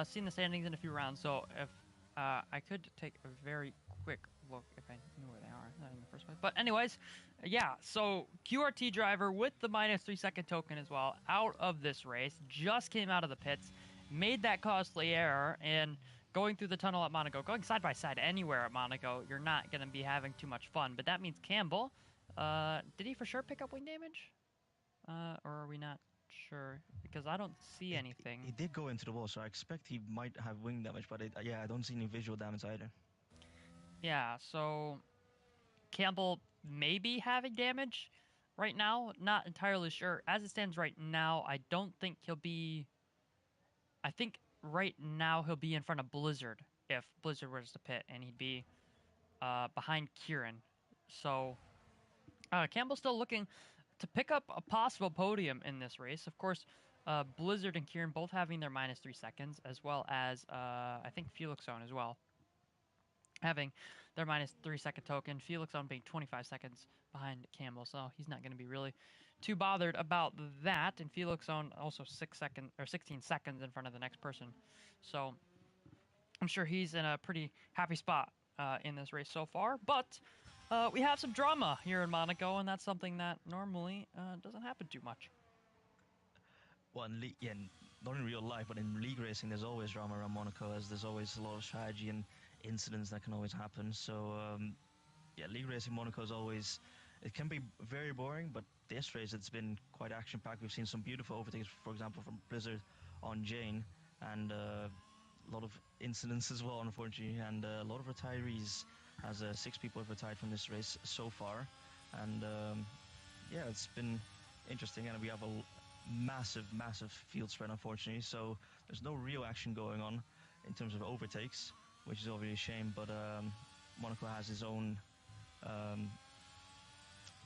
seen the standings in a few rounds, so if I could take a very quick look if I knew where they are in the first place. But anyways, yeah, so QRT driver with the minus 3-second token as well, out of this race, just came out of the pits, made that costly error, and going through the tunnel at Monaco, going side by side anywhere at Monaco, you're not going to be having too much fun. But that means Campbell, did he for sure pick up wing damage? Or are we not sure? Because I don't see anything. He did go into the wall, so I expect he might have wing damage, but yeah, I don't see any visual damage either. Yeah, so Campbell may be having damage right now. Not entirely sure. As it stands right now, I don't think he'll be... I think right now he'll be in front of Blizzard if Blizzard was to pit, and he'd be behind Kieran. So Campbell's still looking to pick up a possible podium in this race. Of course, Blizzard and Kieran both having their minus 3 seconds, as well as I think Felixone as well, having their minus 3-second token. Felixone being 25 seconds behind Campbell, so he's not going to be really too bothered about that. And Felixone also 16 seconds in front of the next person. So I'm sure he's in a pretty happy spot in this race so far. But we have some drama here in Monaco, and that's something that normally doesn't happen too much. Well, not in real life, but in league racing, there's always drama around Monaco, as there's always a lot of strategy and incidents that can always happen. So yeah, league racing Monaco is always, it can be very boring, but this race it's been quite action-packed. We've seen some beautiful overtakes, for example, from Blizzard on Jane, and a lot of incidents as well, unfortunately, and a lot of retirees, as 6 people have retired from this race so far. And yeah, it's been interesting, and we have a massive field spread, unfortunately, so there's no real action going on in terms of overtakes, which is obviously a shame. But Monaco has its own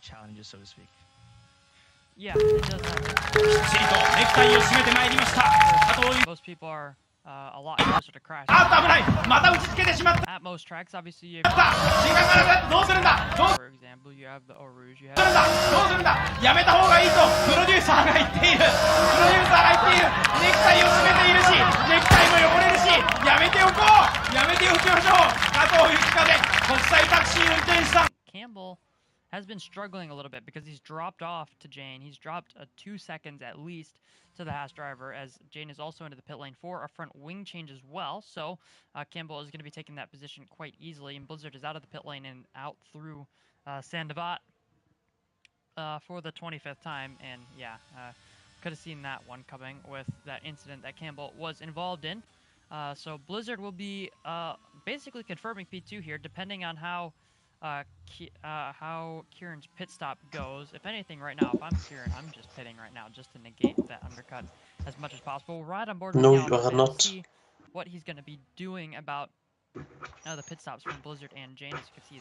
challenges, so to speak. Yeah, it does have. Most people are a lot closer to crash. At most tracks, obviously, you have, for example, you have the Eau Rouge, you have... Campbell has been struggling a little bit because he's dropped off to Jane. He's dropped 2 seconds at least to the Haas driver, as Jane is also into the pit lane for a front wing change as well. So Campbell is going to be taking that position quite easily, and Blizzard is out of the pit lane and out through Sandoval for the 25th time. And yeah, could have seen that one coming with that incident that Campbell was involved in. So Blizzard will be basically confirming P2 here, depending on how Kieran's pit stop goes. If anything, right now, if I'm Kieran, I'm just pitting right now just to negate that undercut as much as possible. Right on board with No, Jan you are and not. see what he's going to be doing about the pit stops from Blizzard and Jane. As you can see, he's